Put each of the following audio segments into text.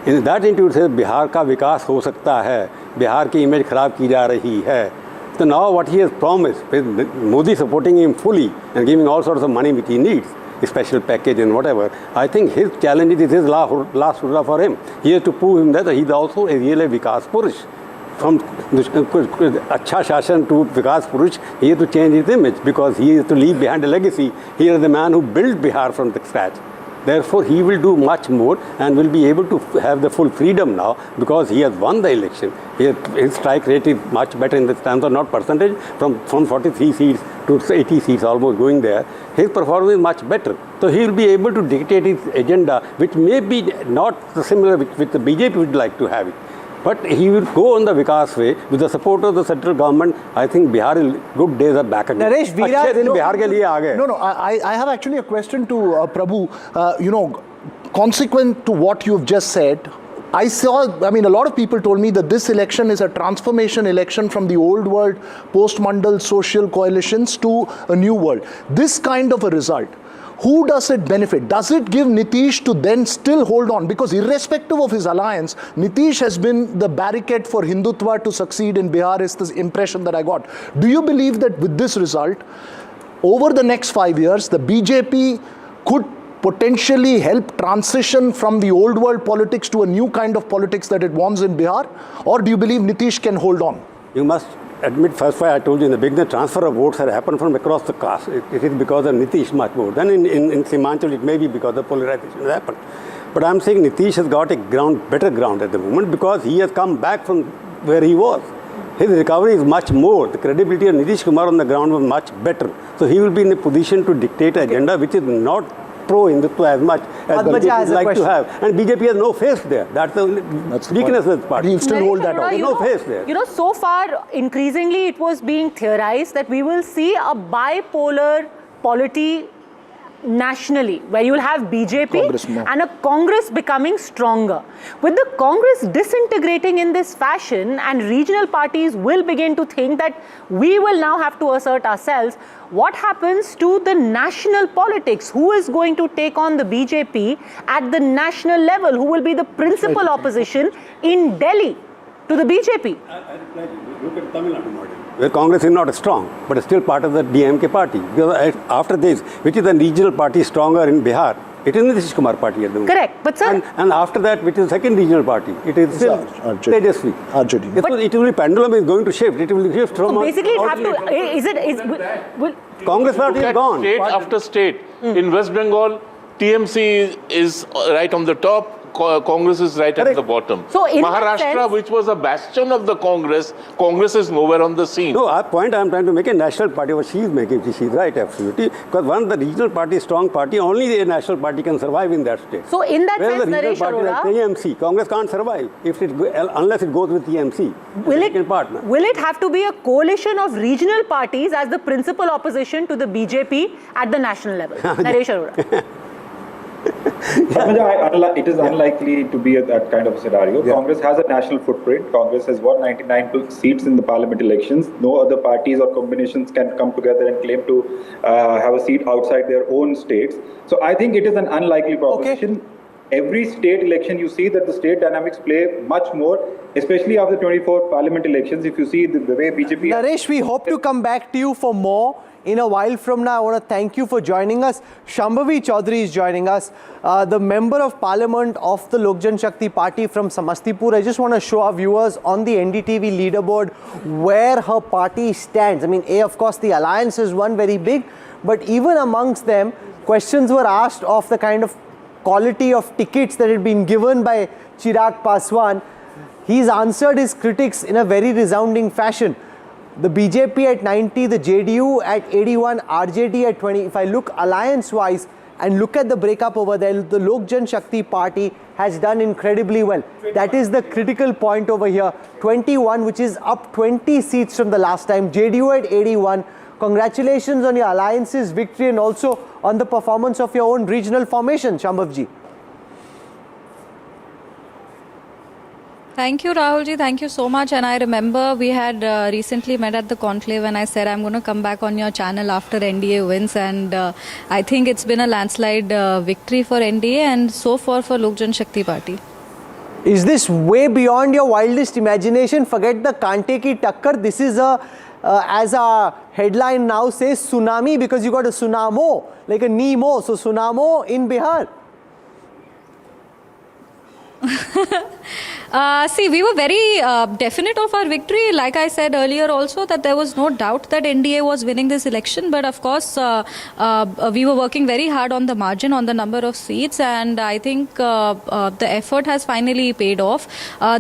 In that interview says Bihar का विकास हो सकता है, बिहार की इमेज खराब की जा रही है. So now what he has promised, with Modi supporting him fully and giving all sorts of money which he needs, a special package and whatever, I think his challenge is his last hurrah for him. He has to prove him that he is also a real Vikas Purush. From Acha Shashan to Vikas Purush, he has to change his image because he has to leave behind a legacy. He is the man who built Bihar from the scratch. Therefore, he will do much more and will be able to have the full freedom now because he has won the election. His strike rate is much better in the terms of not percentage, from 43 seats to 80 seats almost going there. His performance is much better. So he will be able to dictate his agenda, which may be not similar with the BJP would like to have it. But he will go on the Vikas way with the support of the central government. I think Bihar good days are back again. Naresh, Bihar ke liye aa gaye. No, I have actually a question to Prabhu. Consequent to what you've just said, a lot of people told me that this election is a transformation election from the old world, post-Mandal social coalitions to a new world. This kind of a result, who does it benefit? Does it give Nitish to then still hold on? Because irrespective of his alliance, Nitish has been the barricade for Hindutva to succeed in Bihar is the impression that I got. Do you believe that with this result, over the next 5 years, the BJP could potentially help transition from the old world politics to a new kind of politics that it wants in Bihar? Or do you believe Nitish can hold on? You must admit, first why I told you in the beginning, the transfer of votes had happened from across the caste. It is because of Nitish much more. Then in Simhanchal, it may be because the polarization has happened. But I'm saying Nitish has got a better ground at the moment because he has come back from where he was. His recovery is much more. The credibility of Nitish Kumar on the ground was much better. So he will be in a position to dictate an agenda which is not pro-Hindutva as much as the BJP would like to have. And BJP has no face there. That's the weakness of the party. He'll still hold that out. There's no face there. So far, increasingly, it was being theorized that we will see a bipolar polity nationally, where you will have BJP and a Congress becoming stronger. With the Congress disintegrating in this fashion and regional parties will begin to think that we will now have to assert ourselves, what happens to the national politics? Who is going to take on the BJP at the national level? Who will be the principal opposition in Delhi to the BJP? Look at Tamil Nadu model, where Congress is not strong, but is still part of the DMK party. Because after this, which is the regional party stronger in Bihar, it is Nitish Kumar party at the moment. Correct, but sir... And after that, which is the second regional party, it is still Tejashwi. It will be pendulum is going to shift. It will shift from... So basically, it have to... Congress party is gone. State after state. In West Bengal, TMC is right on the top. Congress is right at the bottom. So in Maharashtra, which was a bastion of the Congress is nowhere on the scene. No, our point I'm trying to make a national party, what she's making, she's right, absolutely. Because once the regional party is strong party, only the national party can survive in that state. So in that sense, the regional party like TMC, Congress can't survive unless it goes with TMC. Will it have to be a coalition of regional parties as the principal opposition to the BJP at the national level? Naresh Arora. It is unlikely to be that kind of a scenario. Yeah. Congress has a national footprint. Congress has won 99 seats in the parliament elections. No other parties or combinations can come together and claim to have a seat outside their own states. So I think it is an unlikely proposition. Okay. Every state election, you see that the state dynamics play much more, especially after the 24 parliament elections. If you see the way BJP... Naresh, we hope to come back to you for more in a while from now. I want to thank you for joining us. Shambhavi Choudhary is joining us, the Member of Parliament of the Lok Janshakti Party from Samastipur. I just want to show our viewers on the NDTV leaderboard where her party stands. I mean, of course, the alliance is one very big, but even amongst them, questions were asked of the kind of quality of tickets that had been given by Chirag Paswan. He's answered his critics in a very resounding fashion. The BJP at 90, the JDU at 81, RJD at 20. If I look alliance-wise and look at the breakup over there, the Lok Janshakti Party has done incredibly well. That is the critical point over here. 21, which is up 20 seats from the last time. JDU at 81. Congratulations on your alliance's victory and also on the performance of your own regional formation, Shambhavji. Thank you, Rahulji. Thank you so much. And I remember we had recently met at the conclave and I said I'm going to come back on your channel after NDA wins. And I think it's been a landslide victory for NDA and so far for Lok Janshakti Party. Is this way beyond your wildest imagination? Forget the Kante ki takkar. This is a, as our headline now says, tsunami, because you got a tsunamo, like a Nemo. So tsunamo in Bihar. See, we were very definite of our victory. Like I said earlier also, that there was no doubt that NDA was winning this election. But of course, we were working very hard on the margin, on the number of seats. And I think the effort has finally paid off.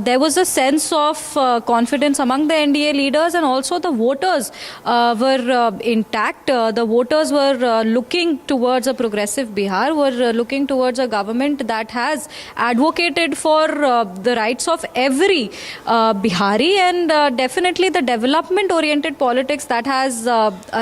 There was a sense of confidence among the NDA leaders, and also the voters were intact. The voters were looking towards a progressive Bihar, were looking towards a government that has advocated for the rights of every Bihari, and definitely the development-oriented politics that has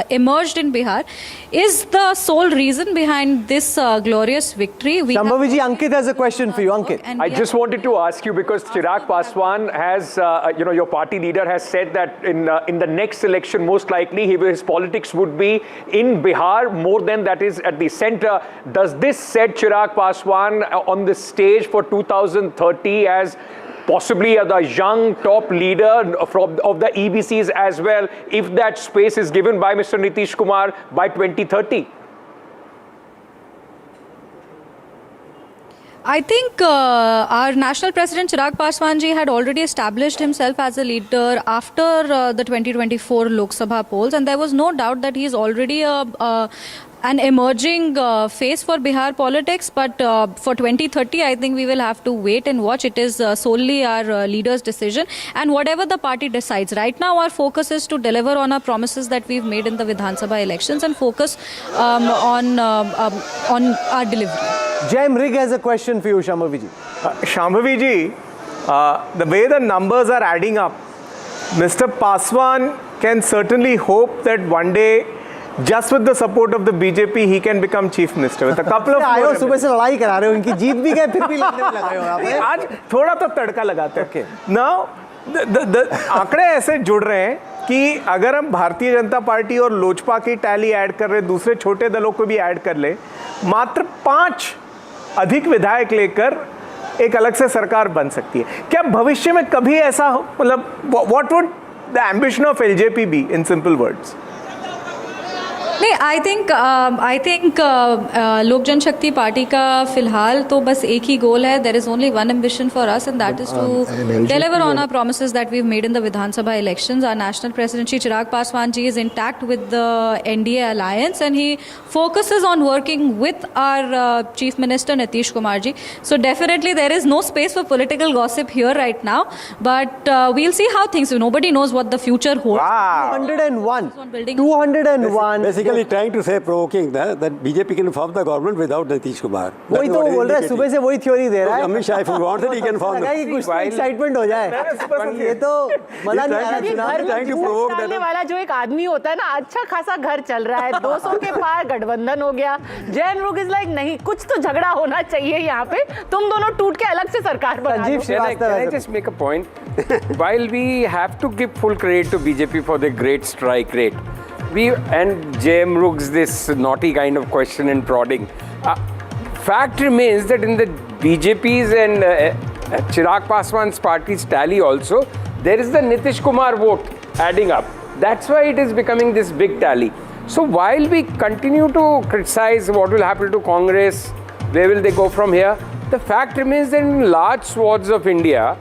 emerged in Bihar is the sole reason behind this glorious victory. Shambhaviji, Ankit has a question for you. Ankit. I just wanted to ask you, because Chirag Paswan has, your party leader has said that in the next election, most likely his politics would be in Bihar more than that is at the center. Does this set Chirag Paswan on the stage for 2030 as possibly the young top leader of the EBCs as well, if that space is given by Mr. Nitish Kumar by 2030? I think our national president Chirag Paswan ji had already established himself as a leader after the 2024 Lok Sabha polls, and there was no doubt that he is already an emerging face for Bihar politics. But for 2030, I think we will have to wait and watch. It is solely our leader's decision, and whatever the party decides. Right now, our focus is to deliver on our promises that we've made in the Vidhan Sabha elections and focus on our delivery. Jem Rig has a question for you, Shambhaviji. Shambhaviji, the way the numbers are adding up, Mr. Paswan can certainly hope that one day, just with the support of the BJP, he can become Chief Minister. With a couple of आयो सुबह से लड़ाई करा रहे हो, इनकी जीत भी गए, फिर भी लड़ने में लगे हो आप। आज थोड़ा तो तड़का लगाते हैं। Now, the आंकड़े ऐसे जुड़ रहे हैं कि अगर हम भारतीय जनता पार्टी और लोजपा की टैली ऐड कर रहे, दूसरे छोटे दलों को भी ऐड कर ले, मात्र 5 अधिक विधायक लेकर एक अलग से सरकार बन सकती है। क्या भविष्य में कभी ऐसा, मतलब what would the ambition of LJP be in simple words? नहीं, आई थिंक लोक जनशक्ति पार्टी का फिलहाल तो बस एक ही गोल है. There is only one ambition for us and that is to deliver on our promises that we've made in the Vidhan Sabha elections. Our national president Shri Chirag Paswan ji is intact with the NDA alliance and he focuses on working with our Chief Minister Nitish Kumar ji. So definitely there is no space for political gossip here right now, but we'll see how things. Nobody knows what the future holds. Wow. 201. Basically trying to say, provoking that BJP can form the government without Nitish Kumar. वही तो बोल रहा है, सुबह से वही theory दे रहा है. Amit Shah, if he wants it, he can form the excitement हो जाए. ये तो मजा नहीं आ रहा. trying to provoke that वाला जो एक आदमी होता है ना, अच्छा खासा घर चल रहा है, 200 के पार गठबंधन हो गया. जैन रुग इज लाइक नहीं, कुछ तो झगड़ा होना चाहिए यहाँ पे, तुम दोनों टूट के अलग से सरकार बना लो. Can I just make a point? While we have to give full credit to BJP for their great strike rate, and JM Rug's this naughty kind of question and prodding, fact remains that in the BJP's and Chirag Paswan's party's tally also, there is the Nitish Kumar vote adding up. That's why it is becoming this big tally. So while we continue to criticize what will happen to Congress, where will they go from here, the fact remains that in large swaths of India,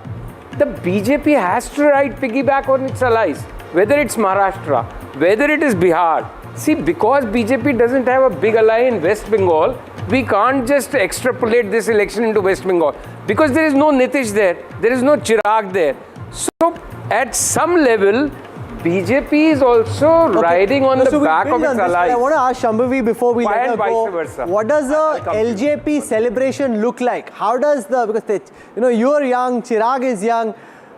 the BJP has to ride piggyback on its allies, whether it's Maharashtra, whether it is Bihar. See, because BJP doesn't have a big ally in West Bengal, we can't just extrapolate this election into West Bengal, because there is no Nitish there, there is no Chirag there. So at some level, BJP is also riding on the back of its allies. I want to ask Shambhavi before we let her vice go, versa. what does the LJP celebration look like? How does because you're young, Chirag is young,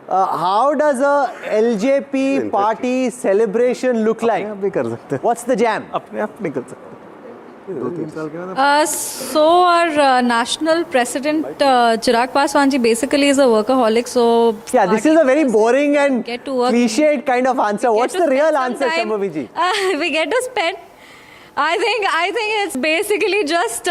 how does a LJP party celebration look like? What's the jam? So our national president Chirag Paswan ji basically is a workaholic. So yeah, this is a very boring and get to work, cliched kind of answer. What's the real answer, Shambhavi ji? We get to spend I think it's basically just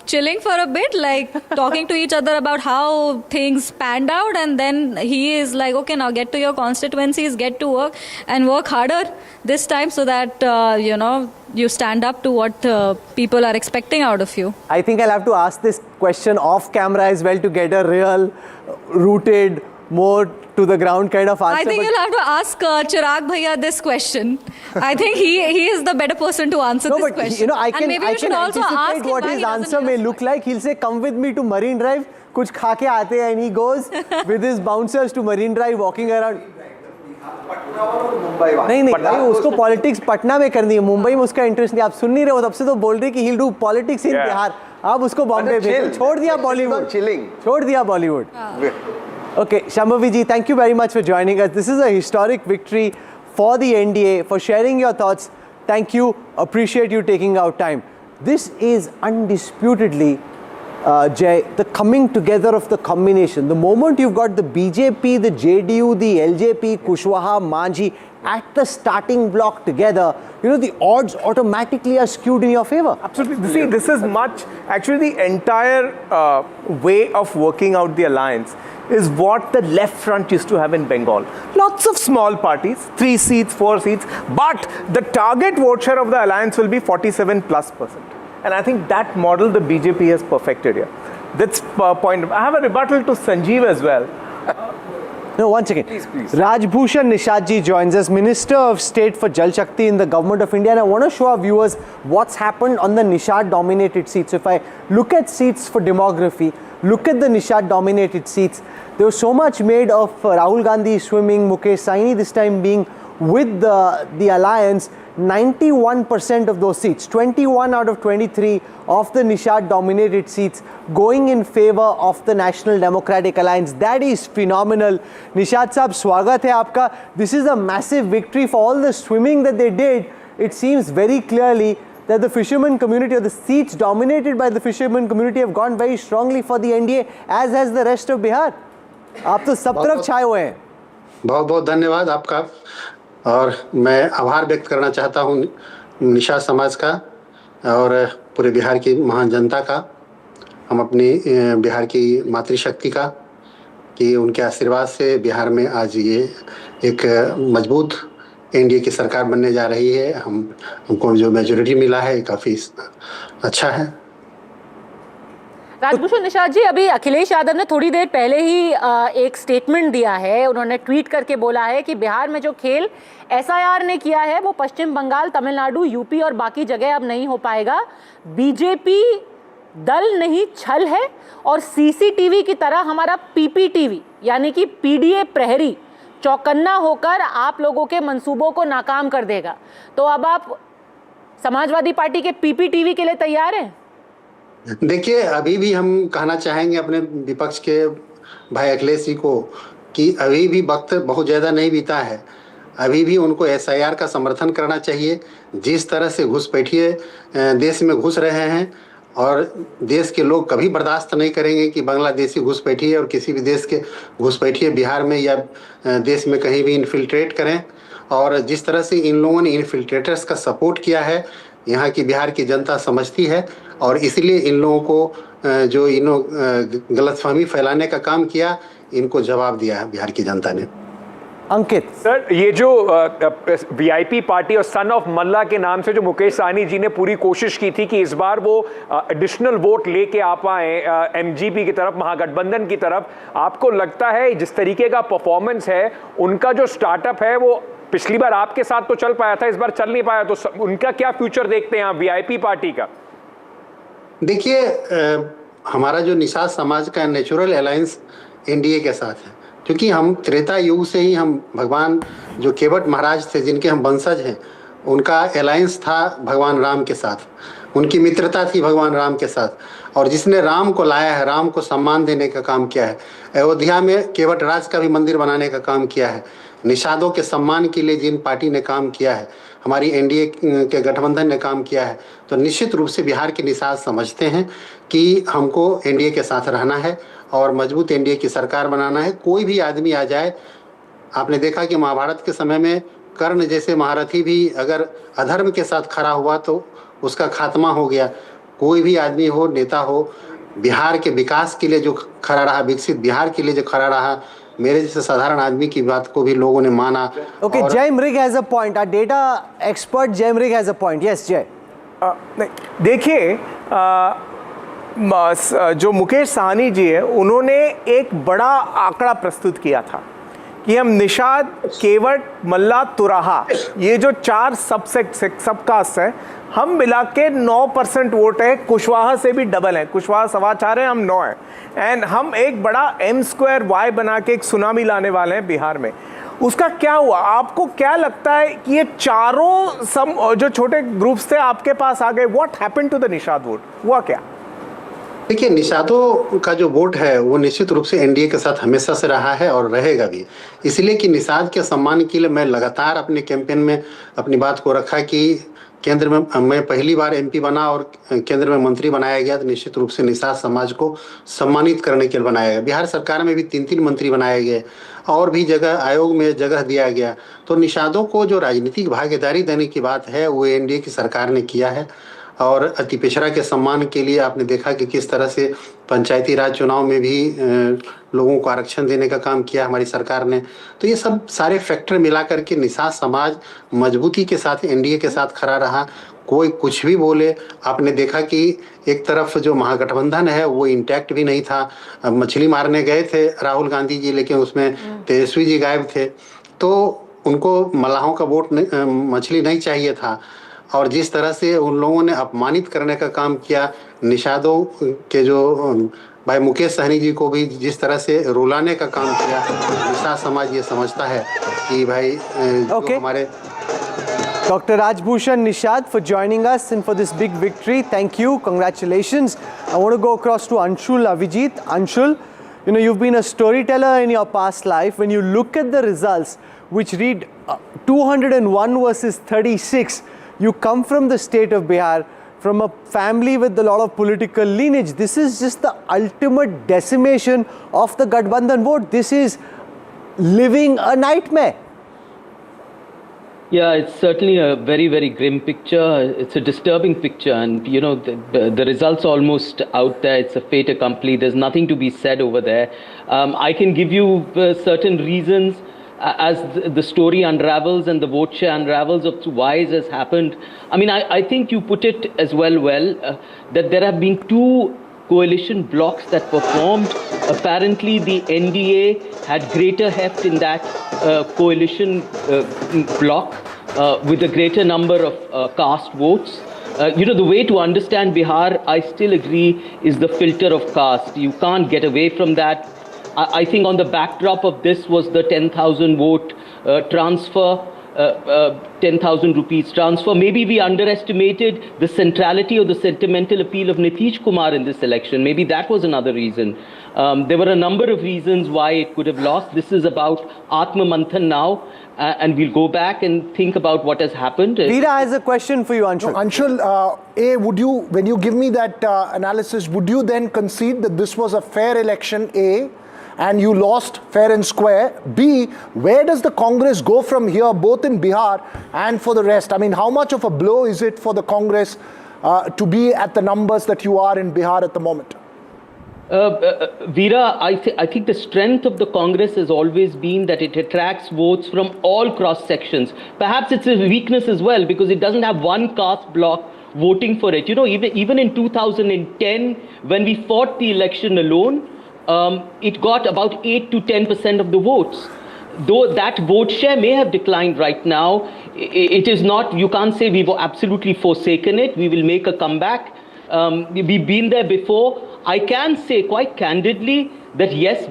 chilling for a bit, like talking to each other about how things panned out, and then he is like, okay, now get to your constituencies, get to work and work harder this time, so that you stand up to what people are expecting out of you. I think I'll have to ask this question off camera as well to get a real rooted, more to the ground kind of answer. I think you'll have to ask Chirag Bhaiya this question. I think he is the better person to answer this question. I can anticipate what his answer may look like. He'll say, come with me to Marine Drive, kuch kha ke aate hain, and he goes with his bouncers to Marine Drive, walking around. नहीं भाई, उसको politics Patna में करनी है, मुंबई में उसका interest नहीं. आप सुन नहीं रहे हो, तब से तो बोल रहे कि he'll do politics in Bihar. आप उसको बॉम्बे भेजो, छोड़ दिया बॉलीवुड, छोड़ दिया Bollywood. Okay, Shambhavi ji, thank you very much for joining us. This is a historic victory for the NDA, for sharing your thoughts. Thank you. Appreciate you taking out time. This is undisputedly, Jay, the coming together of the combination. The moment you've got the BJP, the JDU, the LJP, Kushwaha, Manjhi at the starting block together, the odds automatically are skewed in your favor. Absolutely. See, this is actually the entire way of working out the alliance is what the left front used to have in Bengal. Lots of small parties, 3 seats, 4 seats, but the target vote share of the alliance will be 47+%. And I think that model the BJP has perfected here. That's point. I have a rebuttal to Sanjeev as well. No, one second. Please. Rajbhushan Nishadji joins us, Minister of State for Janshakti in the Government of India. And I want to show our viewers what's happened on the Nishad-dominated seats. So if I look at seats for demography, look at the Nishad-dominated seats. There was so much made of Rahul Gandhi swimming, Mukesh Sahani this time being with the alliance. 91% of those seats, 21 out of 23 of the Nishad-dominated seats going in favor of the National Democratic Alliance. That is phenomenal. Nishad Saab, swagat hai aapka. This is a massive victory for all the swimming that they did. It seems very clearly that the fisherman community, or the seats dominated by the fisherman community, have gone very strongly for the NDA, as has the rest of Bihar. आप तो सब तरफ छाए हुए हैं. बहुत बहुत धन्यवाद आपका, और मैं आभार व्यक्त करना चाहता हूं निषाद समाज का और पूरे बिहार की महान जनता का, हम अपनी बिहार की मातृशक्ति का, कि उनके आशीर्वाद से बिहार में आज ये एक मजबूत एनडीए की सरकार बनने जा रही है. हमको जो मेजोरिटी मिला है काफ़ी अच्छा है. राजभूषण निषाद जी, अभी अखिलेश यादव ने थोड़ी देर पहले ही एक स्टेटमेंट दिया है. उन्होंने ट्वीट करके बोला है कि बिहार में जो खेल एसआईआर ने किया है वो पश्चिम बंगाल, तमिलनाडु, यूपी और बाकी जगह अब नहीं हो पाएगा. बीजेपी दल नहीं छल है, और सीसीटीवी की तरह हमारा पीपीटीवी यानी कि पीडीए प्रहरी चौकन्ना होकर आप लोगों के मंसूबों को नाकाम कर देगा. तो अब आप समाजवादी पार्टी के पीपीटीवी के लिए तैयार हैं? देखिए, अभी भी हम कहना चाहेंगे अपने विपक्ष के भाई अखिलेश जी को कि अभी भी वक्त बहुत ज़्यादा नहीं बीता है. अभी भी उनको एसआईआर का समर्थन करना चाहिए. जिस तरह से घुसपैठिए देश में घुस रहे हैं, और देश के लोग कभी बर्दाश्त नहीं करेंगे कि बांग्लादेशी घुसपैठिए और किसी भी देश के घुसपैठिए बिहार में या देश में कहीं भी इन्फिल्ट्रेट करें. और जिस तरह से इन लोगों ने इन्फिल्ट्रेटर्स का सपोर्ट किया है, यहाँ की बिहार की जनता समझती है, और इसलिए इन लोगों को जो गलतफहमी फैलाने का काम किया, इनको जवाब दिया है बिहार की जनता ने. अंकित सर, ये जो वीआईपी पार्टी और सन ऑफ मल्ला के नाम से जो मुकेश सहनी जी ने पूरी कोशिश की थी कि इस बार वो एडिशनल वोट लेके आ पाए एमजीपी की तरफ, महागठबंधन की तरफ, आपको लगता है जिस तरीके का परफॉर्मेंस है, उनका जो स्टार्टअप है वो पिछली बार आपके साथ तो चल पाया था, इस बार चल नहीं पाया, तो उनका क्या फ्यूचर देखते हैं आप वीआईपी पार्टी का? देखिए, हमारा जो निषाद समाज का नेचुरल अलायंस एनडीए के साथ है, क्योंकि हम त्रेता युग से ही हम भगवान जो केवट महाराज थे, जिनके हम वंशज हैं, उनका अलायंस था भगवान राम के साथ, उनकी मित्रता थी भगवान राम के साथ. और जिसने राम को लाया है, राम को सम्मान देने का काम किया है, अयोध्या में केवट राज का भी मंदिर बनाने का काम किया है, निषादों के सम्मान के लिए जिन पार्टी ने काम किया है, हमारी एनडीए के गठबंधन ने काम किया है, तो निश्चित रूप से बिहार के निषाद समझते हैं कि हमको एनडीए के साथ रहना है और मजबूत एनडीए की सरकार बनाना है. कोई भी आदमी आ जाए, आपने देखा कि महाभारत के समय में कर्ण जैसे महारथी भी अगर अधर्म के साथ खड़ा हुआ तो उसका खात्मा हो गया। कोई भी आदमी हो, नेता हो, बिहार के विकास के लिए जो खड़ा रहा, विकसित बिहार के लिए जो खड़ा रहा, मेरे जैसे साधारण आदमी की बात को भी लोगों ने माना। Okay, Jay Mrig has a point. Our data expert Jay Mrig has a point. Yes, Jay. देखिए, जो मुकेश साहनी जी है, उन्होंने एक बड़ा आंकड़ा प्रस्तुत किया था कि हम निषाद, केवट, मल्ला, तुराहा, ये जो 4 सबकास्ट है, हम मिला के 9% वोट है। कुशवाहा से भी डबल है, कुशवाहा 4.25 है, हम 9 है। एंड हम एक बड़ा M2Y बना के एक सुनामी लाने वाले हैं बिहार में। उसका क्या हुआ? आपको क्या लगता है कि ये चारों जो छोटे ग्रुप्स थे आपके पास आ गए? What happened to the Nishad vote? हुआ क्या? देखिए, निषादों का जो वोट है वो निश्चित रूप से एनडीए के साथ हमेशा से रहा है और रहेगा भी। इसलिए कि निषाद के सम्मान के लिए मैं लगातार अपने कैंपेन में अपनी बात को रखा कि केंद्र में मैं पहली बार एमपी बना और केंद्र में मंत्री बनाया गया, तो निश्चित रूप से निषाद समाज को सम्मानित करने के लिए बनाया गया। बिहार सरकार में भी 3 मंत्री बनाए गए और भी जगह आयोग में जगह दिया गया। तो निषादों को जो राजनीतिक भागीदारी देने की बात है वो एनडीए की सरकार ने किया है। और अति पिछड़ा के सम्मान के लिए आपने देखा कि किस तरह से पंचायती राज चुनाव में भी लोगों को आरक्षण देने का काम किया हमारी सरकार ने। तो ये सब सारे फैक्टर मिला करके निषाद समाज मजबूती के साथ एनडीए के साथ खड़ा रहा। कोई कुछ भी बोले, आपने देखा कि एक तरफ जो महागठबंधन है वो इंटैक्ट भी नहीं था। मछली मारने गए थे राहुल गांधी जी, लेकिन उसमें तेजस्वी जी गायब थे, तो उनको मल्लाहों का वोट मछली नहीं चाहिए था। और जिस तरह से उन लोगों ने अपमानित करने का काम किया, निषादों के जो भाई मुकेश सहनी जी को भी जिस तरह से रुलाने का काम किया, निषाद समाज ये समझता है कि भाई हमारे Dr. Rajbhushan Nishad for joining us and for this big victory. Thank you. Congratulations. I want to go across to Anshul Avijit. Anshul, you know, you've been a storyteller in your past life. When you look at the results, which read 201 versus 36, you come from the state of Bihar, from a family with a lot of political lineage. This is just the ultimate decimation of the Gathbandhan vote. This is living a nightmare. Yeah, it's certainly a very, very grim picture. It's a disturbing picture, and you know the results almost out there. It's a fait accompli. There's nothing to be said over there. I can give you certain reasons as the story unravels and the vote share unravels of why this has happened. I mean, I think you put it as well that there have been 2 coalition blocks that were formed. Apparently, the NDA had greater heft in that coalition block with a greater number of caste votes. You know, the way to understand Bihar, I still agree, is the filter of caste. You can't get away from that. I think on the backdrop of this was the 10,000 vote transfer, 10,000 rupees transfer. Maybe we underestimated the centrality or the sentimental appeal of Nitish Kumar in this election. Maybe that was another reason. There were a number of reasons why it could have lost. This is about Atma Manthan now, and we'll go back and think about what has happened. Veera has a question for you, Anshul. No, Anshul, would you, when you give me that analysis, would you then concede that this was a fair election, A, and you lost fair and square? B, where does the Congress go from here, both in Bihar and for the rest? I mean, how much of a blow is it for the Congress to be at the numbers that you are in Bihar at the moment? Veera, I think the strength of the Congress has always been that it attracts votes from all cross sections. Perhaps it's a weakness as well because it doesn't have one caste block voting for it. You know, even in 2010, when we fought the election alone, it got about 8 to 10% of the votes. Though that vote share may have declined right now, it is not, you can't say we've absolutely forsaken it. We will make a comeback. We've been there before. I can say quite candidly that yes,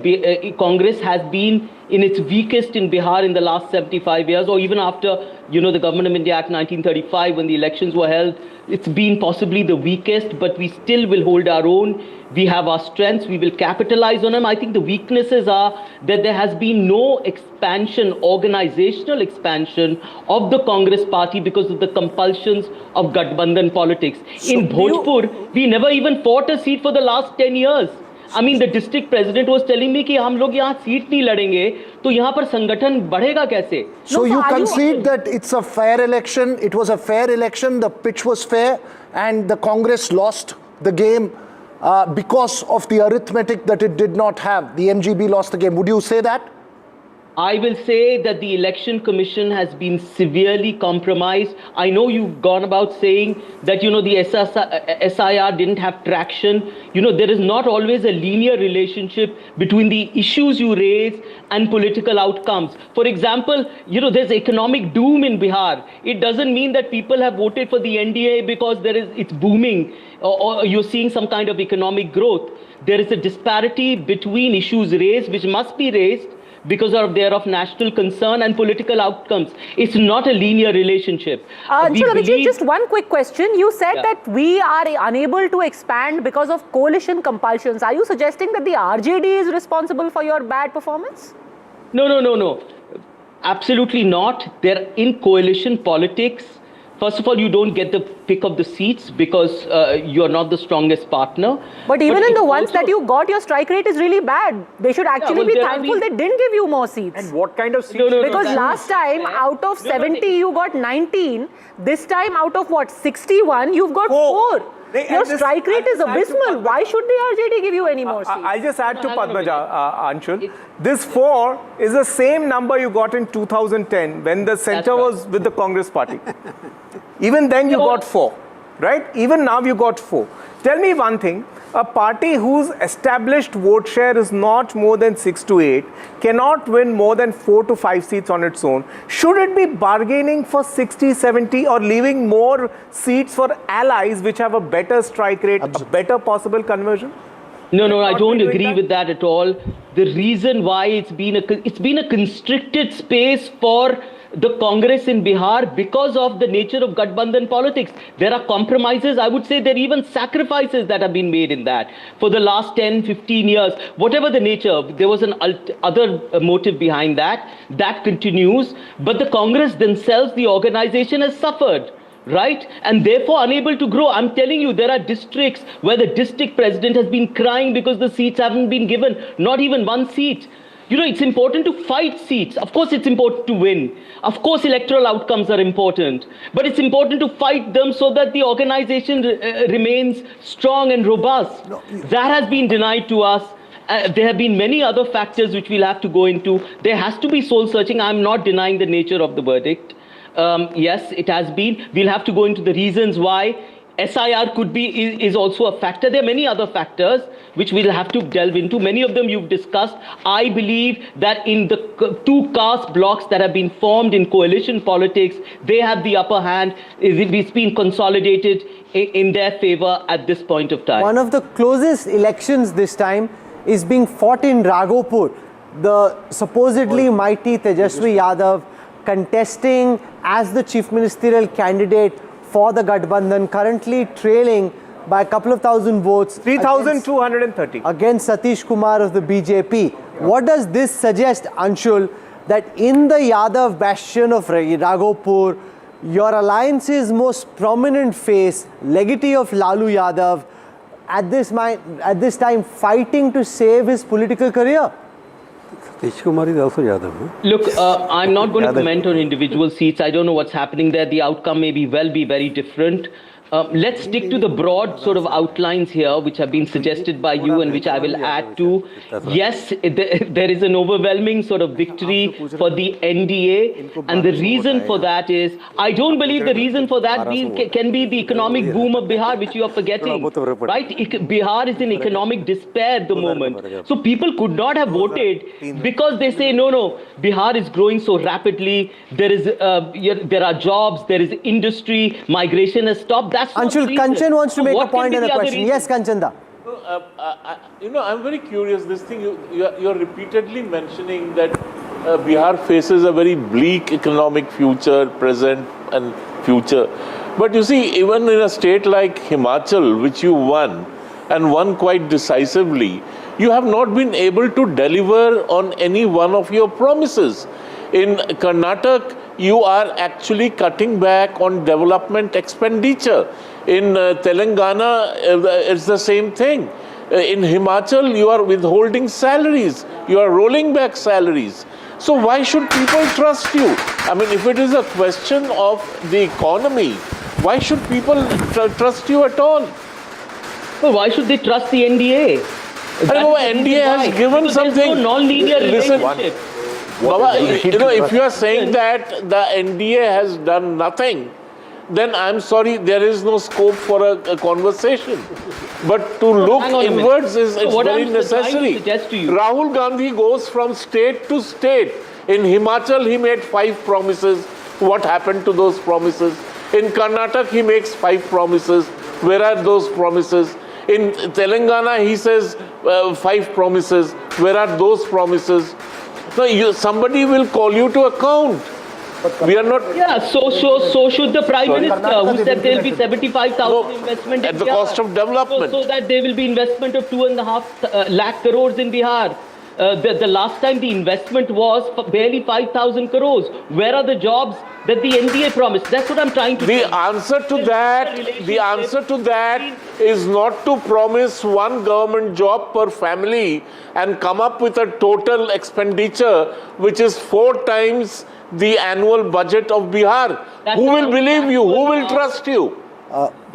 Congress has been in its weakest in Bihar in the last 75 years, or even after, you know, the Government of India Act 1935 when the elections were held. It's been possibly the weakest, but we still will hold our own. We have our strengths. We will capitalize on them. I think the weaknesses are that there has been no expansion, organizational expansion of the Congress party because of the compulsions of Gathbandhan politics. In Bhojpur, we never even fought a seat for the last 10 years. I mean, the district president was telling me कि हम लोग यहाँ seat नहीं लड़ेंगे, तो यहाँ पर संगठन बढ़ेगा कैसे? So you concede that it's a fair election, it was a fair election, the pitch was fair, and the Congress lost the game because of the arithmetic that it did not have. The MGB lost the game. Would you say that? I will say that the Election Commission has been severely compromised. I know you've gone about saying that, you know, the SIR didn't have traction. You know, there is not always a linear relationship between the issues you raise and political outcomes. For example, you know, there's economic doom in Bihar. It doesn't mean that people have voted for the NDA because it's booming or you're seeing some kind of economic growth. There is a disparity between issues raised, which must be raised, because they're of national concern and political outcomes. It's not a linear relationship. Just one quick question. You said that we are unable to expand because of coalition compulsions. Are you suggesting that the RJD is responsible for your bad performance? No. Absolutely not. They're in coalition politics. First of all, you don't get the pick of the seats because you're not the strongest partner. But even in the ones that you got, your strike rate is really bad. They should actually be thankful they didn't give you more seats. And what kind of seats? Because last time, out of 70, you got 19. This time, out of what, 61, you've got 4. Your strike rate is abysmal. Why should the RJD give you any more seats? I'll just add to Padmaja, Anshul. This 4 is the same number you got in 2010 when the center was with the Congress party. Even then you got 4, right? Even now you got 4. Tell me one thing. A party whose established vote share is not more than 6 to 8 cannot win more than 4 to 5 seats on its own. Should it be bargaining for 60, 70 or leaving more seats for allies which have a better strike rate, a better possible conversion? No, I don't agree with that at all. The reason why it's been a constricted space for the Congress in Bihar because of the nature of Gathbandhan politics. There are compromises. I would say there are even sacrifices that have been made in that for the last 10, 15 years. Whatever the nature, there was an other motive behind that. That continues. But the Congress themselves, the organization has suffered. Right? And therefore unable to grow. I'm telling you, there are districts where the district president has been crying because the seats haven't been given. Not even one seat. You know, it's important to fight seats. Of course, it's important to win. Of course, electoral outcomes are important. But it's important to fight them so that the organization remains strong and robust. That has been denied to us. There have been many other factors which we'll have to go into. There has to be soul searching. I'm not denying the nature of the verdict. Yes, it has been. We'll have to go into the reasons why. SIR is also a factor. There are many other factors which we'll have to delve into. Many of them you've discussed. I believe that in the 2 caste blocks that have been formed in coalition politics, they have the upper hand. It's been consolidated in their favor at this point of time. One of the closest elections this time is being fought in Raghopur. The supposedly mighty Tejashwi Yadav contesting as the chief ministerial candidate for the Gathbandhan, currently trailing by a couple of thousand votes. 3,230. Against Satish Kumar of the BJP. What does this suggest, Anshul, that in the Yadav bastion of Raghopur, your alliance's most prominent face, legatee of Lalu Yadav, at this time fighting to save his political career? Satish Kumar is also Yadav. Look, I'm not going to comment on individual seats. I don't know what's happening there. The outcome may be very different. Let's stick to the broad sort of outlines here, which have been suggested by you and which I will add to. Yes, there is an overwhelming sort of victory for the NDA. And the reason for that is, I don't believe the reason for that can be the economic boom of Bihar, which you are forgetting. Right? Bihar is in economic despair at the moment. So people could not have voted because they say, no, Bihar is growing so rapidly. There are jobs, there is industry, migration has stopped. Anshul, Kanchan wants to make a point and a question. Yes, Kanchanda. I'm very curious. This thing, you're repeatedly mentioning that Bihar faces a very bleak economic future, present and future. But you see, even in a state like Himachal, which you won, and won quite decisively, you have not been able to deliver on any one of your promises. In Karnataka, you are actually cutting back on development expenditure. In Telangana, it's the same thing. In Himachal, you are withholding salaries. You are rolling back salaries. So why should people trust you? I mean, if it is a question of the economy, why should people trust you at all? Well, why should they trust the NDA? I know NDA has given something. There's no non-linear relationship. Baba, if you are saying that the NDA has done nothing, then I'm sorry, there is no scope for a conversation. But to look inwards is very necessary. Rahul Gandhi goes from state to state. In Himachal, he made 5 promises. What happened to those promises? In Karnataka, he makes 5 promises. Where are those promises? In Telangana, he says 5 promises. Where are those promises? No, somebody will call you to account. We are not. Yeah, so should the Prime Minister, who said there will be 75,000 investment at the cost of development. So that there will be investment of 2.5 lakh crores in Bihar. The last time the investment was barely 5,000 crores. Where are the jobs that the NDA promised? That's what I'm trying to say. The answer to that is not to promise one government job per family and come up with a total expenditure which is 4 times the annual budget of Bihar. Who will believe you? Who will trust you?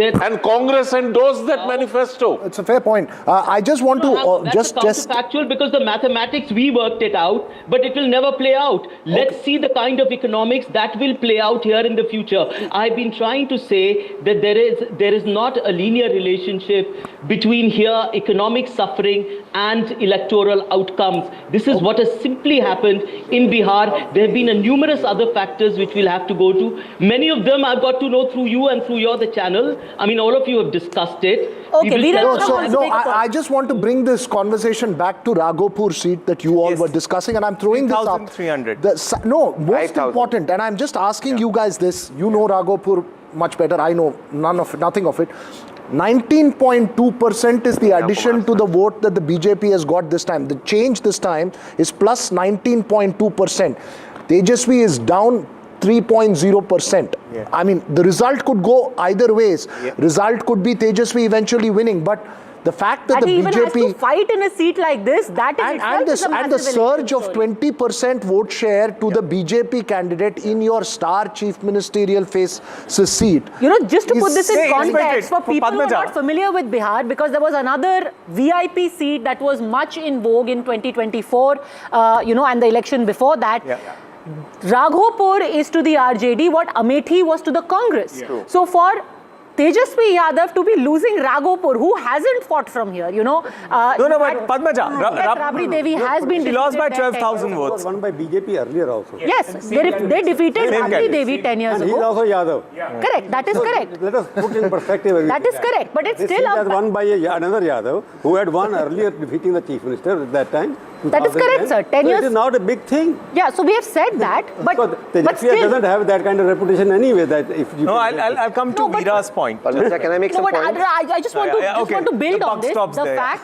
And Congress endorsed that manifesto. It's a fair point. I just want to that's counterfactual because the mathematics, we worked it out, but it will never play out. Let's see the kind of economics that will play out here in the future. I've been trying to say that there is not a linear relationship between here economic suffering and electoral outcomes. This is what has simply happened in Bihar. There have been numerous other factors which we'll have to go to. Many of them I've got to know through you and through the channel. I mean, all of you have discussed it. Okay, I just want to bring this conversation back to Raghopur seat that you all were discussing, and I'm throwing this up. 3,300. Most important, and I'm just asking you guys this. You know Raghopur much better. I know nothing of it. 19.2% is the addition to the vote that the BJP has got this time. The change this time is plus 19.2%. Tejashwi is down 3.0%. I mean, the result could go either ways. Result could be Tejashwi eventually winning, but the fact that the BJP even has to fight in a seat like this, that is and the surge of 20% vote share to the BJP candidate in your star chief ministerial faces seat. Just to put this in context for people who are not familiar with Bihar, because there was another VIP seat that was much in vogue in 2024, and the election before that. Raghopur is to the RJD what Amethi was to the Congress. So for Tejashwi Yadav to be losing Raghopur, who hasn't fought from here, No, but Padmaja, Rabri Devi has been she lost by 12,000 votes. Was won by BJP earlier also. Yes, they defeated Rabri Devi 10 years ago. He is also Yadav. Correct, that is correct. Let us put in perspective. That is correct, but it's still was won by another Yadav who had won earlier, defeating the chief minister at that time. That is correct, sir. 10 years. It is not a big thing. Yeah, so we have said that, but still doesn't have that kind of reputation anyway. That if you I'll come to Veera's point. Can I make some points? I just want to build on this. The fact,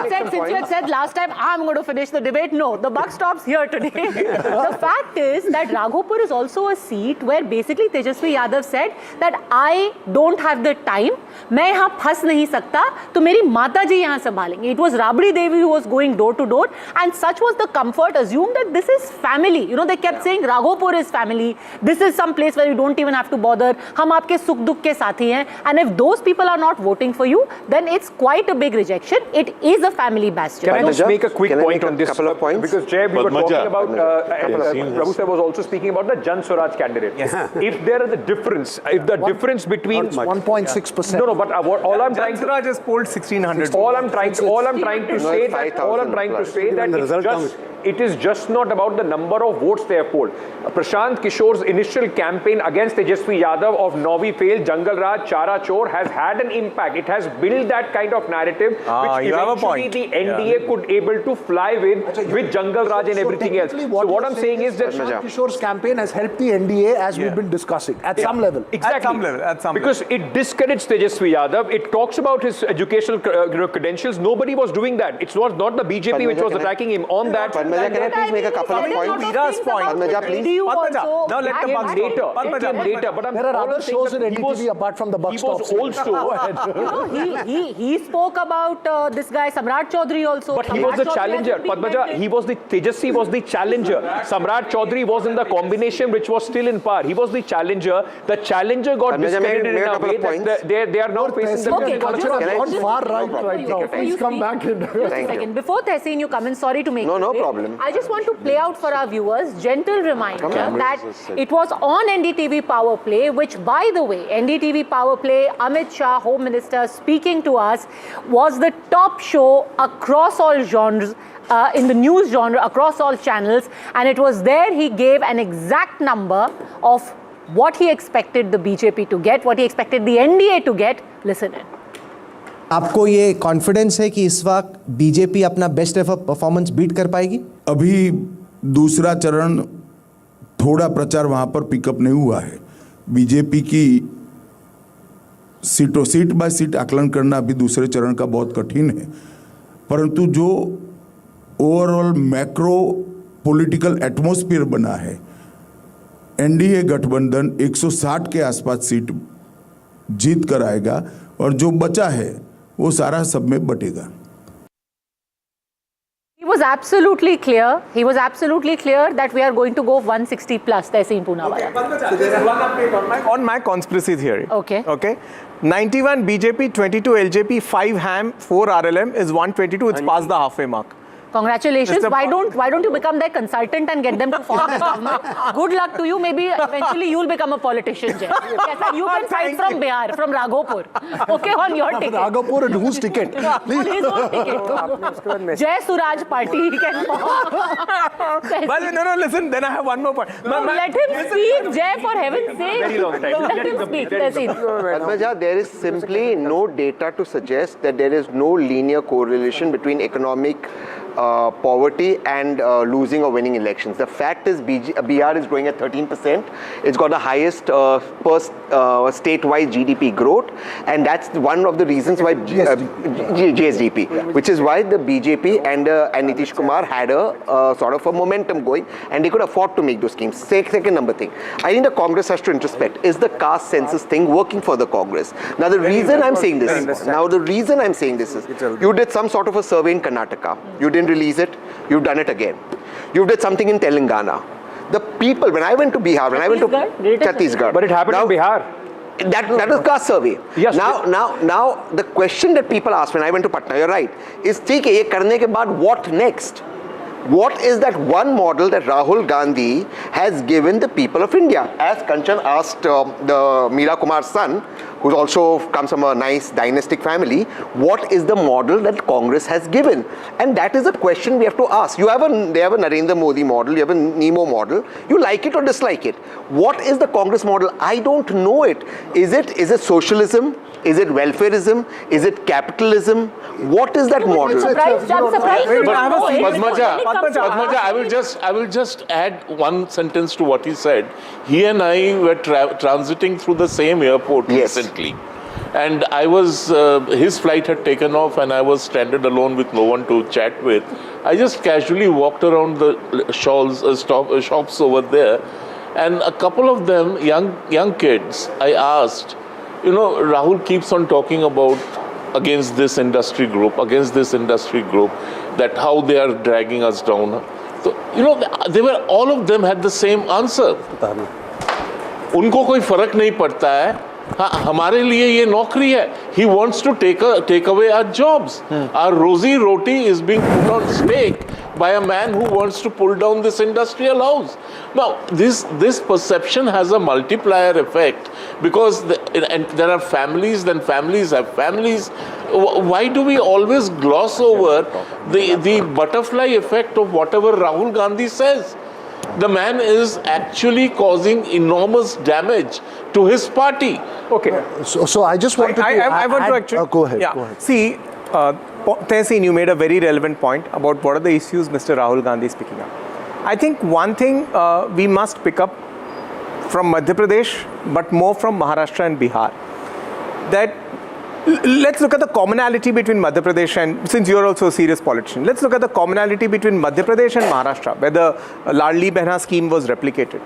since you had said last time, I'm going to finish the debate. No, the buck stops here today. The fact is that Raghopur is also a seat where basically Tejashwi Yadav said that I don't have the time. मैं यहाँ फंस नहीं सकता, तो मेरी माता जी यहाँ संभालेंगे. It was Rabri Devi who was going door to door, and such was the comfort assumed that this is family. They kept saying Raghopur is family. This is some place where you don't even have to bother. हम आपके सुख दुख के साथी हैं. And if those people are not voting for you, then it's quite a big rejection. It is a family bastion. Can I just make a quick point on this? Couple of points? Because Jay, we were talking about, Raghu sir was also speaking about the Jan Swaraj candidate. If there is a difference, if the difference between 1.6%. No, but all I'm trying to Swaraj has polled 1,600. All I'm trying to say that it is just not about the number of votes they have polled. Prashant Kishor's initial campaign against Tejashwi Yadav of Novi failed, Jungle Raj, Chara Chor has had an impact. It has built that kind of narrative which eventually the NDA could able to fly with Jungle Raj and everything else. So what I'm saying is that Prashant Kishor's campaign has helped the NDA as we've been discussing at some level. Exactly. Because it discredits Tejashwi Yadav. It talks about his educational credentials. Nobody was doing that. It was not the BJP which was attacking him on that. Padmaja, can I please make a couple of points? Mira's point. Padmaja, please. Now let the buck later. Padmaja. Later, but I'm There are all other saying shows that in NDTV apart from the buck stops. He was also. Go ahead. He spoke about this guy Samrat Choudhary also. But he was the challenger. Padmaja, he was the Tejashwi was the challenger. Samrat Choudhary was in the combination which was still in power. He was the challenger. The challenger got discredited in a way that they are now facing the On far right now. Please come back in. Just a second. Before Tehseen, you come in. Sorry to make you No wait. problem. I just want to play out for our viewers. Gentle reminder that it was on NDTV Power Play, which, by the way, NDTV Power Play, Amit Shah, Home Minister, speaking to us, was the top show across all genres. In the news genre, across all channels, and it was there he gave an exact number of what he expected the BJP to get, what he expected the NDA to get. Listen in. आपको ये confidence है कि इस वक्त BJP अपना best ever performance beat कर पाएगी? अभी दूसरा चरण थोड़ा प्रचार वहाँ पर पिकअप नहीं हुआ है. बीजेपी की सीट बाय सीट आकलन करना अभी दूसरे चरण का बहुत कठिन है, परंतु जो ओवरऑल मैक्रो पॉलिटिकल एटमॉस्फेयर बना है, एनडीए गठबंधन 160 के आसपास सीट जीत कर आएगा और जो बचा है वो सारा सब में बटेगा. He was absolutely clear. He was absolutely clear that we are going to go 160 plus. Tehseen Poonawala. So there is one update on my conspiracy theory. Okay. Okay. 91 BJP, 22 LJP, 5 HAM, 4 RLM is 122. It's past the halfway mark. Congratulations. Why don't you become their consultant and get them to form the government? Good luck to you. Maybe eventually you'll become a politician, Jay. Yes, and you can fight from Bihar, from Raghopur. Okay, on your ticket. Raghopur and whose ticket? On his own ticket. Jay Suraaj party he can form. But no, listen, then I have one more point. Let him speak, Jay, for heaven's sake. Very long time. Let him speak. Padmaja, there is simply no data to suggest that there is no linear correlation between economic poverty and losing or winning elections. The fact is Bihar is growing at 13%. It's got the highest statewide GDP growth, and that's one of the reasons why GSDP, which is why the BJP and Nitish Kumar had a sort of a momentum going, and they could afford to make those schemes. Second number thing, I think the Congress has to introspect. Is the caste census thing working for the Congress? Now the reason I'm saying this is, you did some sort of a survey in Karnataka. You didn't release it, you've done it again. You did something in Telangana. The people, when I went to Bihar, when I went to Chhattisgarh. But it happened in Bihar. That is caste survey. Yes. Now the question that people ask when I went to Patna, you're right, is ठीक है, ये करने के बाद what next? What is that one model that Rahul Gandhi has given the people of India? As Kanchan asked the Meera Kumar's son, who also comes from a nice dynastic family, what is the model that Congress has given? And that is a question we have to ask. They have a Narendra Modi model, you have a Nemo model. You like it or dislike it. What is the Congress model? I don't know it. Is it socialism? Is it welfareism? Is it capitalism? What is that model? I'm surprised. Padmaja, I will just add one sentence to what he said. He and I were transiting through the same airport recently. And I was, his flight had taken off and I was stranded alone with no one to chat with. I just casually walked around the shops over there, and a couple of them, young kids, I asked, Rahul keeps on talking about against this industry group, that how they are dragging us down. So, all of them had the same answer. उनको कोई फर्क नहीं पड़ता है, हाँ हमारे लिए ये नौकरी है. He wants to take away our jobs. Our rosy roti is being put on stake by a man who wants to pull down this industrial house. Now, this perception has a multiplier effect because there are families, then families have families. Why do we always gloss over the butterfly effect of whatever Rahul Gandhi says? The man is actually causing enormous damage to his party. Okay. So I just want to actually... go ahead. Yeah. Go ahead. See, Tehseen, you made a very relevant point about what are the issues Mr. Rahul Gandhi is picking up. I think one thing we must pick up from Madhya Pradesh, but more from Maharashtra and Bihar, that Let's look at the commonality between Madhya Pradesh and, since you're also a serious politician, let's look at the commonality between Madhya Pradesh and Maharashtra, where the Ladli Behna scheme was replicated.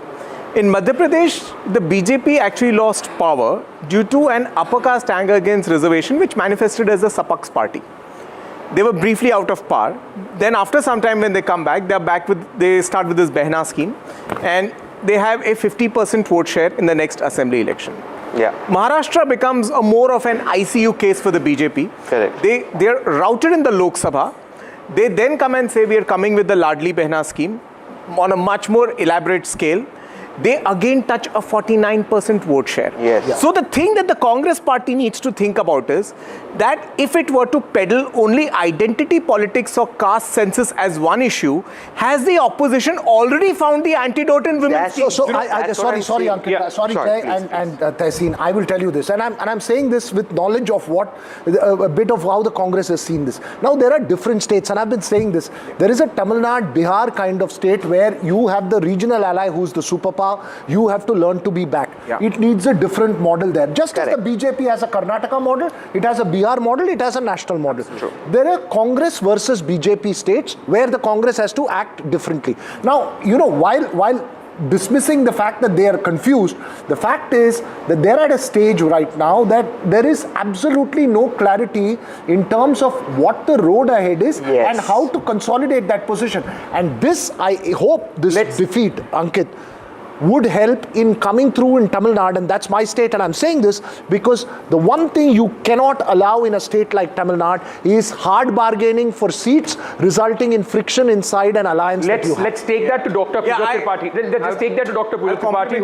In Madhya Pradesh, the BJP actually lost power due to an upper caste anger against reservation, which manifested as the Sapaks party. They were briefly out of power. Then after some time when they come back, they start with this Behna scheme, and they have a 50% vote share in the next assembly election. Yeah. Maharashtra becomes a more of an ICU case for the BJP. Correct. They are routed in the Lok Sabha. They then come and say we are coming with the Ladli Behna scheme on a much more elaborate scale. They again touch a 49% vote share. Yes. Yeah. So the thing that the Congress party needs to think about is that if it were to peddle only identity politics or caste census as one issue, has the opposition already found the antidote in women's? Sorry, Ankit. Yeah. Sorry, Sorry, Jay and Tehseen. I will tell you this, and I'm saying this with knowledge of what a bit of how the Congress has seen this. Now there are different states, and I've been saying this. There is a Tamil Nadu, Bihar kind of state where you have the regional ally who's the superpower. You have to learn to be back. Yeah. It needs a different model there. Just Correct. as the BJP has a Karnataka model, it has a Bihar model, it has a national model. True. There are Congress versus BJP states where the Congress has to act differently. Now, you know, while dismissing the fact that they are confused, the fact is that they're at a stage right now that there is absolutely no clarity in terms of what the road ahead is and how to consolidate that position. And this, I hope this defeat, Ankit, would help in coming through in Tamil Nadu, and that's my state, and I'm saying this because the one thing you cannot allow in a state like Tamil Nadu is hard bargaining for seats resulting in friction inside an alliance. Let's take that to Dr. Puja Tripathi. Let's just take that to Dr. Puja Tripathi,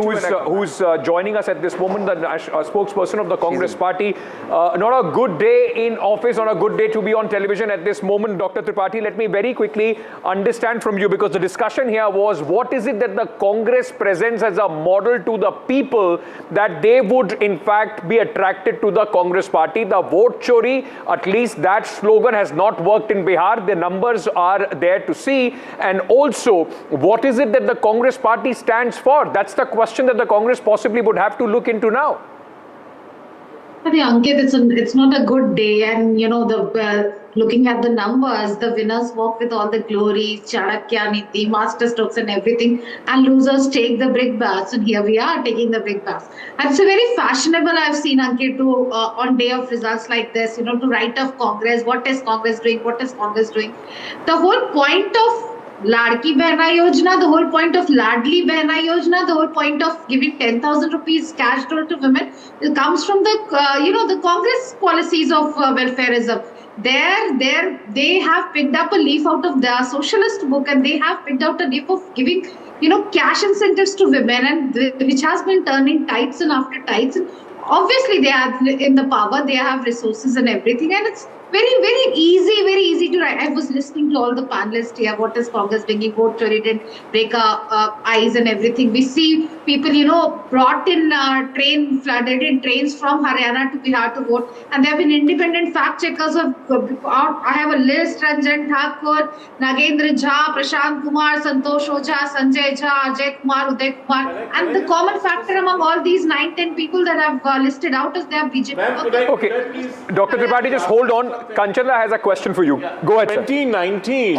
who's joining us at this moment, the spokesperson of the Congress party. Not a good day in office, not a good day to be on television at this moment, Dr. Tripathi. Let me very quickly understand from you, because the discussion here was, what is it that the Congress presents as a model to the people that they would in fact be attracted to the Congress party? The vote chori, at least that slogan has not worked in Bihar. The numbers are there to see. And also, what is it that the Congress party stands for? That's the question that the Congress possibly would have to look into now. I think, Ankit, it's not a good day, and you know, looking at the numbers, the winners walk with all the glory, Chanakya Niti, master strokes and everything, and losers take the brick bats, and here we are taking the brick bats. And it's a very fashionable, I've seen, Ankit, to on day of results like this, you know, to write off Congress. What is Congress doing? What is Congress doing? The whole point of Ladki Behna Yojana, the whole point of Ladli Behna Yojana, the whole point of giving 10,000 rupees cash dole to women, it comes from the, the Congress policies of welfareism. They have picked up a leaf out of their socialist book, and they have picked out a leaf of giving, cash incentives to women, and which has been turning tights and after tights. And obviously, they are in the power, they have resources and everything, and it's very easy to write. I was listening to all the panelists here. What is Congress bringing? Vote chori didn't break our eyes and everything. We see people, brought in flooded in trains from Haryana to Bihar to vote. And there have been independent fact checkers of, I have a list: Ranjan Thakur, Nagendra Jha, Prashant Kumar, Santosh Ojha, Sanjay Jha, Ajay Kumar, Uday Kumar. And the common factor among all these 9-10 people that I've listed out is they are BJP. Okay, Dr. Tripathi, just hold on. Kanchandra has a question for you. Go ahead, 2019,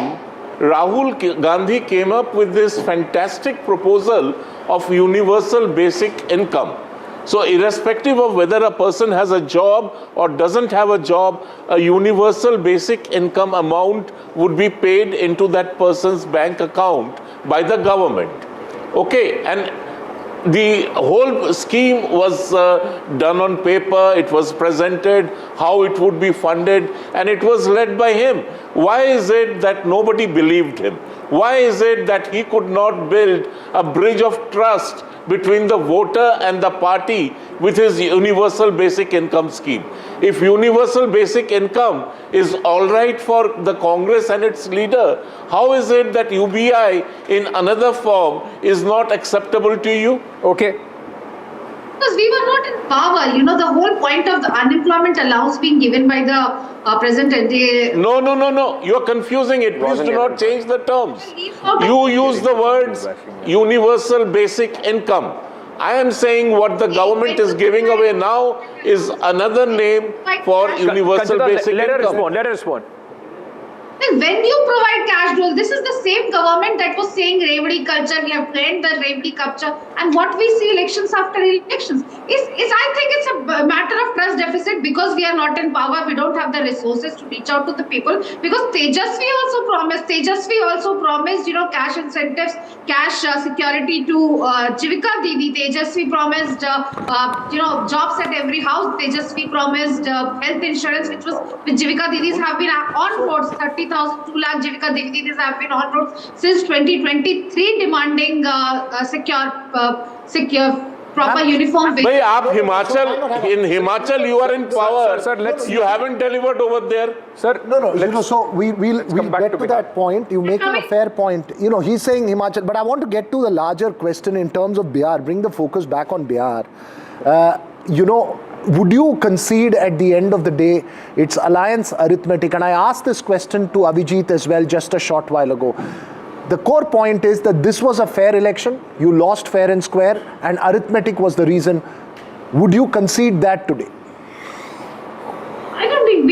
Rahul Gandhi came up with this fantastic proposal of universal basic income. So irrespective of whether a person has a job or doesn't have a job, a universal basic income amount would be paid into that person's bank account by the government. Okay, and the whole scheme was done on paper, it was presented, how it would be funded, and it was led by him. Why is it that nobody believed him? Why is it that he could not build a bridge of trust between the voter and the party with his universal basic income scheme? If universal basic income is all right for the Congress and its leader, how is it that UBI in another form is not acceptable to you? Okay. Because we were not in power. The whole point of the unemployment allowance being given by the present NDA. No. You're confusing it. Please do not change the terms. You use the words universal basic income. I am saying what the government is giving away now is another name for universal basic income. Let her respond. When you provide cash dole, this is the same government that was saying Revdi culture, we have trained the Revdi culture, and what we see elections after elections is I think it's a matter of trust deficit because we are not in power, we don't have the resources to reach out to the people, because Tejashwi also promised, you know, cash incentives, cash security to Jivika Didi. Tejashwi promised, you know, jobs at every house. Tejashwi promised health insurance, which Jivika Didis have been on board. 30,000, 2 lakh Jivika Didis have been on road since 2023, demanding secure proper uniform. In Himachal, you are in power. Sir, you haven't delivered over there. Sir, no. So we'll get to that point. You make a fair point. You know, he's saying Himachal, but I want to get to the larger question in terms of Bihar. Bring the focus back on Bihar. You know, would you concede at the end of the day it's alliance arithmetic? And I asked this question to Abhijit as well just a short while ago. The core point is that this was a fair election, you lost fair and square, and arithmetic was the reason. Would you concede that today? I don't think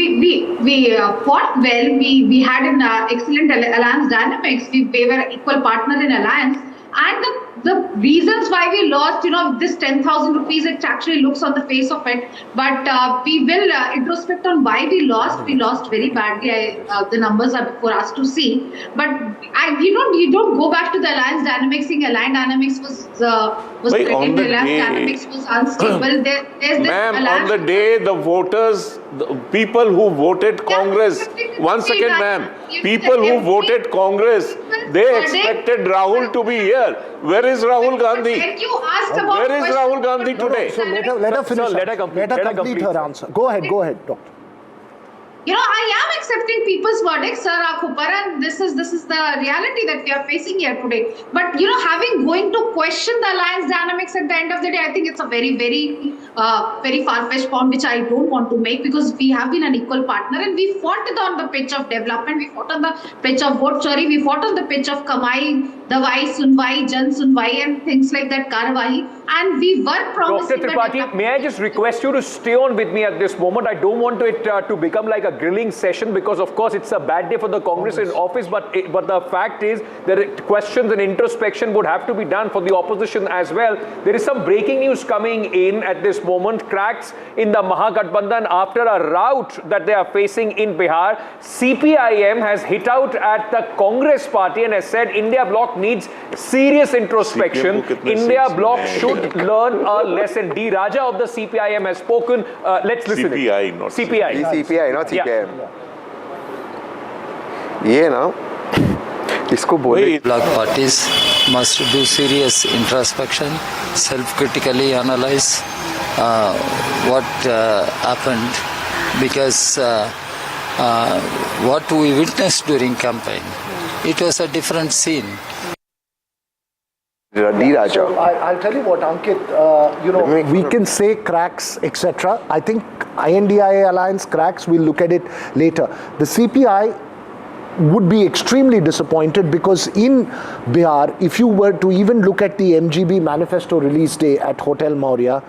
we fought well. We had an excellent alliance dynamics. We were an equal partner in alliance. And the reasons why we lost, you know, this 10,000 rupees, it actually looks on the face of it. But we will introspect on why we lost. We lost very badly. The numbers are before us to see. But you don't go back to the alliance dynamics. Saying alliance dynamics was threatening. The alliance dynamics was unstable. Ma'am, on the day the voters, the people who voted Congress, one second, ma'am, people who voted Congress, they expected Rahul to be here. Where is Rahul Gandhi? Where is Rahul Gandhi today? So let her finish. Let her complete her answer. Go ahead, doctor. You know, I am accepting people's verdicts, Sir Raghopur, and this is the reality that we are facing here today. But you know, going to question the alliance dynamics at the end of the day, I think it's a very, very far-fetched point, which I don't want to make, because we have been an equal partner and we fought it on the pitch of development, we fought on the pitch of vote chori, we fought on the pitch of Kamai, Dawai, Sunwai, Jan Sunwai, and things like that, Karwai, and we were promising. Dr. Tripathi, may I just request you to stay on with me at this moment? I don't want it to become like a grilling session, because of course it's a bad day for the Congress in office, but the fact is that questions and introspection would have to be done for the opposition as well. There is some breaking news coming in at this moment. Cracks in the Mahagathbandhan after a rout that they are facing in Bihar. CPIM has hit out at the Congress party and has said India bloc needs serious introspection. India bloc should learn a lesson. D. Raja of the CPIM has spoken. Let's listen. CPI, not CPI. CPI, not CPIM. Yeah. ना इसको बोले bloc parties must do serious introspection, self-critically analyze what happened, because what we witnessed during campaign, it was a different scene. So I'll tell you what, Ankit, you know, we can say cracks, etc. I think INDIA alliance cracks, we'll look at it later. The CPI would be extremely disappointed, because in Bihar, if you were to even look at the MGB manifesto release day at Hotel Maurya,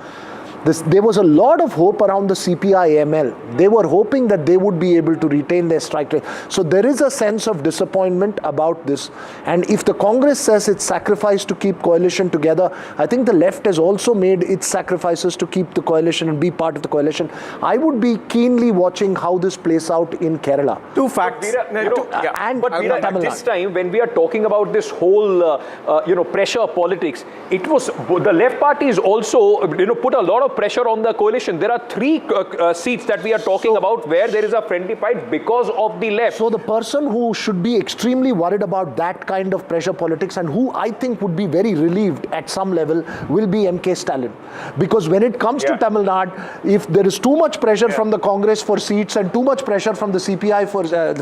there was a lot of hope around the CPI-ML. They were hoping that they would be able to retain their strike rate. So there is a sense of disappointment about this. And if the Congress says it's sacrificed to keep coalition together, I think the left has also made its sacrifices to keep the coalition and be part of the coalition. I would be keenly watching how this plays out in Kerala. Two facts. But this time, when we are talking about this whole, pressure politics, it was the left parties also, put a lot of pressure on the coalition. There are 3 seats that we are talking about where there is a friendly fight because of the left. So the person who should be extremely worried about that kind of pressure politics, and who I think would be very relieved at some level, will be MK Stalin. Because when it comes to Tamil Nadu, if there is too much pressure from the Congress for seats and too much pressure from the CPI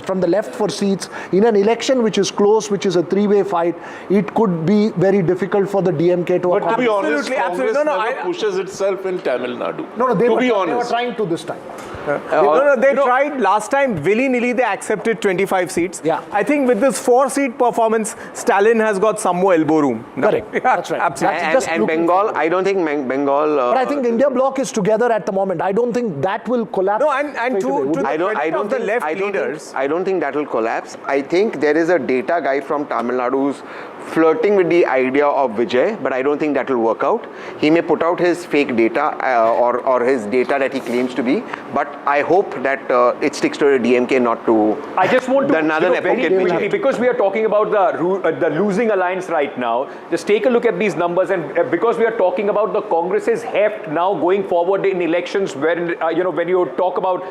from the left for seats in an election which is close, which is a 3-way fight, it could be very difficult for the DMK to. But to be honest, Congress never pushes itself in Tamil Nadu. No, they were trying to this time. They tried last time willy-nilly. They accepted 25 seats. Yeah. I think with this 4-seat performance, Stalin has got some more elbow room. Correct. That's right. Absolutely. And Bengal, I don't think Bengal. But I think India bloc is together at the moment. I don't think that will collapse. No, and to the credit of the left leaders. I don't think that will collapse. I think there is a data guy from Tamil Nadu who's flirting with the idea of Vijay, but I don't think that will work out. He may put out his fake data or his data that he claims to be, but I hope that it sticks to the DMK, not to. I just want to very quickly, because we are talking about the losing alliance right now. Just take a look at these numbers, and because we are talking about the Congress's heft now going forward in elections, when when you talk about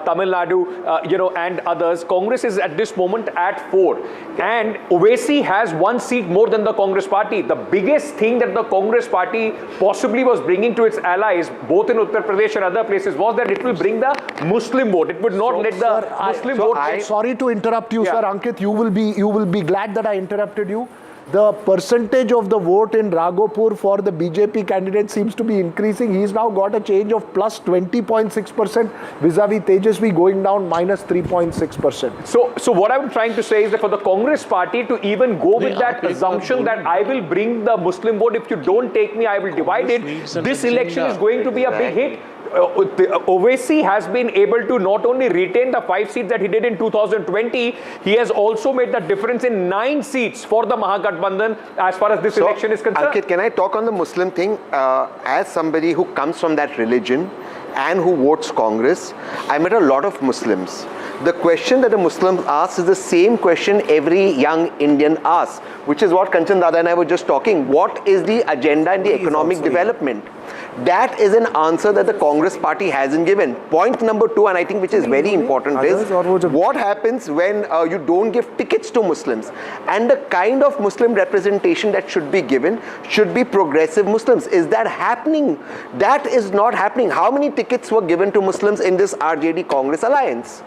Tamil Nadu, and others, Congress is at this moment at 4, and Owaisi has 1 seat more than the Congress party. The biggest thing that the Congress party possibly was bringing to its allies, both in Uttar Pradesh and other places, was that it will bring the Muslim vote. It would not let the Muslim vote. Sorry to interrupt you, sir. Ankit, you will be glad that I interrupted you. The percentage of the vote in Raghopur for the BJP candidate seems to be increasing. He's now got a change of plus 20.6% vis-a-vis Tejashwi going down minus 3.6%. So what I'm trying to say is that for the Congress party to even go with that assumption that I will bring the Muslim vote, if you don't take me, I will divide it, this election is going to be a big hit. Owaisi has been able to not only retain the 5 seats that he did in 2020, he has also made the difference in 9 seats for the Mahagathbandhan as far as this election is concerned. Ankit, can I talk on the Muslim thing? As somebody who comes from that religion and who votes Congress, I met a lot of Muslims. The question that the Muslims ask is the same question every young Indian asks, which is what Kanchan Dada and I were just talking. What is the agenda in the economic development? That is an answer that the Congress party hasn't given. Point number 2, and I think which is very important, is what happens when you don't give tickets to Muslims. And the kind of Muslim representation that should be given should be progressive Muslims. Is that happening? That is not happening. How many tickets were given to Muslims in this RJD Congress alliance?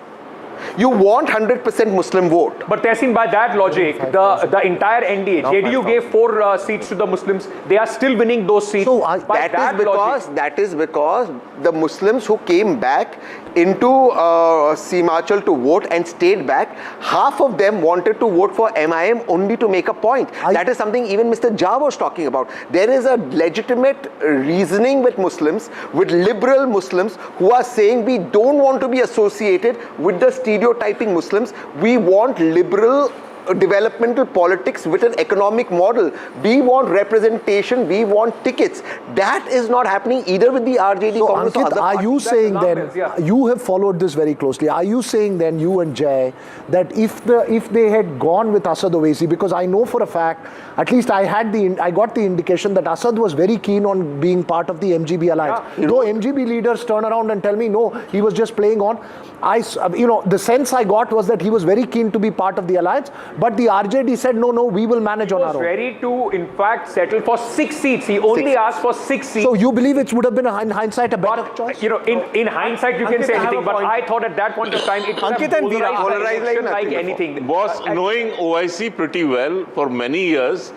You want 100% Muslim vote. But Tehsin, by that logic, the entire NDA, JDU gave 4 seats to the Muslims. They are still winning those seats. So that is because the Muslims who came back into Simachal to vote and stayed back, half of them wanted to vote for AIMIM only to make a point. That is something even Mr. Jha was talking about. There is a legitimate reasoning with Muslims, with liberal Muslims who are saying we don't want to be associated with the stereotyping Muslims. We want liberal developmental politics with an economic model. We want representation, we want tickets. That is not happening either with the RJD Congress or Ankit, other are you saying then, you have followed this very closely, are you saying then, you and Jay, that if they had gone with Asad Owaisi, because I know for a fact, at least I got the indication that Asad was very keen on being part of the MGB alliance. Though MGB leaders turn around and tell me, no, he was just playing on. The sense I got was that he was very keen to be part of the alliance, but the RJD said, no, we will manage on our own. He was ready to, in fact, settle for 6 seats. He only asked for 6 seats. So you believe it would have been, in hindsight, a better choice? In hindsight, you can say anything, but I thought at that point of time, it was polarized like anything. Boss, knowing OIC pretty well for many years,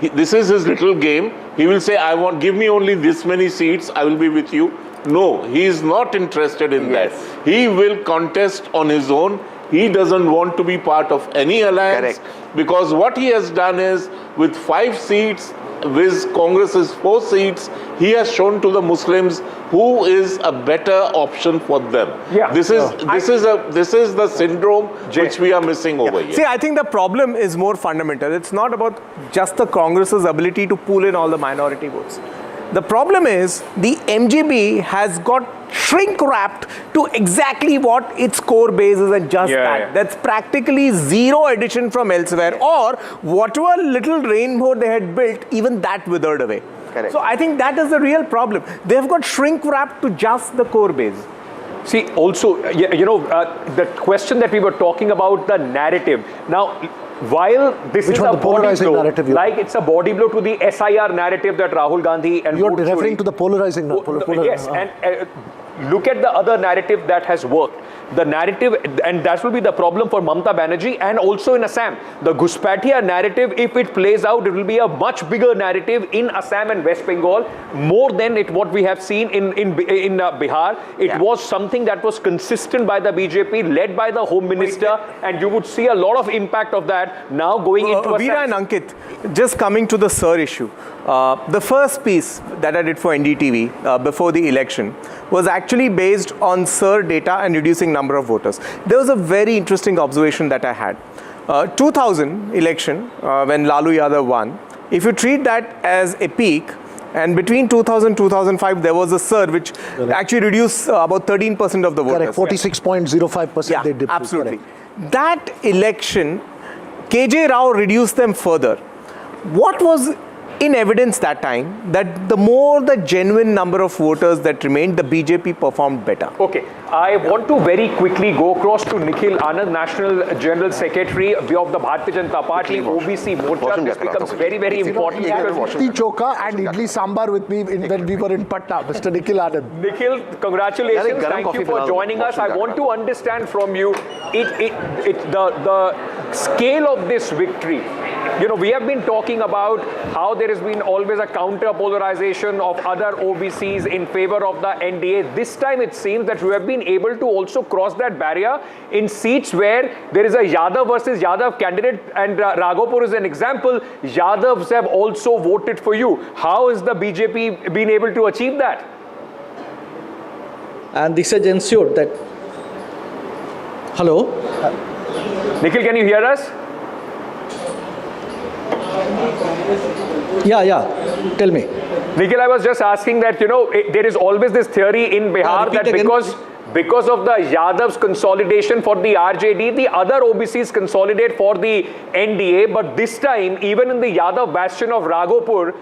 this is his little game. He will say, give me only this many seats, I will be with you. No, he is not interested in that. He will contest on his own. He doesn't want to be part of any alliance. Correct. Because what he has done is, with 5 seats, with Congress's 4 seats, he has shown to the Muslims who is a better option for them. Yeah. This is the syndrome which we are missing over here. See, I think the problem is more fundamental. It's not about just the Congress's ability to pull in all the minority votes. The problem is the MGB has got shrink-wrapped to exactly what its core base is, and just that. That's practically zero addition from elsewhere, or whatever little rainbow they had built, even that withered away. Correct. So I think that is the real problem. They've got shrink-wrapped to just the core base. See, also, the question that we were talking about, the narrative. Now, while this is a body blow, like it's a body blow to the SIR narrative that Rahul Gandhi and you're referring to the polarizing narrative. Yes, and look at the other narrative that has worked. the narrative, and that will be the problem for Mamata Banerjee and also in Assam. The Ghuspatia narrative, if it plays out, it will be a much bigger narrative in Assam and West Bengal, more than what we have seen in Bihar. It was something that was consistent by the BJP, led by the Home Minister, and you would see a lot of impact of that now going into Assam. Veera and Ankit, just coming to the Sir issue. The first piece that I did for NDTV before the election was actually based on Sir data and reducing number of voters. There was a very interesting observation that I had. 2000 election, when Lalu Yadav won, if you treat that as a peak, and between 2000 2005 there was a surge which actually reduced about 13% of the voters. Correct, 46.05% they dipped. Absolutely. That election, KJ Rao reduced them further. What was in evidence that time that the more the genuine number of voters that remained, the BJP performed better? Okay, I want to very quickly go across to Nikhil Anand, National General Secretary of the Bharatiya Janata Party, OBC Morcha. This becomes very, very important. Litti Chokha and Idli Sambar with me when we were in Patna, Mr. Nikhil Anand. Nikhil, congratulations. Thank you for joining us. I want to understand from you the scale of this victory. You know, we have been talking about how there has been always a counter polarization of other OBCs in favor of the NDA. This time it seems that we have been able to also cross that barrier in seats where there is a Yadav versus Yadav candidate, and Raghopur is an example. Yadavs have also voted for you. How has the BJP been able to achieve that? And this has ensured that... Hello? Nikhil, can you hear us? Yeah. Tell me. Nikhil, I was just asking that, you know, there is always this theory in Bihar that because of the Yadav's consolidation for the RJD, the other OBCs consolidate for the NDA. But this time, even in the Yadav bastion of Raghopur,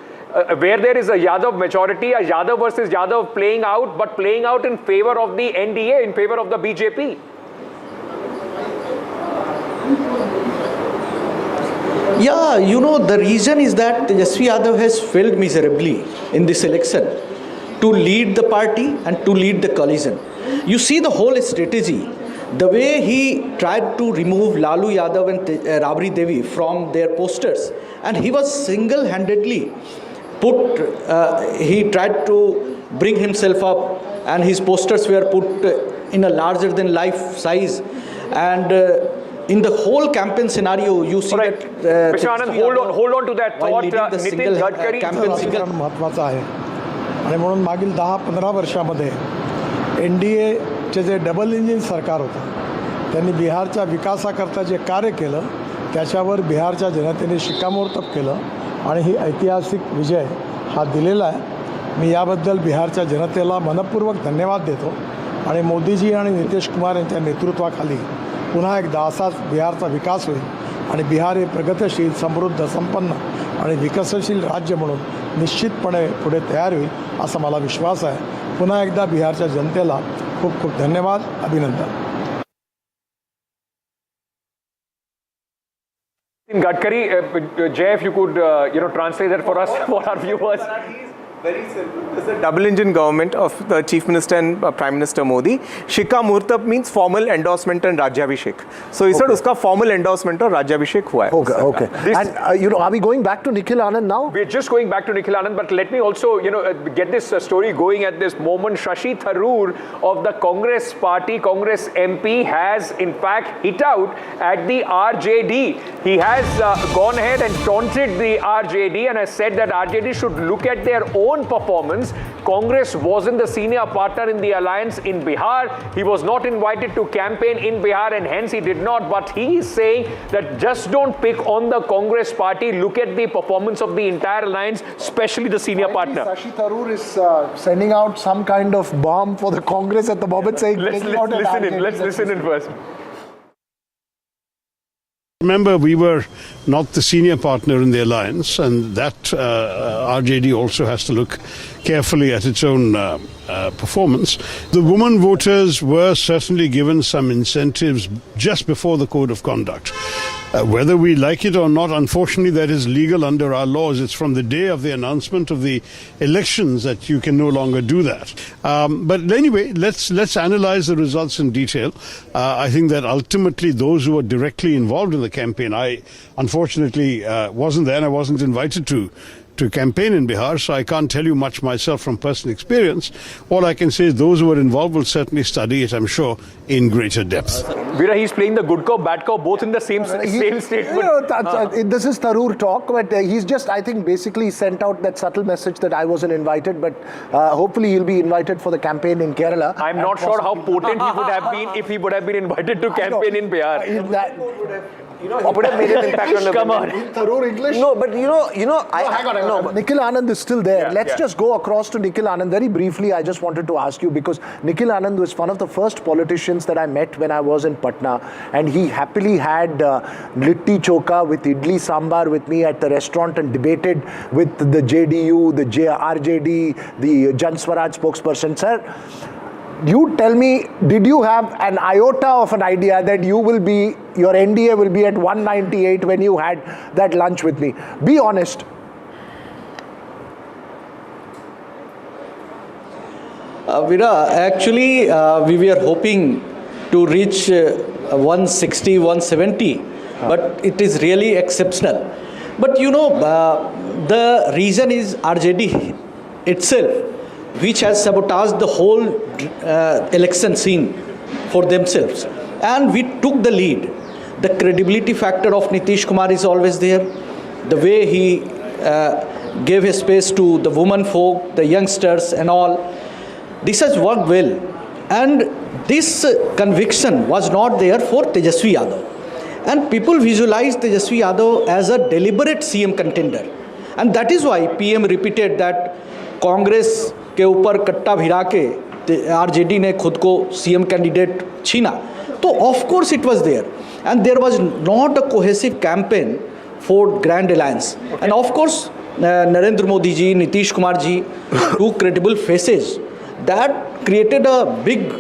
where there is a Yadav majority, a Yadav versus Yadav playing out, but playing out in favor of the NDA, in favor of the BJP. Yeah, you know, the reason is that Tejashwi Yadav has failed miserably in this election to lead the party and to lead the coalition. You see the whole strategy, the way he tried to remove Lalu Yadav and Rabri Devi from their posters, and he was single-handedly he tried to bring himself up, and his posters were put in a larger-than-life size, and in the whole campaign scenario, you see that... Prashant, hold on to that thought. Nitin Gadkari... महत्त्वाचा आहे आणि म्हणून मागील 10-15 वर्षामध्ये NDAचे जे double engine सरकार होतं त्यांनी बिहारच्या विकासाकरता जे कार्य केलं त्याच्यावर बिहारच्या जनतेने शिक्कामोर्तब केलं आणि ही ऐतिहासिक विजय हा दिलेला आहे. मी याबद्दल बिहारच्या जनतेला मनपूर्वक धन्यवाद देतो आणि मोदीजी आणि नितीश कुमार यांच्या नेतृत्वाखाली पुन्हा एकदा असाच बिहारचा विकास होईल आणि बिहार हे प्रगतशील, समृद्ध, संपन्न आणि विकसनशील राज्य म्हणून निश्चितपणे पुढे तयार होईल असा मला विश्वास आहे. पुन्हा एकदा बिहारच्या जनतेला खूप खूप धन्यवाद, अभिनंदन. Gadkari, Jay, if you could translate that for us, for our viewers. Very simple. It's a double engine government of the Chief Minister and Prime Minister Modi. Shikha Murtab means formal endorsement and Rajyabhishek. So he said uska formal endorsement or Rajyabhishek hua hai. Okay. And are we going back to Nikhil Anand now? We're just going back to Nikhil Anand, but let me also get this story going at this moment. Shashi Tharoor of the Congress party, Congress MP, has in fact hit out at the RJD. He has gone ahead and taunted the RJD and has said that RJD should look at their own performance. Congress wasn't the senior partner in the alliance in Bihar. He was not invited to campaign in Bihar and hence he did not. But he is saying that just don't pick on the Congress party. Look at the performance of the entire alliance, especially the senior partner. Shashi Tharoor is sending out some kind of bomb for the Congress at the moment, saying let's listen in first. Remember, we were not the senior partner in the alliance, and that RJD also has to look carefully at its own performance. The women voters were certainly given some incentives just before the code of conduct. Whether we like it or not, unfortunately, that is legal under our laws. It's from the day of the announcement of the elections that you can no longer do that. But anyway, let's analyze the results in detail. I think that ultimately those who were directly involved in the campaign, I unfortunately wasn't there and I wasn't invited to campaign in Bihar, so I can't tell you much myself from personal experience. All I can say is those who were involved will certainly study it, I'm sure, in greater depth. Veera, he's playing the good cop, bad cop, both in the same statement. This is Tharoor talk, but he's just, I think, basically sent out that subtle message that I wasn't invited, but hopefully he'll be invited for the campaign in Kerala. I'm not sure how potent he would have been if he would have been invited to campaign in Bihar. It would have made an impact on the Come on. Tharoor English? No, but hang on. Nikhil Anand is still there. Let's just go across to Nikhil Anand. Very briefly, I just wanted to ask you, because Nikhil Anand was one of the first politicians that I met when I was in Patna, and he happily had litti choka with idli sambar with me at the restaurant and debated with the JDU, the RJD, the Jan Swaraj spokesperson. Sir, you tell me, did you have an iota of an idea that your NDA will be at 198 when you had that lunch with me? Be honest. Veera, actually, we were hoping to reach 160, 170, but it is really exceptional. But the reason is RJD itself, which has sabotaged the whole election scene for themselves. And we took the lead. The credibility factor of Nitish Kumar is always there. The way he gave his space to the women folk, the youngsters and all. This has worked well. And this conviction was not there for Tejashwi Yadav. And people visualized Tejashwi Yadav as a deliberate CM contender. And that is why PM repeated that Congress के ऊपर कट्टा भिड़ा के RJD ने खुद को CM candidate छीना. तो of course it was there and there was not a cohesive campaign for grand alliance. And of course Narendra Modi ji, Nitish Kumar ji, two credible faces that created a big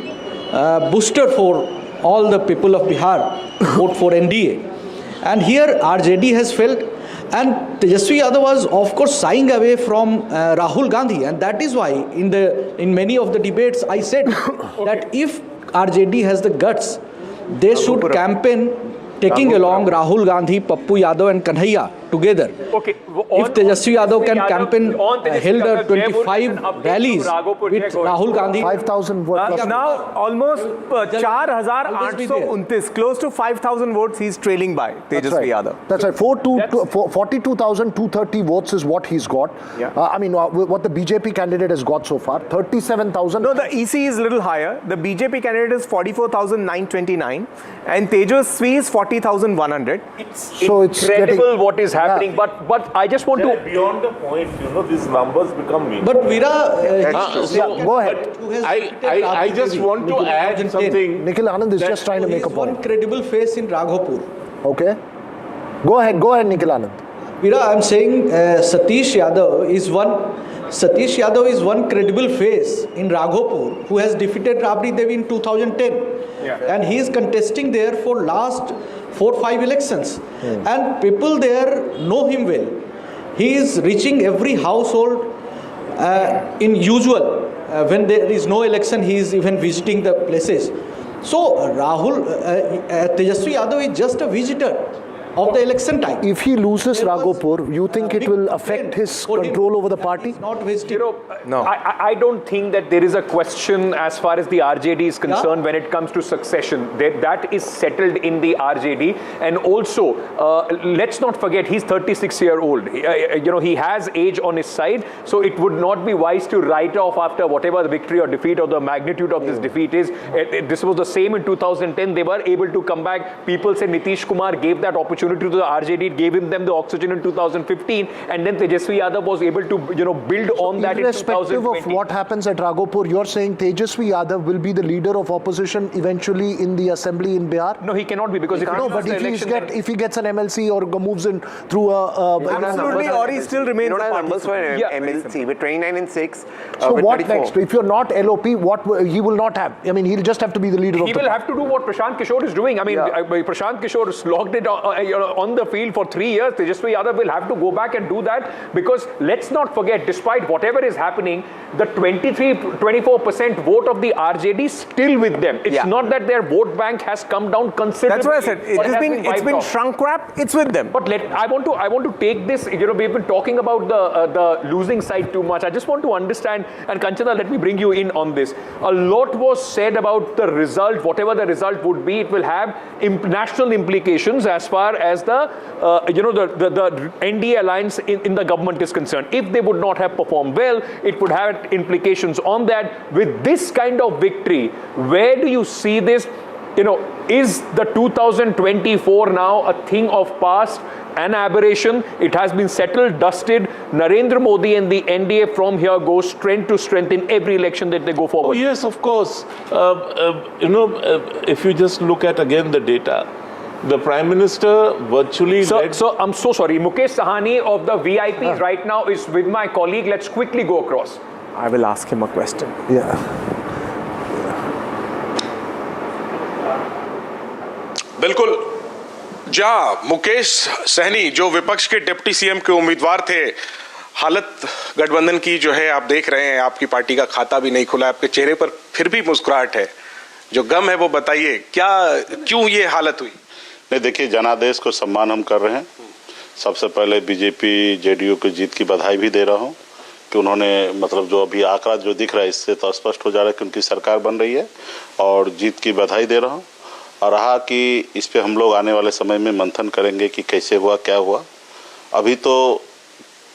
booster for all the people of Bihar to vote for NDA. And here RJD has failed. And Tejashwi Yadav was, of course, shying away from Rahul Gandhi, and that is why in many of the debates I said that if RJD has the guts, they should campaign taking along Rahul Gandhi, Pappu Yadav and Kanhaiya together. Okay. If Tejashwi Yadav can campaign, held 25 rallies with Rahul Gandhi. 5,000 votes. Now almost 4,829, close to 5,000 votes he's trailing by Tejashwi Yadav. That's right. 42,230 votes is what he's got. I mean, what the BJP candidate has got so far. 37,000. No, the EC is a little higher. The BJP candidate is 44,929 and Tejashwi is 40,100. It's incredible what is happening, but I just want to... Beyond the point, these numbers become meaningless. But Veera... go ahead. I just want to add something. Nikhil Anand is just trying to make a point. One credible face in Raghopur. Okay. Go ahead, Nikhil Anand. Veera, I'm saying Satish Yadav is one credible face in Raghopur who has defeated Rabri Devi in 2010. And he is contesting there for last 4-5 elections. And people there know him well. He is reaching every household in usual. When there is no election, he is even visiting the places. So Tejashwi Yadav is just a visitor of the election time. If he loses Raghopur, you think it will affect his control over the party? No. I don't think that there is a question as far as the RJD is concerned when it comes to succession. That is settled in the RJD. And also, let's not forget, he's 36-year-old. He has age on his side. So it would not be wise to write off after whatever the victory or defeat or the magnitude of this defeat is. This was the same in 2010. They were able to come back. People say Nitish Kumar gave that opportunity to the RJD, gave them the oxygen in 2015, and then Tejashwi Yadav was able to build on that in 2020. Irrespective of what happens at Raghopur, you're saying Tejashwi Yadav will be the leader of opposition eventually in the assembly in Bihar? No, he cannot be, because if he gets an MLC or moves in through absolutely, or he still remains. You don't have numbers for MLC with 29 and 6. So what 34. Next? If you're not LOP, what he will not have? I mean, he'll just have to be the leader. He will have to do what Prashant Kishor is doing. I mean, Prashant Kishor slogged it on the field for 3 years. Tejashwi Yadav will have to go back and do that, because let's not forget, despite whatever is happening, the 23-24% vote of the RJD still with them. It's not that their vote bank has come down considerably. That's what I said. It's been shrunk wrap. It's with them. But I want to take this. We've been talking about the losing side too much. I just want to understand, and Kanchana, let me bring you in on this. A lot was said about the result. Whatever the result would be, it will have national implications as far as the NDA alliance in the government is concerned. If they would not have performed well, it would have implications on that. With this kind of victory, where do you see this? Is the 2024 now a thing of past, an aberration? It has been settled, dusted. Narendra Modi and the NDA from here go strength to strength in every election that they go forward. Oh, yes, of course. If you just look at again the data, the Prime Minister virtually led... So I'm so sorry. Mukesh Sahani of the VIPs right now is with my colleague. Let's quickly go across. I will ask him a question. बिल्कुल, जहां मुकेश सहनी जो विपक्ष के deputy CM के उम्मीदवार थे, हालत गठबंधन की जो है आप देख रहे हैं, आपकी पार्टी का खाता भी नहीं खुला, आपके चेहरे पर फिर भी मुस्कुराहट है, जो गम है वो बताइए, क्यों ये हालत हुई? नहीं, देखिए, जनादेश को सम्मान हम कर रहे हैं। सबसे पहले बीजेपी जेडीयू की जीत की बधाई भी दे रहा हूं कि उन्होंने, मतलब जो अभी आंकड़ा जो दिख रहा है इससे तो स्पष्ट हो जा रहा है कि उनकी सरकार बन रही है, और जीत की बधाई दे रहा हूं। और रहा कि इस पे हम लोग आने वाले समय में मंथन करेंगे कि कैसे हुआ, क्या हुआ। अभी तो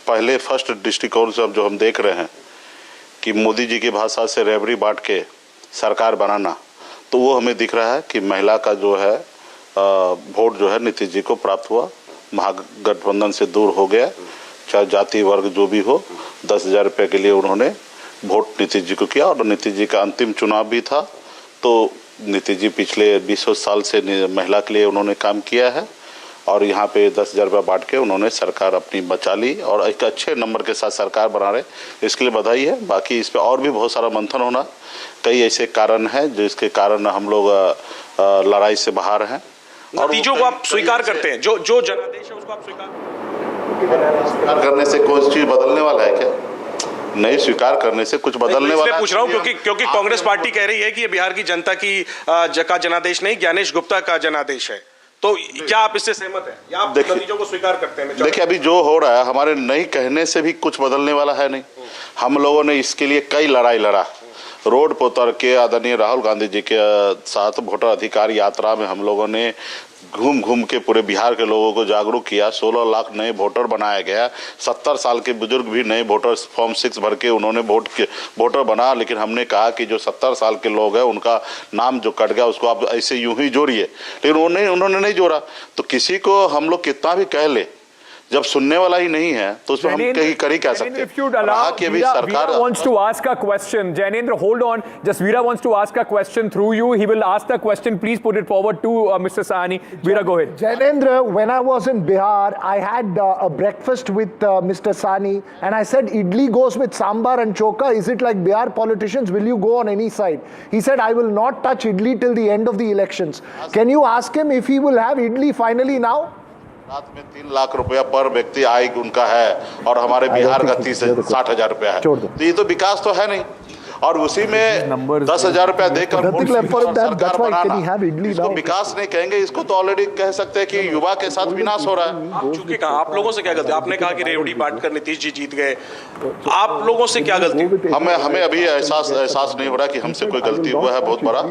पहले फर्स्ट दृष्टिकोण से अब जो हम देख रहे हैं कि मोदी जी की भाषा से रेवड़ी बांट के सरकार बनाना, तो वो हमें दिख रहा है कि महिला का जो है वोट जो है नीतीश जी को प्राप्त हुआ, महागठबंधन से दूर हो गया, चाहे जाति वर्ग जो भी हो। 10,000 रुपये के लिए उन्होंने वोट नीतीश जी को किया, और नीतीश जी का अंतिम चुनाव भी था। तो नीतीश जी पिछले 20 साल से महिला के लिए उन्होंने काम किया है, और यहाँ पे 10,000 रुपये बांट के उन्होंने सरकार अपनी बचा ली, और एक अच्छे नंबर के साथ सरकार बना रहे, इसके लिए बधाई है। बाकी इस पे और भी बहुत सारा मंथन होना, कई ऐसे कारण हैं जिसके कारण हम लोग लड़ाई से बाहर हैं। नतीजों को आप स्वीकार करते हैं, जो जनादेश है उसको आप स्वीकार करने से कोई चीज बदलने वाला है क्या? नहीं, स्वीकार करने से कुछ बदलने वाला है? पूछ रहा हूँ क्योंकि कांग्रेस पार्टी कह रही है कि ये बिहार की जनता की का जनादेश नहीं, ज्ञानेश गुप्ता का जनादेश है। तो क्या आप इससे सहमत हैं या आप नतीजों को स्वीकार करते हैं? देखिए, अभी जो हो रहा है, हमारे नहीं कहने से भी कुछ बदलने वाला है नहीं। हम लोगों ने इसके लिए कई लड़ाई लड़ा, रोड पर उतर के आदरणीय राहुल गांधी जी के साथ वोटर अधिकार यात्रा में हम लोगों ने घूम घूम के पूरे बिहार के लोगों को जागरूक किया। 16 लाख नए वोटर बनाया गया। 70 साल के बुजुर्ग भी नए वोटर फॉर्म 6 भर के उन्होंने वोटर बना। लेकिन हमने कहा कि जो 70 साल के लोग हैं उनका नाम जो कट गया उसको आप ऐसे यूं ही जोड़िए, लेकिन उन्होंने नहीं जोड़ा। तो किसी को हम लोग कितना भी कह ले, जब सुनने वाला ही नहीं है तो उसमें हम कहीं कर ही कह सकते हैं कि अभी सरकार wants to ask a question. Jainendra, hold on. Just Veera wants to ask a question through you. He will ask the question. Please put it forward to Mr. Sahani. Veera, go ahead. Jainendra, when I was in Bihar, I had a breakfast with Mr. Sahani, and I said, idli goes with sambar and choka. Is it like Bihar politicians? Will you go on any side? He said, I will not touch idli till the end of the elections. Can you ask him if he will have idli finally now? रात में 3 लाख रुपया पर व्यक्ति आय उनका है, और हमारे बिहार का 60,000 रुपया है। तो ये तो विकास तो है नहीं, और उसी में 10,000 रुपया देकर सरकार बनाना, इसको विकास नहीं कहेंगे। इसको तो ऑलरेडी कह सकते हैं कि युवा के साथ विनाश हो रहा है। चूंकि आप लोगों से क्या गलती? आपने कहा कि रेवड़ी बांट कर नीतीश जी जीत गए, आप लोगों से क्या गलती? हमें अभी एहसास नहीं हो रहा कि हमसे कोई गलती हुआ है बहुत बड़ा,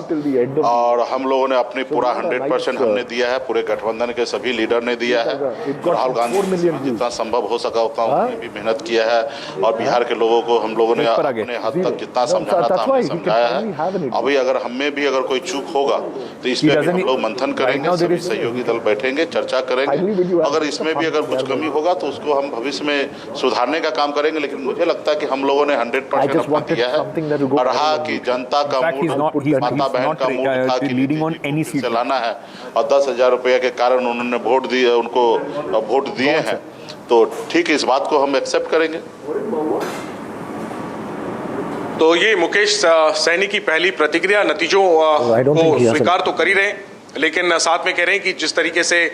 और हम लोगों ने अपनी पूरा 100% हमने दिया है, पूरे गठबंधन के सभी लीडर ने दिया है। राहुल गांधी जितना संभव हो सका उतना उन्होंने भी मेहनत किया है, और बिहार के लोगों को हम लोगों ने अपने हद तक जितना समझाना था हमने समझाया है। अभी अगर हमें भी अगर कोई चूक होगा तो इसमें भी हम लोग मंथन करेंगे, सभी सहयोगी दल बैठेंगे, चर्चा करेंगे। अगर इसमें भी अगर कुछ कमी होगा तो उसको हम भविष्य में सुधारने का काम करेंगे। लेकिन मुझे लगता है कि हम लोगों ने 100% अपना दिया है, और रहा कि जनता का मूड, माता बहन का मूड था कि चलाना है, और 10,000 रुपये के कारण उन्होंने वोट दिए, उनको वोट दिए हैं, तो ठीक है, इस बात को हम एक्सेप्ट करेंगे। तो ये मुकेश सहनी की पहली प्रतिक्रिया, नतीजों को स्वीकार तो कर ही रहे। लेकिन साथ में कह रहे हैं कि जिस तरीके से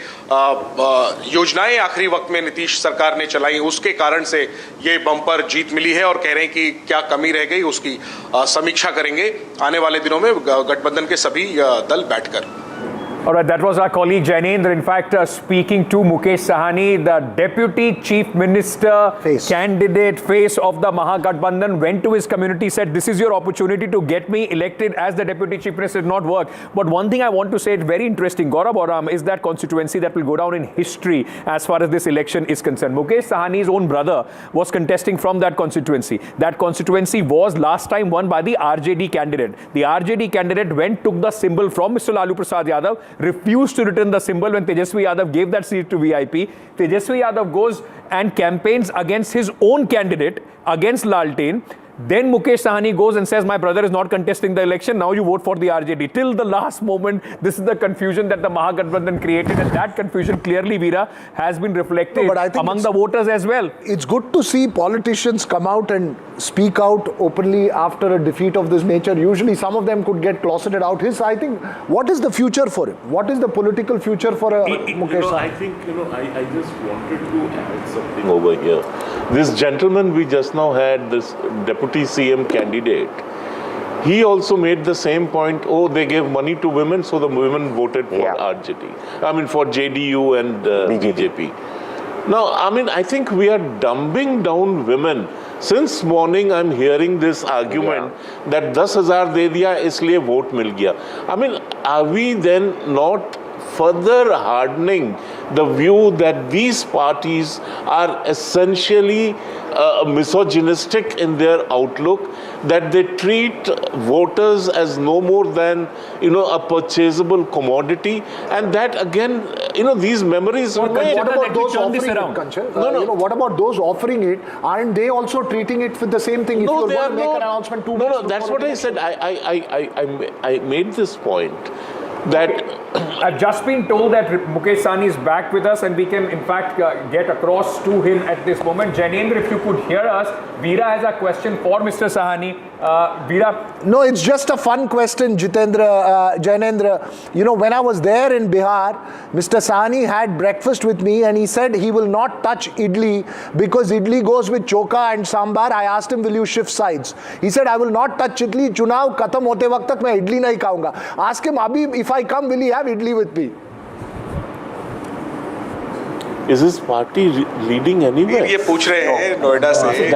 योजनाएं आखिरी वक्त में नीतीश सरकार ने चलाई उसके कारण से ये बम्पर जीत मिली है, और कह रहे हैं कि क्या कमी रह गई उसकी समीक्षा करेंगे आने वाले दिनों में गठबंधन के सभी दल बैठकर। All right, that was our colleague Jainendra. In fact, speaking to Mukesh Sahani, the Deputy Chief Minister candidate face of the Mahagathbandhan went to his community, said, this is your opportunity to get me elected as the Deputy Chief Minister. It did not work. But one thing I want to say, it's very interesting. Gaurav is that constituency that will go down in history as far as this election is concerned. Mukesh Sahani's own brother was contesting from that constituency. That constituency was last time won by the RJD candidate. The RJD candidate took the symbol from Mr. Lalu Prasad Yadav, refused to return the symbol when Tejashwi Yadav gave that seat to VIP. Tejashwi Yadav goes and campaigns against his own candidate, against Lalteen. Then Mukesh Sahani goes and says, my brother is not contesting the election, now you vote for the RJD. Till the last moment, this is the confusion that the Mahagathbandhan created, and that confusion clearly, Veera, has been reflected among the voters as well. It's good to see politicians come out and speak out openly after a defeat of this nature. Usually some of them could get closeted out. I think, what is the future for him? What is the political future for Mukesh Sahani? I think, I just wanted to add something over here. This gentleman we just now had, this Deputy CM candidate, he also made the same point. Oh, they gave money to women, so the women voted for RJD. I mean, for JDU and BJP. Now, I think we are dumbing down women. Since morning, I'm hearing this argument that 10,000 de diya, isliye vote mil gaya. Are we then not further hardening the view that these parties are essentially misogynistic in their outlook, that they treat voters as no more than a purchasable commodity, and that again these memories remain. What about those offering it, Kanchal? What about those offering it? Aren't they also treating it with the same thing? If No, you're they going are to make not. an announcement 2 No, weeks no, that's before what I said. I made this point that I've just been told that Mukesh Sahani is back with us, and we can in fact get across to him at this moment. Jainendra, if you could hear us, Veera has a question for Mr. Sahani. Veera? No, it's just a fun question, Jainendra. When I was there in Bihar, Mr. Sahani had breakfast with me and he said he will not touch idli because idli goes with choka and sambar. I asked him, will you shift sides? He said, I will not touch idli. Chunav khatam hote waqt tak main idli nahi khaunga. Ask him, Abhi, if I come, will he have idli with me? is his party leading anywhere? ये पूछ रहे हैं नोएडा से,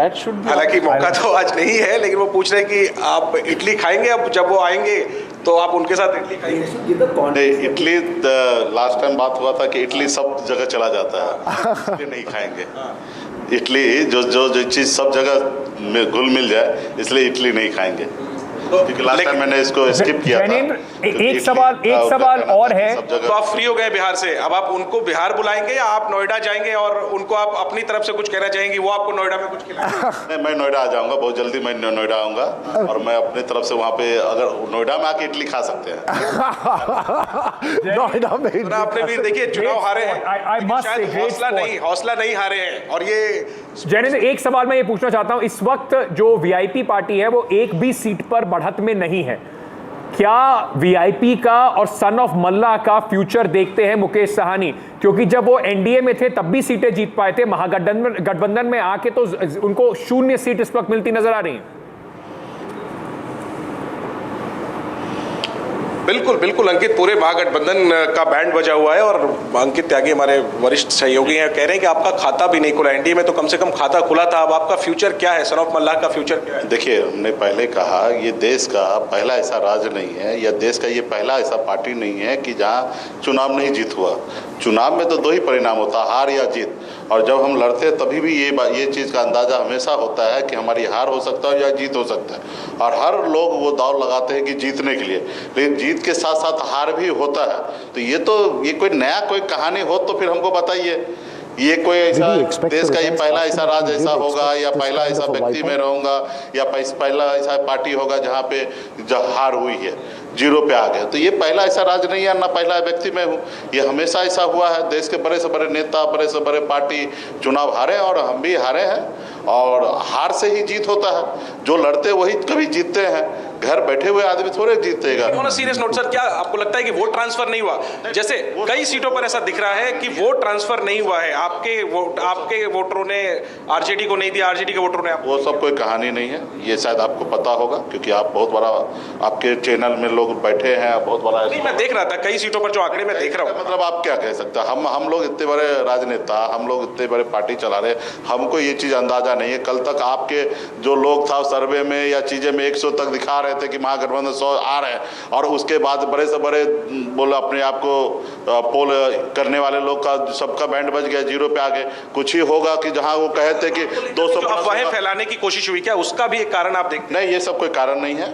हालांकि मौका तो आज नहीं है, लेकिन वो पूछ रहे हैं कि आप इडली खाएंगे, अब जब वो आएंगे तो आप उनके साथ इडली खाएंगे? इडली लास्ट टाइम बात हुआ था कि इडली सब जगह चला जाता है, इसलिए नहीं खाएंगे। इडली जो चीज सब जगह में घुल मिल जाए, इसलिए इडली नहीं खाएंगे, क्योंकि लास्ट टाइम मैंने इसको स्किप किया था। एक सवाल और है, तो आप फ्री हो गए बिहार से, अब आप उनको बिहार बुलाएंगे या आप नोएडा जाएंगे और उनको आप अपनी तरफ से कुछ कहना चाहेंगे, वो आपको नोएडा में कुछ खिलाएंगे? नहीं, मैं नोएडा आ जाऊंगा, बहुत जल्दी मैं नोएडा आऊंगा और मैं अपनी तरफ से वहाँ पे, अगर नोएडा में आके इडली खा सकते हैं। नोएडा में आपने भी देखिए चुनाव हारे हैं, हौसला नहीं हारे हैं, और ये जैनेंद्र, एक सवाल मैं ये पूछना चाहता हूं, इस वक्त जो वीआईपी पार्टी है वो एक भी सीट पर बढ़त में नहीं है, क्या वीआईपी का और सन ऑफ मल्ला का फ्यूचर देखते हैं मुकेश साहनी? क्योंकि जब वो एनडीए में थे तब भी सीटें जीत पाए थे, महागठबंधन में आके तो उनको 0 सीट इस वक्त मिलती नजर आ रही है। बिल्कुल बिल्कुल अंकित, पूरे महागठबंधन का बैंड बजा हुआ है, और अंकित त्यागी हमारे वरिष्ठ सहयोगी हैं, कह रहे हैं कि आपका खाता भी नहीं खुला, एनडीए में तो कम से कम खाता खुला था, अब आपका फ्यूचर क्या है, सन ऑफ मल्लाह का फ्यूचर क्या है? देखिए, हमने पहले कहा ये देश का पहला ऐसा राज्य नहीं है, या देश का ये पहला ऐसा पार्टी नहीं है कि जहाँ चुनाव नहीं जीत हुआ। चुनाव में तो 2 ही परिणाम होता है, हार या जीत, और जब हम लड़ते हैं तभी भी ये चीज़ का अंदाज़ा हमेशा होता है कि हमारी हार हो सकता है या जीत हो सकता है, और हर लोग वो दौड़ लगाते हैं कि जीतने के लिए, लेकिन जीत के साथ साथ हार भी होता है। तो ये कोई नया कोई कहानी हो तो फिर हमको बताइए, ये कोई ऐसा देश का ये पहला ऐसा राज्य ऐसा होगा, या पहला ऐसा व्यक्ति में रहूँगा, या पहला ऐसा पार्टी होगा जहाँ पे हार हुई है, 0 पे आ गया, तो ये पहला ऐसा राज्य नहीं है, ना पहला व्यक्ति में हूँ, ये हमेशा ऐसा हुआ है। देश के बड़े से बड़े नेता, बड़े से बड़े पार्टी चुनाव हारे, और हम भी हारे हैं, और हार से ही जीत होता है, जो लड़ते वही कभी जीतते हैं। घर बैठे हुए आदमी थोड़े जीतेगा। On a serious note sir, क्या आपको लगता है कि वोट ट्रांसफर नहीं हुआ? जैसे कई सीटों पर ऐसा दिख रहा है कि वोट ट्रांसफर नहीं हुआ है, आपके वोटरों ने आरजेडी को नहीं दिया, आरजेडी के वोटरों ने वो सब कोई कहानी नहीं है, ये शायद आपको पता होगा क्योंकि आप बहुत बड़ा, आपके चैनल में लोग बैठे हैं, बहुत बड़ा। नहीं, मैं देख रहा था कई सीटों पर जो आंकड़े मैं देख रहा हूँ। मतलब आप क्या कह सकते हैं? हम लोग इतने बड़े राजनेता, हम लोग इतने बड़े पार्टी चला रहे, हमको ये चीज अंदाजा नहीं है। कल तक आपके जो लोग था सर्वे में या चीजें में 100 तक दिखा रहे थे कि महागठबंधन 100 आ रहे हैं, और उसके बाद बड़े से बड़े बोला अपने आप को पोल करने वाले लोग का सबका बैंड बज गया, 0 पे आ गए। कुछ ही होगा कि जहां वो कहे थे कि 200 अफवाहें फैलाने की कोशिश हुई, क्या उसका भी एक कारण आप देखते? नहीं, ये सब कोई कारण नहीं है।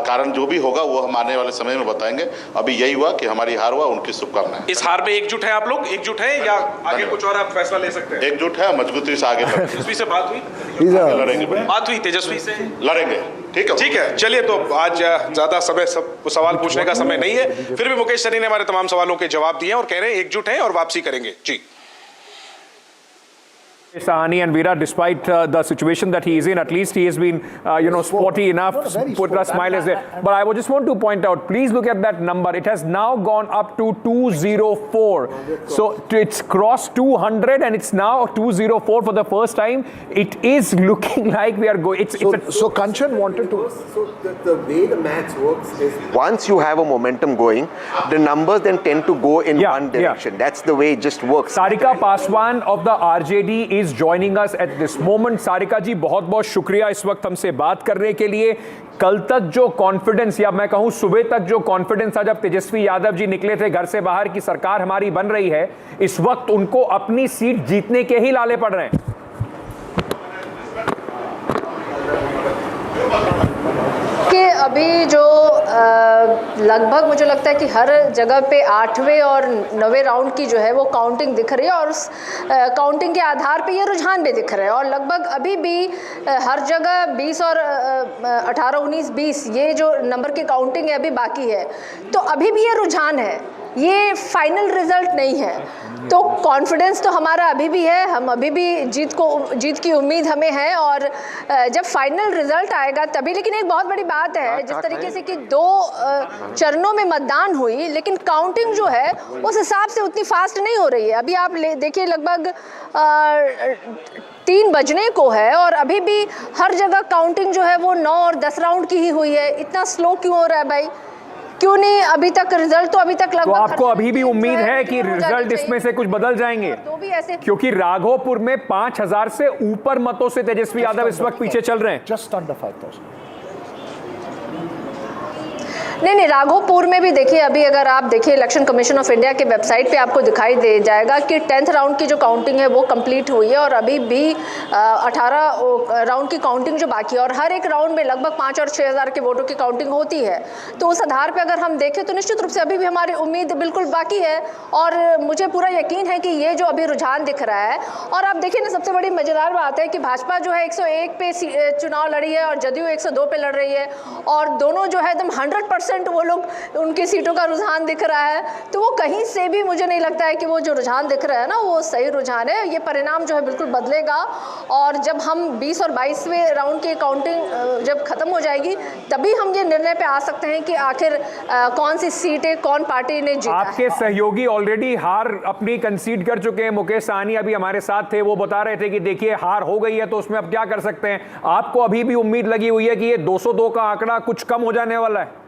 कारण जो भी होगा वो हम आने वाले समय में बताएंगे। अभी यही हुआ कि हमारी हार हुआ, उनकी शुभकामनाएं। इस हार में एकजुट है आप लोग? एकजुट है या आगे कुछ और आप फैसला ले सकते हैं? एकजुट है, मजबूती से आगे तेजस्वी से बात हुई? लड़ेंगे, बात हुई तेजस्वी से? लड़ेंगे। ठीक है। चलिए, तो आज ज्यादा समय सवाल पूछने का समय नहीं है, फिर भी मुकेश सहनी ने हमारे तमाम सवालों के जवाब दिए और कह रहे हैं एकजुट हैं और वापसी करेंगे। जी Sahani and Veera, despite the situation that he is in, at least he has been, sporty enough, put a smile as there. But I would just want to point out, please look at that number. It has now gone up to 204. So it's crossed 200 and it's now 204 for the first time. It is looking like we are going. So Kanchan wanted to. So the way the maths works is once you have a momentum going, the numbers then tend to go in one direction. That's the way it just works. Sarika Paswan of the RJD is joining us at this moment. Sarika जी, बहुत बहुत शुक्रिया इस वक्त हमसे बात करने के लिए। कल तक जो कॉन्फिडेंस, या मैं कहूं सुबह तक जो कॉन्फिडेंस था जब तेजस्वी यादव जी निकले थे घर से बाहर की सरकार हमारी बन रही है, इस वक्त उनको अपनी सीट जीतने के ही लाले पड़ रहे हैं। कि अभी जो लगभग मुझे लगता है कि हर जगह पे 8वें और 9वें राउंड की जो है वो काउंटिंग दिख रही है, और उस काउंटिंग के आधार पे ये रुझान भी दिख रहे हैं। और लगभग अभी भी हर जगह 20 और 18, 19, 20 ये जो नंबर की काउंटिंग है अभी बाकी है, तो अभी भी ये रुझान है, ये फाइनल रिजल्ट नहीं है। तो कॉन्फिडेंस तो हमारा अभी भी है, हम अभी भी जीत की उम्मीद हमें है, और जब फाइनल रिजल्ट आएगा तभी। लेकिन एक बहुत बड़ी बात है, जिस तरीके से कि 2 चरणों में मतदान हुई, लेकिन काउंटिंग जो है उस हिसाब से उतनी फास्ट नहीं हो रही है। अभी आप देखिए लगभग 3 बजने को है और अभी भी हर जगह काउंटिंग जो है वो 9 और 10 राउंड की ही हुई है। इतना स्लो क्यों हो रहा है भाई? क्यों नहीं अभी तक रिजल्ट? तो अभी तक लगभग, तो आपको अभी भी उम्मीद है कि रिजल्ट इसमें से कुछ बदल जाएंगे? तो भी ऐसे, क्योंकि राघोपुर में 5000 से ऊपर मतों से तेजस्वी यादव इस वक्त पीछे चल रहे हैं। Just under 5000। नहीं, राघोपुर में भी देखिए, अभी अगर आप देखिए इलेक्शन कमीशन ऑफ इंडिया के वेबसाइट पे आपको दिखाई दे जाएगा कि 10th राउंड की जो काउंटिंग है वो कंप्लीट हुई है, और अभी भी 18 राउंड की काउंटिंग जो बाकी है, और हर एक राउंड में लगभग 5 और 6000 के वोटों की काउंटिंग होती है। तो उस आधार पर अगर हम देखें तो निश्चित रूप से अभी भी हमारी उम्मीद बिल्कुल बाकी है, और मुझे पूरा यकीन है कि ये जो अभी रुझान दिख रहा है। और आप देखिए ना, सबसे बड़ी मजेदार बात है कि भाजपा जो है 101 पे चुनाव लड़ी है और जदयू 102 पे लड़ रही है, और दोनों जो है एकदम 100% वो लोग, उनकी सीटों का रुझान दिख रहा है। तो वो कहीं से भी मुझे नहीं लगता है कि वो जो रुझान दिख रहा है ना वो सही रुझान है। ये परिणाम जो है बिल्कुल बदलेगा, और जब हम 20 और 22वें राउंड की काउंटिंग जब खत्म हो जाएगी तभी हम ये निर्णय पे आ सकते हैं कि आखिर कौन सी सीटें कौन पार्टी ने जीता। आपके सहयोगी ऑलरेडी हार अपनी कंसीड कर चुके हैं। मुकेश सहनी अभी हमारे साथ थे, वो बता रहे थे कि देखिए हार हो गई है तो उसमें अब क्या कर सकते हैं। आपको अभी भी उम्मीद लगी हुई है कि ये 202 का आंकड़ा कुछ कम हो जाने वाला है?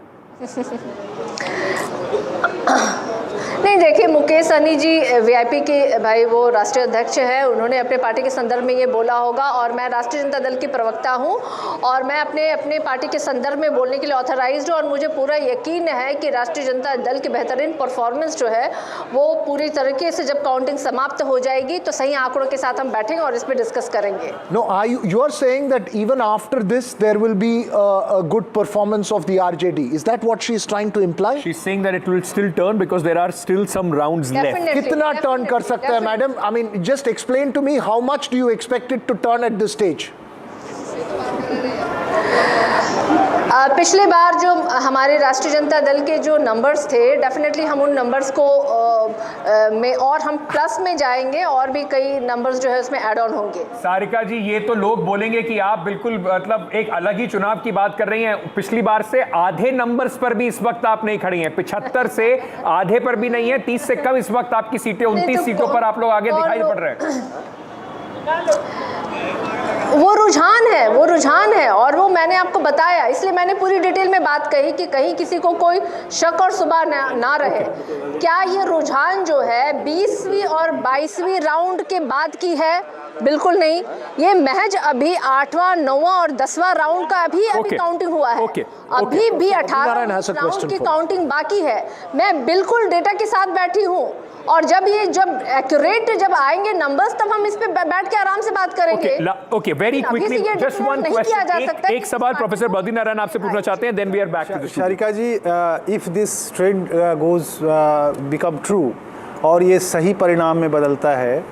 नहीं, देखिए मुकेश सहनी जी वीआईपी के भाई, वो राष्ट्रीय अध्यक्ष हैं, उन्होंने अपने पार्टी के संदर्भ में ये बोला होगा, और मैं राष्ट्रीय जनता दल की प्रवक्ता हूं और मैं अपने पार्टी के संदर्भ में बोलने के लिए ऑथराइज्ड हूं, और मुझे पूरा यकीन है कि राष्ट्रीय जनता दल की बेहतरीन परफॉर्मेंस जो है वो पूरी तरीके से जब काउंटिंग समाप्त हो जाएगी तो सही आंकड़ों के साथ हम बैठेंगे और इस पर डिस्कस करेंगे। No, you are saying that even after this there will be a good performance of the RJD. Is that what she is trying to imply? She's saying that it will still turn because there are still some rounds left. कितना turn कर सकता है madam? I mean, just explain to me how much do you expect it to turn at this stage? पिछले बार जो हमारे राष्ट्रीय जनता दल के जो नंबर्स थे, डेफिनेटली हम उन नंबर्स को में और हम प्लस में जाएंगे और भी कई नंबर्स जो है उसमें ऐड ऑन होंगे। सारिका जी, ये तो लोग बोलेंगे कि आप बिल्कुल मतलब एक अलग ही चुनाव की बात कर रही हैं। पिछली बार से आधे नंबर्स पर भी इस वक्त आप नहीं खड़ी हैं, 75 से आधे पर भी नहीं है, 30 से कम इस वक्त आपकी सीटें, 29 सीटों पर आप लोग आगे दिखाई पड़ रहे हैं। वो रुझान है और वो मैंने आपको बताया, इसलिए मैंने पूरी डिटेल में बात कही कि कहीं किसी को कोई शक और सुबह ना रहे। क्या ये रुझान जो है 20वीं और 22वीं राउंड के बाद की है? बिल्कुल नहीं, ये महज अभी 8वां, 9वां और 10वां राउंड का अभी काउंटिंग हुआ है। अभी भी 18 राउंड की काउंटिंग बाकी है। मैं बिल्कुल डेटा के साथ बैठी हूँ और जब एक्यूरेट जब आएंगे नंबर्स तब हम इस पे बैठ के आराम से बात करेंगे। Okay, very quickly just one question, एक सवाल प्रोफेसर बद्रीनारायण आपसे पूछना चाहते हैं, then we are back to the Sarika ji, if this trend goes become true और ये सही परिणाम में बदलता है,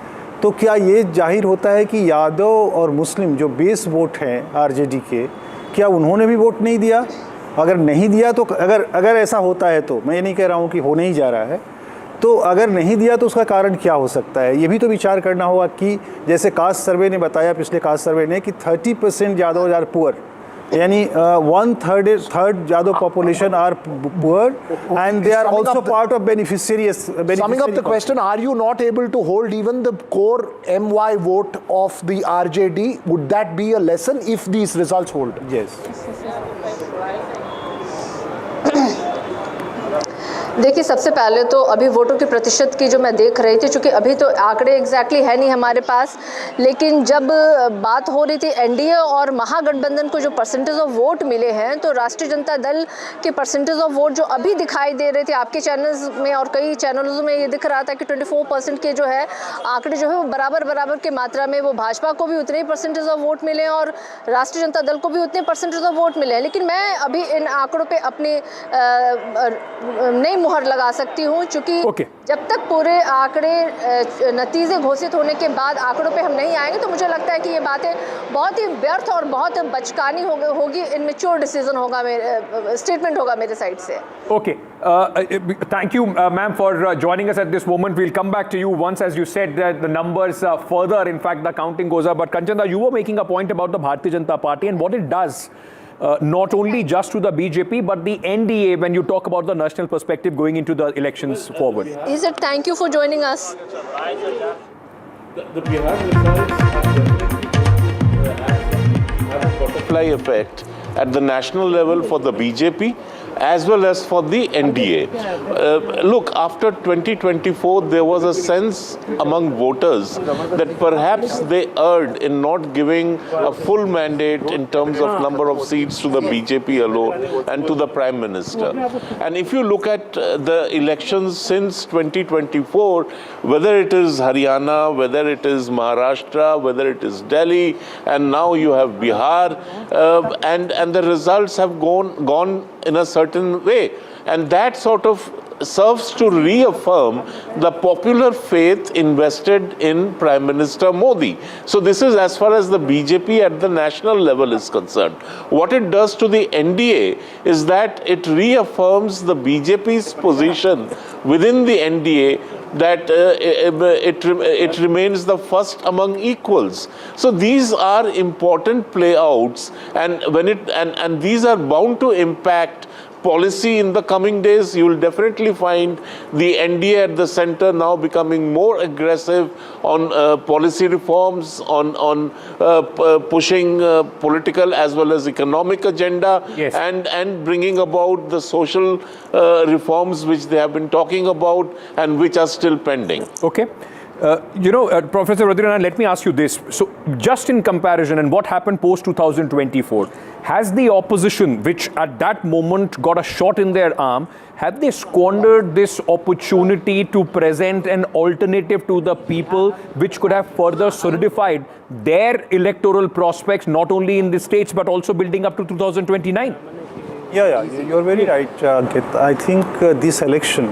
तो क्या ये जाहिर होता है कि यादव और मुस्लिम जो बेस वोट हैं आरजेडी के, क्या उन्होंने भी वोट नहीं दिया? अगर नहीं दिया तो अगर ऐसा होता है, तो मैं ये नहीं कह रहा हूँ कि होने ही जा रहा है, तो अगर नहीं दिया तो उसका कारण क्या हो सकता है? ये भी तो विचार करना होगा कि जैसे कास्ट सर्वे ने बताया, पिछले कास्ट सर्वे ने, कि 30% यादव आर पुअर, यानी 1/3 Yadav population are poor and they are also part of beneficiaries. Summing up the question, are you not able to hold even the core MY vote of the RJD? Would that be a lesson if these results hold? Yes. देखिए, सबसे पहले तो अभी वोटों के प्रतिशत की जो मैं देख रही थी, चूँकि अभी तो आंकड़े एग्जैक्टली है नहीं हमारे पास, लेकिन जब बात हो रही थी एनडीए और महागठबंधन को जो परसेंटेज ऑफ वोट मिले हैं, तो राष्ट्रीय जनता दल के परसेंटेज ऑफ वोट जो अभी दिखाई दे रहे थे आपके चैनल्स में और कई चैनल्स में, ये दिख रहा था कि 24% के जो है आंकड़े जो है वो बराबर के मात्रा में वो भाजपा को भी उतने ही परसेंटेज ऑफ वोट मिले और राष्ट्रीय जनता दल को भी उतने परसेंटेज ऑफ वोट मिले हैं। लेकिन मैं अभी इन आंकड़ों पर अपनी नहीं मुहर लगा सकती हूं, क्योंकि जब तक पूरे आंकड़े नतीजे घोषित होने के बाद आंकड़ों पे हम नहीं आएंगे, तो मुझे लगता है कि ये बातें बहुत ही व्यर्थ और बहुत बचकानी होगी, इनमेच्योर डिसीजन होगा, स्टेटमेंट होगा मेरे साइड से। Okay, thank you, ma'am, for joining us at this moment. We'll come back to you once, as you said, that the numbers further, in fact, the counting goes up. But Kanchanda, you were making a point about the Bharatiya Janata Party and what it does. Not only just to the BJP, but the NDA when you talk about the national perspective going into the elections forward. Is it? Thank you for joining us. The Bihar results have a butterfly effect at the national level for the BJP as well as for the NDA. Look, after 2024, there was a sense among voters that perhaps they erred in not giving a full mandate in terms of number of seats to the BJP alone and to the Prime Minister. And if you look at the elections since 2024, whether it is Haryana, whether it is Maharashtra, whether it is Delhi, and now you have Bihar, and the results have gone in a certain way, and that sort of serves to reaffirm the popular faith invested in Prime Minister Modi. So this is as far as the BJP at the national level is concerned. What it does to the NDA is that it reaffirms the BJP's position within the NDA that it remains the first among equals. So these are important playouts, and these are bound to impact policy in the coming days. You will definitely find the NDA at the center now becoming more aggressive on policy reforms, on pushing political as well as economic agenda, and bringing about the social reforms which they have been talking about and which are still pending. Okay. Professor Radhinaran, let me ask you this. So, just in comparison and what happened post 2024, has the opposition, which at that moment got a shot in their arm, have they squandered this opportunity to present an alternative to the people, which could have further solidified their electoral prospects, not only in the states but also building up to 2029? Yeah, you're very right, Ankit. I think this election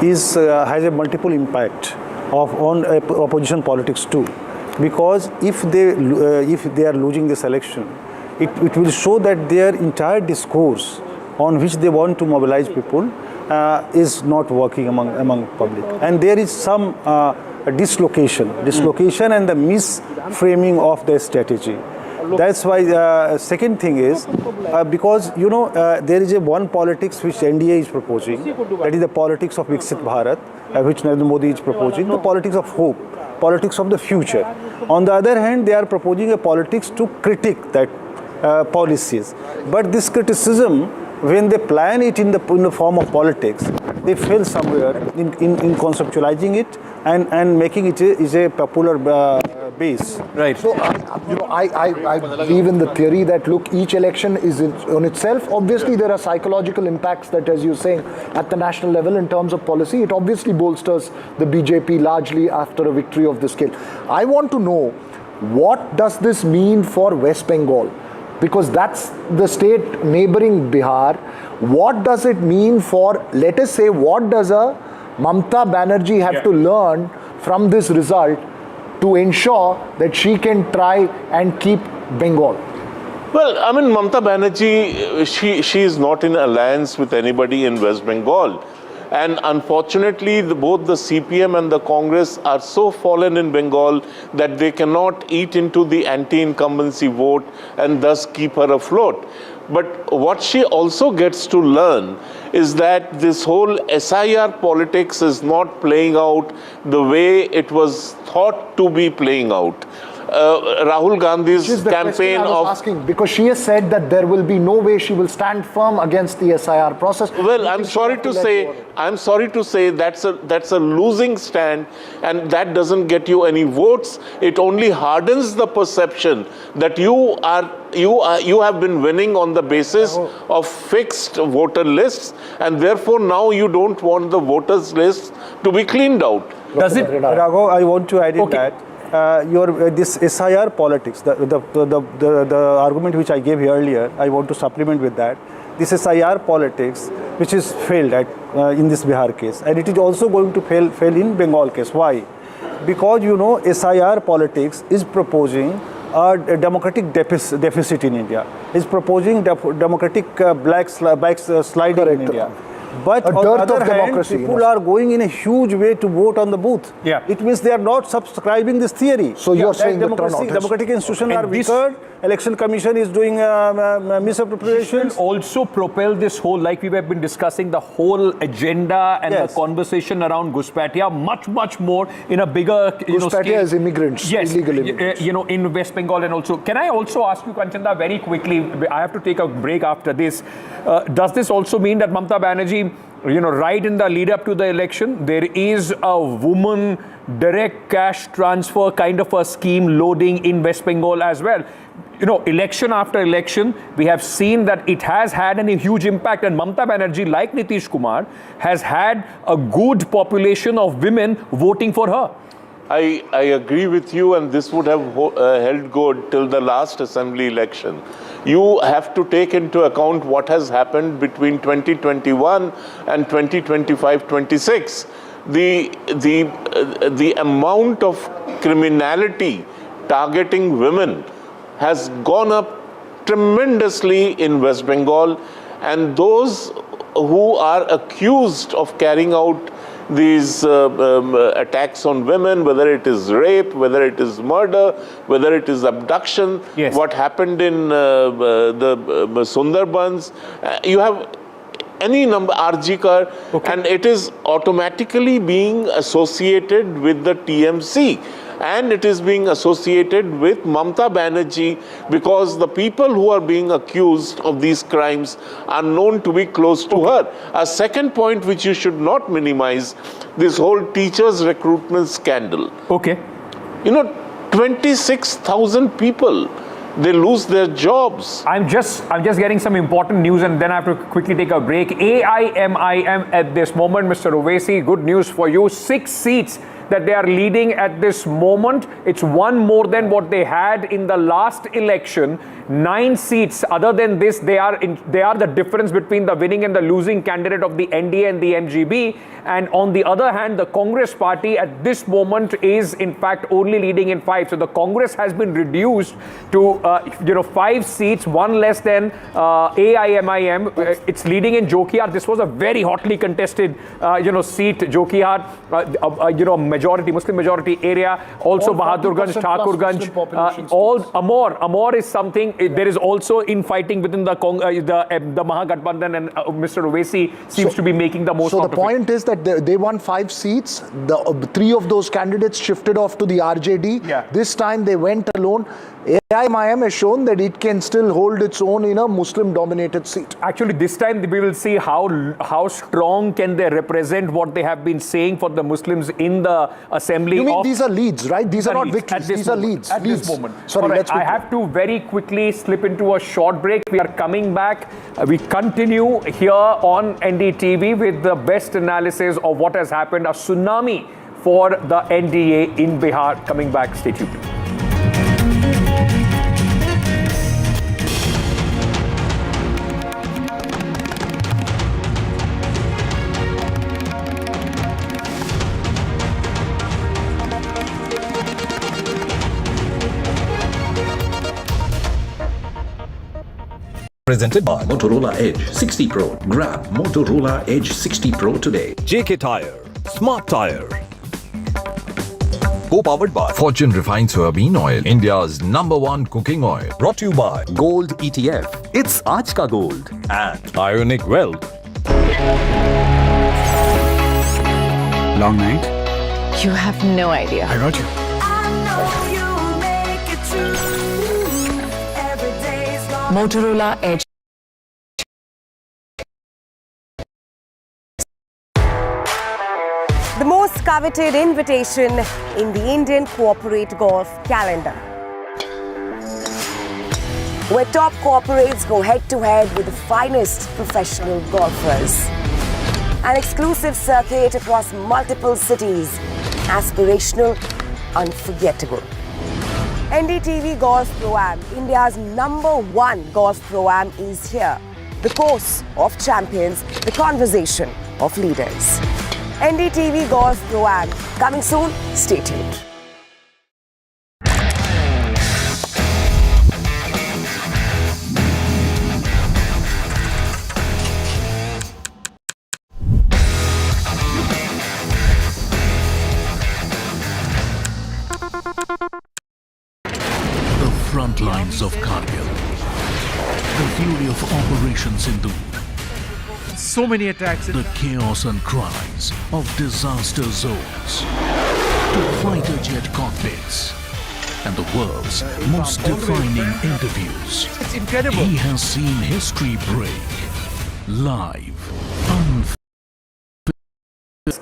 has a multiple impact on opposition politics too, because if they are losing this election, it will show that their entire discourse on which they want to mobilize people is not working among public. And there is some dislocation and the misframing of their strategy. That's why second thing is because there is one politics which NDA is proposing, that is the politics of Viksit Bharat, which Narendra Modi is proposing, the politics of hope, politics of the future. On the other hand, they are proposing a politics to critique that policies. But this criticism, when they plan it in the form of politics, they fail somewhere in conceptualizing it and making it is a popular base. Right. So, I believe in the theory that, look, each election is on itself. Obviously, there are psychological impacts that, as you're saying, at the national level in terms of policy, it obviously bolsters the BJP largely after a victory of this scale. I want to know, what does this mean for West Bengal? Because that's the state neighboring Bihar. What does it mean for, let us say, what does a Mamata Banerjee have to learn from this result to ensure that she can try and keep Bengal? Well, I mean, Mamata Banerjee, she is not in alliance with anybody in West Bengal. And unfortunately, both the CPM and the Congress are so fallen in Bengal that they cannot eat into the anti-incumbency vote and thus keep her afloat. But what she also gets to learn is that this whole SIR politics is not playing out the way it was thought to be playing out. Rahul Gandhi's campaign of asking, because she has said that there will be no way she will stand firm against the SIR process. Well, I'm sorry to say that's a losing stand, and that doesn't get you any votes. It only hardens the perception that you have been winning on the basis of fixed voter lists, and therefore now you don't want the voters list to be cleaned out. Does it, Raghav? I want to add in that. This SIR politics, the argument which I gave earlier, I want to supplement with that. This SIR politics, which is failed in this Bihar case, and it is also going to fail in Bengal case. Why? Because SIR politics is proposing a democratic deficit in India. Is proposing democratic backsliding in India. But on the other hand, people are going in a huge way to vote on the booth. Yeah. It means they are not subscribing this theory. So you're saying democratic institutions are weaker, election commission is doing misappropriation. This will also propel this whole, like we have been discussing, the whole agenda and the conversation around Ghuspatia much more in a bigger Ghuspatia is immigrants, illegal immigrants. In West Bengal. And also, can I also ask you, Kanchanda, very quickly, I have to take a break after this. Does this also mean that Mamata Banerjee, right in the lead up to the election, there is a woman direct cash transfer kind of a scheme loading in West Bengal as well? Election after election, we have seen that it has had a huge impact, and Mamata Banerjee, like Nitish Kumar, has had a good population of women voting for her. I agree with you, and this would have held good till the last assembly election. You have to take into account what has happened between 2021 and 2025-26. The amount of criminality targeting women has gone up tremendously in West Bengal, and those who are accused of carrying out these attacks on women, whether it is rape, whether it is murder, whether it is abduction, what happened in the Sundarbans, you have any number, Arjikar, and it is automatically being associated with the TMC. And it is being associated with Mamata Banerjee because the people who are being accused of these crimes are known to be close to her. A second point which you should not minimize, this whole teachers recruitment scandal. 26,000 people, they lose their jobs. I'm just getting some important news, and then I have to quickly take a break. AIMIM at this moment, Mr. Owaisi, good news for you. 6 seats that they are leading at this moment. It's one more than what they had in the last election. 9 seats. Other than this, they are the difference between the winning and the losing candidate of the NDA and the MGB. And on the other hand, the Congress party at this moment is in fact only leading in 5. So the Congress has been reduced to 5 seats, one less than AIMIM. It's leading in Jokihar. This was a very hotly contested seat. Jokihar, majority Muslim majority area. Also Bahadurganj, Thakurganj, all Amor is something. There is also infighting within the Mahagathbandhan, and Mr. Owaisi seems to be making the most. So the point is that they won 5 seats. 3 of those candidates shifted off to the RJD. Yeah. This time they went alone. AIMIM has shown that it can still hold its own in a Muslim-dominated seat. Actually, this time we will see how strong can they represent what they have been saying for the Muslims in the assembly. You mean these are leads, right? These are not victories. These are leads. At this moment. Sorry, right, I have to very quickly slip into a short break. We are coming back. We continue here on NDTV with the best analysis of what has happened. A tsunami for the NDA in Bihar. Coming back. Stay tuned. Presented by Motorola Edge 60 Pro. Grab Motorola Edge 60 Pro today. JK Tire, Smart Tire. Co-powered by Fortune Refined Soybean Oil, India's #1 cooking oil. Brought to you by Gold ETF. It's Aaj Ka Gold. And Ionic Wealth. Long night? You have no idea. I got you. Motorola Edge. The most coveted invitation in the Indian corporate golf calendar, where top corporates go head-to-head with the finest professional golfers. An exclusive circuit across multiple cities. Aspirational, unforgettable. NDTV Golf Pro-Am, India's #1 golf Pro-Am is here. The course of champions, the conversation of leaders. NDTV Golf Pro-Am, coming soon, stay tuned. Front lines of Kargil, the fury of Operation Sindhu, so many attacks, the chaos and cries of disaster zones, to fighter jet cockpits, and the world's most defining interviews. It's incredible. He has seen history break live,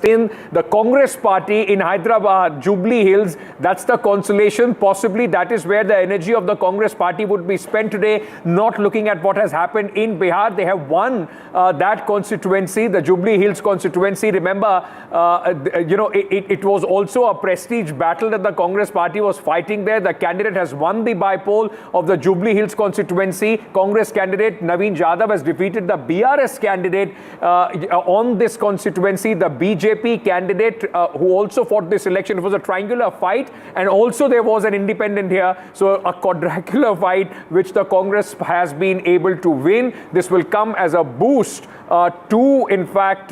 in the Congress party in Hyderabad, Jubilee Hills. That's the consolation. Possibly that is where the energy of the Congress party would be spent today, not looking at what has happened in Bihar. They have won that constituency, the Jubilee Hills constituency. Remember, it was also a prestige battle that the Congress party was fighting there. The candidate has won the by-poll of the Jubilee Hills constituency. Congress candidate Naveen Yadav has defeated the BRS candidate on this constituency. The BJP candidate who also fought this election. It was a triangular fight, and also there was an independent here. So a quadrangular fight which the Congress has been able to win. This will come as a boost to, in fact,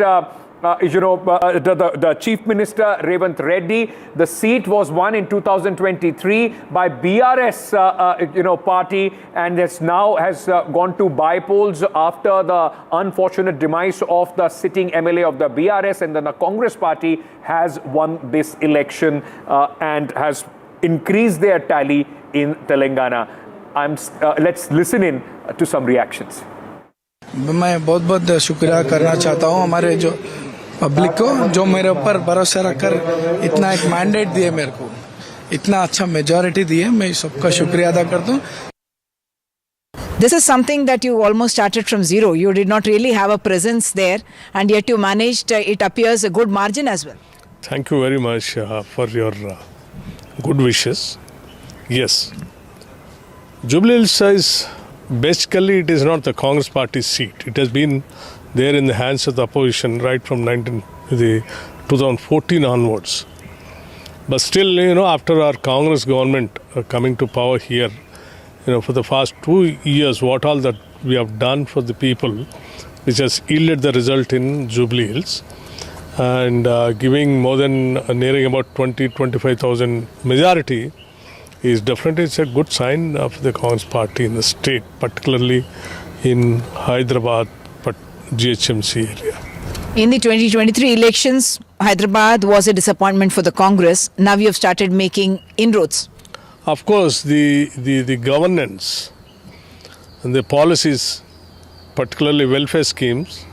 the Chief Minister Revanth Reddy. The seat was won in 2023 by BRS party, and has gone to by-polls after the unfortunate demise of the sitting MLA of the BRS, and then the Congress party has won this election and has increased their tally in Telangana. Let's listen in to some reactions. मैं बहुत बहुत शुक्रिया करना चाहता हूँ हमारे जो public को, जो मेरे ऊपर भरोसा रखकर इतना एक मैंडेट दिए, मेरे को इतना अच्छा मेजॉरिटी दिए, मैं सबका शुक्रिया अदा करता हूँ. This is something that you almost started from zero. You did not really have a presence there, and yet you managed, it appears, a good margin as well. Thank you very much for your good wishes. Yes, Jubilee Hills is basically it is not the Congress party seat. It has been there in the hands of the opposition right from 2014 onwards. But still, after our Congress government coming to power here, for the past 2 years, what all that we have done for the people, which has yielded the result in Jubilee Hills, and giving more than nearing about 20-25,000 majority, is definitely it's a good sign of the Congress party in the state, particularly in Hyderabad, but GHMC area. In the 2023 elections, Hyderabad was a disappointment for the Congress. Now you have started making inroads. Of course, the governance and the policies, particularly welfare schemes,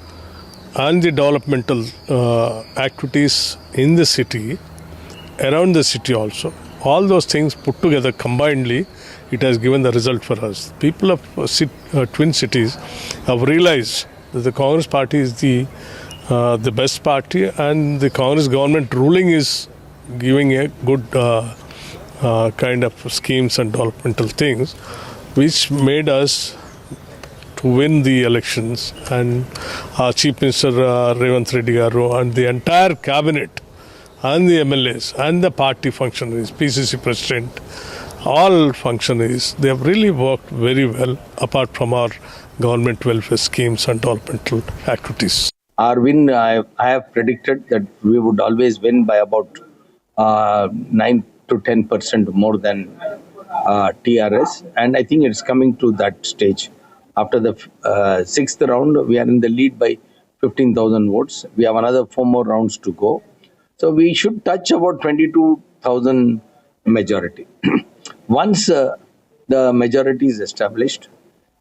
and the developmental activities in the city, around the city also, all those things put together combinedly, it has given the result for us. People of twin cities have realized that the Congress party is the best party, and the Congress government ruling is giving a good kind of schemes and developmental things, which made us to win the elections. And our Chief Minister Revanth Reddy Garu and the entire cabinet and the MLAs and the party functionaries, PCC President, all functionaries, they have really worked very well apart from our government welfare schemes and developmental activities. Our win, I have predicted that we would always win by about 9 to 10% more than TRS, and I think it's coming to that stage. After the sixth round, we are in the lead by 15,000 votes. We have another 4 more rounds to go. So we should touch about 22,000 majority. Once the majority is established,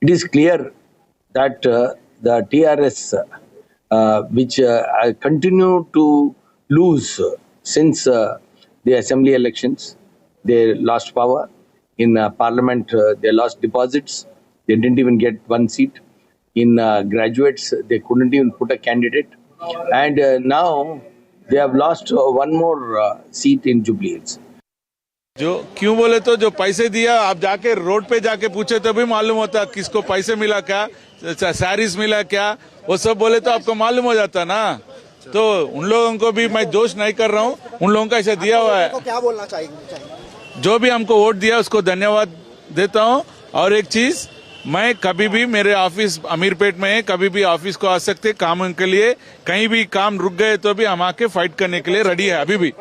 it is clear that the TRS, which continue to lose since the assembly elections, they lost power. In parliament, they lost deposits. They didn't even get one seat. In graduates, they couldn't even put a candidate. And now they have lost one more seat in Jubilee Hills. जो क्यों बोले तो जो पैसे दिया, आप जाके road पे जाके पूछे तभी मालूम होता किसको पैसे मिला क्या, सैरीज मिला क्या, वो सब बोले तो आपको मालूम हो जाता ना. तो उन लोगों को भी मैं दोष नहीं कर रहा हूँ, उन लोगों का ऐसा दिया हुआ है. क्या बोलना चाहिए? जो भी हमको वोट दिया उसको धन्यवाद देता हूँ. और एक चीज, मैं कभी भी मेरे ऑफिस अमीरपेट में है, कभी भी ऑफिस को आ सकते काम के लिए, कहीं भी काम रुक गए तो भी हम आके फाइट करने के लिए रेडी है अभी भी.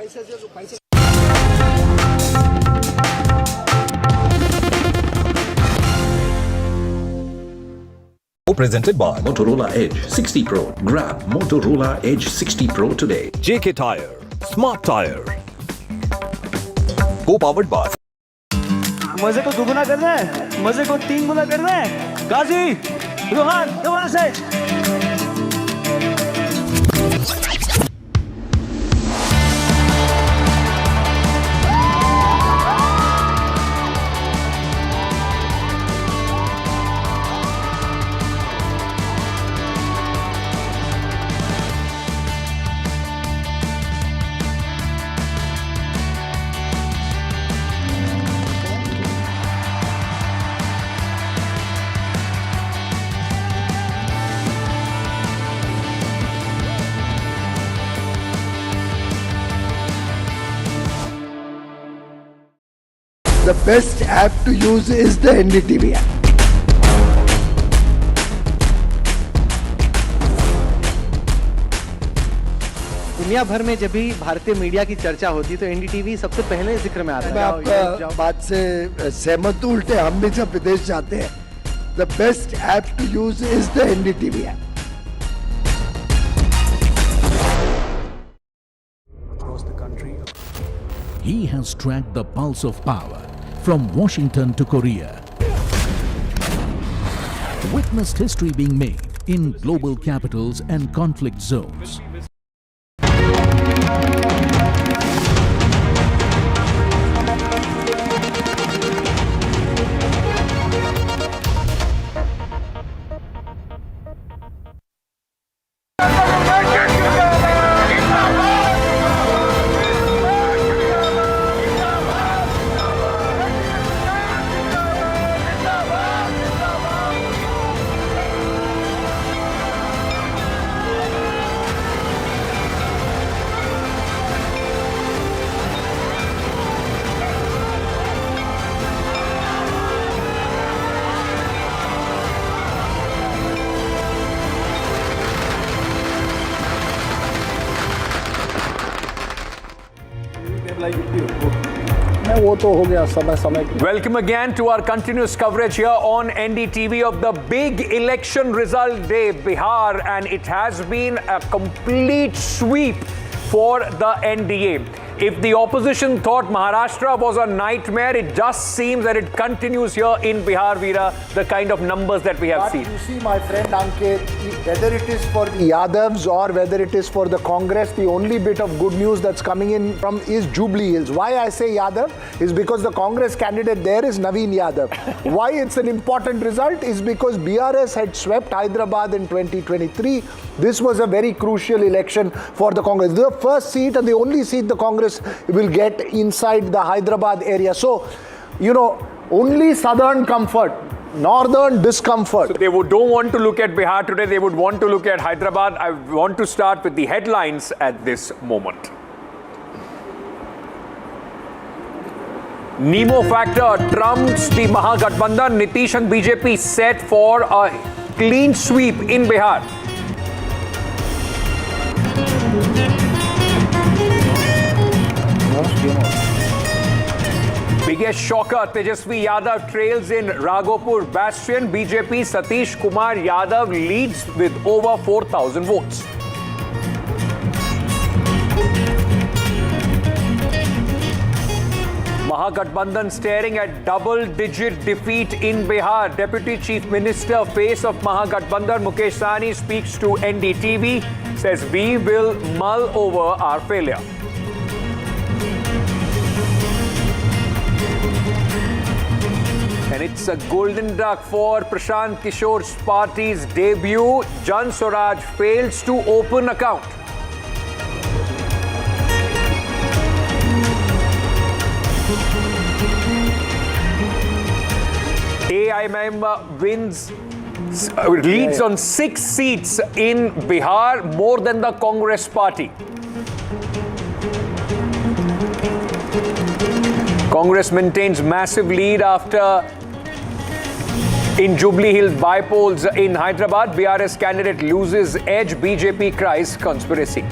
Presented by Motorola Edge 60 Pro. Grab Motorola Edge 60 Pro today. JK Tire, Smart Tire. Co-powered by. मजे को दुगुना करना है, मजे को 3 गुना करना है. गाजी, रोहन, कमाल से. The best app to use is the NDTV app. दुनिया भर में जब भी भारतीय मीडिया की चर्चा होती तो एनडीटीवी सबसे पहले जिक्र में आता है. मैं आपका बात से सहमत हूं. उल्टे हम भी जब विदेश जाते हैं, the best app to use is the NDTV app. Across the country, he has tracked the pulse of power from Washington to Korea. Witnessed history being made in global capitals and conflict zones. वो तो हो गया समय के। Welcome again to our continuous coverage here on NDTV of the big election result day, Bihar, and it has been a complete sweep for the NDA. If the opposition thought Maharashtra was a nightmare, it just seems that it continues here in Bihar, Veera, the kind of numbers that we have seen. You see, my friend Ankit, whether it is for the Yadavs or whether it is for the Congress, the only bit of good news that's coming in from is Jubilee Hills. Why I say Yadav is because the Congress candidate there is Naveen Yadav. Why it's an important result is because BRS had swept Hyderabad in 2023. This was a very crucial election for the Congress. The first seat and the only seat the Congress will get inside the Hyderabad area. So, you know, only southern comfort, northern discomfort. So they don't want to look at Bihar today, they would want to look at Hyderabad. I want to start with the headlines at this moment. Nemo factor trumps the Mahagathbandhan. Nitish and BJP set for a clean sweep in Bihar. Biggest shocker, Tejashwi Yadav trails in Raghopur bastion. BJP Satish Kumar Yadav leads with over 4,000 votes. Mahagathbandhan staring at double-digit defeat in Bihar. Deputy Chief Minister, face of Mahagathbandhan, Mukesh Sahani speaks to NDTV, says we will mull over our failure. And it's a golden duck for Prashant Kishor's party's debut. Suraaj fails to open account. AIMIM leads on 6 seats in Bihar, more than the Congress party. Congress maintains massive lead after in Jubilee Hills by-polls in Hyderabad. BRS candidate loses edge. BJP cries conspiracy.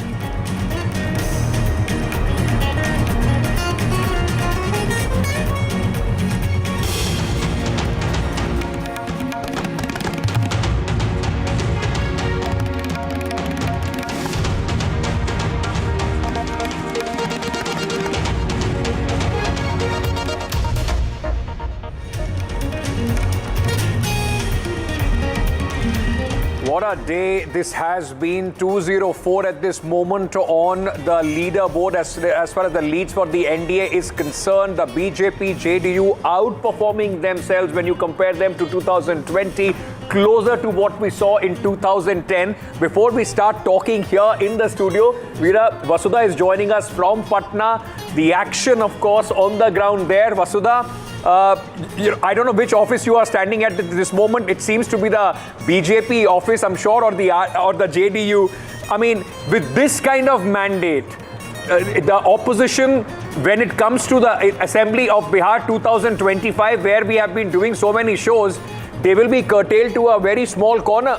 What a day this has been. 204 at this moment on the leaderboard. As far as the leads for the NDA is concerned, the BJP, JDU outperforming themselves when you compare them to 2020, closer to what we saw in 2010. Before we start talking here in the studio, Veera, Vasudha is joining us from Patna. The action, of course, on the ground there. Vasudha, I don't know which office you are standing at this moment. It seems to be the BJP office, I'm sure, or the JDU. I mean, with this kind of mandate, the opposition, when it comes to the Assembly of Bihar 2025, where we have been doing so many shows, they will be curtailed to a very small corner.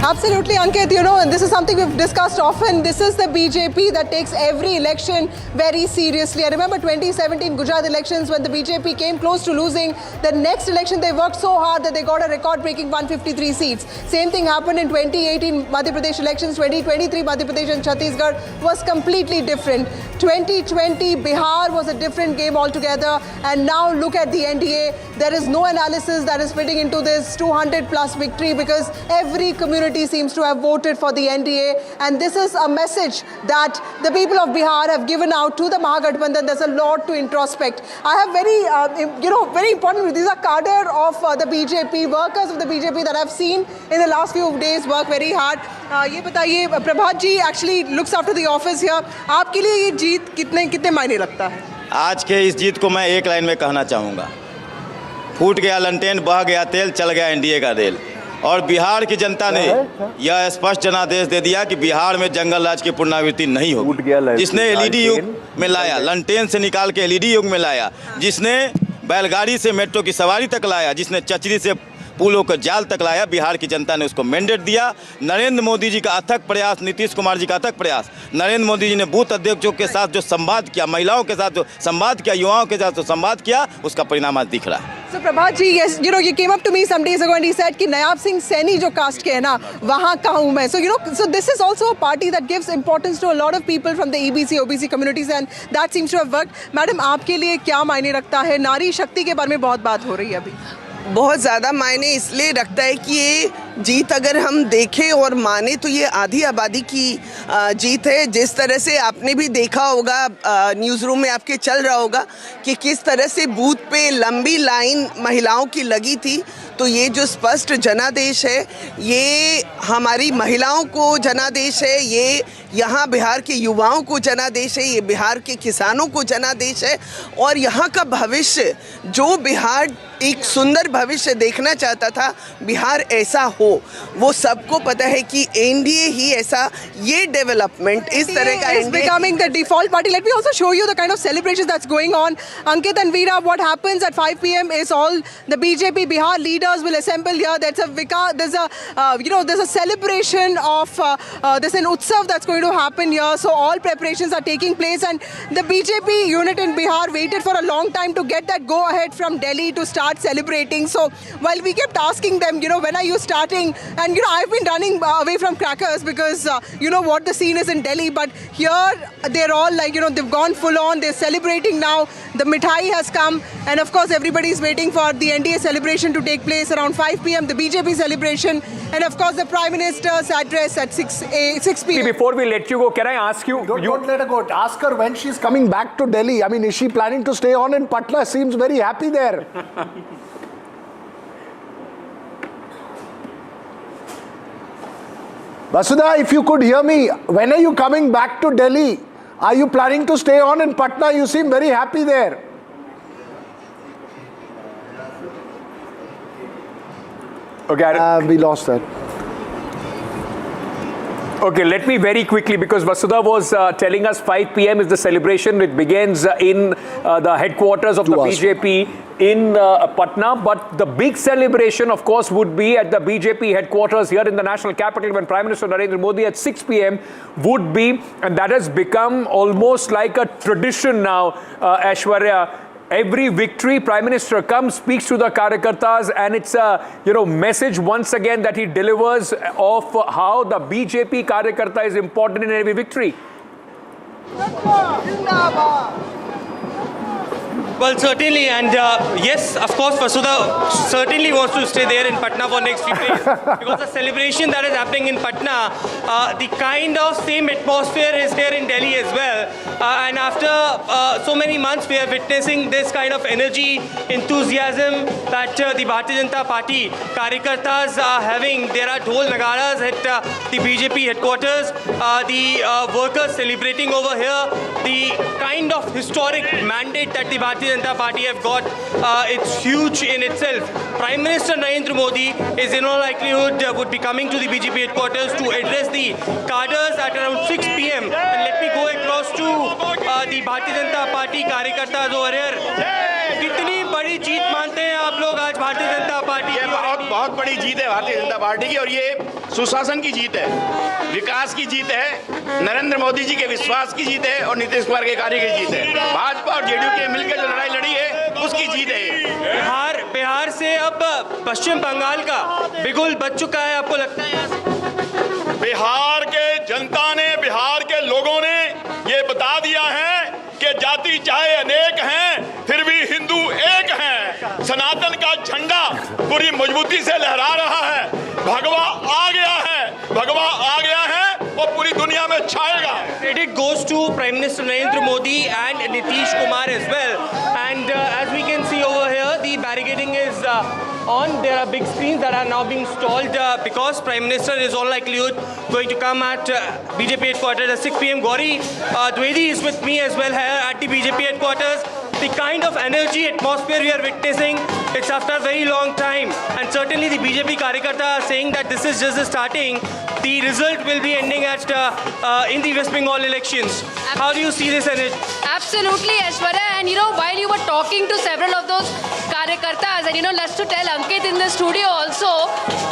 Absolutely, Ankit. You know, and this is something we've discussed often. This is the BJP that takes every election very seriously. I remember 2017 Gujarat elections when the BJP came close to losing. The next election, they worked so hard that they got a record-breaking 153 seats. Same thing happened in 2018 Madhya Pradesh elections. 2023 Madhya Pradesh and Chhattisgarh was completely different. 2020 Bihar was a different game altogether. And now look at the NDA. There is no analysis that is fitting into this 200-plus victory because every community seems to have voted for the NDA, and this is a message that the people of Bihar have given out to the Mahagathbandhan. There's a lot to introspect. I have very important, these are cadre of the BJP, workers of the BJP that I've seen in the last few days work very hard. ये बताइए, प्रभात जी actually looks after the office here. आपके लिए ये जीत कितने मायने रखता है? आज के इस जीत को मैं एक लाइन में कहना चाहूँगा, फूट गया लंटेन, बह गया तेल, चल गया एनडीए का रेल। और बिहार की जनता ने यह स्पष्ट जनादेश दे दिया कि बिहार में जंगल राज की पुनरावृत्ति नहीं होगी। जिसने एलईडी युग में लाया, लंटेन से निकाल के एलईडी युग में लाया, जिसने बैलगाड़ी से मेट्रो की सवारी तक लाया, जिसने चचरी से पुलों का जाल तक लाया। बिहार की जनता ने उसको मैंडेट दिया। नरेंद्र मोदी जी का अथक प्रयास, नीतीश कुमार जी का अथक प्रयास, नरेंद्र मोदी जी ने बूथ अध्यक्षों के साथ जो संवाद किया, महिलाओं के साथ जो संवाद किया, युवाओं के साथ जो संवाद किया, उसका परिणाम आज दिख रहा है। So Prabhat ji, yes, you came up to me some days ago and he said कि नयाब सिंह सैनी जो कास्ट के है ना, वहाँ का हूँ मैं. So this is also a party that gives importance to a lot of people from the EBC, OBC communities and that seems to have worked. Madam, आपके लिए क्या मायने रखता है? नारी शक्ति के बारे में बहुत बात हो रही है अभी. बहुत ज़्यादा मायने इसलिए रखता है कि ये जीत अगर हम देखें और माने तो ये आधी आबादी की जीत है। जिस तरह से आपने भी देखा होगा, न्यूज़ रूम में आपके चल रहा होगा कि किस तरह से बूथ पे लंबी लाइन महिलाओं की लगी थी। तो ये जो स्पष्ट जनादेश है, ये हमारी महिलाओं को जनादेश है, ये यहाँ बिहार के युवाओं को जनादेश है, ये बिहार के किसानों को जनादेश है और यहाँ का भविष्य, जो बिहार एक सुंदर भविष्य देखना चाहता था, बिहार ऐसा हो, वो सबको पता है कि एनडीए ही ऐसा, ये डेवलपमेंट इस तरह का is becoming the default party. Let me also show you the kind of celebrations that's going on. Ankit and Veera, what happens at 5 p.m. is all the BJP Bihar leaders will assemble here. There's a celebration of there's an utsav that's going to happen here. So all preparations are taking place and the BJP unit in Bihar waited for a long time to get that go ahead from Delhi to start celebrating. So while we kept asking them, when are you starting? And I've been running away from crackers because what the scene is in Delhi, but here they're all like, they've gone full on, they're celebrating now. The mithai has come and of course everybody's waiting for the NDA celebration to take place around 5 p.m. the BJP celebration and of course the Prime Minister's address at 6 p.m. Before we let you go, can I ask you? Don't let her go. Ask her when she's coming back to Delhi. I mean, is she planning to stay on in Patna? Seems very happy there. Vasudha, if you could hear me, when are you coming back to Delhi? Are you planning to stay on in Patna? You seem very happy there. Okay, we lost that. Okay, let me very quickly, because Vasudha was telling us 5 p.m. is the celebration. It begins in the headquarters of the BJP in Patna. But the big celebration, of course, would be at the BJP headquarters here in the national capital when Prime Minister Narendra Modi at 6 p.m. would be. And that has become almost like a tradition now, Aishwarya. Every victory, Prime Minister comes, speaks to the Karyakartas, and it's a message once again that he delivers of how the BJP Karyakarta is important in every victory. Well, certainly, and yes, of course, Vasudha certainly wants to stay there in Patna for next few days because the celebration that is happening in Patna, the kind of same atmosphere is here in Delhi as well. And after so many months, we are witnessing this kind of energy, enthusiasm that the Bharatiya Janata Party Karyakartas are having. There are dhol nagaras at the BJP headquarters, the workers celebrating over here, the kind of historic mandate that the Bharatiya Janata Party have got, it's huge in itself. Prime Minister Narendra Modi is in all likelihood would be coming to the BJP headquarters to address the cadres at around 6 p.m. And let me go across to the Bharatiya Janata Party Karyakartas over here. कितनी बड़ी जीत मानते हैं आप लोग आज Bharatiya Janata party की? बहुत बड़ी जीत है भारतीय जनता पार्टी की और ये सुशासन की जीत है, विकास की जीत है, नरेंद्र मोदी जी के विश्वास की जीत है और नीतीश कुमार के कार्य की जीत है। भाजपा और जेडीयू के मिलकर जो लड़ाई लड़ी है उसकी जीत है। बिहार से अब पश्चिम बंगाल का बिगुल बच चुका है, आपको लगता है? बिहार के जनता ने, बिहार के लोगों ने ये बता दिया है कि जाति चाहे अनेक हैं फिर भी हिंदू एक हैं। सनातन का झंडा पूरी मजबूती से लहरा रहा है। भगवा आ गया है, भगवा आ गया है और पूरी दुनिया में छाएगा। Credit goes to Prime Minister Narendra Modi and Nitish Kumar as well. And as we can see over here, the barricading is on. There are big screens that are now being stalled because Prime Minister is all likelihood going to come at BJP headquarters at 6 p.m. Gauri Dwivedi is with me as well here at the BJP headquarters. The kind of energy, atmosphere we are witnessing, it's after a very long time. And certainly the BJP Karyakarta are saying that this is just the starting. The result will be ending at in the West Bengal elections. How do you see this energy? Absolutely, Aishwarya. And while you were talking talking to several of those karyakartas, and let's to tell Ankit in the studio also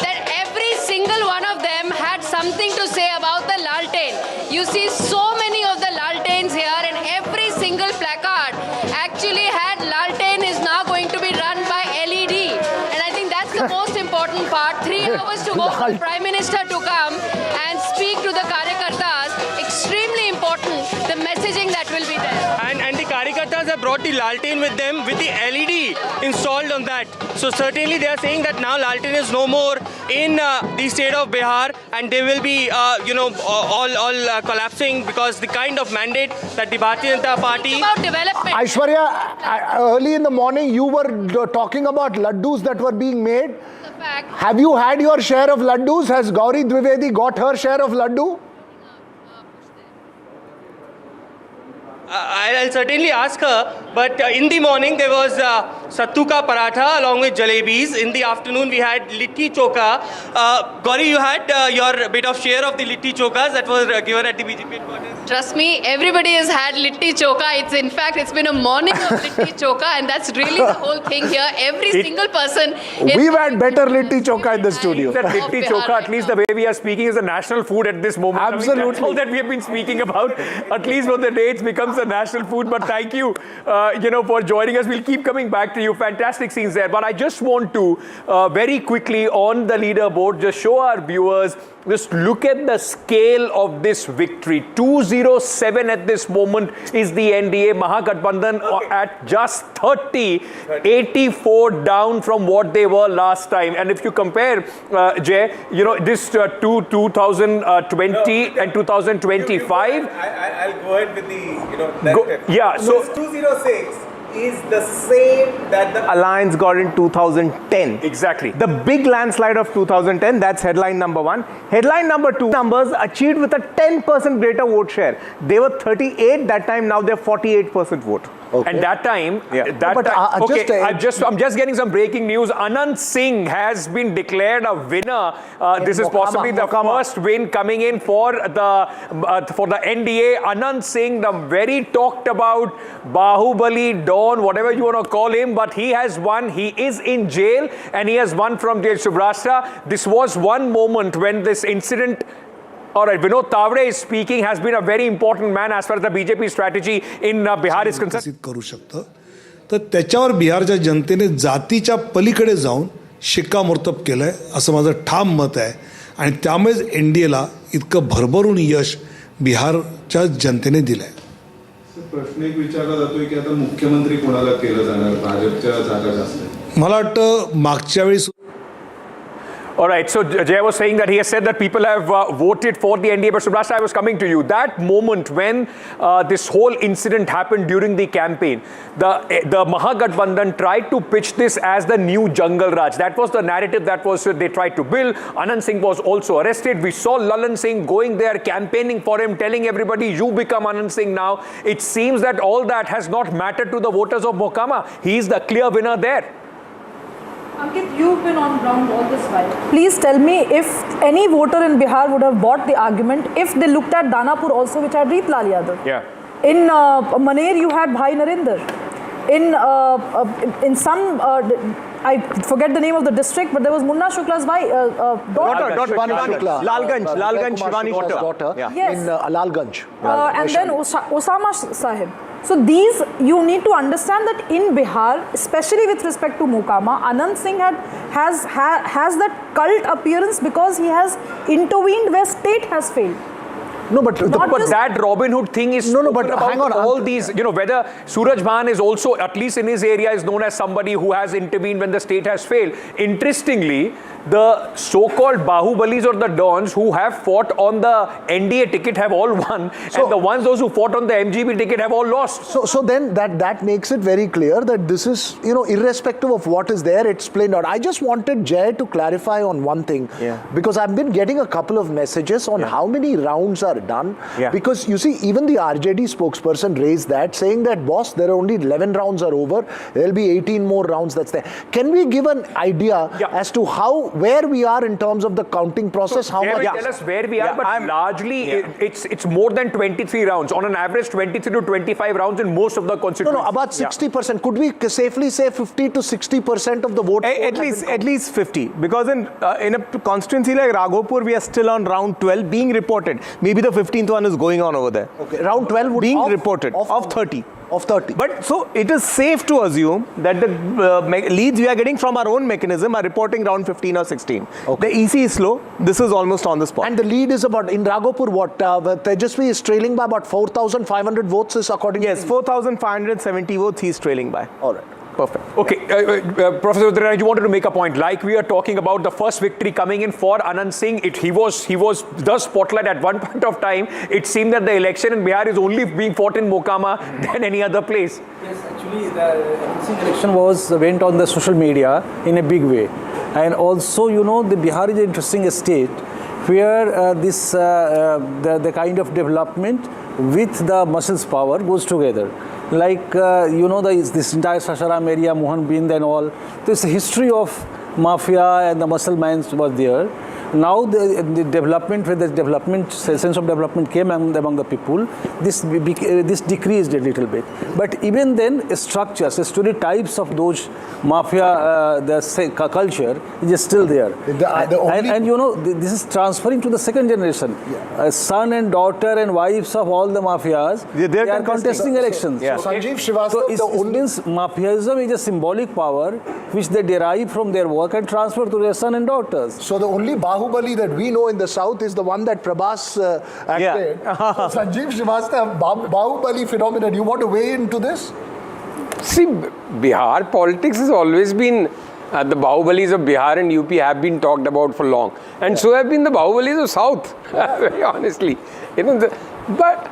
that every single one of them had something to say about the Laltain. You see so many of the Laltains here, and every single placard actually had Laltain is now going to be run by LED. And I think that's the most important part. 3 hours to go for the Prime Minister to come and speak to the karyakartas. Extremely important, the messaging that will be there. And the karyakartas have brought the Laltain with them with the LED installed on that. So certainly they are saying that now Laltain is no more in the state of Bihar, and they will be, all collapsing because the kind of mandate that the Bharatiya Janata Party. About development. Aishwarya, early in the morning you were talking about laddus that were being made. Have you had your share of laddus? Has Gauri Dwivedi got her share of laddu? I'll certainly ask her, but in the morning there was sattu ka paratha along with jalebis. In the afternoon we had litti choka. Gauri, you had your bit of share of the litti chokas that was given at the BJP headquarters. Trust me, everybody has had litti choka. It's been a morning of litti choka, and that's really the whole thing here. Every single person. We've had better litti choka in the studio. That litti choka, at least the way we are speaking, is a national food at this moment. Absolutely. I mean, that's all that we have been speaking about. At least for the day it becomes a national food. But thank you, for joining us. We'll keep coming back to you. Fantastic scenes there. But I just want to very quickly on the leaderboard just show our viewers. Just look at the scale of this victory. 207 at this moment is the NDA. Mahagathbandhan at just 30, 84 down from what they were last time. And if you compare, Jay, this to 2020 and 2025. I'll go ahead with the, so 206 is the same that the Alliance got in 2010. Exactly. The big landslide of 2010, that's headline number 1. Headline number 2, numbers achieved with a 10% greater vote share. They were 38 that time, now they're 48% vote. Okay. And that time, I'm just getting some breaking news. Anant Singh has been declared a winner. This is possibly the first win coming in for the NDA. Anant Singh, the very talked about Bahubali Don, whatever you want to call him, but he has won. He is in jail and he has won from jail. Subhrashtra, this was one moment when this incident. All right, Vinod Tavre is speaking, has been a very important man as far as the BJP strategy in Bihar is concerned. करू शकतं तर त्याच्यावर बिहारच्या जनतेने जातीच्या पलीकडे जाऊन शिक्कामोर्तब केलंय असं माझं ठाम मत आहे आणि त्यामुळेच एनडीएला इतकं भरभरून यश बिहारच्या जनतेने दिलंय. प्रश्न एक विचारला जातोय की आता मुख्यमंत्री कोणाला केलं जाणार, भाजपच्या जागा जास्त. मला वाटतं मागच्या वेळी. All right, so Jay was saying that he has said that people have voted for the NDA, but Subhrashtra, I was coming to you. That moment when this whole incident happened during the campaign, the Mahagathbandhan tried to pitch this as the new Jungle Raj. That was the narrative that was they tried to build. Anant Singh was also arrested. We saw Lalan Singh going there, campaigning for him, telling everybody, you become Anant Singh now. It seems that all that has not mattered to the voters of Mohkama. He is the clear winner there. Ankit, you've been on ground all this while. Please tell me if any voter in Bihar would have bought the argument if they looked at Danapur also, which had Reet Lal Yadav. Yeah. In Maner, you had Bhai Narinder. In some, I forget the name of the district, but there was Munna Shukla's daughter. Not Shivani Shukla. Lalganj, Shivani Shukla's daughter. Yes. In Lalganj. And then Osama Sahib. So these, you need to understand that in Bihar, especially with respect to Mohkama, Anant Singh has that cult appearance because he has intervened where state has failed. No, but that Robin Hood thing is but hang on. All these, whether Suraj Bhan is also, at least in his area, is known as somebody who has intervened when the state has failed. Interestingly, the so-called Bahubalis or the Dons who have fought on the NDA ticket have all won, and those who fought on the MGB ticket have all lost. So then that makes it very clear that this is, irrespective of what is there, it's played out. I just wanted Jay to clarify on one thing, because I've been getting a couple of messages on how many rounds are. done. Because you see, even the RJD spokesperson raised that, saying that, boss, there are only 11 rounds are over. There will be 18 more rounds that's there. Can we give an idea as to where we are in terms of the counting process? So tell us where we are, but largely it's more than 23 rounds. On an average, 23 to 25 rounds in most of the constituencies. No, about 60%. Could we safely say 50 to 60% of the vote? At least 50. Because in a constituency like Raghopur, we are still on round 12 being reported. Maybe the 15th one is going on over there. Okay, round 12 would being reported of 30. Of 30. But so it is safe to assume that the leads we are getting from our own mechanism are reporting round 15 or 16. The EC is slow. This is almost on the spot. And the lead is about, in Raghopur, what? Tejashwi is trailing by about 4,500 votes, is according to... Yes, 4,570 votes he is trailing by. All right. Perfect. Okay, Professor Uttarayan, you wanted to make a point. Like we are talking about the first victory coming in for Anant Singh, he was the spotlight at one point of time. It seemed that the election in Bihar is only being fought in Mokama than any other place. Yes, actually, the Anant Singh election went on the social media in a big way. And also, you know, the Bihar is an interesting state where the kind of development with the muscles power goes together. Like, you know, this entire Sasaram area, Mohan Bind and all, this history of mafia and the muscle minds was there. Now the development, when the sense of development came among the people, this decreased a little bit. But even then, structures, stereotypes of those mafia, culture is still there. And you know, this is transferring to the second generation. Son and daughter and wives of all the mafias, they are contesting elections. So Sanjeev Srivastava, so it means mafiaism is a symbolic power which they derive from their work and transfer to their son and daughters. So the only Bahubali that we know in the south is the one that Prabhas acted. So Sanjeev Srivastava, Bahubali phenomenon. You want to weigh into this? See, Bihar politics has always been, the Bahubalis of Bihar and UP have been talked about for long. And so have been the Bahubalis of South, very honestly. You know, but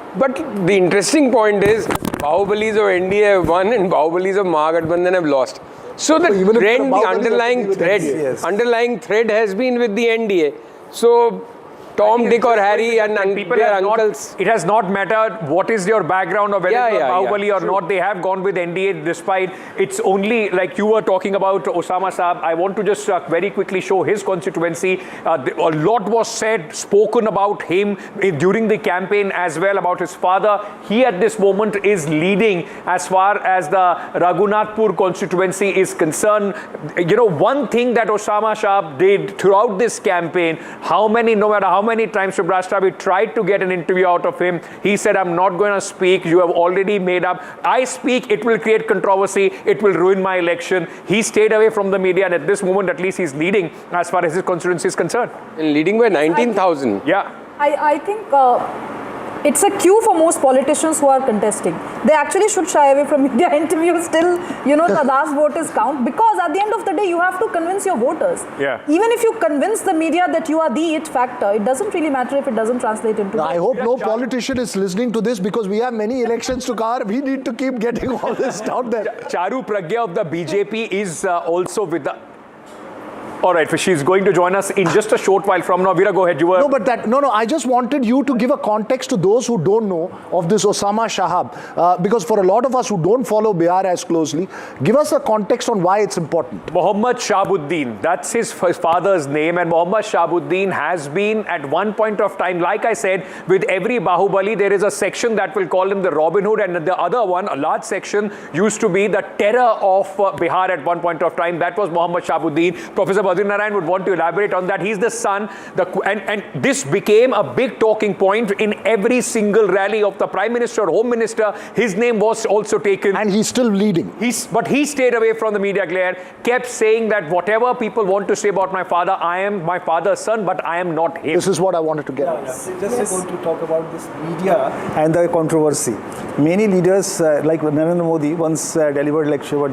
the interesting point is, Bahubalis of NDA have won and Bahubalis of Mahagathbandhan have lost. So the trend, the underlying thread has been with the NDA. So Tom, Dick or Harry and their uncles. It has not mattered what is your background or whether you're Bahubali or not. They have gone with NDA despite it's only like you were talking about Osama Saab. I want to just very quickly show his constituency. A lot was spoken about him during the campaign as well, about his father. He at this moment is leading as far as the Raghunathpur constituency is concerned. You know, one thing that Osama Saab did throughout this campaign, no matter how many times Subhrashtra tried to get an interview out of him, he said, I'm not going to speak. You have already made up. I speak, it will create controversy. It will ruin my election. He stayed away from the media, and at this moment, at least, he's leading as far as his constituency is concerned. And leading by 19,000. Yeah. I think it's a cue for most politicians who are contesting. They actually should shy away from media interviews till, you know, the last voters count, because at the end of the day, you have to convince your voters. Yeah. Even if you convince the media that you are the it factor, it doesn't really matter if it doesn't translate into... I hope no politician is listening to this, because we have many elections to cover. We need to keep getting all this down there. Charu Pragya of the BJP is also with the... All right, she's going to join us in just a short while from now. Veera, go ahead. I just wanted you to give a context to those who don't know of this Osama Shahab, because for a lot of us who don't follow Bihar as closely, give us a context on why it's important. Muhammad Shahabuddin, that's his father's name, and Muhammad Shahabuddin has been at one point of time, like I said, with every Bahubali, there is a section that will call him the Robin Hood, and the other one, a large section, used to be the terror of Bihar at one point of time. That was Muhammad Shahabuddin. Professor Badri Narayan would want to elaborate on that. He's the son, and this became a big talking point in every single rally of the Prime Minister, Home Minister. His name was also taken. And he's still leading. But he stayed away from the media glare, kept saying that whatever people want to say about my father, I am my father's son, but I am not him. This is what I wanted to get at. Just going to talk about this media and the controversy. Many leaders, like Narendra Modi, once delivery lecture with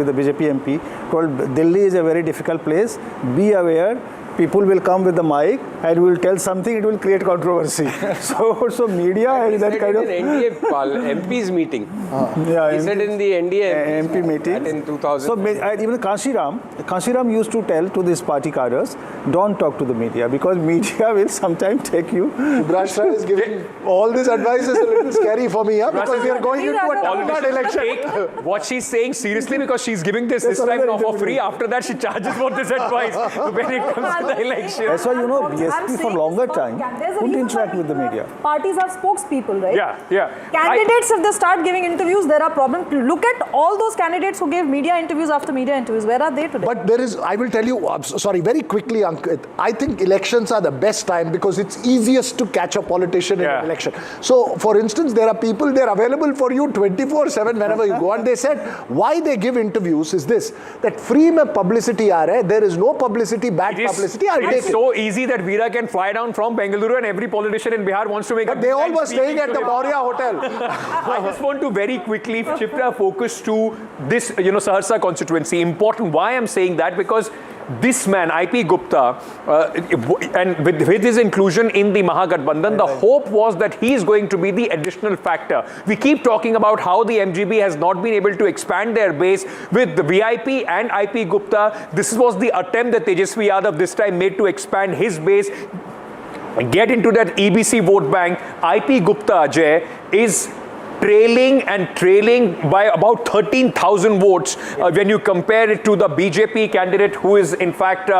the BJP MP, told Delhi is a very difficult place. Be aware, people will come with the mic and will tell something, it will create controversy. so media has that kind of... NDA MP's meeting. He said in the NDA MP meeting in 2000. So even Kanshiram used to tell to these party cadres, don't talk to the media because media will sometimes take you. Brashra is giving all this advice is a little scary for me, because we are going into a town election. Take what she's saying seriously because she's giving this time now for free. After that, she charges for this advice when it comes to the election. That's why, BSP for longer time couldn't interact with the media. Parties have spokespeople, right? Yeah. Candidates, if they start giving interviews, there are problems. Look at all those candidates who gave media interviews after media interviews. Where are they today? But there is, I will tell you, sorry, very quickly, Ankit, I think elections are the best time because it's easiest to catch a politician in an election. So, for instance, there are people, they're available for you 24/7 whenever you go. And they said, why they give interviews is this, that free mein publicity aa raha hai, there is no publicity, bad publicity, I'll take it. It's so easy that Veera can fly down from Bengaluru and every politician in Bihar wants to make But they all were staying at the Maurya Hotel. I just want to very quickly shift our focus to this, Saharsa constituency. Important. Why I'm saying that? Because this man, IP Gupta, and with his inclusion in the Mahagathbandhan, the hope was that he is going to be the additional factor. We keep talking about how the MGB has not been able to expand their base with the VIP and IP Gupta. This was the attempt that Tejashwi Yadav this time made to expand his base, get into that EBC vote bank. IP Gupta, Ajay, is trailing by about 13,000 votes when you compare it to the BJP candidate who is in fact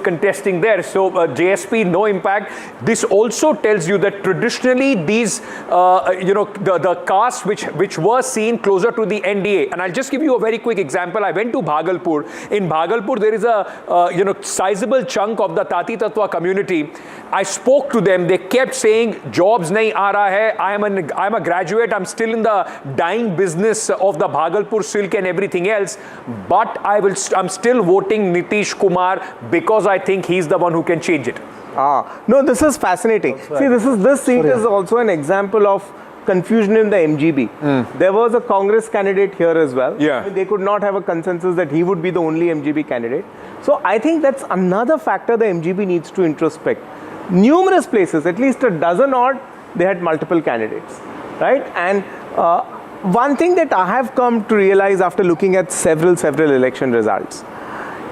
contesting there. So JSP, no impact. This also tells you that traditionally these the castes which were seen closer to the NDA, and I'll just give you a very quick example. I went to Bhagalpur. In Bhagalpur there is a sizable chunk of the Tati Tatwa community. I spoke to them. They kept saying jobs nahi aa raha hai. I'm a graduate. I'm still in the dying business of the Bhagalpur silk and everything else, but I'm still voting Nitish Kumar because I think he's the one who can change it. No, this is fascinating. See, this seat is also an example of confusion in the MGB. There was a Congress candidate here as well. Yeah. They could not have a consensus that he would be the only MGB candidate. So I think that's another factor the MGB needs to introspect. Numerous places, at least a dozen odd, they had multiple candidates. Right? And one thing that I have come to realize after looking at several election results,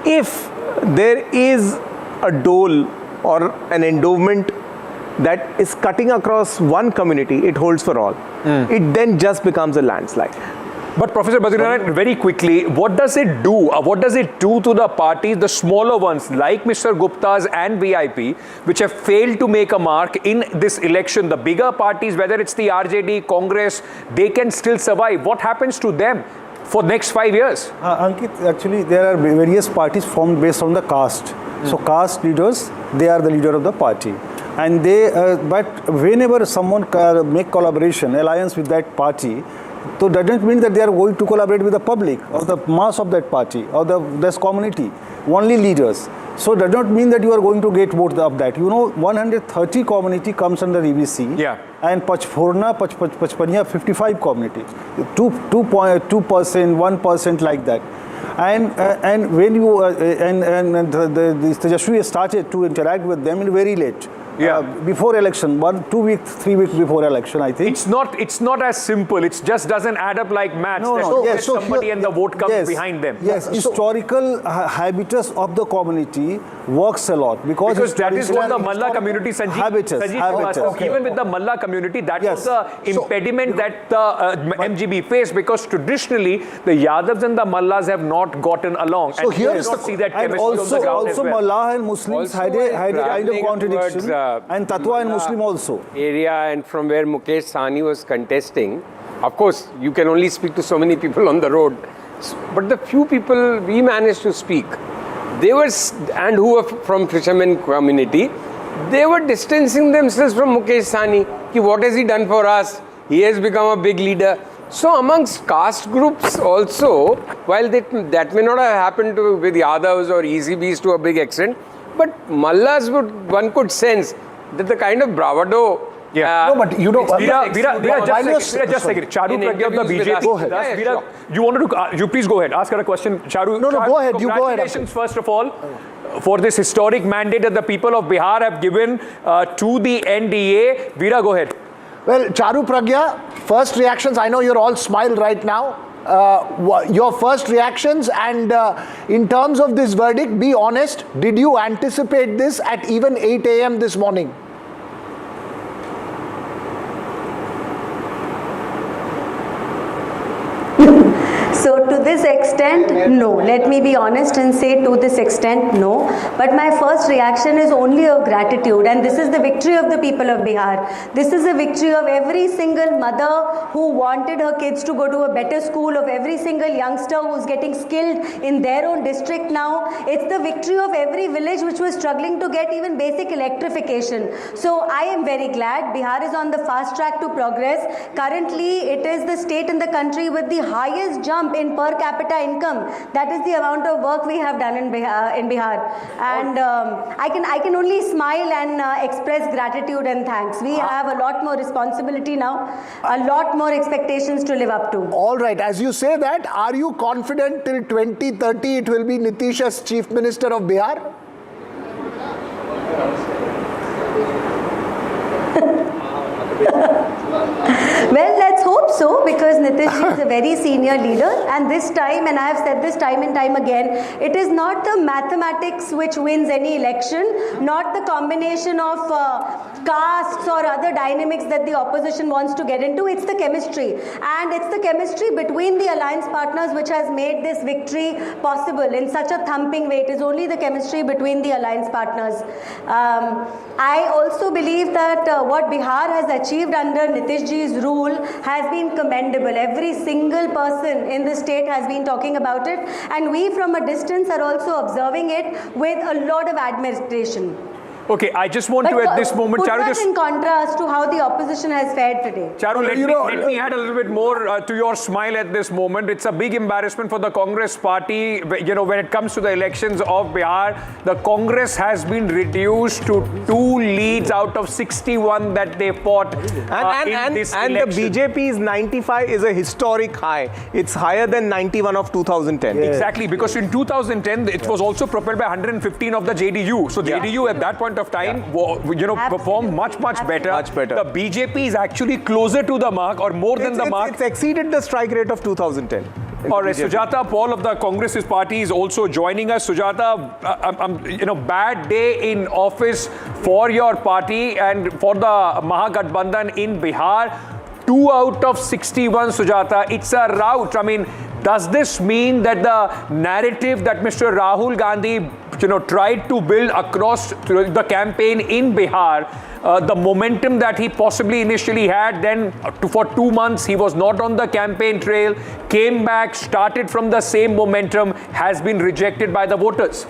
if there is a dole or an endowment that is cutting across one community, it holds for all. It then just becomes a landslide. But Professor Badrinath, very quickly, what does it do? What does it do to the parties, the smaller ones like Mr. Gupta's and VIP, which have failed to make a mark in this election? The bigger parties, whether it's the RJD, Congress, they can still survive. What happens to them for next 5 years? Ankit, actually, there are various parties formed based on the caste. So caste leaders, they are the leader of the party. And they, but whenever someone make collaboration, alliance with that party, so that doesn't mean that they are going to collaborate with the public or the mass of that party or this community, only leaders. So that does not mean that you are going to get votes of that. 130 community comes under EBC. Yeah. And Pachpania 55 community, 2%, 1% like that. And when you the Tejashwi started to interact with them very late. Before election, 2 weeks, 3 weeks before election, I think. It's not as simple. It just doesn't add up like maths. There's somebody and the vote comes behind them. Yes, historical habitus of the community works a lot because that is what the Malla community, Sanjeev, even with the Malla community, that was the impediment that the MGB faced, because traditionally the Yadavs and the Mallas have not gotten along. So and here is not see that chemistry on the ground also as well. Mullah and Muslims had a kind of contradiction. And Tatwa and Muslim also. Area and from where Mukesh Sahani was contesting, of course, you can only speak to so many people on the road. But the few people we managed to speak, they were, and who were from Fisherman community, they were distancing themselves from Mukesh Sahani. What has he done for us? He has become a big leader. So amongst caste groups also, while that may not have happened with Yadavs or ECBs to a big extent, but Mallas one could sense that the kind of bravado Yeah. No, but you know, Veera, just a second. Charu Pragya of the BJP. Go ahead. Veera, you wanted to, you please go ahead. Ask her a question. Charu. No, go ahead. You go ahead. Congratulations, first of all, for this historic mandate that the people of Bihar have given to the NDA. Veera, go ahead. Well, Charu Pragya, first reactions. I know you're all smile right now. Your first reactions, and in terms of this verdict, be honest. Did you anticipate this at even 8 a.m. this morning? So to this extent, no. Let me be honest and say to this extent, no. But my first reaction is only of gratitude, and this is the victory of the people of Bihar. This is the victory of every single mother who wanted her kids to go to a better school, of every single youngster who's getting skilled in their own district now. It's the victory of every village which was struggling to get even basic electrification. So I am very glad Bihar is on the fast track to progress. Currently, it is the state in the country with the highest jump in per capita income. That is the amount of work we have done in Bihar. And I can only smile and express gratitude and thanks. We have a lot more responsibility now, a lot more expectations to live up to. All right, as you say that, are you confident till 2030 it will be Nitish as Chief Minister of Bihar? Well, let's hope so, because Nitish is a very senior leader, and this time, and I have said this time and time again, it is not the mathematics which wins any election, not the combination of castes or other dynamics that the opposition wants to get into. It's the chemistry, and it's the chemistry between the alliance partners which has made this victory possible in such a thumping way. It is only the chemistry between the alliance partners. I also believe that what Bihar has achieved under Nitish ji's rule has been commendable. Every single person in the state has been talking about it, and we from a distance are also observing it with a lot of admiration. Okay, I just want to at this moment, put Charu, that just in contrast to how the opposition has fared today. Charu, let me add a little bit more to your smile at this moment. It's a big embarrassment for the Congress party. You know, when it comes to the elections of Bihar, the Congress has been reduced to 2 leads out of 61 that they fought in this election. And the BJP's 95 is a historic high. It's higher than 91 of 2010. Exactly, because in 2010, it was also propelled by 115 of the JDU. So JDU at that point of time, performed much better. The BJP is actually closer to the mark, or more than the mark. It's exceeded the strike rate of 2010. All right, Sujata Paul of the Congress party is also joining us. Sujata, bad day in office for your party and for the Mahagathbandhan in Bihar. 2 out of 61, Sujata. It's a rout. I mean, does this mean that the narrative that Mr. Rahul Gandhi, tried to build across the campaign in Bihar, the momentum that he possibly initially had, then for 2 months he was not on the campaign trail, came back, started from the same momentum, has been rejected by the voters?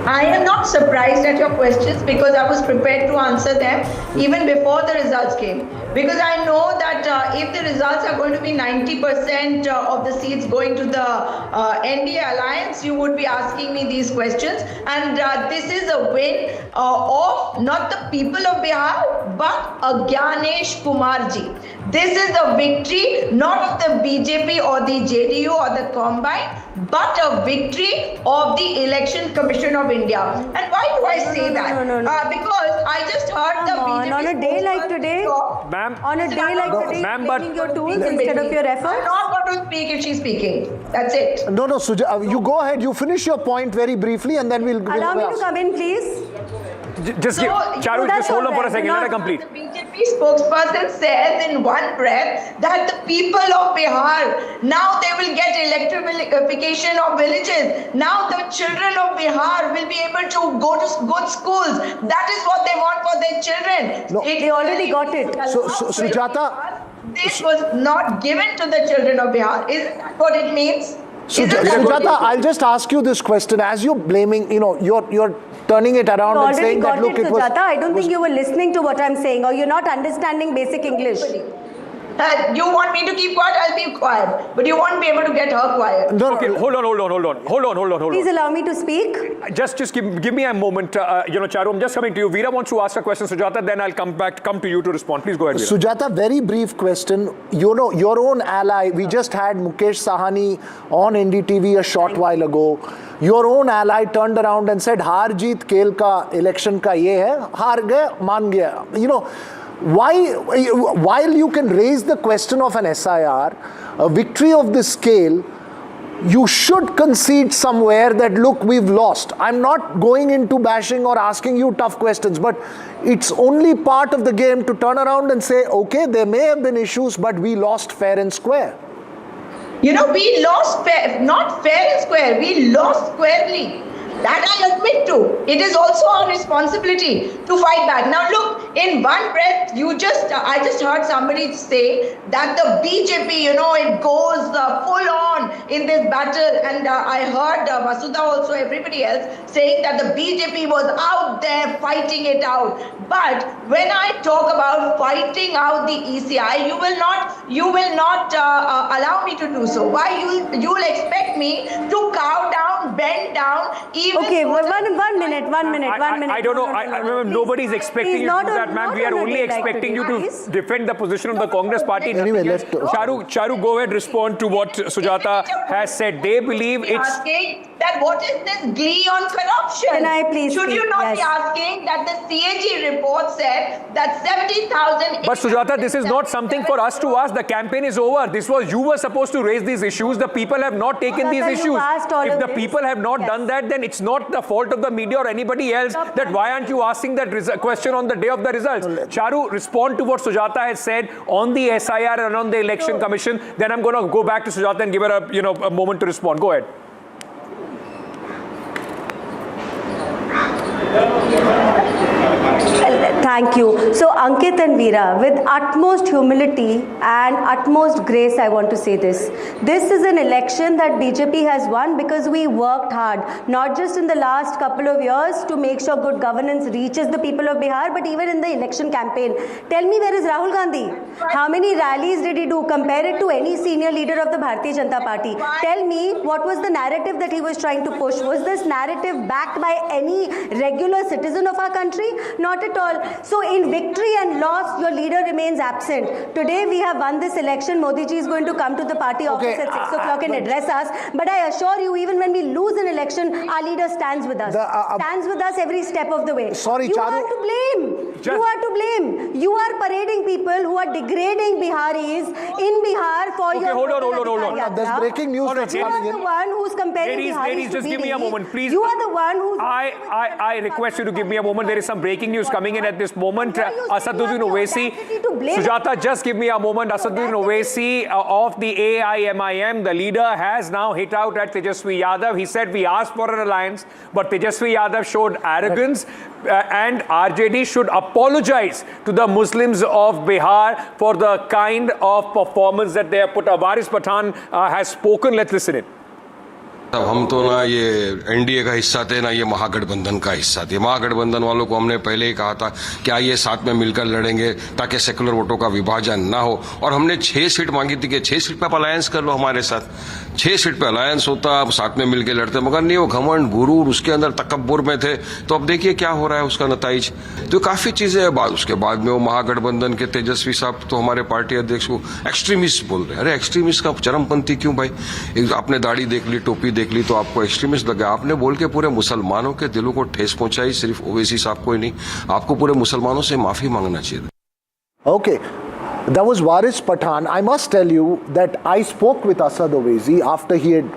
I am not surprised at your questions, because I was prepared to answer them even before the results came. Because I know that if the results are going to be 90% of the seats going to the NDA alliance, you would be asking me these questions. And this is a win of not the people of Bihar, but Gyanesh Kumarji. This is a victory not of the BJP or the JDU or the Combine, but a victory of the Election Commission of India. And why do I say that? Because I just heard the BJP. On a day like today, on a day like today, taking your tools instead of your efforts. I'm not going to speak if she's speaking. That's it. No, Suja, you go ahead. You finish your point very briefly, and then we'll. Allow me to come in, please. Just give Charu, just hold on for a second. Let her complete. The BJP spokesperson says in one breath that the people of Bihar, now they will get electrification of villages. Now the children of Bihar will be able to go to good schools. That is what they want for their children. No, they already got it. So Sujata, this was not given to the children of Bihar. Isn't that what it means? Sujata, I'll just ask you this question. As you're blaming, you're turning it around and saying that, look, it was... Sujata, I don't think you were listening to what I'm saying, or you're not understanding basic English. You want me to keep quiet? I'll be quiet. But you won't be able to get her quiet. Okay, hold on. Please allow me to speak. Just give me a moment. Charu, I'm just coming to you. Veera wants to ask a question, Sujata, then I'll come to you to respond. Please go ahead, Veera. Sujata, very brief question. You know, your own ally, we just had Mukesh Sahani on NDTV a short while ago. Your own ally turned around and said, "Har jeet kel ka election ka ye hai, haar gaya, maan gaya." You know, while you can raise the question of an SIR, a victory of this scale, you should concede somewhere that, look, we've lost. I'm not going into bashing or asking you tough questions, but it's only part of the game to turn around and say, okay, there may have been issues, but we lost fair and square. You know, we lost not fair and square, we lost squarely. That I admit to. It is also our responsibility to fight back. Now look, in one breath, I just heard somebody say that the BJP, it goes full on in this battle. And I heard Vasudha also, everybody else, saying that the BJP was out there fighting it out. But when I talk about fighting out the ECI, you will not allow me to do so. Why? You will expect me to cow down, bend down, Okay, one minute. I don't know. Nobody's expecting you to do that, ma'am. We are only expecting you to defend the position of the Congress party. Anyway, let's Charu, go ahead, respond to what Sujata has said. They believe it's asking that what is this glee on corruption? Can I please Should you speak? not Yes. be asking that the CAG report said that 70,000... But Sujata, this is not something for us to ask. The campaign is over. You were supposed to raise these issues. The people have not taken these issues. If the people have not done that, then it's not the fault of the media or anybody else that why aren't you asking that question on the day of the results. Charu, respond to what Sujata has said on the SIR and on the Election Commission. Then I'm going to go back to Sujata and give her a moment to respond. Go ahead. Thank you. So Ankit and Veera, with utmost humility and utmost grace, I want to say this. This is an election that BJP has won because we worked hard, not just in the last couple of years to make sure good governance reaches the people of Bihar, but even in the election campaign. Tell me, where is Rahul Gandhi? How many rallies did he do? Compare it to any senior leader of the Bharatiya Janata Party. Tell me, what was the narrative that he was trying to push? Was this narrative backed by any regular citizen of our country? Not at all. So in victory and loss, your leader remains absent. Today we have won this election. Modi ji is going to come to the party office at 6 o'clock and address us. But I assure you, even when we lose an election, our leader stands with us. Stands with us every step of the way. Sorry, you Charu. are to blame. You are to blame. You are parading people who are degrading Biharis in Bihar for your... Hold on. There's breaking news that's You coming are in. the one who's comparing Biharis Ladies, to just give me a BDE. moment, please. You are the one who's... I request you to give me a moment. There is some breaking news coming in at this moment. Asaduddin Owaisi. Sujata, just give me a moment. Asaduddin Owaisi of the AIMIM, the leader, has now hit out at Tejashwi Yadav. He said we asked for an alliance, but Tejashwi Yadav showed arrogance and RJD should apologize to the Muslims of Bihar for the kind of performance that they have put up. Waris Pathan has spoken. Let's listen in. अब हम तो ना ये NDA का हिस्सा थे ना ये महागठबंधन का हिस्सा थे। महागठबंधन वालों को हमने पहले ही कहा था कि आइए साथ में मिलकर लड़ेंगे ताकि सेकुलर वोटों का विभाजन ना हो, और हमने 6 सीट मांगी थी कि 6 सीट पे आप अलायंस कर लो हमारे साथ। 6 सीट पे अलायंस होता, आप साथ में मिलकर लड़ते, मगर नहीं, वो घमंड गुरूर उसके अंदर तकब्बुर में थे। तो अब देखिए क्या हो रहा है उसका नताइज। तो काफी चीजें है। उसके बाद में वो महागठबंधन के तेजस्वी साहब तो हमारे पार्टी अध्यक्ष को एक्सट्रीमिस्ट बोल रहे हैं। अरे एक्सट्रीमिस्ट का चरमपंथी क्यों भाई? आपने दाढ़ी देख ली, टोपी देख ली तो आपको एक्सट्रीमिस्ट लगा। आपने बोल के पूरे मुसलमानों के दिलों को ठेस पहुंचाई, सिर्फ ओवैसी साहब को ही नहीं, आपको पूरे मुसलमानों से माफी मांगना चाहिए। Okay, that was Waris Pathan. I must tell you that I spoke with Asad Owaisi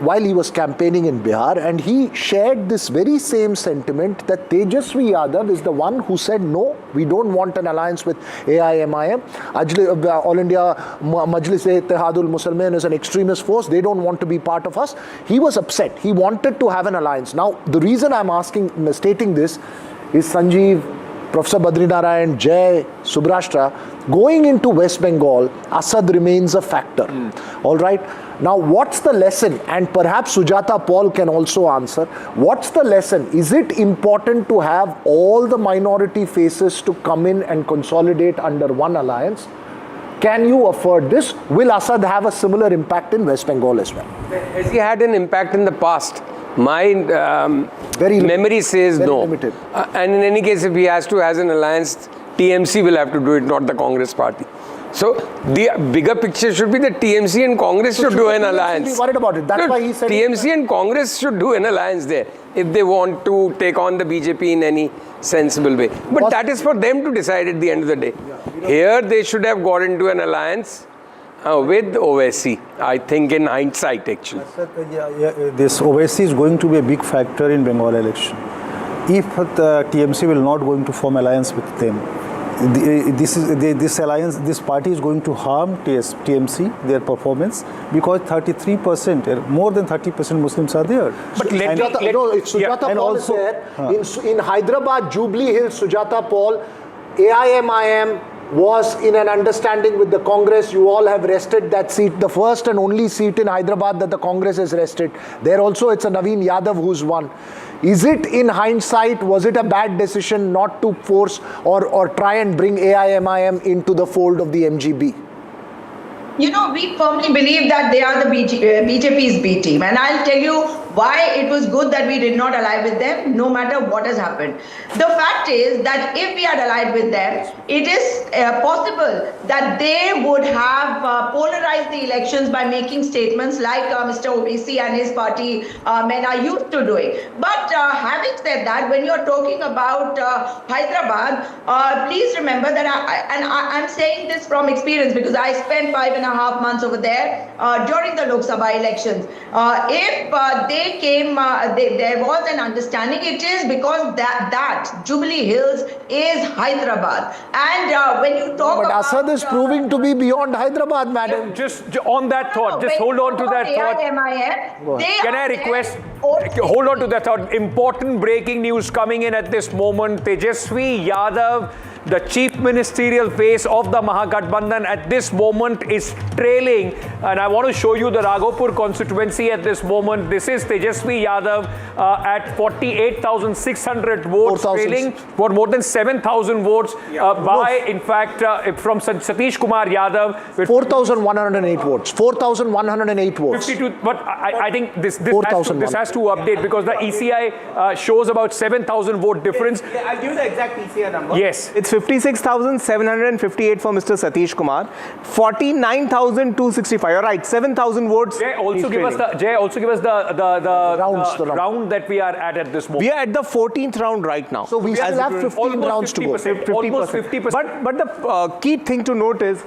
while he was campaigning in Bihar, and he shared this very same sentiment that Tejashwi Yadav is the one who said no, we don't want an alliance with AIMIM. All India Majlis-e-Ittihadul Muslimin is an extremist force. They don't want to be part of us. He was upset. He wanted to have an alliance. Now, the reason I'm stating this is Sanjeev, Professor Badrinarayan, Jay, Subrashtra, going into West Bengal, Asad remains a factor. All right. Now, what's the lesson? And perhaps Sujata Paul can also answer. What's the lesson? Is it important to have all the minority faces to come in and consolidate under one alliance? Can you afford this? Will Assad have a similar impact in West Bengal as well? Has he had an impact in the past? My memory says no. Limited. And in any case, if he has to has an alliance, TMC will have to do it, not the Congress party. So the bigger picture should be that TMC and Congress should do an alliance. Be worried about it. That's why he said TMC and Congress should do an alliance there if they want to take on the BJP in any sensible way. But that is for them to decide at the end of the day. Here they should have got into an alliance with OSC, I think, in hindsight actually. This OSC is going to be a big factor in Bengal election. If the TMC will not going to form alliance with them, this alliance, this party is going to harm TMC, their performance, because 33%, more than 30% Muslims are there. But Sujata Paul is there. In Hyderabad, Jubilee Hills, Sujata Paul, AIMIM was in an understanding with the Congress. You all have rested that seat, the first and only seat in Hyderabad that the Congress has rested. There also it's a Naveen Yadav who's won. Is it, in hindsight, was it a bad decision not to force or try and bring AIMIM into the fold of the MGB? You know, we firmly believe that they are the BJP's B team. And I'll tell you why it was good that we did not ally with them, no matter what has happened. The fact is that if we had allied with them, it is possible that they would have polarized the elections by making statements like Mr. OBC and his party men are used to doing. But having said that, when you're talking about Hyderabad, please remember that I'm saying this from experience because I spent 5.5 months over there during the Lok Sabha elections. If they came, there was an understanding. It is because that Jubilee Hills is Hyderabad. And when you talk but about... Assad is proving to be beyond Hyderabad, madam. Just on that thought, just hold on to that thought. Can I request, hold on to that thought. Important breaking news coming in at this moment. Tejashwi Yadav, the chief ministerial face of the Mahagathbandhan at this moment, is trailing. And I want to show you the Raghopur constituency at this moment. This is Tejashwi Yadav at 48,600 votes, trailing for more than 7,000 votes by, in fact, from Satish Kumar Yadav. 4,108 votes. 4,108 votes. 52, but I think this has to update because the ECI shows about 7,000 vote difference. I'll give you the exact ECI number. Yes. It's 56,758 for Mr. Satish Kumar, 49,265. You're right, 7,000 votes. Jay, also give us the round that we are at this moment. We are at the 14th round right now. So we still have 15 rounds to go. Almost 50%. But the key thing to note is,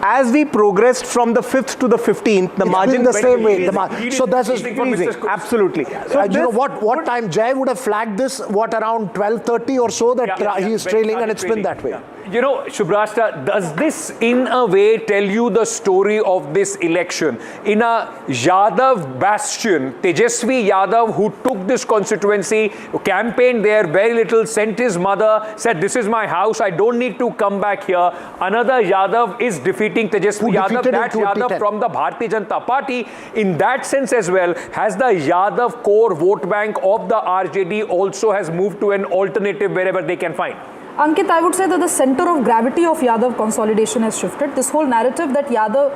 as we progressed from the 5th to the 15th, the margin the same way. So that's increasing. Absolutely. So you know what time Jay would have flagged this? What, around 12:30 or so that he is trailing, and it's been that way. You know, Shubrashta, does this in a way tell you the story of this election? In a Yadav bastion, Tejashwi Yadav, who took this constituency, campaigned there very little, sent his mother, said, this is my house, I don't need to come back here. Another Yadav is defeating Tejashwi Yadav, that Yadav from the Bharatiya Janata Party. In that sense as well, has the Yadav core vote bank of the RJD also has moved to an alternative wherever they can find? Ankit, I would say that the center of gravity of Yadav consolidation has shifted. This whole narrative that Yadav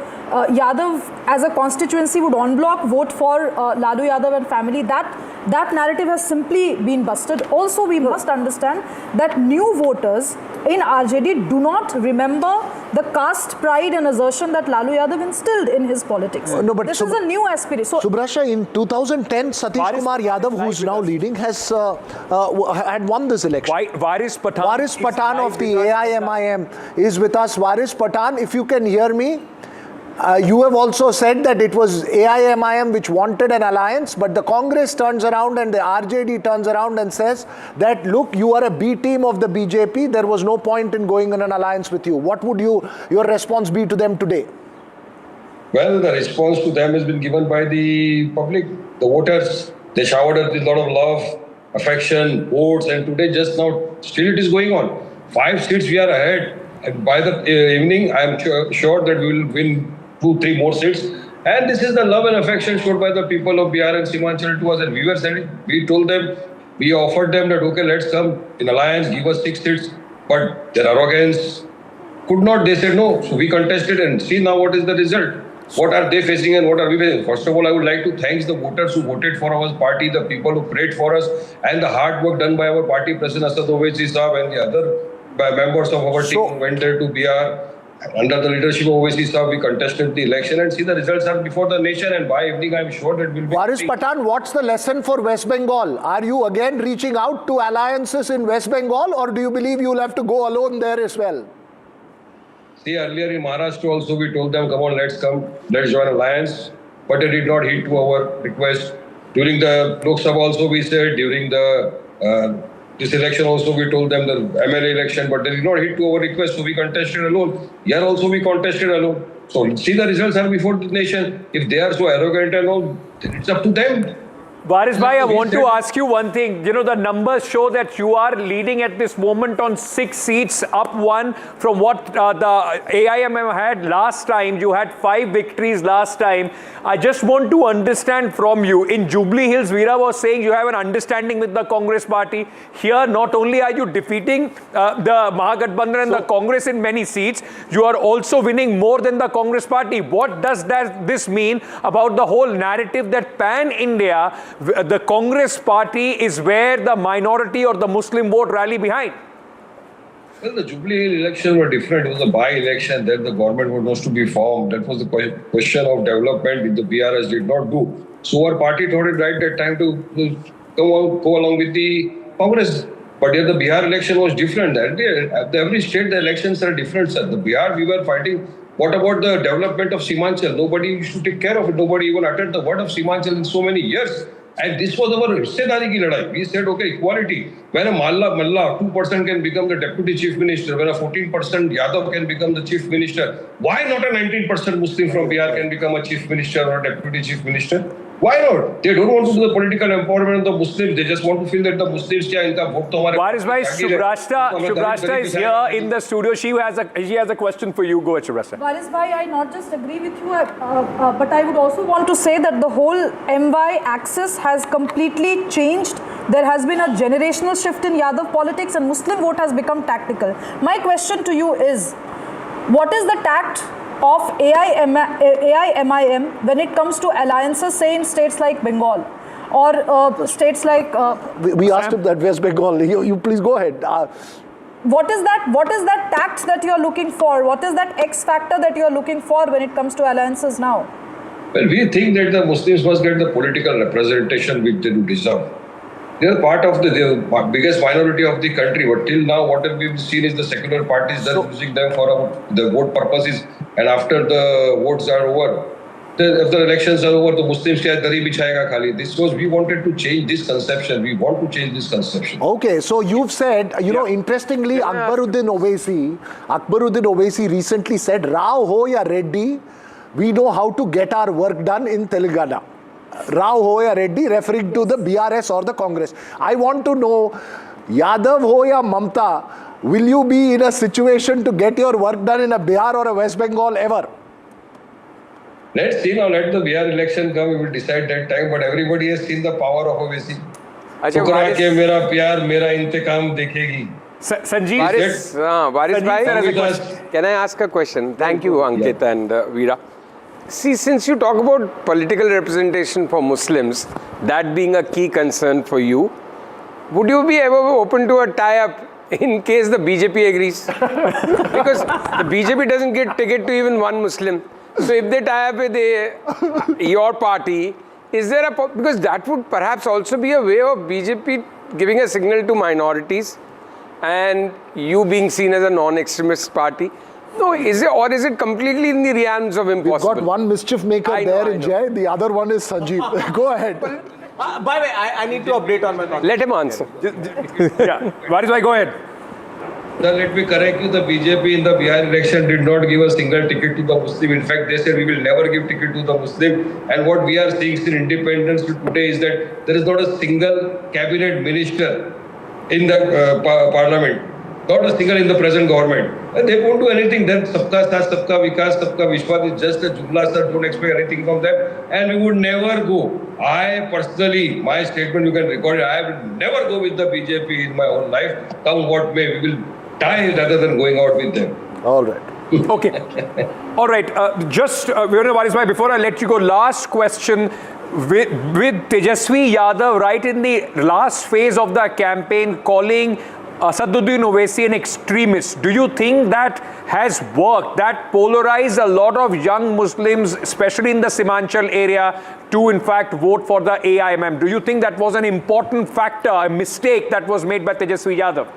as a constituency would en bloc vote for Lalu Yadav and family, that narrative has simply been busted. Also, we must understand that new voters in RJD do not remember the caste pride and assertion that Lalu Yadav instilled in his politics. No, but this is a new aspiration. So, Subrasha, in 2010, Satish Kumar Yadav, who is now leading, has had won this election. Varis Pathan of the AIMIM is with us. Varis Pathan, if you can hear me, you have also said that it was AIMIM which wanted an alliance, but the Congress turns around and the RJD turns around and says that, look, you are a B team of the BJP, there was no point in going on an alliance with you. What would your response be to them today? Well, the response to them has been given by the public, the voters. They showered us with a lot of love, affection, votes, and today just now, still it is going on. 5 seats we are ahead. And by the evening, I am sure that we will win 2-3 more seats. And this is the love and affection showed by the people of Bihar and Simhanchal to us. And we were saying, we told them, we offered them that, okay, let's come in alliance, give us 6 seats. But their arrogance, could not. They said no. So we contested and see now what is the result. What are they facing and what are we facing? First of all, I would like to thank the voters who voted for our party, the people who prayed for us, and the hard work done by our party President Asad Owaisi Saab and the other members of our team who went there to Bihar. Under the leadership of Owaisi Saab, we contested the election and see the results are before the nation, and by evening I am sure that will be... Waris Pathan, what's the lesson for West Bengal? Are you again reaching out to alliances in West Bengal, or do you believe you'll have to go alone there as well? See, earlier in Maharashtra also we told them, come on, let's join alliance. But they did not heed to our request. During the Lok Sabha also we said, during the this election also we told them the MLA election, but they did not heed to our request, so we contested alone. Here also we contested alone. So see, the results are before the nation. If they are so arrogant and all, it's up to them. Varis bhai, I want to ask you one thing. You know, the numbers show that you are leading at this moment on 6 seats, up 1 from what the AIMIM had last time. You had 5 victories last time. I just want to understand from you. In Jubilee Hills, Veera was saying you have an understanding with the Congress party. Here, not only are you defeating the Mahagathbandhan and the Congress in many seats, you are also winning more than the Congress party. What does this mean about the whole narrative that pan-India, the Congress party is where the minority or the Muslim vote rally behind? Well, the Jubilee Hill election were different. It was a by-election. Then the government was to be formed. That was the question of development which the BRS did not do. So our party thought it right that time to go along with the Congress. But here the Bihar election was different. At every state the elections are different, sir. The Bihar we were fighting. What about the development of Simanchal? Nobody used to take care of it. Nobody even uttered the word of Simanchal in so many years. And this was our hissedari ki ladai. We said, okay, equality. When a Malla 2% can become the deputy chief minister, when a 14% Yadav can become the chief minister, why not a 19% Muslim from Bihar can become a chief minister or a deputy chief minister? Why not? They don't want to do the political empowerment of the Muslims. They just want to feel that the Muslims kya inka vote to hamare. Varis bhai, Shubrashta is here in the studio. She has a question for you. Go ahead, Shubrashta. Varis bhai, I not just agree with you, but I would also want to say that the whole MY axis has completely changed. There has been a generational shift in Yadav politics and Muslim vote has become tactical. My question to you is, what is the tact of AIMIM when it comes to alliances, say in states like Bengal or states like... we asked him that West Bengal. You please go ahead. What is that tact that you are looking for? What is that X factor that you are looking for when it comes to alliances now? Well, we think that the Muslims must get the political representation which they do deserve. They are part of the biggest minority of the country, but till now what we've seen is the secular parties that are using them for the vote purposes, and after the votes are over, if the elections are over, the Muslims kya dari bichayega khali. We wanted to change this conception. We want to change this conception. Okay, so you've said, you know, interestingly, Akbaruddin Owaisi recently said, Rao ho ya Reddy, we know how to get our work done in Telangana. Rao ho ya Reddy, referring to the BRS or the Congress. I want to know, Yadav ho ya Mamta, will you be in a situation to get your work done in a Bihar or a West Bengal ever? Let's see now, let the Bihar election come, we will decide that time, but everybody has seen the power of Owaisi. Tukra ke mera pyar, mera intikam dekhegi. Sanjeev, Varis bhai, can I ask a question? Thank you, Ankit and Veera. See, since you talk about political representation for Muslims, that being a key concern for you, would you be ever open to a tie-up in case the BJP agrees? Because the BJP doesn't get ticket to even one Muslim. So if they tie up with your party, is there a... Because that would perhaps also be a way of BJP giving a signal to minorities and you being seen as a non-extremist party. No, is it completely in the realms of impossible? We've got one mischief maker there in Jay, the other one is Sanjeev. Go ahead. By the way, I need to update on my knowledge. Let him answer. Yeah, Varis bhai, go ahead. Sir, let me correct you. The BJP in the Bihar election did not give a single ticket to the Muslim. In fact, they said we will never give ticket to the Muslim. And what we are seeing in independence today is that there is not a single cabinet minister in the parliament. Not a single in the present government. And they won't do anything. Then Sabka Saath, Sabka Vikas, Sabka Vishwas is just a jumla, sir. Don't expect anything from them. And we would never go. I personally, my statement, you can record it, I will never go with the BJP in my own life. Come what may, we will die rather than going out with them. All right. Okay. All right. Before I let you go, last question. With Tejashwi Yadav right in the last phase of the campaign calling Asaduddin Owaisi an extremist, do you think that has worked? That polarized a lot of young Muslims, especially in the Simanchal area, to in fact vote for the AIMIM. Do you think that was an important factor, a mistake that was made by Tejashwi Yadav?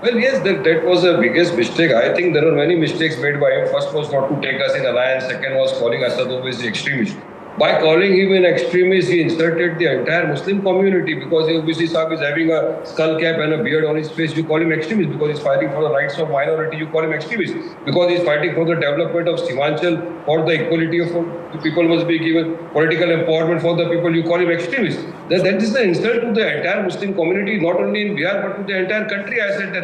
Well, yes, that was the biggest mistake. I think there were many mistakes made by him. First was not to take us in alliance. Second was calling Asad Owaisi extremist. By calling him an extremist, he insulted the entire Muslim community because Owaisi Sahib is having a skull cap and a beard on his face. You call him extremist. Because he's fighting for the rights of minority, you call him extremist. Because he's fighting for the development of Simanchal, for the equality of the people must be given political empowerment for the people, you call him extremist. That is the insult to the entire Muslim community, not only in Bihar but to the entire country. I said that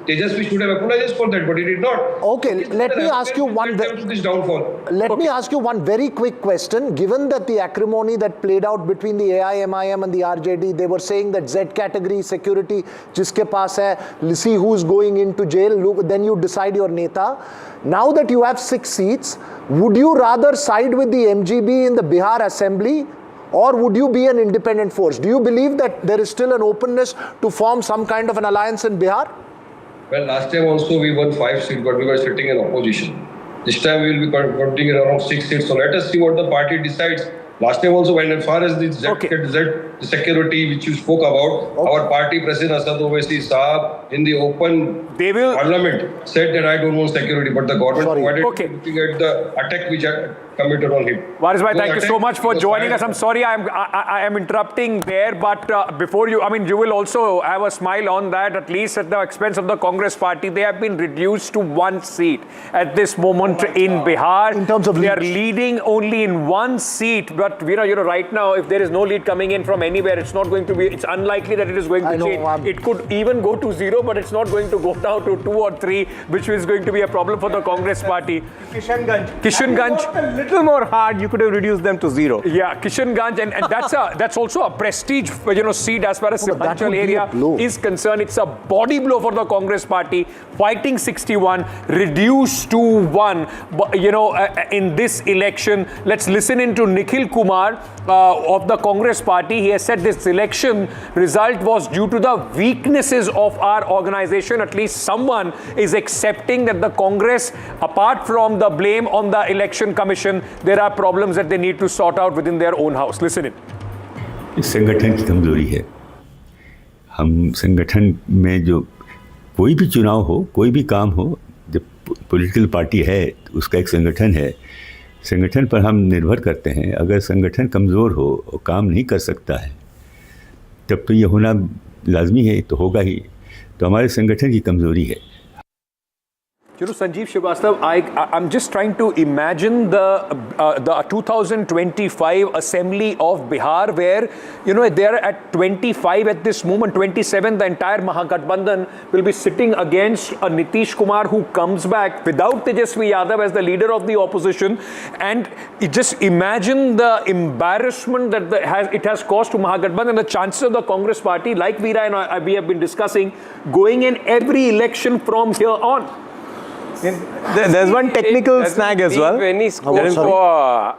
Tejashwi should have apologized for that, but he did not. Okay, let me ask you one. Let me ask you one very quick question. Given that the acrimony that played out between the AIMIM and the RJD, they were saying that Z category security, jiske paas hai, see who's going into jail, look, then you decide your neta. Now that you have 6 seats, would you rather side with the MGB in the Bihar Assembly, or would you be an independent force? Do you believe that there is still an openness to form some kind of an alliance in Bihar? Well, last time also we won 5 seats, but we were sitting in opposition. This time we will be counting around 6 seats. So let us see what the party decides. Last time also, when as far as the security which you spoke about, our party President Asad Owaisi Saab in the open parliament said that I don't want security, but the government provided looking at the attack which committed on him. Varis bhai, thank you so much for joining us. I'm sorry I am interrupting there, but before you, you will also have a smile on that, at least at the expense of the Congress party. They have been reduced to 1 seat at this moment in Bihar. In terms of they are leading only in 1 seat, but right now, if there is no lead coming in from anywhere, it's not going to be, it's unlikely that it is going to change. It could even go to 0, but it's not going to go down to 2 or 3, which is going to be a problem for the Congress party. Kishanganj. A little more hard, you could have reduced them to 0. Yeah, Kishanganj, and that's also a prestige, seat as far as Simanchal area is concerned. It's a body blow for the Congress party, fighting 61, reduced to 1. But, in this election, let's listen into Nikhil Kumar of the Congress party. He has said this election result was due to the weaknesses of our organization. At least someone is accepting that the Congress, apart from the blame on the election commission, there are problems that they need to sort out within their own house. Listen in. इस संगठन की कमजोरी है. हम संगठन में जो कोई भी चुनाव हो, कोई भी काम हो, जब पॉलिटिकल पार्टी है, उसका एक संगठन है. संगठन पर हम निर्भर करते हैं. अगर संगठन कमज़ोर हो और काम नहीं कर सकता है, तब तो ये होना लाजमी है, तो होगा ही. तो हमारे संगठन की कमज़ोरी है. Sanjeev Srivastava, I'm just trying to imagine the 2025 Assembly of Bihar, where they are at 25 at this moment, 27. The entire Mahagathbandhan will be sitting against a Nitish Kumar who comes back without Tejashwi Yadav as the leader of the opposition, and just imagine the embarrassment that it has caused to Mahagathbandhan, and the chances of the Congress party, like Veera and we have been discussing, going in every election from here on. There's one technical snag as well. Any scope for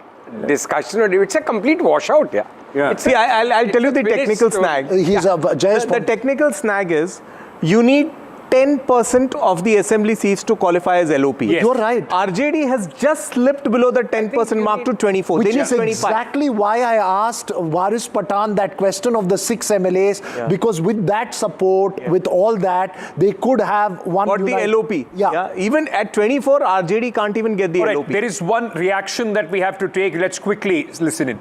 discussion or it's a complete washout. See, I'll tell you the technical snag. The technical snag is you need 10% of the assembly seats to qualify as LOP. Yes. You're right. RJD has just slipped below the 10% mark to 24. Which is exactly why I asked Varis Patan that question of the 6 MLAs, because with that support, with all that, they could have one. Got the LOP. Yeah. Even at 24, RJD can't even get the LOP. There is one reaction that we have to take. Let's quickly listen in.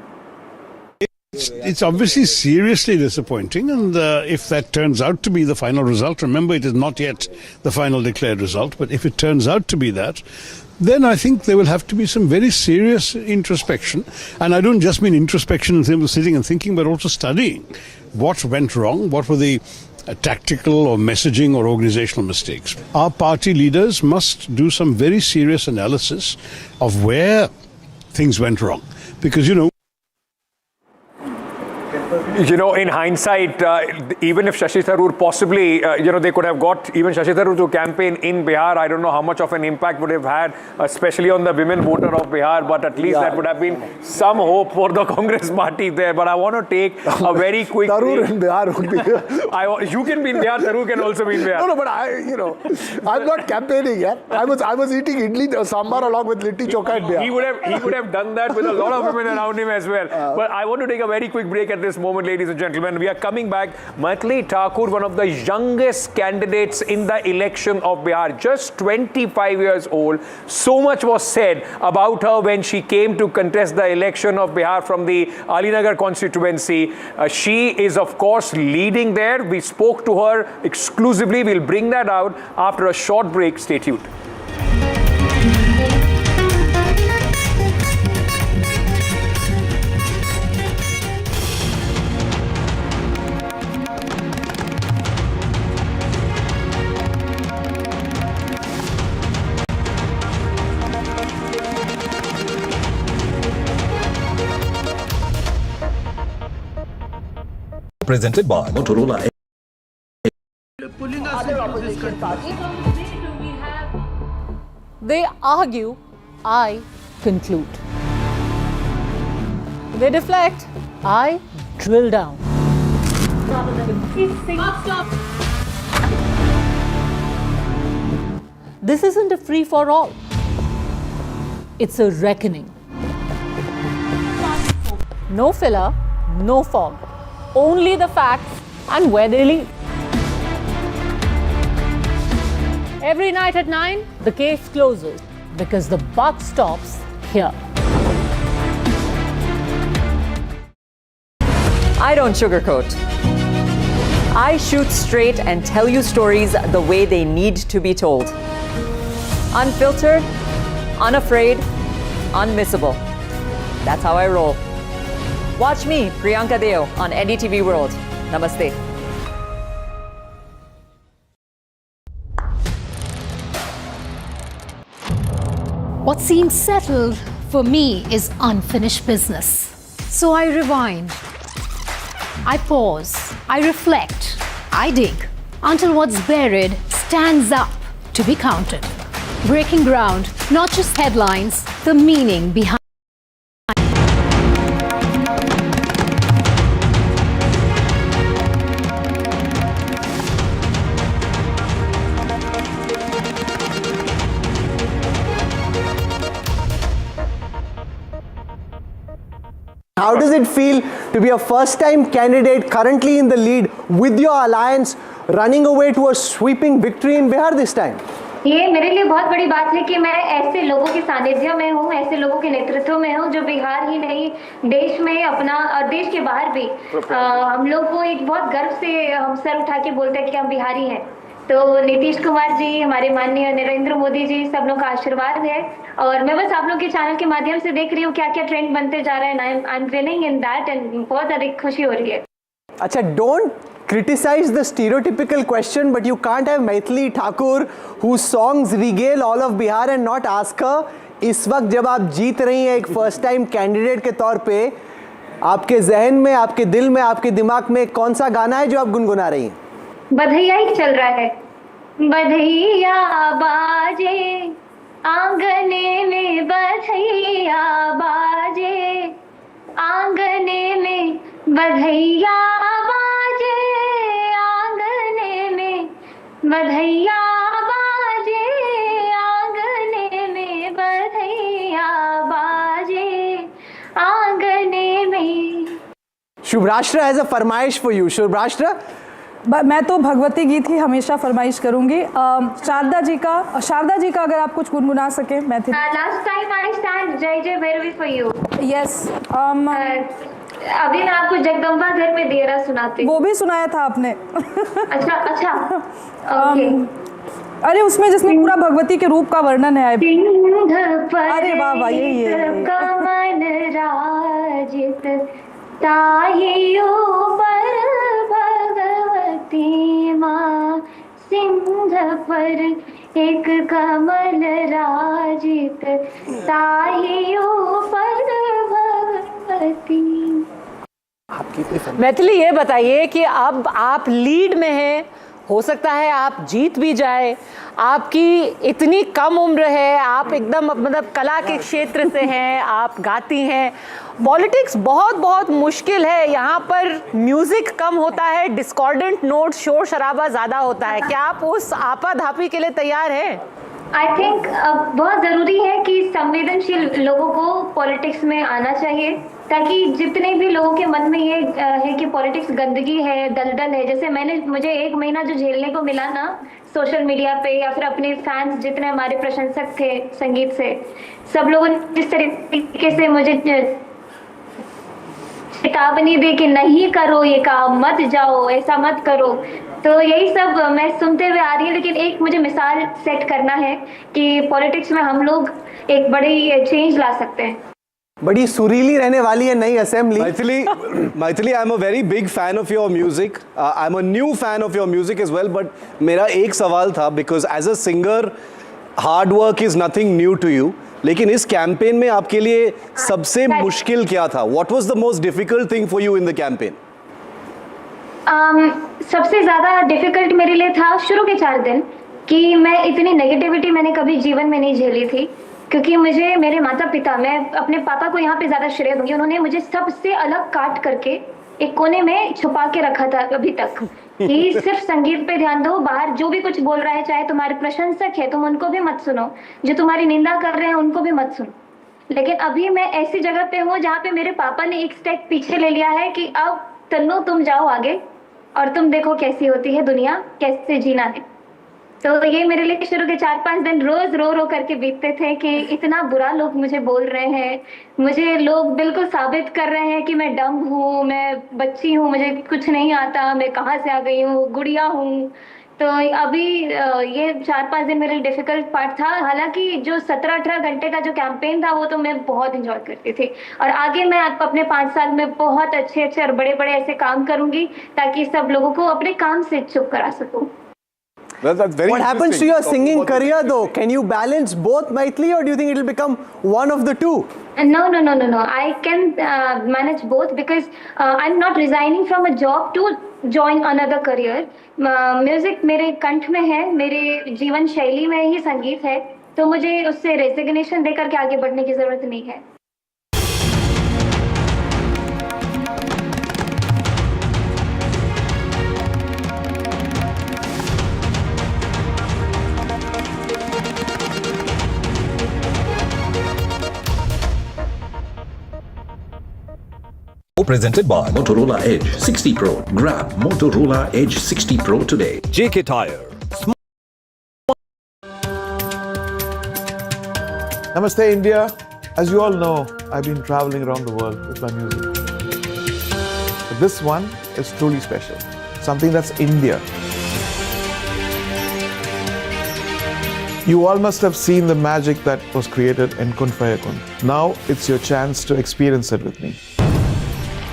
It's obviously seriously disappointing, and if that turns out to be the final result, remember it is not yet the final declared result, but if it turns out to be that, then I think there will have to be some very serious introspection. And I don't just mean introspection in terms of sitting and thinking, but also studying what went wrong, what were the tactical or messaging or organizational mistakes. Our party leaders must do some very serious analysis of where things went wrong. Because, You know, in hindsight, even if Shashi Tharoor possibly, they could have got even Shashi Tharoor to campaign in Bihar. I don't know how much of an impact would have had, especially on the women voter of Bihar, but at least that would have been some hope for the Congress party there. But I want to take a very quick Tharoor in Bihar would be... You can be in Bihar, Tharoor can also be in Bihar. No, but I'm not campaigning yet. I was eating idli sambar along with litti chokha in Bihar. He would have done that with a lot of women around him as well. But I want to take a very quick break at this moment, ladies and gentlemen. We are coming back. Maithili Thakur, one of the youngest candidates in the election of Bihar, just 25 years old. So much was said about her when she came to contest the election of Bihar from the Alinagar constituency. She is, of course, leading there. We spoke to her exclusively. We'll bring that out after a short break. Stay tuned. Presented by Motorola. They argue, I conclude. They deflect, I drill down. This isn't a free-for-all. It's a reckoning. No filler, no fog. Only the facts and where they lead. Every night at 9, the case closes because the buck stops here. I don't sugarcoat. I shoot straight and tell you stories the way they need to be told. Unfiltered, unafraid, unmissable. That's how I roll. Watch me, Priyanka Deo, on NDTV World. Namaste. What seems settled for me is unfinished business. So I rewind. I pause. I reflect. I dig until what's buried stands up to be counted. Breaking ground, not just headlines, the meaning behind. How does it feel to be a first-time candidate currently in the lead with your alliance running away to a sweeping victory in Bihar this time? ये मेरे लिए बहुत बड़ी बात है कि मैं ऐसे लोगों के सानिध्य में हूँ, ऐसे लोगों के नेतृत्व में हूँ जो बिहार ही नहीं देश में अपना और देश के बाहर भी हम लोग को एक बहुत गर्व से हम सर उठा के बोलते हैं कि हम बिहारी हैं। तो नीतीश कुमार जी, हमारे माननीय नरेंद्र मोदी जी, सब लोग का आशीर्वाद है और मैं बस आप लोग के चैनल के माध्यम से देख रही हूँ क्या क्या ट्रेंड बनते जा रहा है। I am willing in that and बहुत अधिक खुशी हो रही है। अच्छा, don't criticize the stereotypical question, but you can't have Maithili Thakur, whose songs regale all of Bihar, and not ask her. इस वक्त जब आप जीत रही हैं एक फर्स्ट टाइम कैंडिडेट के तौर पे, आपके जहन में, आपके दिल में, आपके दिमाग में कौन सा गाना है जो आप गुनगुना रही हैं? बधैया ही चल रहा है। बधैया बाजे आंगने में, बधैया बाजे आंगने में, बधैया बाजे आंगने में, बधैया बाजे आंगने में, बधैया बाजे आंगने में। शुभराष्ट्र हैज अ फरमाइश फॉर यू। शुभराष्ट्र, मैं तो भगवती गीत ही हमेशा फरमाइश करूंगी। शारदा जी का अगर आप कुछ गुनगुना सके। Maithili. Last time I stand जय जय भैरवी फॉर यू। यस। अभी मैं आपको जगदम्बा घर में दियरा सुनाती। वो भी सुनाया था आपने। अच्छा ओके। अरे उसमें जिसमें पूरा भगवती के रूप का वर्णन है। अरे वाह वाह, यही है। कमल राजित ताहियो पर भगवती माँ, सिंध पर एक कमल राजित ताहियो पर भगवती। मैथिली ये बताइए कि अब आप लीड में हैं, हो सकता है आप जीत भी जाए, आपकी इतनी कम उम्र है, आप एकदम मतलब कला के क्षेत्र से हैं, आप गाती हैं, पॉलिटिक्स बहुत बहुत मुश्किल है, यहाँ पर म्यूजिक कम होता है, डिस्कॉर्डेंट नोट, शोर शराबा ज़्यादा होता है, क्या आप उस आपाधापी के लिए तैयार हैं? आई थिंक बहुत ज़रूरी है कि संवेदनशील लोगों को पॉलिटिक्स में आना चाहिए, ताकि जितने भी लोगों के मन में ये है कि पॉलिटिक्स गंदगी है, दलदल है, जैसे मुझे 1 महीना जो झेलने को मिला ना सोशल मीडिया पे, या फिर अपने फैंस जितने हमारे प्रशंसक थे संगीत से, सब लोगों ने जिस तरीके से मुझे चेतावनी दी कि नहीं करो ये काम, मत जाओ, ऐसा मत करो, तो यही सब मैं सुनते हुए आ रही हूँ। लेकिन एक मुझे मिसाल सेट करना है कि पॉलिटिक्स में हम लोग एक बड़ी चेंज ला सकते हैं। बड़ी सुरीली रहने वाली है नई assembly. Maithili, I am a very big fan of your music, I am a new fan of your music as well, but मेरा एक सवाल था, because as a singer hard work is nothing new to you, लेकिन इस campaign में आपके लिए सबसे मुश्किल क्या था? What was the most difficult thing for you in the campaign? सबसे ज़्यादा डिफिकल्ट मेरे लिए था शुरू के 4 दिन कि मैं इतनी नेगेटिविटी मैंने कभी जीवन में नहीं झेली थी, क्योंकि मुझे मेरे माता पिता, मैं अपने पापा को यहाँ पे ज़्यादा श्रेय दूंगी, उन्होंने मुझे सबसे अलग काट करके एक कोने में छुपा के रखा था अभी तक कि सिर्फ संगीत पे ध्यान दो, बाहर जो भी कुछ बोल रहा है, चाहे तुम्हारे प्रशंसक है तुम उनको भी मत सुनो, जो तुम्हारी निंदा कर रहे हैं उनको भी मत सुनो। लेकिन अभी मैं ऐसी जगह पे हूँ जहाँ पे मेरे पापा ने एक स्टेप पीछे ले लिया है कि अब तन्नू तुम जाओ आगे और तुम देखो कैसी होती है दुनिया, कैसे जीना है। तो ये मेरे लिए शुरू के 4-5 दिन रोज रो करके बीतते थे कि इतना बुरा लोग मुझे बोल रहे हैं, मुझे लोग बिल्कुल साबित कर रहे हैं कि मैं डम हूँ, मैं बच्ची हूँ, मुझे कुछ नहीं आता, मैं कहाँ से आ गई हूँ, गुड़िया हूँ। तो अभी ये 4-5 दिन मेरे लिए डिफिकल्ट पार्ट था। हालांकि जो 17-18 घंटे का जो कैंपेन था वो तो मैं बहुत इंजॉय करती थी, और आगे मैं अपने 5 साल में बहुत अच्छे और बड़े ऐसे काम करूंगी ताकि सब लोगों को अपने काम से चुप करा सकूं। What happens to your singing career though? Can you balance both, Maithili, or do you think it will become one of the two? No. I can manage both because I'm not resigning from a job to join another career. Music मेरे कंठ में है, मेरे जीवन शैली में ही संगीत है, तो मुझे उससे रेजिग्नेशन देकर के आगे बढ़ने की जरूरत नहीं है। Presented by Motorola Edge 60 Pro. Grab Motorola Edge 60 Pro today. JK Tire. Namaste India. As you all know, I've been traveling around the world with my music. But this one is truly special. Something that's India. You all must have seen the magic that was created in Kun Fayakun. Now it's your chance to experience it with me.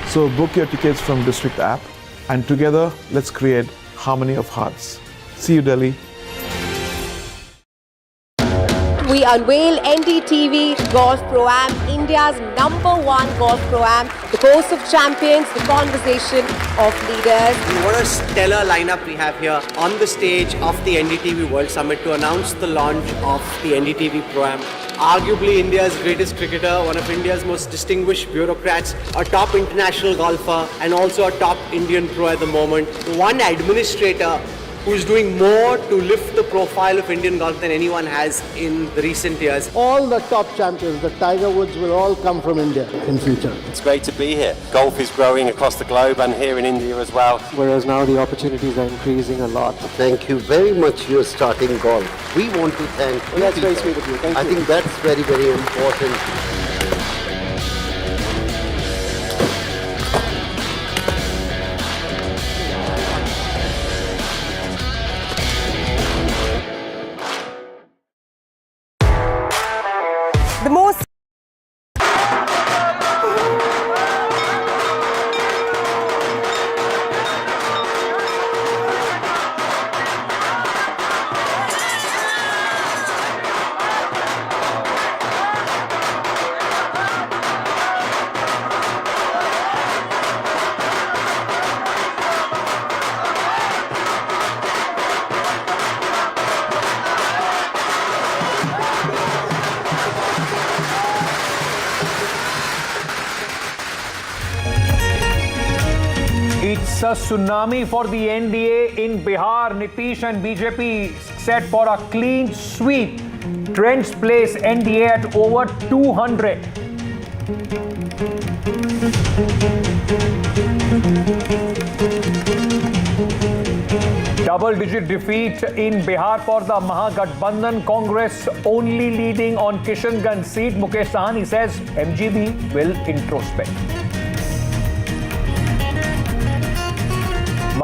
So book your tickets from District app and together let's create harmony of hearts. See you Delhi. We unveil NDTV Golf Pro-Am, India's #1 Golf Pro-Am, the course of champions, the conversation of leaders. What a stellar lineup we have here on the stage of the NDTV World Summit to announce the launch of the NDTV Pro-Am. Arguably India's greatest cricketer, one of India's most distinguished bureaucrats, a top international golfer and also a top Indian pro at the moment. One administrator who's doing more to lift the profile of Indian golf than anyone has in the recent years. All the top champions, the Tiger Woods, will all come from India in future. It's great to be here. Golf is growing across the globe and here in India as well. Whereas now the opportunities are increasing a lot. Thank you very much. You're starting golf. We want to thank you. That's very sweet of you. Thank you. I think that's very, very important. The most It's a tsunami for the NDA in Bihar. Nitish and BJP set for a clean sweep. Trends place NDA at over 200. Double-digit defeat in Bihar for the Mahagathbandhan. Congress only leading on Kishanganj seat. Mukesh Sahani says MGB will introspect.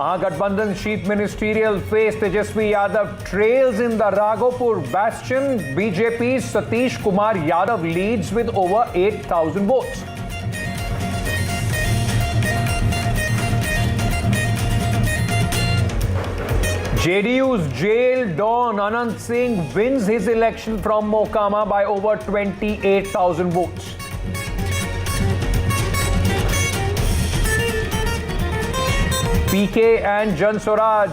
Mahagathbandhan Chief Ministerial face Tejashwi Yadav trails in the Raghopur bastion. BJP's Satish Kumar Yadav leads with over 8,000 votes. JDU's jail Don Anant Singh wins his election from Mokama by over 28,000 votes. PK and Suraaj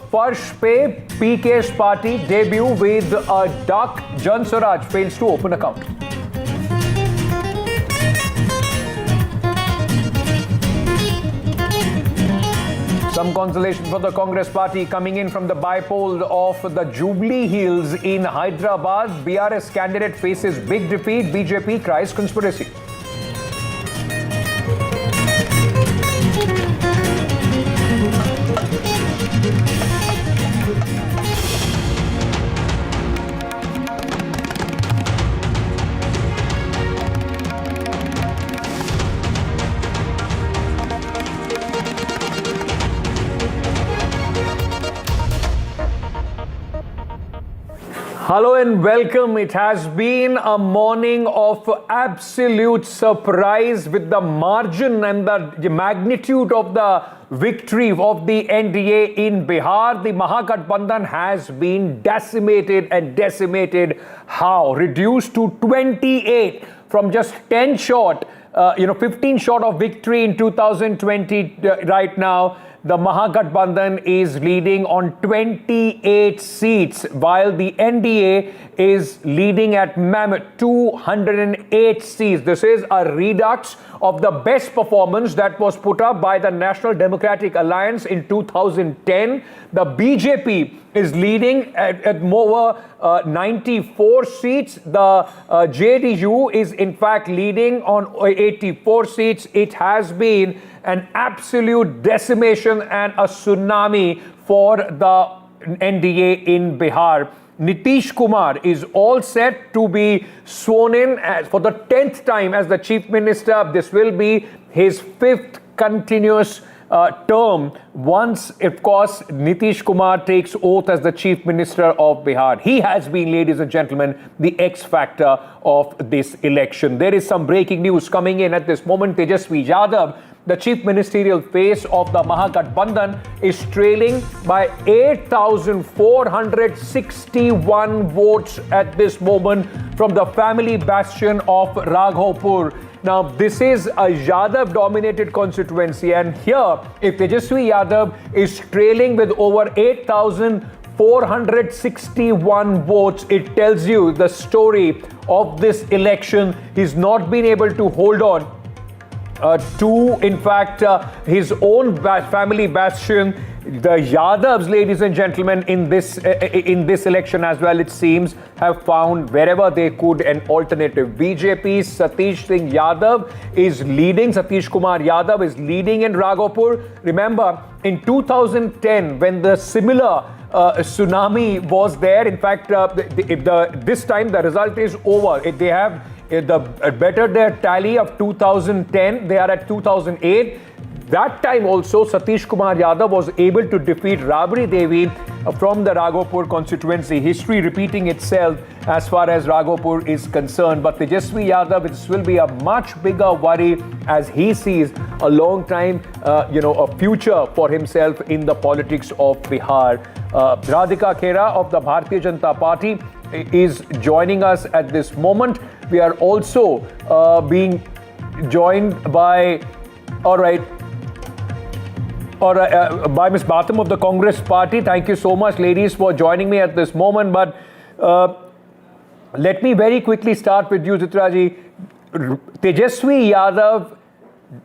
first pay. PK's party debut with a duck. Suraaj fails to open account. Some consolation for the Congress party coming in from the bypoll of the Jubilee Hills in Hyderabad. BRS candidate faces big defeat. BJP cries conspiracy. Hello and welcome. It has been a morning of absolute surprise with the margin and the magnitude of the victory of the NDA in Bihar. The Mahagathbandhan has been decimated and decimated. How? Reduced to 28 from just 10 short, 15 short of victory in 2020 right now. The Mahagathbandhan is leading on 28 seats, while the NDA is leading at mammoth 208 seats. This is a redux of the best performance that was put up by the National Democratic Alliance in 2010. The BJP is leading at over 94 seats. The JDU is in fact leading on 84 seats. It has been an absolute decimation and a tsunami for the NDA in Bihar. Nitish Kumar is all set to be sworn in for the 10th time as the Chief Minister. This will be his 5th continuous term once, of course, Nitish Kumar takes oath as the Chief Minister of Bihar. He has been, ladies and gentlemen, the X factor of this election. There is some breaking news coming in at this moment. Tejashwi Yadav, the chief ministerial face of the Mahagathbandhan, is trailing by 8,461 votes at this moment from the family bastion of Raghopur. Now, this is a Yadav-dominated constituency, and here, if Tejashwi Yadav is trailing with over 8,461 votes, it tells you the story of this election. He's not been able to hold on to, in fact, his own family bastion. The Yadavs, ladies and gentlemen, in this election as well, it seems, have found wherever they could an alternative. BJP's Satish Singh Yadav is leading. Satish Kumar Yadav is leading in Raghopur. Remember, in 2010, when the similar tsunami was there, in fact, this time the result is over. They have bettered their tally of 2010. They are at 2008. That time also, Satish Kumar Yadav was able to defeat Rabri Devi from the Raghopur constituency. History repeating itself as far as Raghopur is concerned. But Tejashwi Yadav, this will be a much bigger worry as he sees a long time, a future for himself in the politics of Bihar. Radhika Khera of the Bharatiya Janata Party is joining us at this moment. We are also being joined by, by Ms. Batam of the Congress Party. Thank you so much, ladies, for joining me at this moment. But let me very quickly start with you, Chitraji. Tejashwi Yadav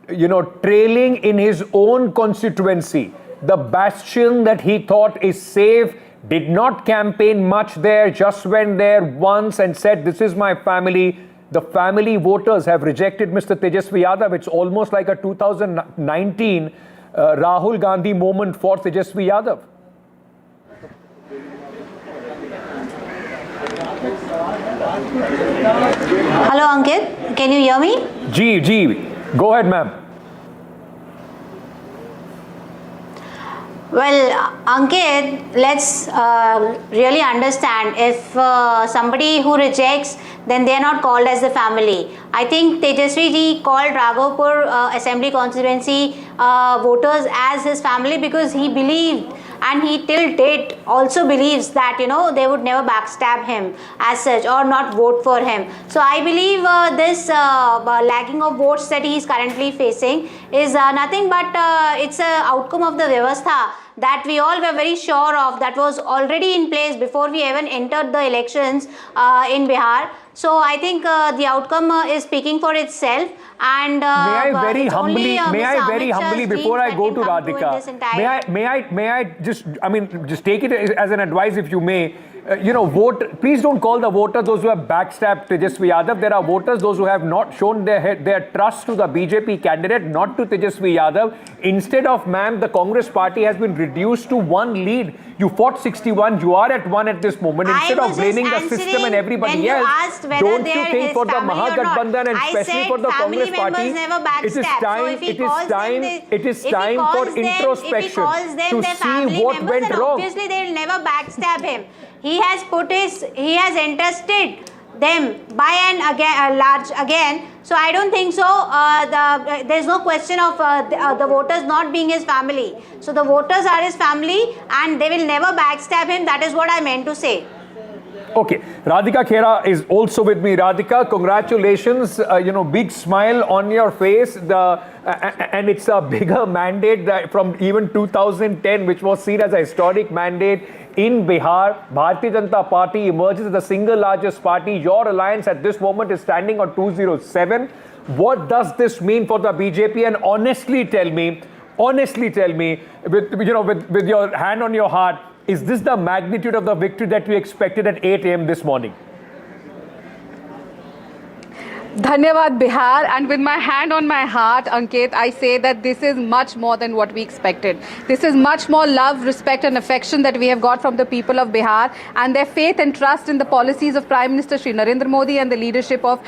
trailing in his own constituency, the bastion that he thought is safe, did not campaign much there, just went there once and said, this is my family. The family voters have rejected Mr. Tejashwi Yadav. It's almost like a 2019 Rahul Gandhi moment for Tejashwi Yadav. Hello, Ankit. Can you hear me? Ji. Go ahead, ma'am. Well, Ankit, let's really understand, if somebody who rejects, then they are not called as the family. I think Tejashwi ji called Raghopur Assembly Constituency voters as his family because he believed, and he till date also believes, that they would never backstab him as such or not vote for him. So I believe this lagging of votes that he is currently facing is nothing but it's an outcome of the Vyavastha that we all were very sure of, that was already in place before we even entered the elections in Bihar. So I think the outcome is speaking for itself. And may I very humbly, before I go to Radhika, may I just take it as an advice, if you may. Vote. Please don't call the voter those who have backstabbed Tejashwi Yadav. There are voters those who have not shown their trust to the BJP candidate, not to Tejashwi Yadav. Instead of, ma'am, the Congress party has been reduced to one lead. You fought 61. You are at 1 at this moment. Instead of blaming the system and everybody else, don't you think for the Mahagathbandhan and especially for the Congress party, it is time for introspection to see what went wrong. Obviously, they will never backstab him. He has entrusted them by and large again. So I don't think so. There's no question of the voters not being his family. So the voters are his family and they will never backstab him. That is what I meant to say. Okay, Radhika Khera is also with me. Radhika, congratulations. Big smile on your face. And it's a bigger mandate from even 2010, which was seen as a historic mandate in Bihar. Bharatiya Janata Party emerges as the single largest party. Your alliance at this moment is standing on 207. What does this mean for the BJP? And honestly tell me, with your hand on your heart, is this the magnitude of the victory that we expected at 8 a.m. this morning? Dhanyavad Bihar, and with my hand on my heart, Ankit, I say that this is much more than what we expected. This is much more love, respect and affection that we have got from the people of Bihar and their faith and trust in the policies of Prime Minister Shri Narendra Modi and the leadership of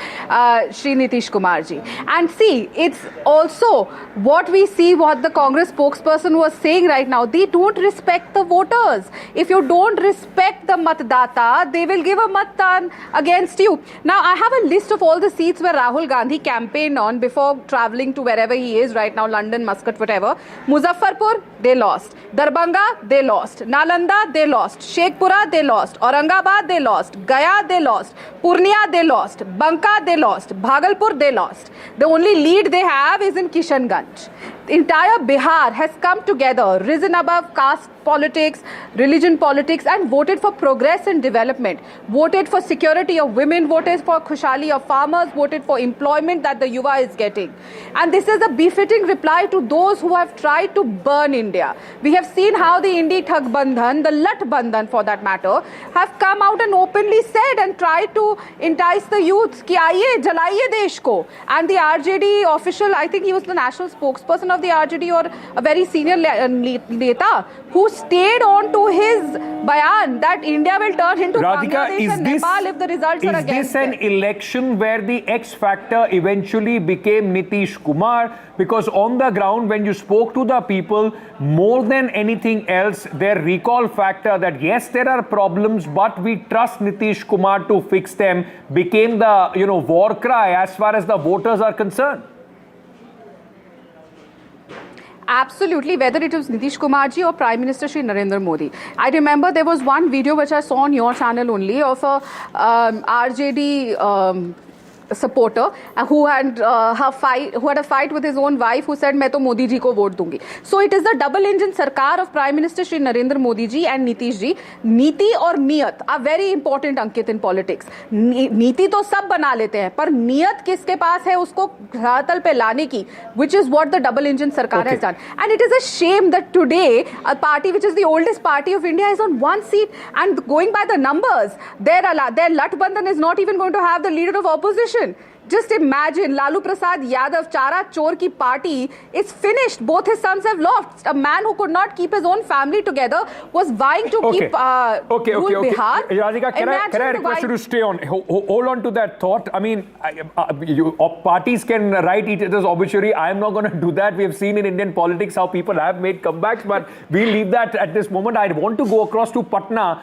Shri Nitish Kumar ji. And see, it's also what we see, what the Congress spokesperson was saying right now. They don't respect the voters. If you don't respect the matdata, they will give a matdan against you. Now, I have a list of all the seats where Rahul Gandhi campaigned on before travelling to wherever he is right now, London, Muscat, whatever. Muzaffarpur, they lost. Darbhanga, they lost. Nalanda, they lost. Shekhpura, they lost. Aurangabad, they lost. Gaya, they lost. Purnia, they lost. Banka, they lost. Bhagalpur, they lost. The only lead they have is in Kishanganj. The entire Bihar has come together, risen above caste politics, religion politics, and voted for progress and development. Voted for security of women, voted for khushali of farmers, voted for employment that the yuva is getting. And this is a befitting reply to those who have tried to burn India. We have seen how the Indi Thag Bandhan, the Lat Bandhan for that matter, have come out and openly said and tried to entice the youth ki aaiye jalaiye desh ko. And the RJD official, I think he was the national spokesperson of the RJD or a very senior neta, who stayed on to his bayan that India will turn into Bangladesh and Nepal if the results are against it. Is this an election where the X factor eventually became Nitish Kumar? Because on the ground, when you spoke to the people, more than anything else, their recall factor that yes, there are problems, but we trust Nitish Kumar to fix them became the war cry as far as the voters are concerned. Absolutely, whether it was Nitish Kumar ji or Prime Minister Shri Narendra Modi. I remember there was one video which I saw on your channel only of a RJD supporter who had a fight with his own wife, who said, "मैं तो मोदी जी को vote दूंगी." So it is the double engine सरकार of Prime Minister Shri Narendra Modi ji and Nitish ji. नीति और नियत are very important, Ankit, in politics. नीति तो सब बना लेते हैं, पर नियत किसके पास है उसको धरातल पे लाने की, which is what the double engine sarkar has done. And it is a shame that today a party which is the oldest party of India is on one seat, and going by the numbers, their Latbandhan is not even going to have the leader of opposition. Just imagine, Lalu Prasad Yadav, Chara Chor ki party is finished. Both his sons have lost. A man who could not keep his own family together was vying to keep rule Bihar. Radhika, can I request you to stay on? Hold on to that thought. I mean, parties can write each other's obituary. I am not going to do that. We have seen in Indian politics how people have made comebacks, but we'll leave that at this moment. I want to go across to Patna,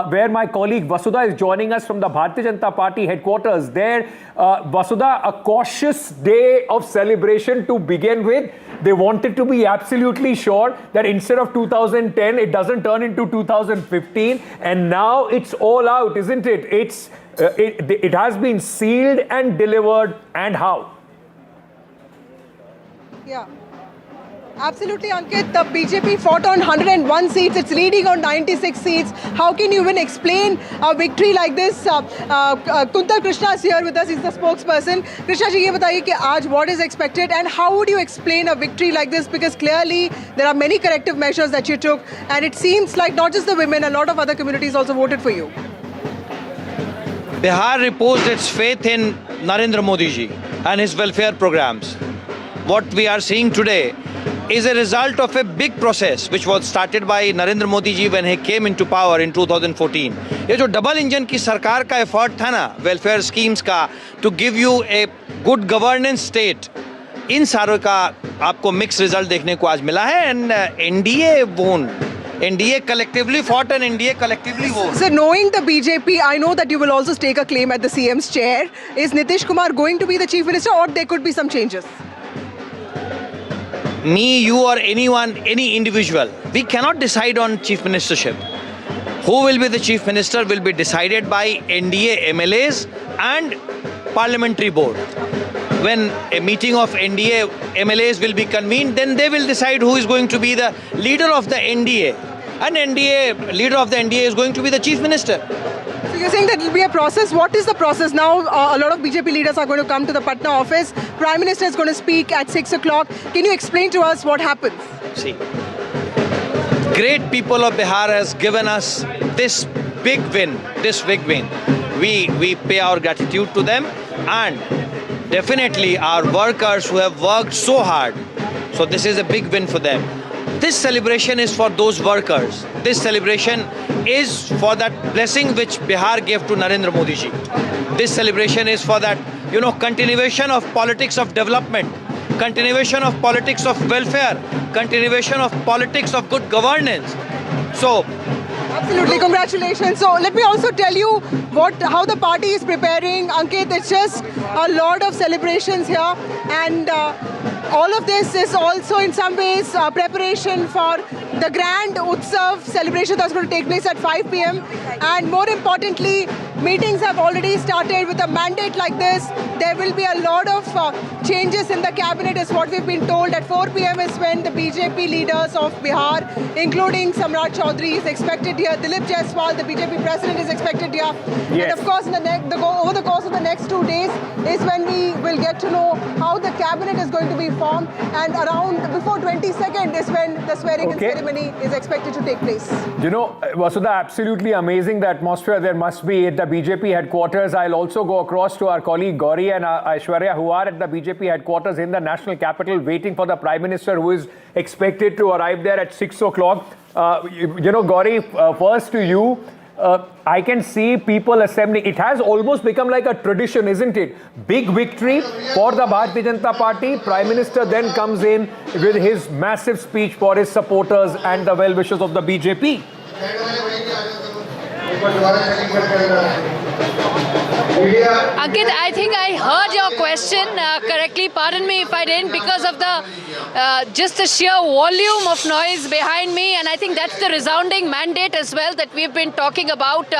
where my colleague Vasudha is joining us from the Bharatiya Janata Party headquarters. There, Vasudha, a cautious day of celebration to begin with. They wanted to be absolutely sure that instead of 2010, it doesn't turn into 2015. And now it's all out, isn't it? It has been sealed and delivered. And how? Yeah. Absolutely, Ankit. The BJP fought on 101 seats. It's leading on 96 seats. How can you even explain a victory like this? Kuntal Krishna is here with us. He's the spokesperson. Krishna ji, ye bataiye ki aaj what is expected, and how would you explain a victory like this? Because clearly there are many corrective measures that you took, and it seems like not just the women, a lot of other communities also voted for you. Bihar reposed its faith in Narendra Modi ji and his welfare programs. What we are seeing today is a result of a big process which was started by Narendra Modi ji when he came into power in 2014. ये जो double engine की सरकार का effort था ना welfare schemes का to give you a good governance state, इन सारों का आपको मिक्स रिजल्ट देखने को आज मिला है. एंड एनडीए वोन. NDA collectively fought and NDA collectively won. So knowing the BJP, I know that you will also stake a claim at the CM's chair. Is Nitish Kumar going to be the Chief Minister, or there could be some changes? Me, you or anyone, any individual, we cannot decide on Chief Ministership. Who will be the Chief Minister will be decided by NDA MLAs and Parliamentary Board. When a meeting of NDA MLAs will be convened, then they will decide who is going to be the leader of the NDA. And leader of the NDA is going to be the Chief Minister. So you're saying that it will be a process. What is the process now? A lot of BJP leaders are going to come to the Patna office. Prime Minister is going to speak at 6 o'clock. Can you explain to us what happens? See, great people of Bihar has given us this big win. We pay our gratitude to them, and definitely our workers who have worked so hard. So this is a big win for them. This celebration is for those workers. This celebration is for that blessing which Bihar gave to Narendra Modi ji. This celebration is for that, continuation of politics of development, continuation of politics of welfare, continuation of politics of good governance. So, absolutely, congratulations. So let me also tell you how the party is preparing. Ankit, it's just a lot of celebrations here, and all of this is also in some ways preparation for the grand Utsav celebration that's going to take place at 5 p.m. And more importantly, meetings have already started. With a mandate like this, there will be a lot of changes in the cabinet is what we've been told. At 4 p.m. is when the BJP leaders of Bihar, including Samrat Choudhary, is expected here. Dilip Jaiswal, the BJP president, is expected here. Yes. And of course, over the course of the next 2 days is when we will get to know how the cabinet is going to be formed. And before 22nd is when the swearing-in ceremony is expected to take place. Vasudha, absolutely amazing the atmosphere there must be at the BJP headquarters. I'll also go across to our colleague Gauri and Aishwarya, who are at the BJP headquarters in the national capital, waiting for the Prime Minister, who is expected to arrive there at 6 o'clock. Gauri, first to you. I can see people assembling. It has almost become like a tradition, isn't it? Big victory for the Bharatiya Janata Party. Prime Minister then comes in with his massive speech for his supporters and the well-wishers of the BJP. Ankit, I think I heard your question correctly. Delhi. Pardon me if I didn't, because of the just the sheer volume of noise behind me, and I think that's the resounding mandate as well that we've been talking about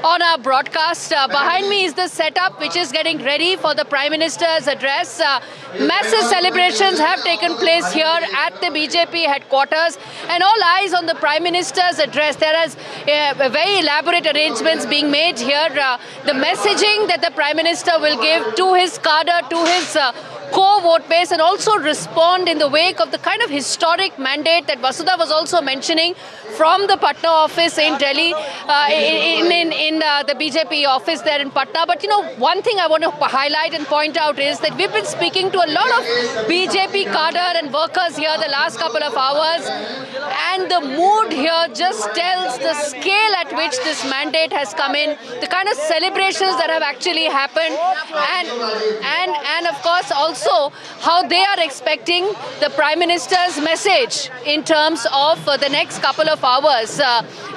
on our broadcast. Behind me is the setup which is getting ready for the Prime Minister's address. Massive celebrations have taken place here at the BJP headquarters, and all eyes on the Prime Minister's address. There is very elaborate arrangements being made here. The messaging that the Prime Minister will give to his cadre, to his core vote base, and also respond in the wake of the kind of historic mandate that Vasudha was also mentioning from the Patna office in Delhi, in the BJP office there in Patna. But one thing I want to highlight and point out is that we've been speaking to a lot of BJP cadre and workers here the last couple of hours, and the mood here just tells the scale at which this mandate has come in, the kind of celebrations that have actually happened, and of course also how they are expecting the Prime Minister's message in terms of the next couple of hours.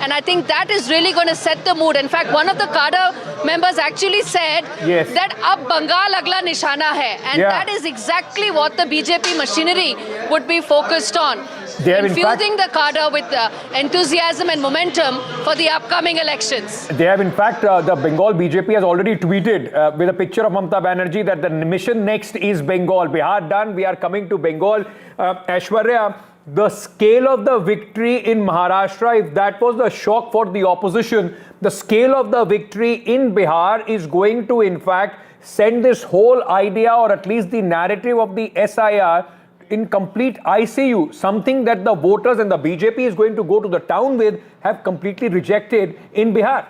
And I think that is really going to set the mood. In fact, one of the cadre members actually said that ab Bengal agla nishana hai, and that is exactly what the BJP machinery would be focused on. Infusing the cadre with enthusiasm and momentum for the upcoming elections. They have in fact, the Bengal BJP has already tweeted with a picture of Mamata Banerjee that the mission next is Bengal. Bihar done, we are coming to Bengal. Aishwarya, the scale of the victory in Maharashtra, if that was the shock for the opposition, the scale of the victory in Bihar is going to in fact send this whole idea, or at least the narrative of the SIR, in complete ICU. Something that the voters and the BJP is going to go to the town with have completely rejected in Bihar.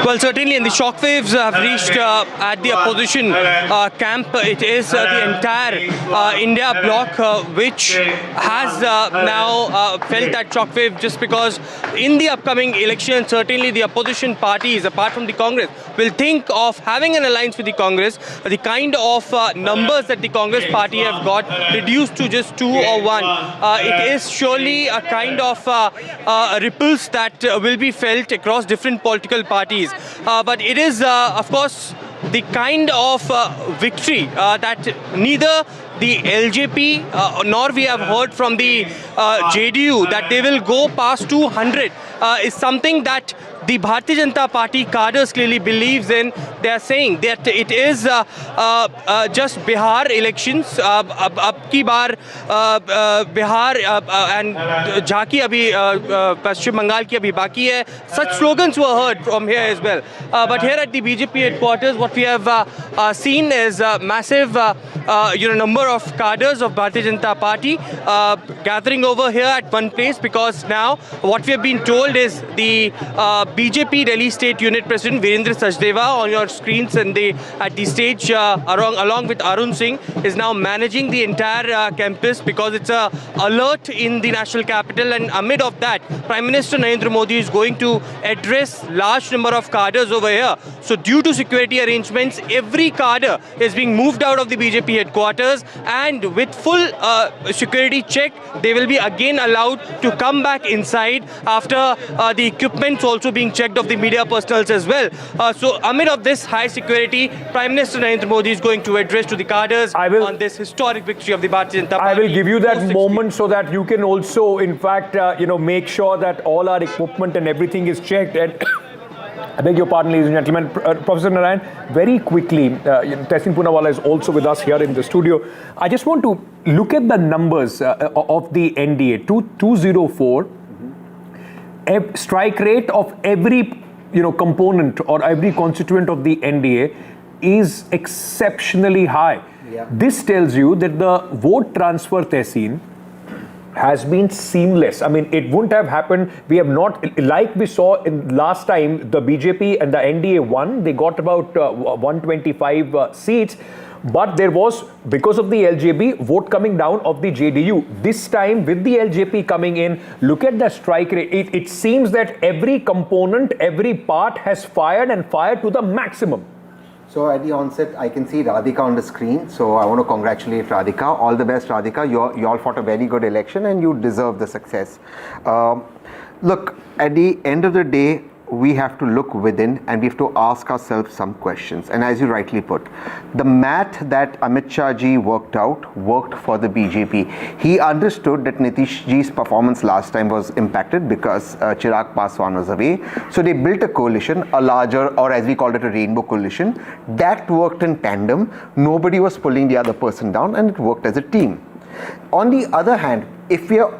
Well, certainly, and the shockwaves have reached at the opposition camp. It is the entire India bloc which has now felt that shockwave, just because in the upcoming election, certainly the opposition parties, apart from the Congress, will think of having an alliance with the Congress. The kind of numbers that the Congress party have got reduced to just 2 or 1. It is surely a kind of ripples that will be felt across different political parties. But it is, of course, the kind of victory that neither the LJP nor we have heard from the JDU that they will go past 200 is something that the Bharatiya Janata Party cadres clearly believes in. They are saying that it is just Bihar elections. Ab ki baar Bihar and Jhanki abhi Paschim Bengal ki abhi baki hai. Such slogans were heard from here as well. But here at the BJP headquarters, what we have seen is a massive number of cadres of Bharatiya Janata Party gathering over here at one place, because now what we have been told is the BJP Delhi State Unit President Virendra Sachdeva on your screens and at the stage along with Anant Singh is now managing the entire campus, because it's a alert in the national capital, and amid of that Prime Minister Narendra Modi is going to address large number of cadres over here. So due to security arrangements, every cadre is being moved out of the BJP headquarters, and with full security check they will be again allowed to come back inside after the equipments also being checked of the media personals as well. So amid of this high security, Prime Minister Narendra Modi is going to address to the cadres on this historic victory of the Bharatiya Janata Party. I will give you that moment so that you can also in fact make sure that all our equipment and everything is checked. And I beg your pardon, ladies and gentlemen. Professor Narayan, very quickly, Tehsin Poonawalla is also with us here in the studio. I just want to look at the numbers of the NDA. 204, strike rate of every component or every constituent of the NDA is exceptionally high. Yeah. This tells you that the vote transfer, Tehsin, has been seamless. I mean, it wouldn't have happened. We have not, like we saw in last time, the BJP and the NDA won. They got about 125 seats. But there was, because of the LJP, vote coming down of the JDU. This time, with the LJP coming in, look at the strike rate. It seems that every component, every part has fired and fired to the maximum. So at the onset, I can see Radhika on the screen. So I want to congratulate Radhika. All the best, Radhika. You all fought a very good election and you deserve the success. Look, at the end of the day, we have to look within and we have to ask ourselves some questions. And as you rightly put, the math that Amit Shah ji worked out worked for the BJP. He understood that Nitish ji's performance last time was impacted because Chirag Paswan was away. So they built a coalition, a larger, or as we called it, a rainbow coalition. That worked in tandem. Nobody was pulling the other person down and it worked as a team. On the other hand, if we are,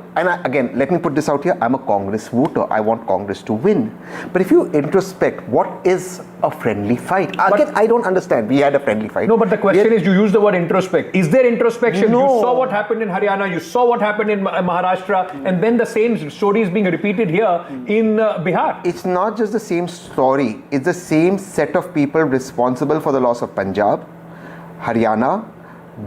again, let me put this out here, I'm a Congress voter. I want Congress to win. But if you introspect, what is a friendly fight? Again, I don't understand. We had a friendly fight. No, but the question is, you use the word introspect. Is there introspection? No. You saw what happened in Haryana, you saw what happened in Maharashtra, and then the same story is being repeated here in Bihar. It's not just the same story. It's the same set of people responsible for the loss of Punjab, Haryana,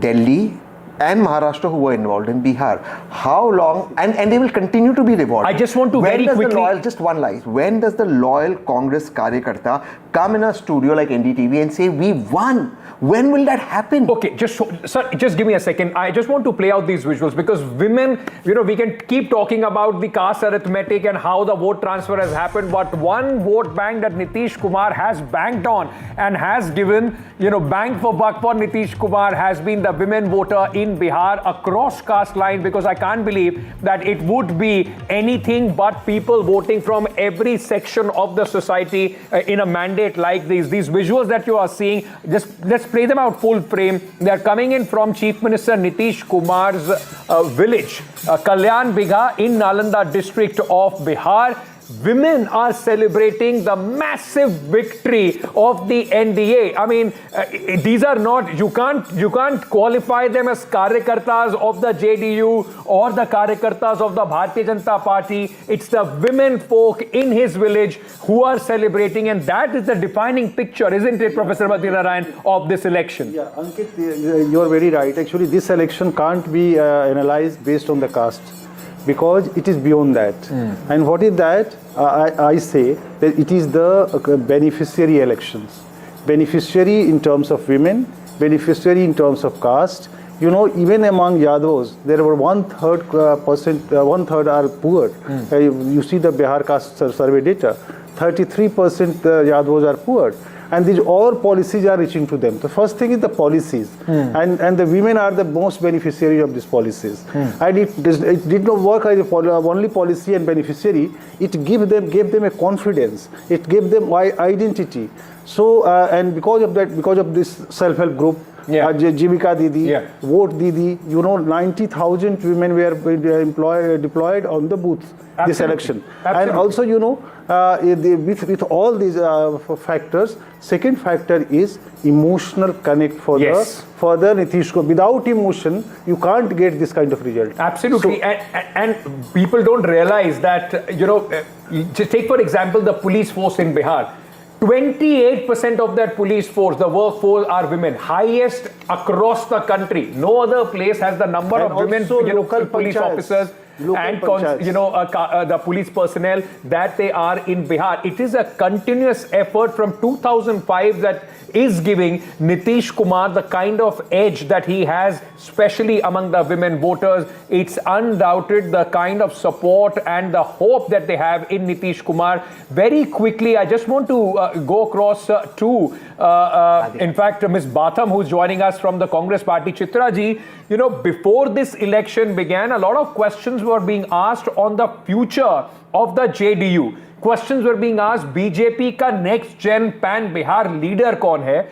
Delhi, and Maharashtra who were involved in Bihar. How long, and they will continue to be rewarded. I just want to very quickly... Just one line. When does the loyal Congress Karyakarta come in a studio like NDTV and say, we won? When will that happen? Okay, sir, just give me a second. I just want to play out these visuals because women, we can keep talking about the caste arithmetic and how the vote transfer has happened, but one vote bank that Nitish Kumar has banked on and has given, bang for buck for Nitish Kumar has been the women voter in Bihar across caste line, because I can't believe that it would be anything but people voting from every section of the society in a mandate like this. These visuals that you are seeing, just let's play them out full frame. They are coming in from Chief Minister Nitish Kumar's village, Kalyan Bigha in Nalanda district of Bihar. Women are celebrating the massive victory of the NDA. I mean, these are not, you can't qualify them as Karyakartas of the JDU or the Karyakartas of the Bharatiya Janata Party. It's the women folk in his village who are celebrating, and that is the defining picture, isn't it, Professor Narayan, of this election? Yeah, Ankit, you're very right. Actually, this election can't be analyzed based on the caste, because it is beyond that. And what is that? I say that it is the beneficiary elections. Beneficiary in terms of women, beneficiary in terms of caste. Even among Yadavs, there were 1/3 are poor. You see the Bihar caste survey data, 33% Yadavs are poor. And these all policies are reaching to them. The first thing is the policies, and the women are the most beneficiary of these policies. And it did not work as only policy and beneficiary. It gave them a confidence. It gave them identity. So and because of that, because of this self-help group, Jivika Didi, Vote Didi, 90,000 women were deployed on the booths this election. And also, with all these factors, second factor is emotional connect for the Nitish Kumar. Without emotion, you can't get this kind of result. Absolutely. So, and people don't realize that, just take for example the police force in Bihar. 28% of that police force, the workforce, are women, highest across the country. No other place has the number of women, police officers and the police personnel that they are in Bihar. It is a continuous effort from 2005 that is giving Nitish Kumar the kind of edge that he has, especially among the women voters. It's undoubted the kind of support and the hope that they have in Nitish Kumar. Very quickly, I just want to go across to, in fact, Ms. Batham, who's joining us from the Congress party. Chitra ji, before this election began, a lot of questions were being asked on the future of the JDU. Questions were being asked, BJP का next gen pan Bihar leader कौन है?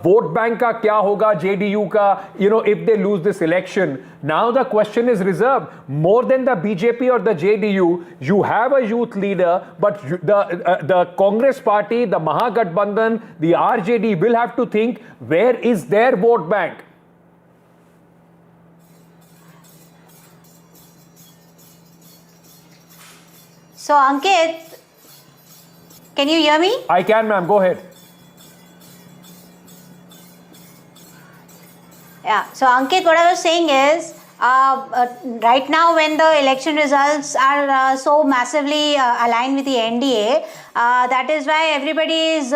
Vote bank का क्या होगा JDU का? If they lose this election. Now the question is reserved. More than the BJP or the JDU, you have a youth leader, but the Congress party, the Mahagathbandhan, the RJD will have to think, where is their vote bank? So Ankit, can you hear me? I can, ma'am. Go ahead. Yeah. So Ankit, what I was saying is, right now when the election results are so massively aligned with the NDA, that is why everybody is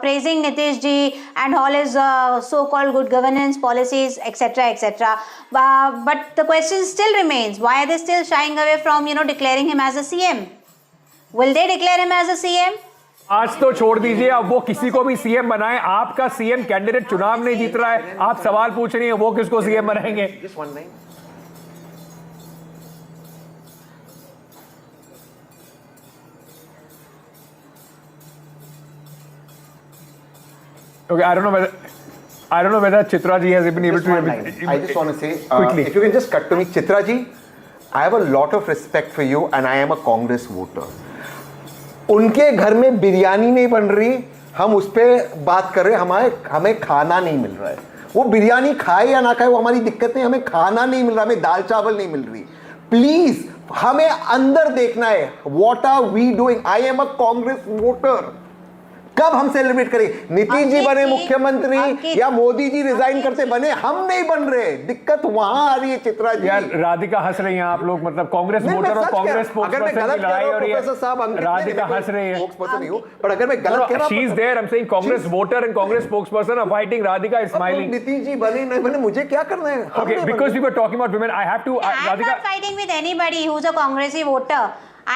praising Nitish ji and all his so-called good governance policies, etc., etc. But the question still remains: why are they still shying away from declaring him as a CM? will they declare him as a CM? आज तो छोड़ दीजिए, अब वो किसी को भी CM बनाए. आपका सीएम कैंडिडेट चुनाव नहीं जीत रहा है, आप सवाल पूछ रही हैं वो किसको सीएम बनाएंगे? Okay, I don't know whether Chitra ji has been able to. I just want to say quickly, if you can just cut to me, Chitra ji, I have a lot of respect for you, and I am a Congress voter. उनके घर में बिरयानी नहीं बन रही, हम उस पर बात कर रहे हैं. हमें खाना नहीं मिल रहा है. वो बिरयानी खाए या ना खाए वो हमारी दिक्कत नहीं, हमें खाना नहीं मिल रहा, हमें दाल चावल नहीं मिल रही. प्लीज हमें अंदर देखना है. What are we doing? I am a Congress voter. कब हम सेलिब्रेट करें? नीतीश जी बने मुख्यमंत्री या मोदी जी रिजाइन करते बने, हम नहीं बन रहे. दिक्कत वहां आ रही है चित्रा जी. यार राधिका हंस रही हैं आप लोग, मतलब कांग्रेस वोटर और कांग्रेस स्पोक्सपर्सन की लड़ाई हो रही है. राधिका हंस रही है. पर अगर मैं गलत कह रहा हूं, she is there. I am saying Congress voter and Congress spokesperson are fighting. Radhika is smiling. Nitish ji बने नहीं बने, मुझे क्या करना है? Okay, because we were talking about women, I have to. I am not fighting with anybody who is a Congress voter.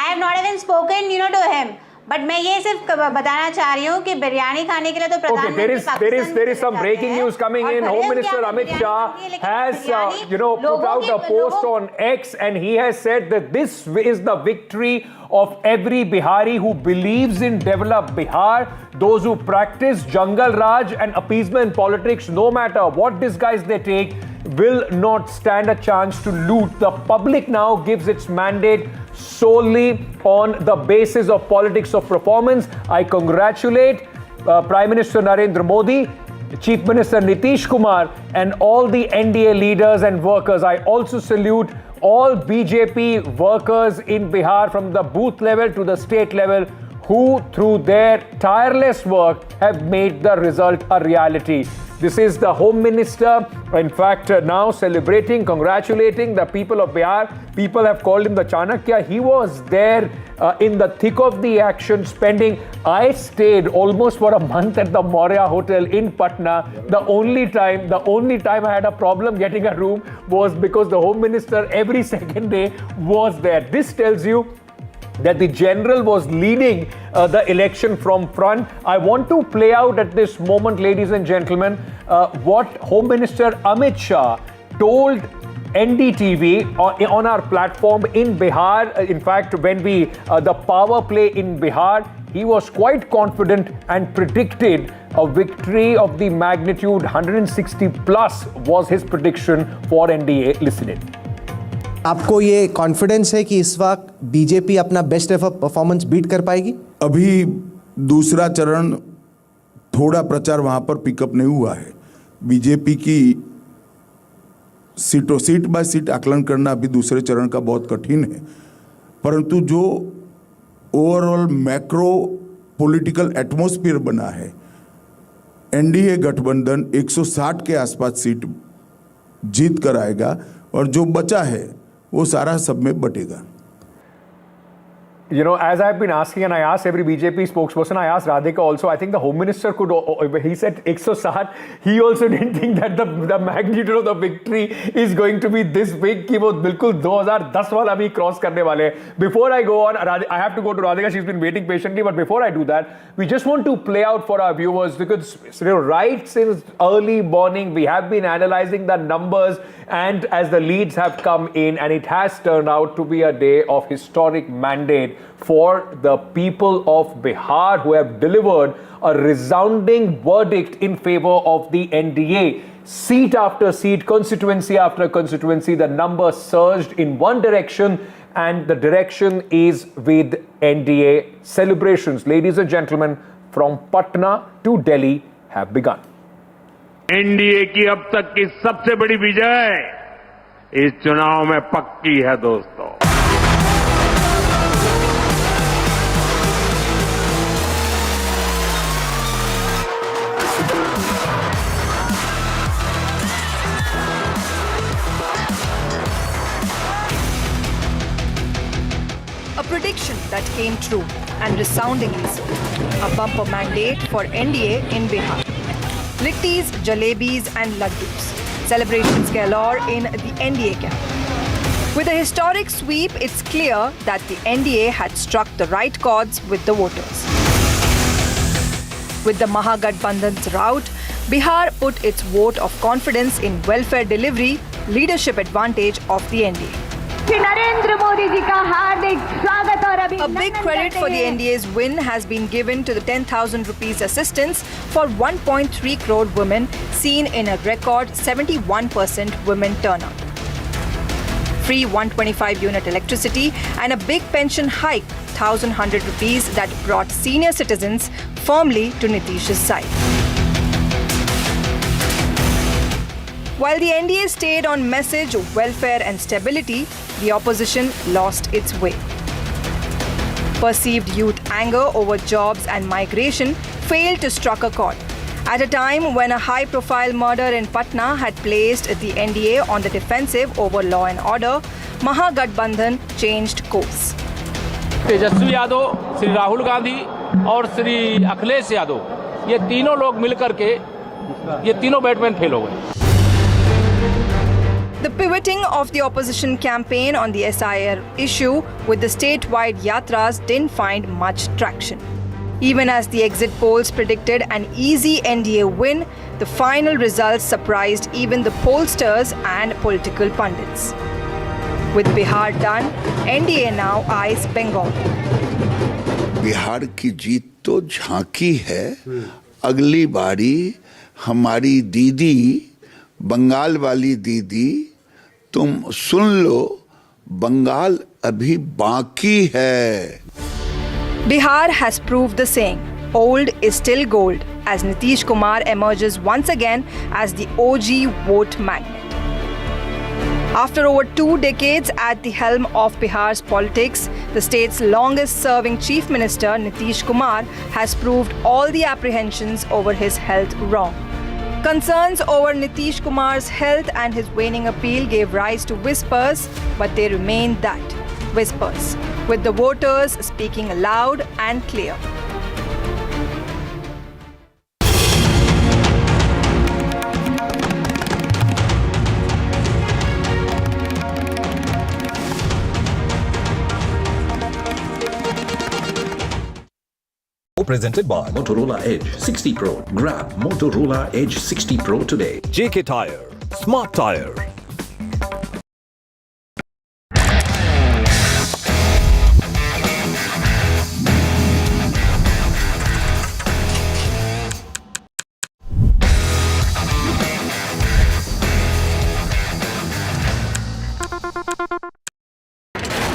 I have not even spoken, to him. But मैं ये सिर्फ बताना चाह रही हूँ कि बिरयानी खाने के लिए तो प्रधानमंत्री there is some breaking news coming in. Home Minister Amit Shah has put out a post on X, and he has said that this is the victory of every Bihari who believes in developed Bihar. Those who practice Jungle Raj and appeasement politics, no matter what disguise they take, will not stand a chance to loot. The public now gives its mandate solely on the basis of politics of performance. I congratulate Prime Minister Narendra Modi, Chief Minister Nitish Kumar, and all the NDA leaders and workers. I also salute all BJP workers in Bihar from the booth level to the state level who, through their tireless work, have made the result a reality. This is the Home Minister, in fact, now celebrating, congratulating the people of Bihar. People have called him the Chanakya. He was there in the thick of the action, I stayed almost for a month at the Maurya Hotel in Patna. The only time I had a problem getting a room was because the Home Minister every second day was there. This tells you that the general was leading the election from front. I want to play out at this moment, ladies and gentlemen, what Home Minister Amit Shah told NDTV on our platform in Bihar. In fact, when the power play in Bihar, he was quite confident and predicted a victory of the magnitude 160 plus was his prediction for NDA. Listen in. आपको ये confidence है कि इस वक्त BJP अपना best एफर performance beat कर पाएगी? अभी दूसरा चरण थोड़ा प्रचार वहां पर पिकअप नहीं हुआ है. बीजेपी की सीट बाय सीट आकलन करना अभी दूसरे चरण का बहुत कठिन है, परंतु जो ओवरऑल मैक्रो पॉलिटिकल एटमॉस्फेयर बना है, एनडीए गठबंधन 160 के आसपास सीट जीत कर आएगा और जो बचा है वो सारा सब में बटेगा. You know, as I've been asking, and I asked every BJP spokesperson, I asked Radhika also, I think the Home Minister could, he said 160, he also didn't think that the magnitude of the victory is going to be this big, कि वो बिल्कुल 2010 वाला भी cross करने वाले हैं. Before I go on, I have to go to Radhika, she's been waiting patiently, but before I do that, we just want to play out for our viewers, because right since early morning, we have been analyzing the numbers, and as the leads have come in, and it has turned out to be a day of historic mandate for the people of Bihar, who have delivered a resounding verdict in favor of the NDA. Seat after seat, constituency after constituency, the numbers surged in one direction, and the direction is with NDA. Celebrations, ladies and gentlemen, from Patna to Delhi have begun. NDA की अब तक की सबसे बड़ी विजय इस चुनाव में पक्की है दोस्तों. A prediction that came true and resoundingly so. A bumper mandate for NDA in Bihar. Littis, jalebis and laddus. Celebrations galore in the NDA camp. With a historic sweep, it's clear that the NDA had struck the right chords with the voters. With the Mahagathbandhan's rout, Bihar put its vote of confidence in welfare delivery, leadership advantage of the NDA. A big credit for the NDA's win has been given to the 10,000 rupees assistance for 1.3 crore women, seen in a record 71% women turnout. Free 125-unit electricity and a big pension hike, 1,100 rupees, that brought senior citizens firmly to Nitish's side. While the NDA stayed on message, welfare and stability, the opposition lost its way. Perceived youth anger over jobs and migration failed to strike a chord. At a time when a high-profile murder in Patna had placed the NDA on the defensive over law and order, Mahagathbandhan changed course. Tejashwi Yadav, Shri Rahul Gandhi और श्री अखिलेश यादव, ये तीनों लोग मिलकर के ये तीनों Batman fail हो गए. The pivoting of the opposition campaign on the SIR issue with the statewide yatras didn't find much traction. Even as the exit polls predicted an easy NDA win, the final results surprised even the pollsters and political pundits. With Bihar done, NDA now eyes Bengal. Bihar की जीत तो झांकी है. अगली बारी हमारी दीदी, बंगाल वाली दीदी, तुम सुन लो, बंगाल अभी बाकी है. Bihar has proved the saying, old is still gold, as Nitish Kumar emerges once again as the OG vote magnet. After over 2 decades at the helm of Bihar's politics, the state's longest-serving Chief Minister Nitish Kumar has proved all the apprehensions over his health wrong. Concerns over Nitish Kumar's health and his waning appeal gave rise to whispers, but they remain that, whispers, with the voters speaking loud and clear. Presented by Motorola Edge 60 Pro. Grab Motorola Edge 60 Pro today. JK Tire, Smart Tire.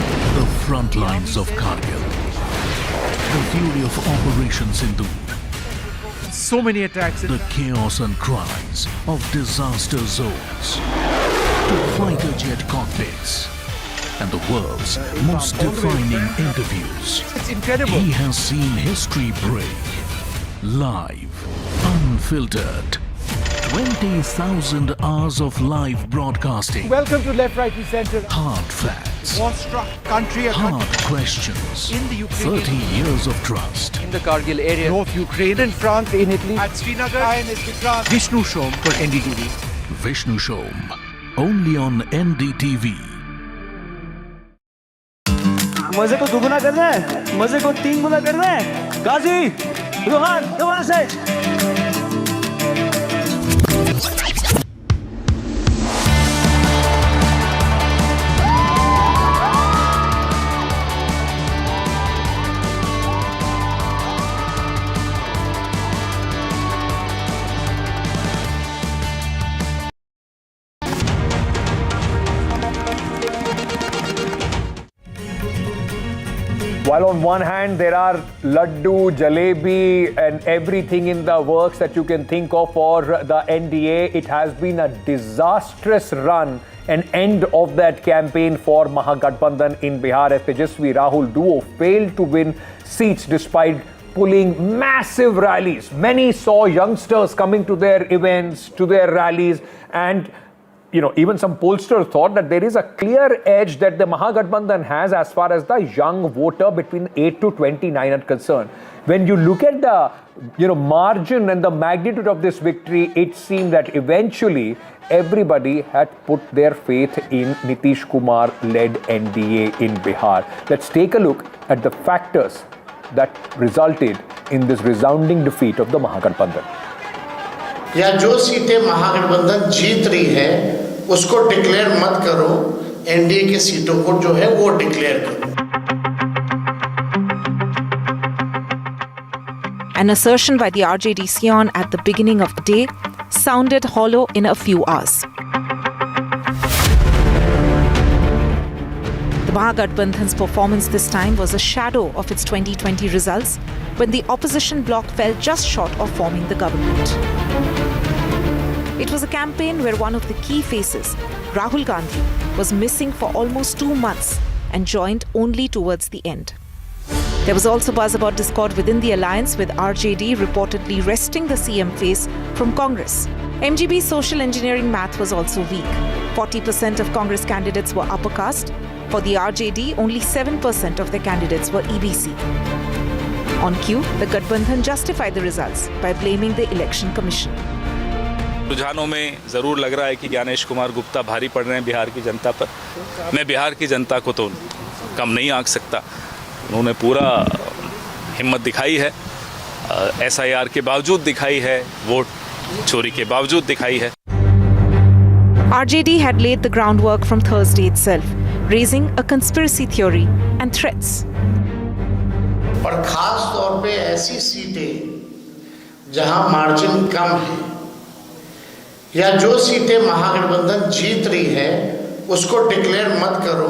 The front lines of Kargil. The fury of Operation Sindhu. So many attacks. The chaos and cries of disaster zones. To fighter jet cockpits. And the world's most defining interviews. It's incredible. He has seen history break. Live. Unfiltered. 20,000 hours of live broadcasting. Welcome to Left, Right and Centre. Hard facts. War-struck country. Hard questions. In the Ukraine. 30 years of trust. In the Kargil area. North Ukraine. In France. In Italy. At Srinagar. INS Vikrant. Vishnu Shom for NDTV. Vishnu Shom. Only on NDTV. मजे को दुगुना करना है, मजे को 3 गुना करना है. गाजी, रोहन, दोबारा से. While on one hand there are laddu, jalebi and everything in the works that you can think of for the NDA, it has been a disastrous run and end of that campaign for Mahagathbandhan in Bihar as Tejashwi Rahul duo failed to win seats despite pulling massive rallies. Many saw youngsters coming to their events, to their rallies, and even some pollsters thought that there is a clear edge that the Mahagathbandhan has as far as the young voter between 8 to 29 are concerned. When you look at the margin and the magnitude of this victory, it seemed that eventually everybody had put their faith in Nitish Kumar-led NDA in Bihar. Let's take a look at the factors that resulted in this resounding defeat of the Mahagathbandhan. या जो सीटें महागठबंधन जीत रही है उसको declare मत करो, NDA की सीटों को जो है वो डिक्लेयर करो. An assertion by the RJD Sion at the beginning of the day sounded hollow in a few hours. The Mahagathbandhan's performance this time was a shadow of its 2020 results when the opposition bloc fell just short of forming the government. It was a campaign where one of the key faces, Rahul Gandhi, was missing for almost 2 months and joined only towards the end. There was also buzz about discord within the alliance, with RJD reportedly wresting the CM face from Congress. MGB's social engineering math was also weak. 40% of Congress candidates were upper caste. For the RJD, only 7% of their candidates were EBC. On cue, the Gathbandhan justified the results by blaming the Election Commission. रुझानों में ज़रूर लग रहा है कि ज्ञानेश कुमार गुप्ता भारी पड़ रहे हैं बिहार की जनता पर. मैं बिहार की जनता को तो कम नहीं आंक सकता. उन्होंने पूरा हिम्मत दिखाई है, SIR के बावजूद दिखाई है, वोट चोरी के बावजूद दिखाई है. RJD had laid the groundwork from Thursday itself, raising a conspiracy theory and threats. और खास तौर पे ऐसी सीटें जहां मार्जिन कम है या जो सीटें महागठबंधन जीत रही है उसको डिक्लेयर मत करो,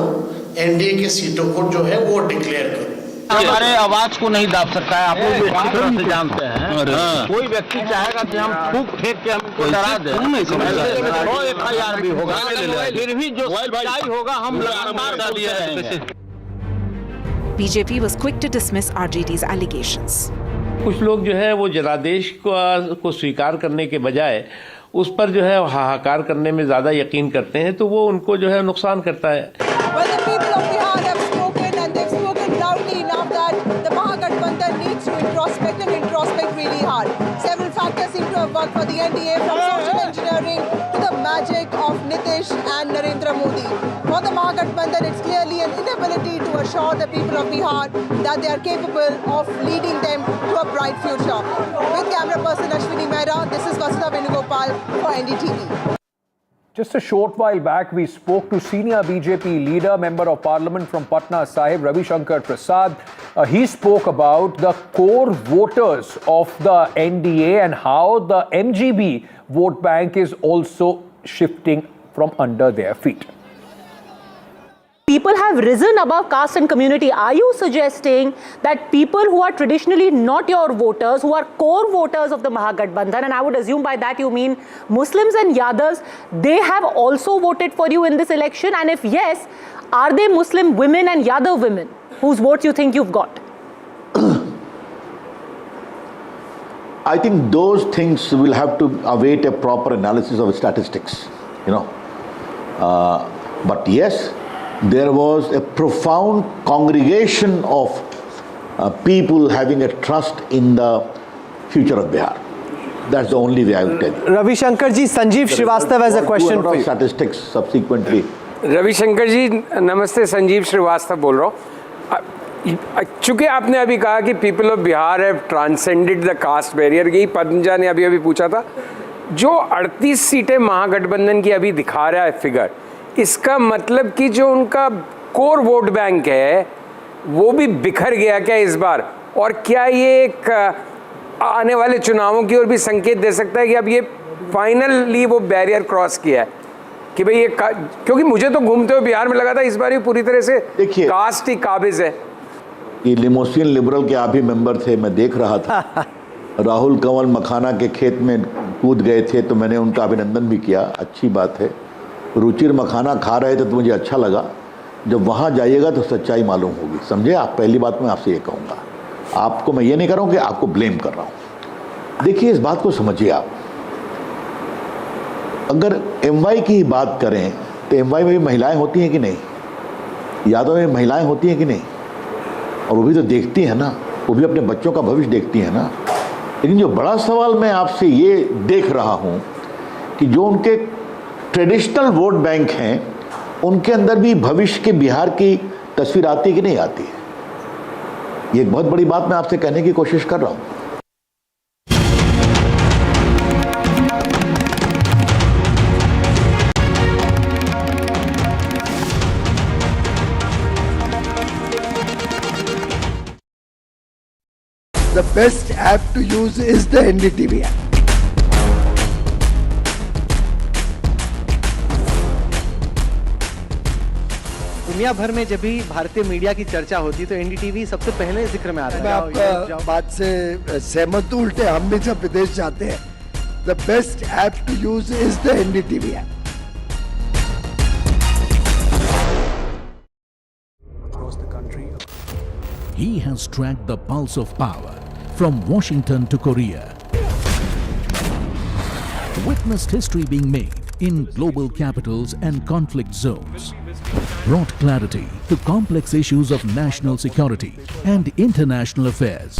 एनडीए की सीटों को जो है वो डिक्लेयर करो. हमारे आवाज को नहीं दाब सकता है, आप लोग भी अच्छी तरह से जानते हैं. कोई व्यक्ति चाहेगा कि हम फूंक फेंक के हमको डरा दें, तो FIR भी होगा, फिर भी जो सच्चाई होगा हम लगातार बोलते रहेंगे. BJP was quick to dismiss RJD's allegations. कुछ लोग जो है वो जनादेश को स्वीकार करने के बजाय उस पर जो है हाहाकार करने में ज़्यादा यकीन करते हैं, तो वो उनको जो है नुकसान करता है. Well, the people of Bihar have spoken, and they've spoken loudly enough that the Mahagathbandhan needs to introspect really hard. Several factors seem to have worked for the NDA, from social engineering to the magic of Nitish and Narendra Modi. For the Mahagathbandhan, it's clearly an inability to assure the people of Bihar that they are capable of leading them to a bright future. With camera person Ashwini Mehra, this is Vasudha Venugopal for NDTV. Just a short while back, we spoke to senior BJP leader, Member of Parliament from Patna Sahib, Ravi Shankar Prasad. He spoke about the core voters of the NDA and how the MGB vote bank is also shifting from under their feet. People have risen above caste and community. Are you suggesting that people who are traditionally not your voters, who are core voters of the Mahagathbandhan, and I would assume by that you mean Muslims and Yadavs, they have also voted for you in this election? And if yes, are they Muslim women and Yadav women whose votes you think you've got? I think those things will have to await a proper analysis of statistics, but yes, there was a profound congregation of people having a trust in the future of Bihar. That's the only way I would tell you. Ravi Shankar ji, Sanjeev Srivastava has a question for you. Statistics subsequently. Ravi Shankar ji नमस्ते, संजीव श्रीवास्तव बोल रहा हूँ. चूंकि आपने अभी कहा कि people of Bihar have transcended the caste barrier, यही पद्मजा ने अभी पूछा था. जो 38 सीटें महागठबंधन की अभी दिखा रहा है फिगर, इसका मतलब कि जो उनका कोर वोट बैंक है वो भी बिखर गया क्या इस बार? और क्या ये एक आने वाले चुनावों की ओर भी संकेत दे सकता है कि अब ये फाइनली वो बैरियर क्रॉस किया है कि भाई ये क्योंकि मुझे तो घूमते हुए बिहार में लगा था इस बार ये पूरी तरह से कास्ट ही काबिज है. ये लिमोसियन लिबरल के आप भी मेंबर थे, मैं देख रहा था. राहुल कंवल मखाना के खेत में कूद गए थे तो मैंने उनका अभिनंदन भी किया, अच्छी बात है. रुचिर मखाना खा रहे थे तो मुझे अच्छा लगा. जब वहाँ जाइएगा तो सच्चाई मालूम होगी, समझे आप. पहली बात मैं आपसे ये कहूँगा, आपको मैं ये नहीं कर रहा हूँ कि आपको ब्लेम कर रहा हूँ. देखिए इस बात को समझिए आप, अगर एमवाई की बात करें तो एमवाई में भी महिलाएं होती हैं कि नहीं, यादव में महिलाएं होती हैं कि नहीं, और वो भी तो देखती हैं ना, वो भी अपने बच्चों का भविष्य देखती हैं ना। लेकिन जो बड़ा सवाल मैं आपसे ये देख रहा हूँ कि जो उनके ट्रेडिशनल वोट बैंक हैं उनके अंदर भी भविष्य के बिहार की तस्वीर आती है कि नहीं आती है। ये एक बहुत बड़ी बात मैं आपसे कहने की कोशिश कर रहा हूँ। The best app to use is the NDTV app. दुनिया भर में जब भी भारतीय मीडिया की चर्चा होती है तो एनडीटीवी सबसे पहले जिक्र में आता है। मैं आपका बात से सहमत हूं, उल्टे हम भी जब विदेश जाते हैं, the best app to use is the NDTV app. Across the country, he has tracked the pulse of power from Washington to Korea. Witnessed history being made in global capitals and conflict zones. Brought clarity to complex issues of national security and international affairs.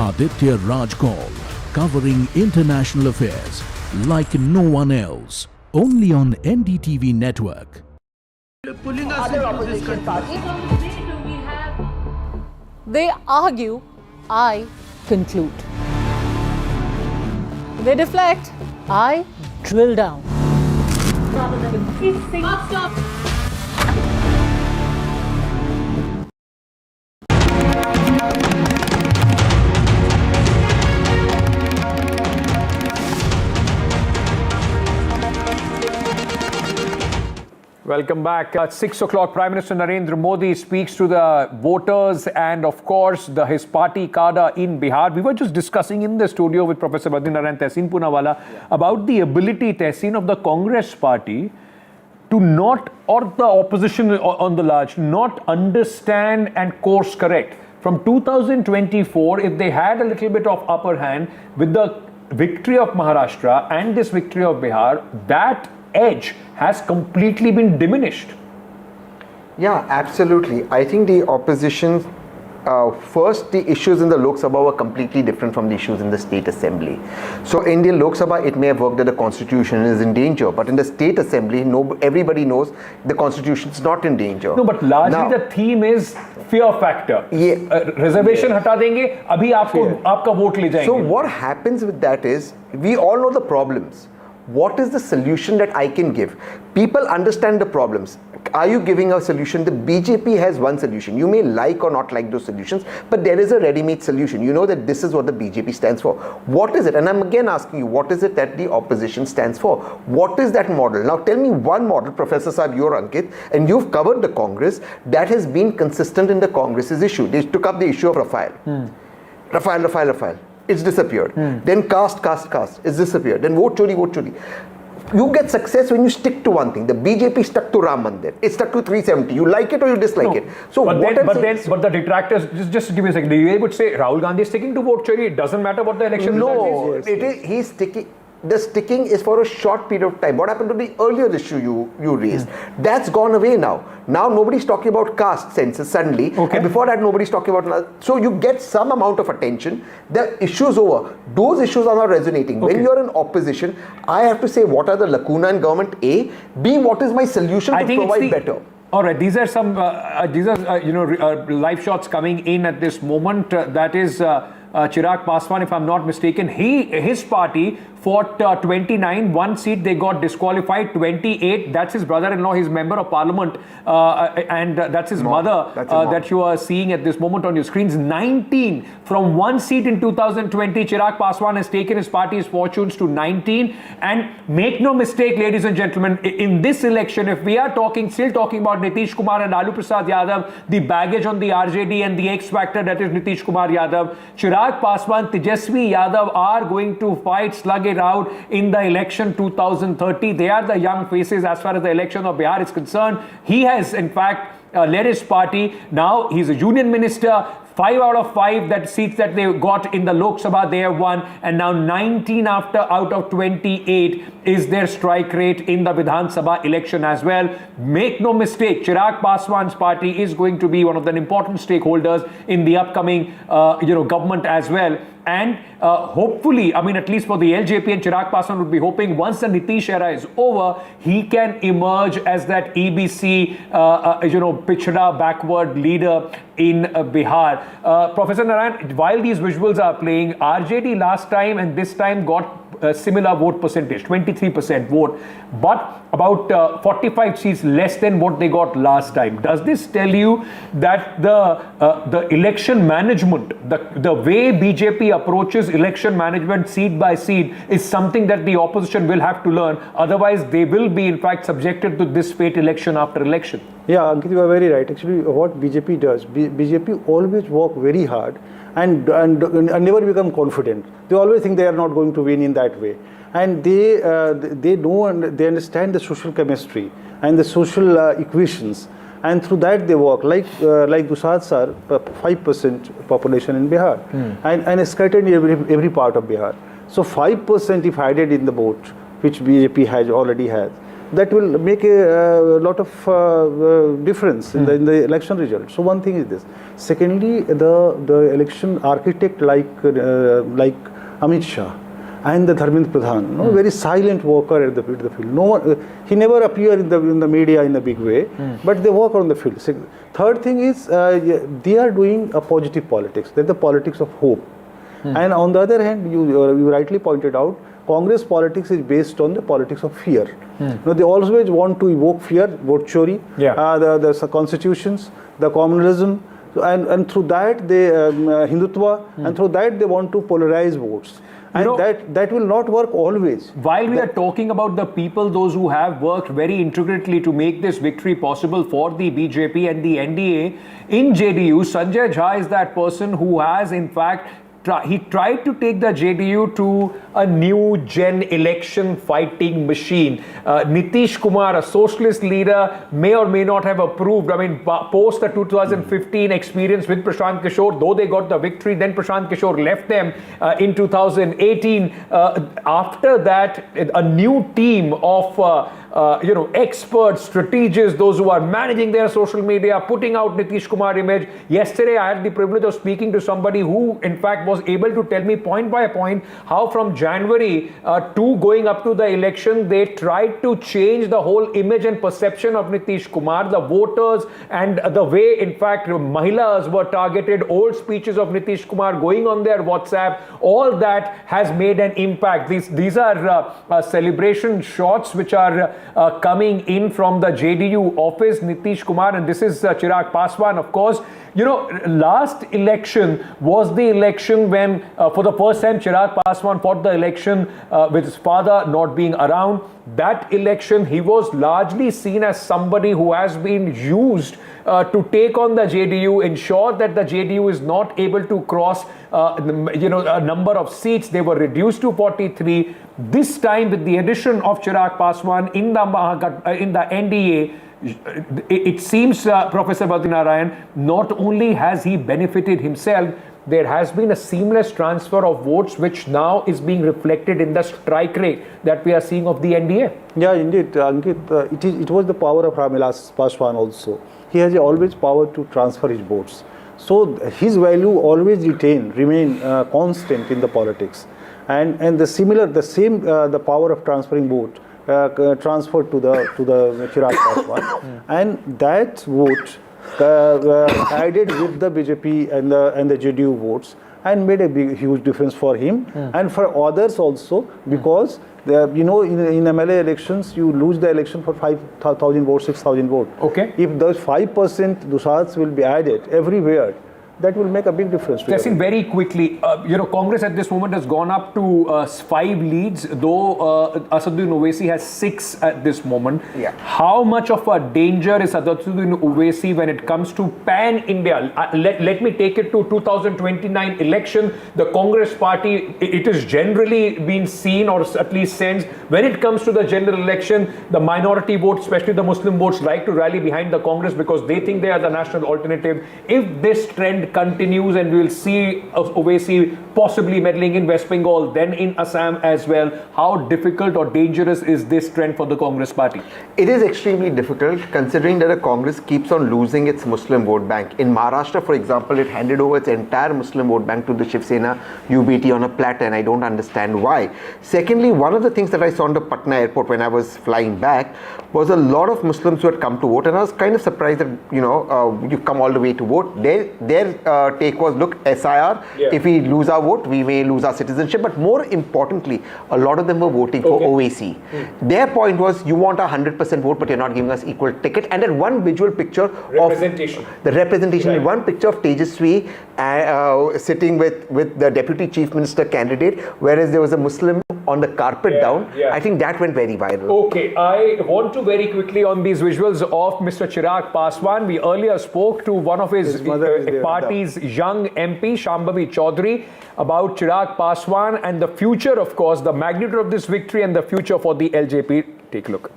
Aditya Raj Call, covering international affairs like no one else. Only on NDTV network. Pulling us into this country. They argue, I conclude. They deflect, I drill down. Stop. Welcome back. At 6 o'clock, Prime Minister Narendra Modi speaks to the voters and, of course, his party cadre in Bihar. We were just discussing in the studio with Professor Badrinath and Tehseen Poonawala about the ability, Tehseen, of the Congress party to not, or the opposition on the large, not understand and course correct. From 2024, if they had a little bit of upper hand with the victory of Maharashtra and this victory of Bihar, that edge has completely been diminished. Yeah, absolutely. I think the opposition, first, the issues in the Lok Sabha were completely different from the issues in the State Assembly. So in the Lok Sabha, it may have worked that the Constitution is in danger, but in the State Assembly, everybody knows the Constitution is not in danger. No, but largely the theme is fear factor. Reservation hata denge, abhi aapka vote le jayenge. So what happens with that is, we all know the problems. What is the solution that I can give? People understand the problems. Are you giving a solution? The BJP has one solution. You may like or not like those solutions, but there is a ready-made solution. You know that this is what the BJP stands for. What is it? And I'm again asking you, what is it that the opposition stands for? What is that model? Now tell me one model, Professor Saab, you're Ankit, and you've covered the Congress, that has been consistent in the Congress's issue. They took up the issue of Rafale. Rafale. It's disappeared. Then caste. It's disappeared. Then vote chori. You get success when you stick to one thing. The BJP stuck to Ram Mandir. It stuck to 370. You like it or you dislike it. So but the detractors, just give me a second. They would say Rahul Gandhi is sticking to vote chori. It doesn't matter what the election result is. He's sticking. The sticking is for a short period of time. What happened to the earlier issue you raised? That's gone away now. Now nobody's talking about caste census suddenly. And before that, nobody's talking about. So you get some amount of attention. The issue's over. Those issues are not resonating. When you're in opposition, I have to say what are the lacuna in government? A. B. What is my solution to provide better? All right, these are some live shots coming in at this moment. That is Chirag Paswan, if I'm not mistaken. His party fought 29, one seat they got disqualified, 28. That's his brother-in-law, he's member of parliament, and that's his mother that you are seeing at this moment on your screens. 19 from one seat in 2020. Chirag Paswan has taken his party's fortunes to 19. And make no mistake, ladies and gentlemen, in this election, if we are still talking about Nitish Kumar and Lalu Prasad Yadav, the baggage on the RJD and the X factor that is Nitish Kumar Yadav, Chirag Paswan, Tejashwi Yadav are going to fight, slug it out in the election 2030. They are the young faces as far as the election of Bihar is concerned. He has, in fact, led his party. Now he's a union minister. 5 out of 5 that seats that they got in the Lok Sabha, they have won, and now 19 out of 28 is their strike rate in the Vidhan Sabha election as well. Make no mistake, Chirag Paswan's party is going to be one of the important stakeholders in the upcoming government as well. And hopefully, I mean, at least for the LJP and Chirag Paswan would be hoping once the Nitish era is over, he can emerge as that EBC, pichda backward leader in Bihar. Professor Narayan, while these visuals are playing, RJD last time and this time got a similar vote percentage, 23% vote, but about 45 seats less than what they got last time. Does this tell you that the election management, the way BJP approaches election management seat by seat is something that the opposition will have to learn? Otherwise, they will be in fact subjected to this fate election after election. Yeah, Ankit, you are very right. Actually, what BJP does, BJP always work very hard and never become confident. They always think they are not going to win in that way. And they know and they understand the social chemistry and the social equations. And through that they work, like Dusad sir, 5% population in Bihar, and scattered in every part of Bihar. So 5% if added in the vote, which BJP already has, that will make a lot of difference in the election result. So one thing is this. Secondly, the election architect like Amit Shah and the Dharmendra Pradhan, very silent worker at the field. No one, he never appeared in the media in a big way, but they work on the field. Third thing is they are doing a positive politics. That's the politics of hope. And on the other hand, you rightly pointed out, Congress politics is based on the politics of fear. They always want to evoke fear, vote chori, the constitutions, the communalism, and through that they Hindutva, and through that they want to polarize votes. And that will not work always. While we are talking about the people, those who have worked very intricately to make this victory possible for the BJP and the NDA, in JDU, Sanjay Jha is that person who has in fact he tried to take the JDU to a new gen election fighting machine. Nitish Kumar, a socialist leader, may or may not have approved. I mean, post the 2015 experience with Prashant Kishor, though they got the victory, then Prashant Kishor left them in 2018. After that, a new team of experts, strategists, those who are managing their social media, putting out Nitish Kumar image. Yesterday, I had the privilege of speaking to somebody who, in fact, was able to tell me point by point how from January to going up to the election, they tried to change the whole image and perception of Nitish Kumar, the voters, and the way, in fact, Mahilas were targeted, old speeches of Nitish Kumar going on their WhatsApp. All that has made an impact. These are celebration shots which are coming in from the JDU office, Nitish Kumar, and this is Chirag Paswan, of course. Last election was the election when, for the first time, Chirag Paswan fought the election with his father not being around. That election, he was largely seen as somebody who has been used to take on the JDU, ensure that the JDU is not able to cross, a number of seats. They were reduced to 43. This time, with the addition of Chirag Paswan in the NDA, it seems, Professor Badrinarayan, not only has he benefited himself, there has been a seamless transfer of votes which now is being reflected in the strike rate that we are seeing of the NDA. Yeah, indeed, Ankit, it was the power of Ramelas Paswan also. He has always power to transfer his votes. So his value always remain constant in the politics. And the power of transferring vote transferred to the Chirag Paswan, and that vote added with the BJP and the JDU votes and made a huge difference for him and for others also, because in MLA elections you lose the election for 5,000 votes, 6,000 votes. Okay. If those 5% Dusads will be added everywhere, that will make a big difference. Testing very quickly, Congress at this moment has gone up to 5 leads, though Asaduddin Owaisi has 6 at this moment. Yeah. How much of a danger is Asaduddin Owaisi when it comes to pan-India? Let me take it to 2029 election. The Congress party, it is generally been seen, or at least sensed, when it comes to the general election, the minority votes, especially the Muslim votes, like to rally behind the Congress because they think they are the national alternative. If this trend trend continues and we will see Owaisi possibly meddling in West Bengal, then in Assam as well, how difficult or dangerous is this trend for the Congress party? It is extremely difficult considering that the Congress keeps on losing its Muslim vote bank. In Maharashtra, for example, it handed over its entire Muslim vote bank to the Shiv Sena UBT on a platter, and I don't understand why. Secondly, one of the things that I saw on the Patna airport when I was flying back was a lot of Muslims who had come to vote, and I was kind of surprised that, you've come all the way to vote. Their take was, look, SIR, if we lose our vote, we may lose our citizenship. But more importantly, a lot of them were voting for OAC. Their point was, you want a 100% vote, but you're not giving us equal ticket. And that one visual picture representation. One picture of Tejashwi sitting with the Deputy Chief Minister candidate, whereas there was a Muslim on the carpet down. I think that went very viral. Okay, I want to very quickly on these visuals of Mr. Chirag Paswan. We earlier spoke to one of his party's young MP, Shambhavi Choudhary, about Chirag Paswan and the future, of course, the magnitude of this victory and the future for the LJP. Take a look.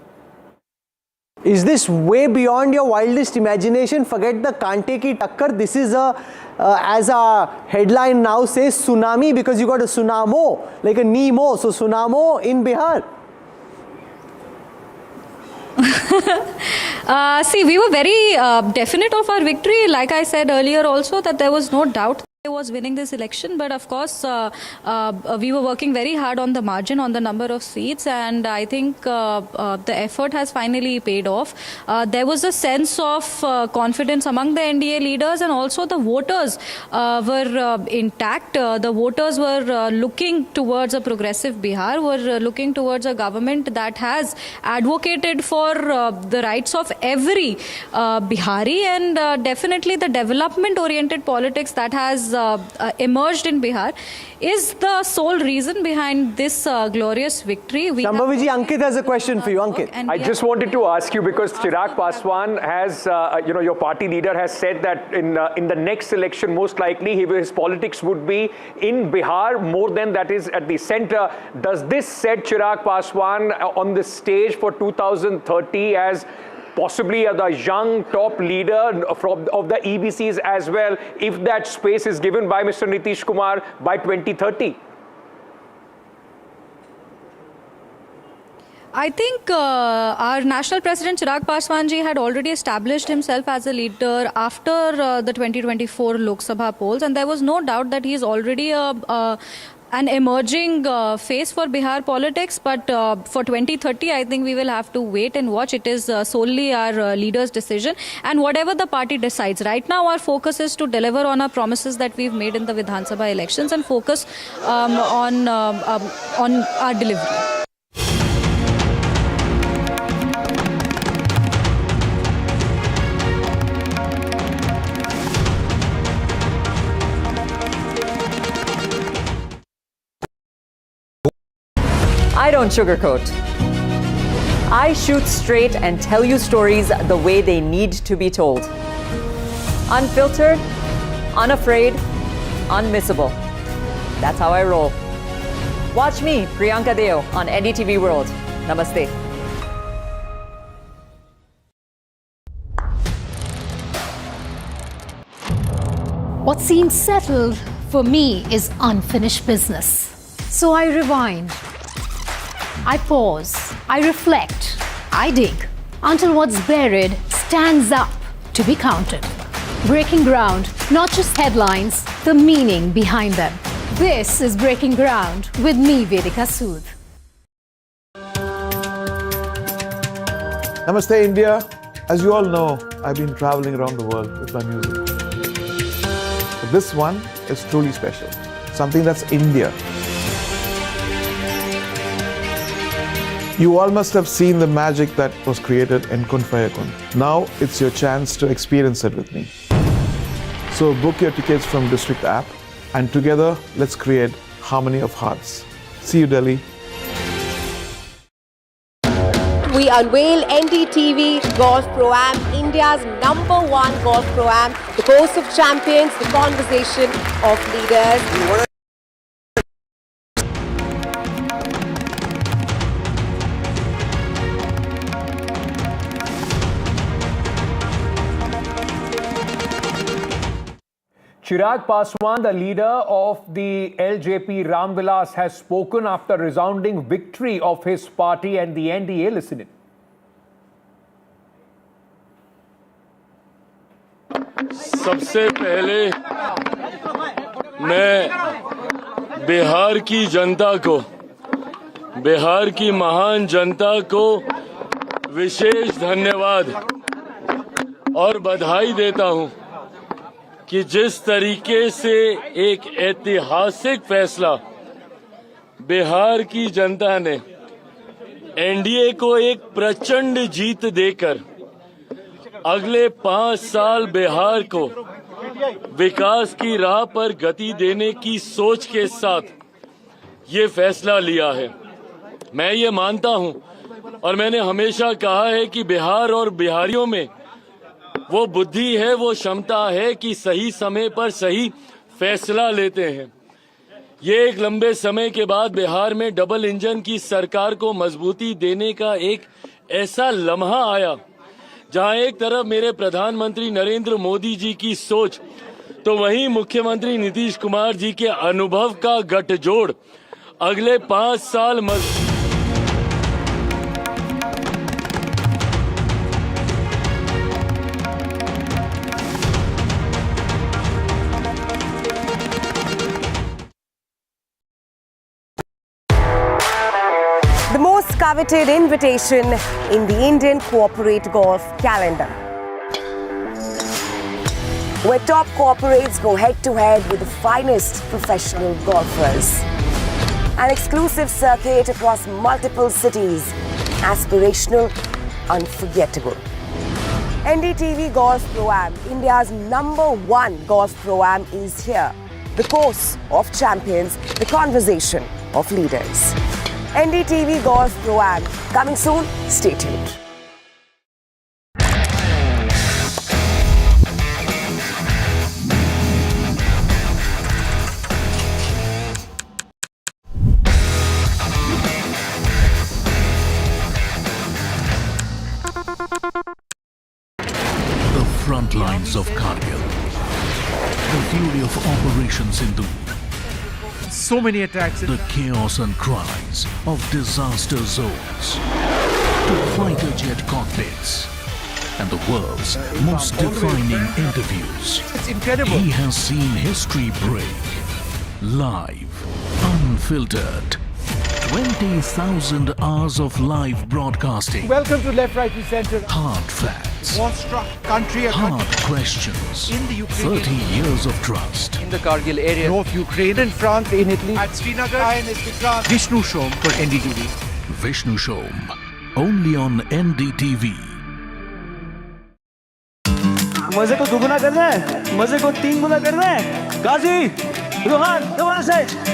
Is this way beyond your wildest imagination? Forget the Kante ki takkar. This is as a headline now says, tsunami, because you got a tsunamo, like a Nemo. So tsunamo in Bihar. See, we were very definite of our victory. Like I said earlier also, that there was no doubt was winning this election, but of course we were working very hard on the margin, on the number of seats, and I think the effort has finally paid off. There was a sense of confidence among the NDA leaders, and also the voters were intact. The voters were looking towards a progressive Bihar, were looking towards a government that has advocated for the rights of every Bihari, and definitely the development-oriented politics that has emerged in Bihar is the sole reason behind this glorious victory. Shambhaviji, Ankit has a question for you. Ankit. I just wanted to ask you, because Chirag Paswan has, your party leader has said that in the next election, most likely his politics would be in Bihar more than that is at the center. Does this set Chirag Paswan on the stage for 2030 as possibly the young top leader of the EBCs as well, if that space is given by Mr. Nitish Kumar by 2030? I think our national president Chirag Paswan ji had already established himself as a leader after the 2024 Lok Sabha polls, and there was no doubt that he is already an emerging face for Bihar politics, but for 2030, I think we will have to wait and watch. It is solely our leader's decision, and whatever the party decides. Right now, our focus is to deliver on our promises that we've made in the Vidhan Sabha elections and focus on our delivery. I don't sugarcoat. I shoot straight and tell you stories the way they need to be told. Unfiltered, unafraid, unmissable. That's how I roll. Watch me, Priyanka Deo, on NDTV World. Namaste. What seems settled for me is unfinished business. So I rewind. I pause, I reflect, I dig, until what's buried stands up to be counted. Breaking ground, not just headlines, the meaning behind them. This is Breaking Ground with me, Vedika Sood. Namaste, India. As you all know, I've been traveling around the world with my music. But this one is truly special. Something that's India. You all must have seen the magic that was created in Kun Faya Kun. Now it's your chance to experience it with me. So book your tickets from District app, and together let's create harmony of hearts. See you, Delhi. We unveil NDTV Golf Pro-Am, India's #1 Golf Pro-Am, the course of champions, the conversation of leaders. Chirag Paswan, the leader of the LJP Ram Vilas, has spoken after resounding victory of his party and the NDA. Listen in. सबसे पहले मैं बिहार की जनता को, बिहार की महान जनता को विशेष धन्यवाद और बधाई देता हूं कि जिस तरीके से एक ऐतिहासिक फैसला बिहार की जनता ने एनडीए को एक प्रचंड जीत देकर अगले 5 साल बिहार को विकास की राह पर गति देने की सोच के साथ ये फैसला लिया है। मैं ये मानता हूं और मैंने हमेशा कहा है कि बिहार और बिहारियों में वो बुद्धि है, वो क्षमता है कि सही समय पर सही फैसला लेते हैं। ये एक लंबे समय के बाद बिहार में डबल इंजन की सरकार को मजबूती देने का एक ऐसा लम्हा आया जहां एक तरफ मेरे प्रधानमंत्री नरेंद्र मोदी जी की सोच तो वहीं मुख्यमंत्री नीतीश कुमार जी के अनुभव का गठजोड़ अगले 5 साल The most coveted invitation in the Indian corporate golf calendar, where top corporates go head-to-head with the finest professional golfers. An exclusive circuit across multiple cities, aspirational, unforgettable. NDTV Golf Pro-Am, India's #1 golf Pro-Am is here. The course of champions, the conversation of leaders. NDTV Golf Pro-Am, coming soon, stay tuned. The front lines of Kargil. The fury of Operation Sindhu. So many attacks. The chaos and cries of disaster zones. To fighter jet cockpits. And the world's most defining interviews. It's incredible. He has seen history break. Live. Unfiltered. 20,000 hours of live broadcasting. Welcome to Left, Right and Centre. Hard facts. War-struck country. Hard questions. In the Ukraine. 30 years of trust. In the Kargil area. North Ukraine. In France, in Italy. At Srinagar. And Vishnu Shom for NDTV. Vishnu Shom. Only on NDTV. मजे को दुगुना करना है, मजे को 3 गुना करना है। गाजी, रोहन, दोबारा से।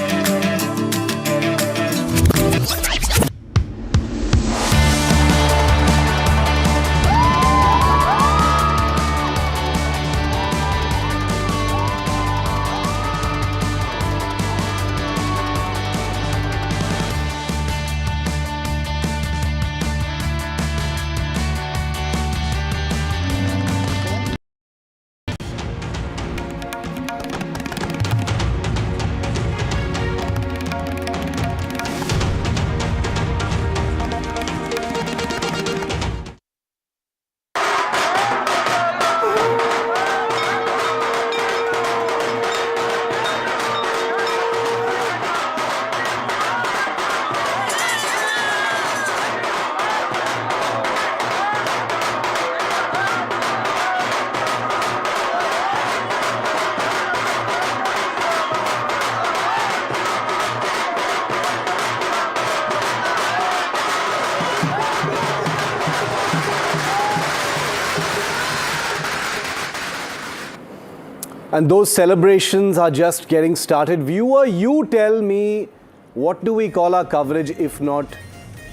And those celebrations are just getting started. Viewer, you tell me, what do we call our coverage if not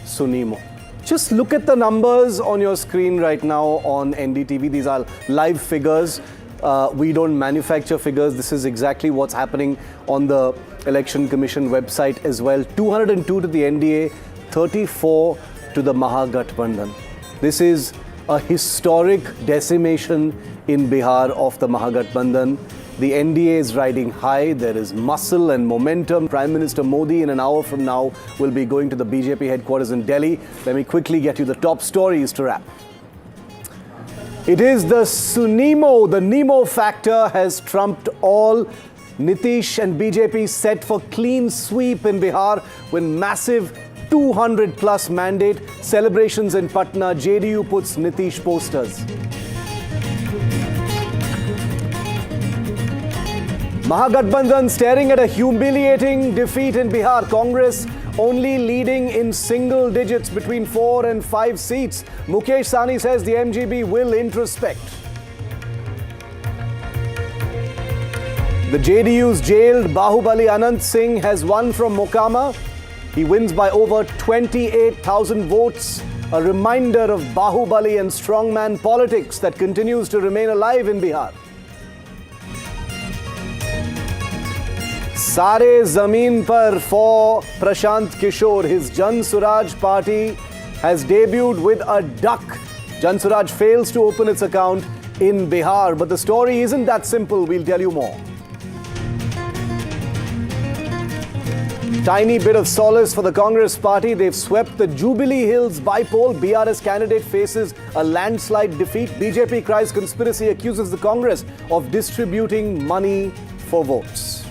Sunimo? Just look at the numbers on your screen right now on NDTV. These are live figures. We don't manufacture figures. This is exactly what's happening on the Election Commission website as well. 202 to the NDA, 34 to the Mahagathbandhan. This is a historic decimation in Bihar of the Mahagathbandhan. The NDA is riding high. There is muscle and momentum. Prime Minister Modi in an hour from now will be going to the BJP headquarters in Delhi. Let me quickly get you the top stories to wrap. It is the Sunimo, the Nemo factor has trumped all. Nitish and BJP set for clean sweep in Bihar with massive 200 plus mandate. Celebrations in Patna, JDU puts Nitish posters. Mahagathbandhan staring at a humiliating defeat in Bihar. Congress only leading in single digits between 4 and 5 seats. Mukesh Sahani says the MGB will introspect. The JDU's jailed Bahubali Anant Singh has won from Mokama. He wins by over 28,000 votes. A reminder of Bahubali and strongman politics that continues to remain alive in Bihar. Sare Zameen Par for Prashant Kishor. His Jan Suraaj party has debuted with a duck. Jan Suraaj fails to open its account in Bihar. But the story isn't that simple. We'll tell you more. Tiny bit of solace for the Congress party. They've swept the Jubilee Hills by-poll. BRS candidate faces a landslide defeat. BJP cries conspiracy, accuses the Congress of distributing money for votes.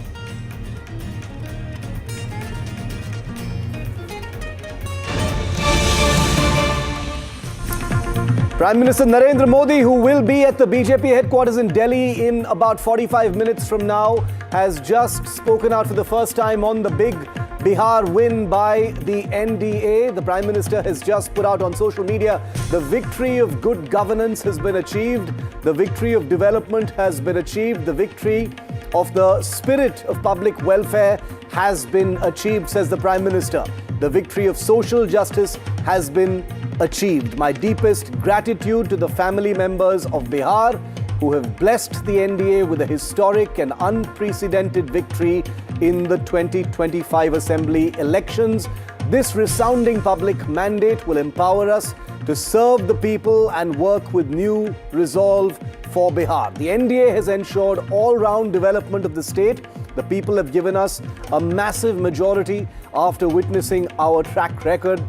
Prime Minister Narendra Modi, who will be at the BJP headquarters in Delhi in about 45 minutes from now, has just spoken out for the first time on the big Bihar win by the NDA. The Prime Minister has just put out on social media, the victory of good governance has been achieved. The victory of development has been achieved. The victory of the spirit of public welfare has been achieved, says the Prime Minister. The victory of social justice has been achieved. My deepest gratitude to the family members of Bihar who have blessed the NDA with a historic and unprecedented victory in the 2025 Assembly elections. This resounding public mandate will empower us to serve the people and work with new resolve for Bihar. The NDA has ensured all-round development of the state. The people have given us a massive majority after witnessing our track record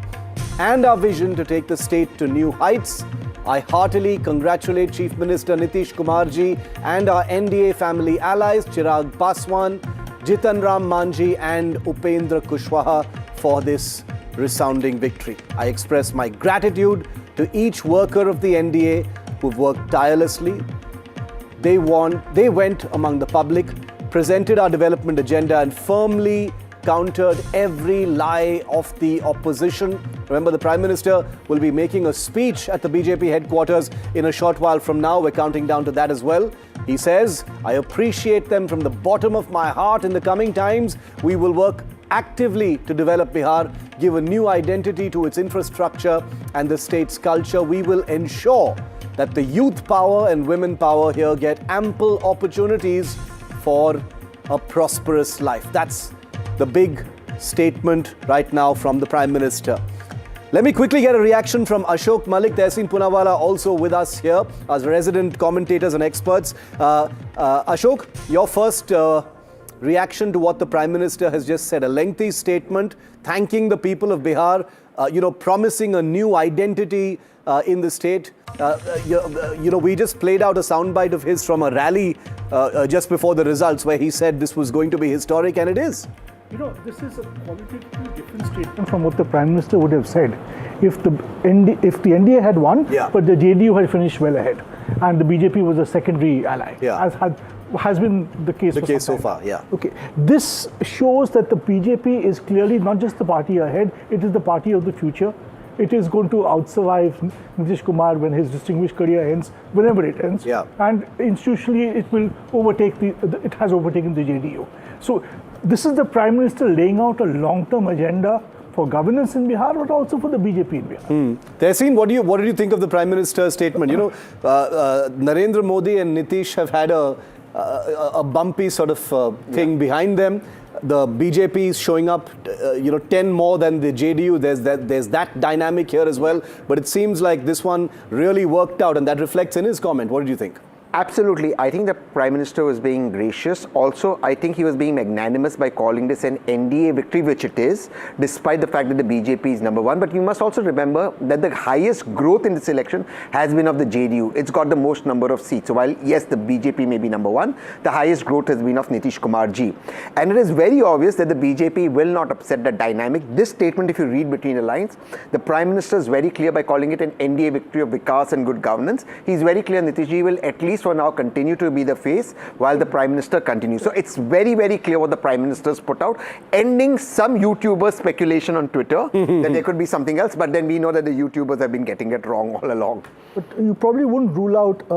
and our vision to take the state to new heights. I heartily congratulate Chief Minister Nitish Kumar ji and our NDA family allies Chirag Paswan, Jitan Ram Manji and Upendra Kushwaha for this resounding victory. I express my gratitude to each worker of the NDA who've worked tirelessly. They went among the public, presented our development agenda and firmly countered every lie of the opposition. Remember, the Prime Minister will be making a speech at the BJP headquarters in a short while from now. We're counting down to that as well. He says, I appreciate them from the bottom of my heart. In the coming times, we will work actively to develop Bihar, give a new identity to its infrastructure and the state's culture. We will ensure that the youth power and women power here get ample opportunities for a prosperous life. That's the big statement right now from the Prime Minister. Let me quickly get a reaction from Ashok Malik, Tehseen Punawala also with us here as resident commentators and experts. Ashok, your first reaction to what the Prime Minister has just said, a lengthy statement thanking the people of Bihar, promising a new identity in the state. We just played out a soundbite of his from a rally just before the results where he said this was going to be historic, and it is. This is a qualitatively different statement from what the Prime Minister would have said if the NDA had won, but the JDU had finished well ahead, and the BJP was a secondary ally, as has been the case so far. Okay, this shows that the BJP is clearly not just the party ahead; it is the party of the future. It is going to outsurvive Nitish Kumar when his distinguished career ends, whenever it ends, and institutionally it will overtake it has overtaken the JDU. So this is the Prime Minister laying out a long-term agenda for governance in Bihar, but also for the BJP in Bihar. Tehseen, what did you think of the Prime Minister's statement? Narendra Modi and Nitish have had a bumpy sort of thing behind them. The BJP is showing up, 10 more than the JDU. There's that dynamic here as well. But it seems like this one really worked out, and that reflects in his comment. What did you think? Absolutely. I think the Prime Minister was being gracious. Also, I think he was being magnanimous by calling this an NDA victory, which it is, despite the fact that the BJP is number one. But you must also remember that the highest growth in this election has been of the JDU. It's got the most number of seats. So while, yes, the BJP may be number one, the highest growth has been of Nitish Kumar ji. And it is very obvious that the BJP will not upset that dynamic. This statement, if you read between the lines, the Prime Minister is very clear by calling it an NDA victory of Vikas and good governance. He's very clear Nitish ji will at least for now continue to be the face while the Prime Minister continues. So it's very, very clear what the Prime Minister's put out, ending some YouTubers' speculation on Twitter that there could be something else, but then we know that the YouTubers have been getting it wrong all along. But you probably wouldn't rule out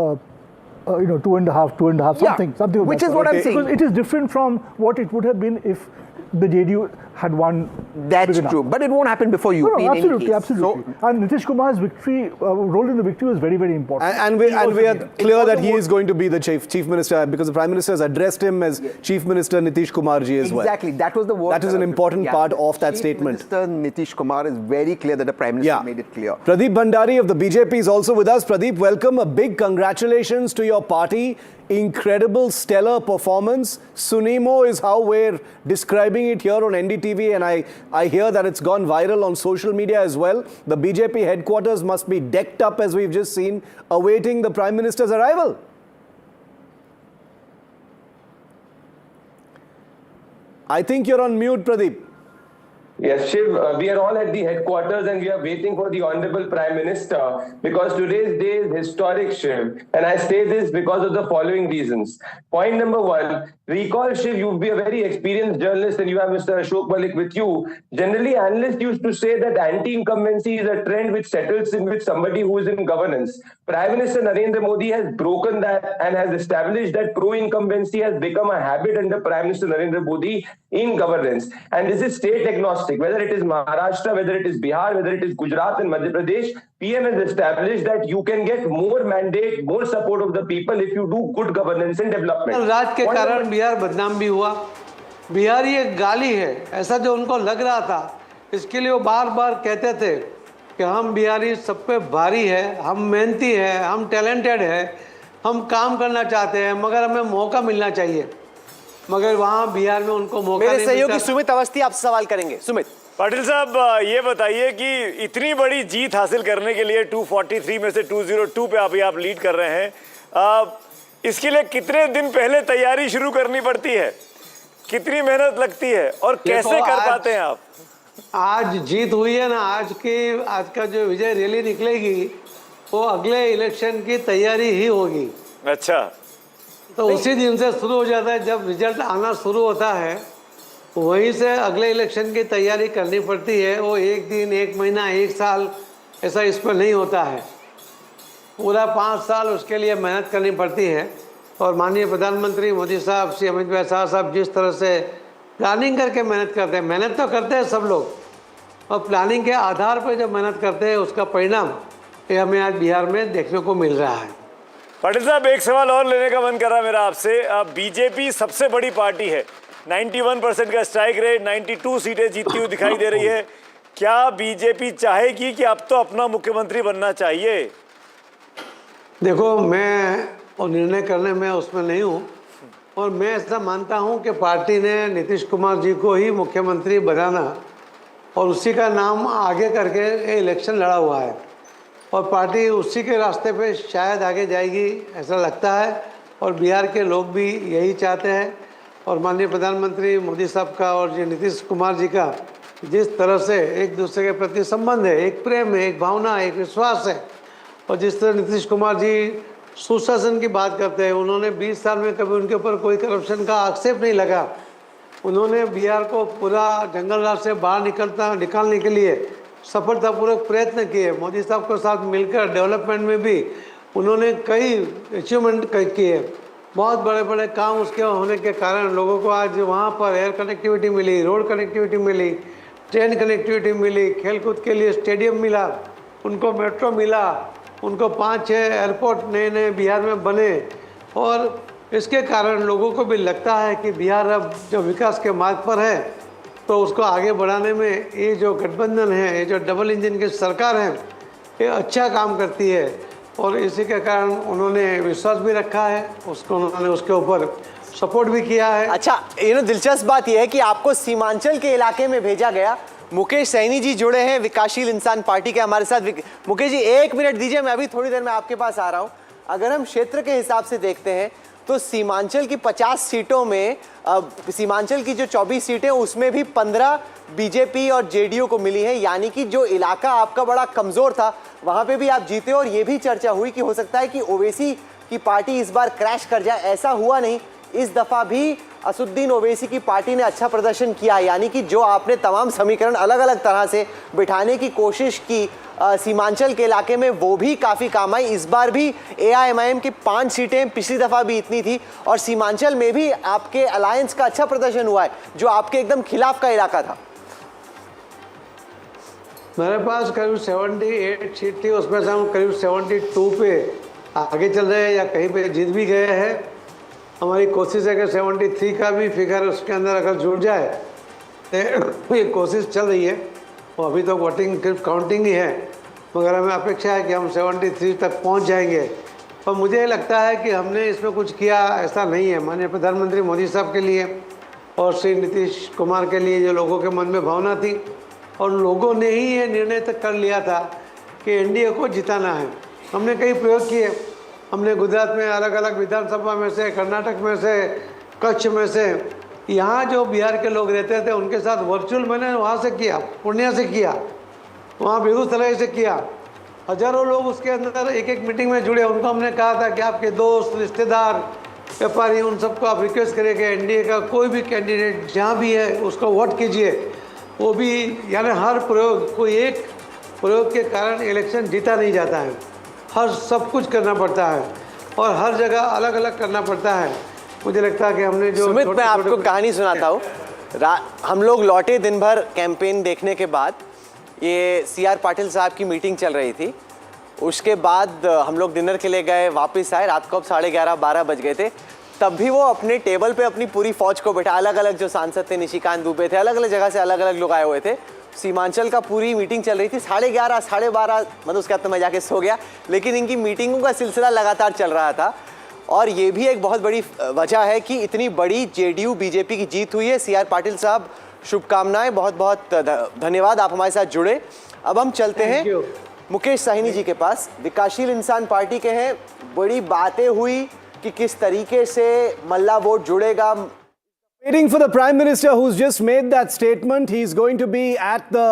2.5, something. Which is what I'm saying. Because it is different from what it would have been if the JDU had won. That's true, but it won't happen before UP. No, absolutely. And Nitish Kumar's victory, role in the victory was very, very important. And we are clear that he is going to be the Chief Minister, because the Prime Minister has addressed him as Chief Minister Nitish Kumar ji as well. Exactly, that was the word. That is an important part of that statement. Chief Minister Nitish Kumar is very clear that the Prime Minister made it clear. Pradeep Bhandari of the BJP is also with us. Pradeep, welcome. A big congratulations to your party. Incredible, stellar performance. Sunimo is how we're describing it here on NDTV, and I hear that it's gone viral on social media as well. The BJP headquarters must be decked up, as we've just seen, awaiting the Prime Minister's arrival. I think you're on mute, Pradeep. Yes, Shiv, we are all at the headquarters and we are waiting for the Honorable Prime Minister, because today's day is historic, Shiv. And I say this because of the following reasons. Point number one, recall, Shiv, you've been a very experienced journalist and you have Mr. Ashok Malik with you. Generally, analysts used to say that anti-incumbency is a trend which settles in with somebody who is in governance. Prime Minister Narendra Modi has broken that and has established that pro-incumbency has become a habit under Prime Minister Narendra Modi in governance. And this is state agnostic. Whether it is Maharashtra, whether it is Bihar, whether it is Gujarat and Madhya Pradesh, PM has established that you can get more mandate, more support of the people if you do good governance and development. राज के कारण बिहार बदनाम भी हुआ। बिहार ये गाली है, ऐसा जो उनको लग रहा था, इसके लिए वो बार-बार कहते थे कि हम बिहारी सब पे भारी है, हम मेहनती है, हम टैलेंटेड है, हम काम करना चाहते हैं, मगर हमें मौका मिलना चाहिए। मगर वहाँ बिहार में उनको मौका नहीं मिलता। मेरे सहयोगी सुमित अवस्थी आपसे सवाल करेंगे। सुमित, पाटिल साहब, ये बताइए कि इतनी बड़ी जीत हासिल करने के लिए 243 में से 202 पे आप लीड कर रहे हैं, इसके लिए कितने दिन पहले तैयारी शुरू करनी पड़ती है, कितनी मेहनत लगती है और कैसे कर पाते हैं आप? आज जीत हुई है ना, आज का जो विजय रैली निकलेगी वो अगले इलेक्शन की तैयारी ही होगी। अच्छा, तो उसी दिन से शुरू हो जाता है, जब रिजल्ट आना शुरू होता है वहीं से अगले इलेक्शन की तैयारी करनी पड़ती है। वो एक दिन, एक महीना, एक साल ऐसा इस पर नहीं होता है, पूरा 5 साल उसके लिए मेहनत करनी पड़ती है। और माननीय प्रधानमंत्री मोदी साहब, श्री अमित शाह साहब जिस तरह से प्लानिंग करके मेहनत करते हैं, मेहनत तो करते हैं सब लोग, और प्लानिंग के आधार पर जब मेहनत करते हैं उसका परिणाम ये हमें आज बिहार में देखने को मिल रहा है। पाटिल साहब, एक सवाल और लेने का मन कर रहा है मेरा आपसे। बीजेपी सबसे बड़ी पार्टी है, 91% का स्ट्राइक रेट, 92 सीटें जीतती हुई दिखाई दे रही है। क्या बीजेपी चाहेगी कि अब तो अपना मुख्यमंत्री बनना चाहिए? देखो, मैं वो निर्णय करने में उसमें नहीं हूँ, और मैं ऐसा मानता हूँ कि पार्टी ने नीतीश कुमार जी को ही मुख्यमंत्री बनाना और उसी का नाम आगे करके ये इलेक्शन लड़ा हुआ है, और पार्टी उसी के रास्ते पे शायद आगे जाएगी ऐसा लगता है, और बिहार के लोग भी यही चाहते हैं। और माननीय प्रधानमंत्री मोदी साहब का और जी नीतीश कुमार जी का जिस तरह से एक दूसरे के प्रति संबंध है, एक प्रेम है, एक भावना है, एक विश्वास है, और जिस तरह नीतीश कुमार जी सुशासन की बात करते हैं, उन्होंने 20 साल में कभी उनके ऊपर कोई करप्शन का आक्षेप नहीं लगा। उन्होंने बिहार को पूरा जंगल राज से बाहर निकालने के लिए सफलतापूर्वक प्रयत्न किए। मोदी साहब के साथ मिलकर डेवलपमेंट में भी उन्होंने कई अचीवमेंट किए, बहुत बड़े बड़े काम उसके होने के कारण लोगों को आज वहाँ पर एयर कनेक्टिविटी मिली, रोड कनेक्टिविटी मिली, ट्रेन कनेक्टिविटी मिली, खेलकूद के लिए स्टेडियम मिला, उनको मेट्रो मिला, उनको 5-6 एयरपोर्ट नए बिहार में बने, और इसके कारण लोगों को भी लगता है कि बिहार अब जो विकास के मार्ग पर है, तो उसको आगे बढ़ाने में ये जो गठबंधन है, ये जो डबल इंजन की सरकार है, ये अच्छा काम करती है। और इसी के कारण उन्होंने विश्वास भी रखा है, उसको उन्होंने उसके ऊपर सपोर्ट भी किया है। अच्छा, दिलचस्प बात यह है कि आपको सीमांचल के इलाके में भेजा गया। मुकेश सहनी जी जुड़े हैं विकासशील इंसान पार्टी के हमारे साथ। मुकेश जी 1 मिनट दीजिए, मैं अभी थोड़ी देर में आपके पास आ रहा हूं। अगर हम क्षेत्र के हिसाब से देखते हैं तो सीमांचल की 50 सीटों में सीमांचल की जो 24 सीटें उसमें भी 15 बीजेपी और जेडीयू को मिली है, यानी कि जो इलाका आपका बड़ा कमजोर था वहां पे भी आप जीते। और ये भी चर्चा हुई कि हो सकता है कि ओवैसी की पार्टी इस बार क्रैश कर जाए, ऐसा हुआ नहीं। इस दफा भी असुद्दीन ओवैसी की पार्टी ने अच्छा प्रदर्शन किया, यानी कि जो आपने तमाम समीकरण अलग अलग तरह से बिठाने की कोशिश की सीमांचल के इलाके में, वो भी काफ़ी काम आई। इस बार भी AIMIM की 5 सीटें, पिछली दफ़ा भी इतनी थी, और सीमांचल में भी आपके अलायंस का अच्छा प्रदर्शन हुआ है, जो आपके एकदम खिलाफ का इलाका था। मेरे पास करीब 78 सीट थी, उसमें से हम करीब 72 पे आगे चल रहे हैं या कहीं पे जीत भी गए हैं। हमारी कोशिश है कि 73 का भी फिगर उसके अंदर अगर जुड़ जाए, तो ये कोशिश चल रही है। और अभी तो वोटिंग सिर्फ काउंटिंग ही है, मगर हमें अपेक्षा है कि हम 73 तक पहुंच जाएंगे। और मुझे लगता है कि हमने इसमें कुछ किया ऐसा नहीं है। माननीय प्रधानमंत्री मोदी साहब के लिए और श्री नीतीश कुमार के लिए जो लोगों के मन में भावना थी, और लोगों ने ही ये निर्णय तक कर लिया था कि एनडीए को जिताना है। हमने कई प्रयोग किए, हमने गुजरात में अलग अलग विधानसभा में से, कर्नाटक में से, कच्छ में से, यहाँ जो बिहार के लोग रहते थे उनके साथ वर्चुअल मैंने वहाँ से किया, पूर्णिया से किया, वहाँ बेगूसराय से किया। हजारों लोग उसके अंदर एक एक मीटिंग में जुड़े। उनको हमने कहा था कि आपके दोस्त, रिश्तेदार, व्यापारी, उन सबको आप रिक्वेस्ट करें कि एनडीए का कोई भी कैंडिडेट जहाँ भी है उसको वोट कीजिए। वो भी यानी हर प्रयोग, कोई एक प्रयोग के कारण इलेक्शन जीता नहीं जाता है, हर सब कुछ करना पड़ता है और हर जगह अलग अलग करना पड़ता है। मुझे लगता है कि हमने जो सुमित, मैं आपको कहानी सुनाता हूँ। हम लोग लौटे दिन भर कैंपेन देखने के बाद, ये CR पाटिल साहब की मीटिंग चल रही थी। उसके बाद हम लोग डिनर के लिए गए, वापस आए, रात को अब 11:30-12 बज गए थे। तब भी वो अपने टेबल पे अपनी पूरी फौज को बैठा, अलग अलग जो सांसद थे, निशिकांत दुबे थे, अलग अलग जगह से अलग अलग लोग आए हुए थे। सीमांचल का पूरी मीटिंग चल रही थी। 11:30, 12:30, मतलब उसके बाद तो मैं जाके सो गया, लेकिन इनकी मीटिंगों का सिलसिला लगातार चल रहा था। और ये भी एक बहुत बड़ी वजह है कि इतनी बड़ी जेडीयू बीजेपी की जीत हुई है। CR पाटिल साहब, शुभकामनाएं, बहुत बहुत धन्यवाद, आप हमारे साथ जुड़े। अब हम चलते हैं मुकेश साहनी जी के पास, विकासशील इंसान पार्टी के हैं। बड़ी बातें हुई कि किस तरीके से मल्ला वोट जुड़ेगा। Waiting for the Prime Minister who's just made that statement. He's going to be at the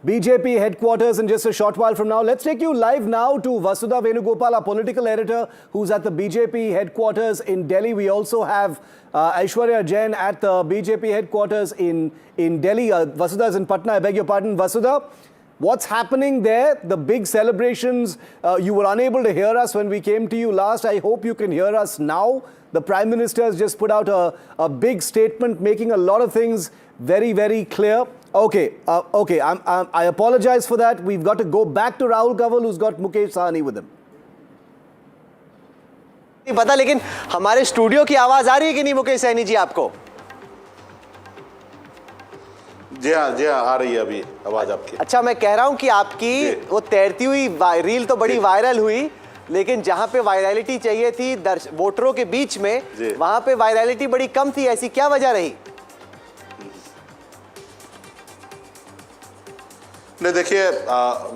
BJP headquarters in just a short while from now. Let's take you live now to Vasudha Venugopal, our political editor, who's at the BJP headquarters in Delhi. We also have Aishwarya Jain at the BJP headquarters in Delhi. Vasudha is in Patna. I beg your pardon. Vasudha, what's happening there? The big celebrations. You were unable to hear us when we came to you last. I hope you can hear us now. The Prime Minister has just put out a big statement making a lot of things very, very clear. Okay, I apologize for that. We've got to go back to Rahul Gandhi, who's got Mukesh Sahani with him. नहीं पता, लेकिन हमारे studio की आवाज आ रही है कि नहीं मुकेश सैनी जी आपको? जी हाँ, आ रही है अभी आवाज आपकी। अच्छा, मैं कह रहा हूं कि आपकी वो तैरती हुई रील तो बड़ी वायरल हुई, लेकिन जहां पे वायरलिटी चाहिए थी वोटरों के बीच में, वहां पे वायरलिटी बड़ी कम थी। ऐसी क्या वजह रही? नहीं, देखिए,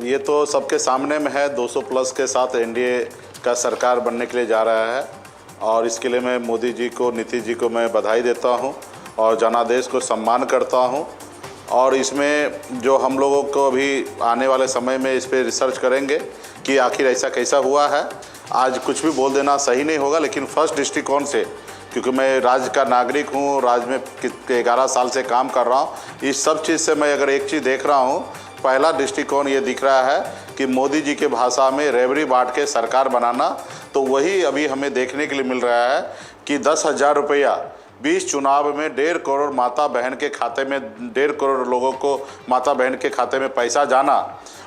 ये तो सबके सामने में है। 200 प्लस के साथ एनडीए का सरकार बनने के लिए जा रहा है, और इसके लिए मैं मोदी जी को, नीतीश जी को मैं बधाई देता हूं और जनादेश को सम्मान करता हूं। और इसमें जो हम लोगों को अभी आने वाले समय में इस पर रिसर्च करेंगे कि आखिर ऐसा कैसा हुआ है। आज कुछ भी बोल देना सही नहीं होगा, लेकिन फर्स्ट दृष्टिकोण से, क्योंकि मैं राज्य का नागरिक हूँ, राज्य में 11 साल से काम कर रहा हूँ, इस सब चीज़ से मैं अगर एक चीज़ देख रहा हूँ, पहला दृष्टिकोण ये दिख रहा है कि मोदी जी के भाषा में रेवड़ी बांट के सरकार बनाना, तो वही अभी हमें देखने के लिए मिल रहा है कि 10,000 रुपया 20 चुनाव में 1.5 करोड़ माता बहन के खाते में, 1.5 करोड़ लोगों को माता बहन के खाते में पैसा जाना,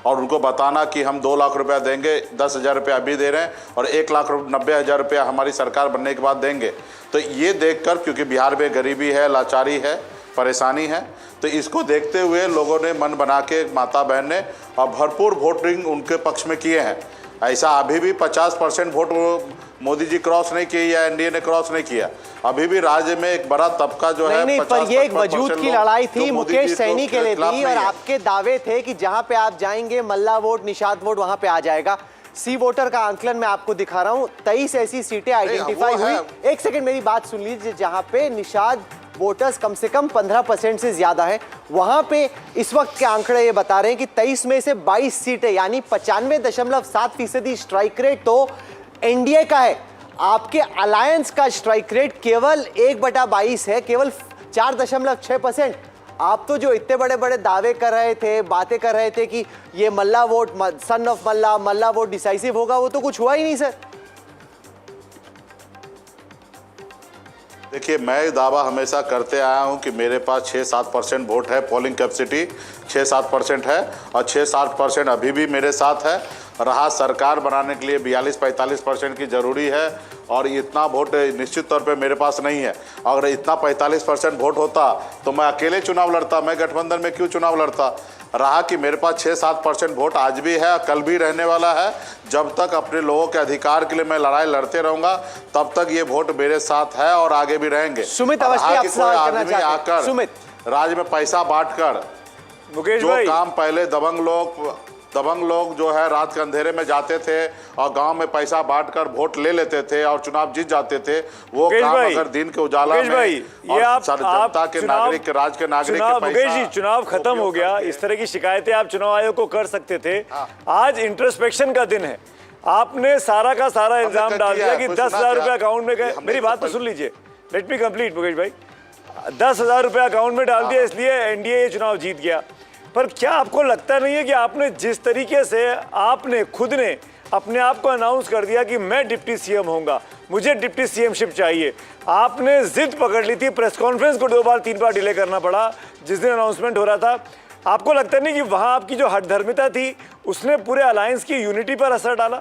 और उनको बताना कि हम 2 लाख रुपया देंगे, 10,000 रुपया अभी दे रहे हैं और 1,90,000 रुपया हमारी सरकार बनने के बाद देंगे। तो ये देखकर, क्योंकि बिहार में गरीबी है, लाचारी है, परेशानी है, तो इसको देखते हुए लोगों ने मन बना के, माता बहन ने, और भरपूर वोटिंग उनके पक्ष में किए हैं। ऐसा अभी भी 50% वोट मोदी जी क्रॉस नहीं किए या एनडीए ने क्रॉस नहीं किया। अभी भी राज्य में एक बड़ा तबका जो है नहीं, पर ये एक वजूद की लड़ाई थी, मुकेश सहनी के लिए थी, और आपके दावे थे कि जहां पे आप जाएंगे मल्ला वोट, निषाद वोट वहां पे आ जाएगा। सी वोटर का आंकलन मैं आपको दिखा रहा हूं, 23 ऐसी सीटें आइडेंटिफाई हुई। एक सेकंड मेरी बात सुन लीजिए, जहां पे निषाद वोटर्स कम से कम 15% से ज्यादा है, वहां पे इस वक्त के आंकड़े ये बता रहे हैं कि 23 में से 22 सीटें यानी 95.7% स्ट्राइक रेट तो एनडीए का है। आपके अलायंस का स्ट्राइक रेट केवल 1/22 है, केवल 4.6%। आप तो जो इतने बड़े बड़े दावे कर रहे थे, बातें कर रहे थे कि ये Mallah vote, son of Mallah vote decisive होगा, वो तो कुछ हुआ ही नहीं सर। देखिए, मैं दावा हमेशा करते आया हूं कि मेरे पास 6-7% वोट है, पोलिंग कैपेसिटी 6-7% है, और 6-7% अभी भी मेरे साथ है। रहा सरकार बनाने के लिए 42-45% की ज़रूरी है, और इतना वोट निश्चित तौर पे मेरे पास नहीं है। अगर इतना 45% वोट होता तो मैं अकेले चुनाव लड़ता, मैं गठबंधन में क्यों चुनाव लड़ता। रहा कि मेरे पास 6-7% वोट आज भी है, कल भी रहने वाला है। जब तक अपने लोगों के अधिकार के लिए मैं लड़ाई लड़ते रहूँगा, तब तक ये वोट मेरे साथ है और आगे भी रहेंगे। सुमित अवस्थी आप सवाल करना चाहते हैं? आकर सुमित, राज्य में पैसा बांटकर मुकेश जो भाई, काम पहले दबंग लोग जो है रात के अंधेरे में जाते थे और गांव में पैसा बांटकर वोट ले लेते थे और चुनाव जीत जाते थे, वो काम अगर दिन के उजाला में ये आप जनता के नागरिक, राज्य के नागरिक के मुकेश जी, चुनाव खत्म हो गया, इस तरह की शिकायतें आप चुनाव आयोग को कर सकते थे। आज इंट्रोस्पेक्शन का दिन है, आपने सारा का सारा इल्जाम डाल दिया कि 10,000 रुपए अकाउंट में गए। मेरी बात तो सुन लीजिए, लेट मी कंप्लीट मुकेश भाई। 10,000 रुपए अकाउंट में डाल दिया, इसलिए एनडीए ये चुनाव जीत गया। पर क्या आपको लगता नहीं है कि आपने जिस तरीके से आपने खुद ने अपने आप को अनाउंस कर दिया कि मैं डिप्टी सीएम होऊंगा, मुझे डिप्टी सीएमशिप चाहिए, आपने जिद पकड़ ली थी, प्रेस कॉन्फ्रेंस को 2 बार 3 बार डिले करना पड़ा जिस दिन अनाउंसमेंट हो रहा था। आपको लगता नहीं कि वहां आपकी जो हठधर्मिता थी उसने पूरे अलायंस की यूनिटी पर असर डाला?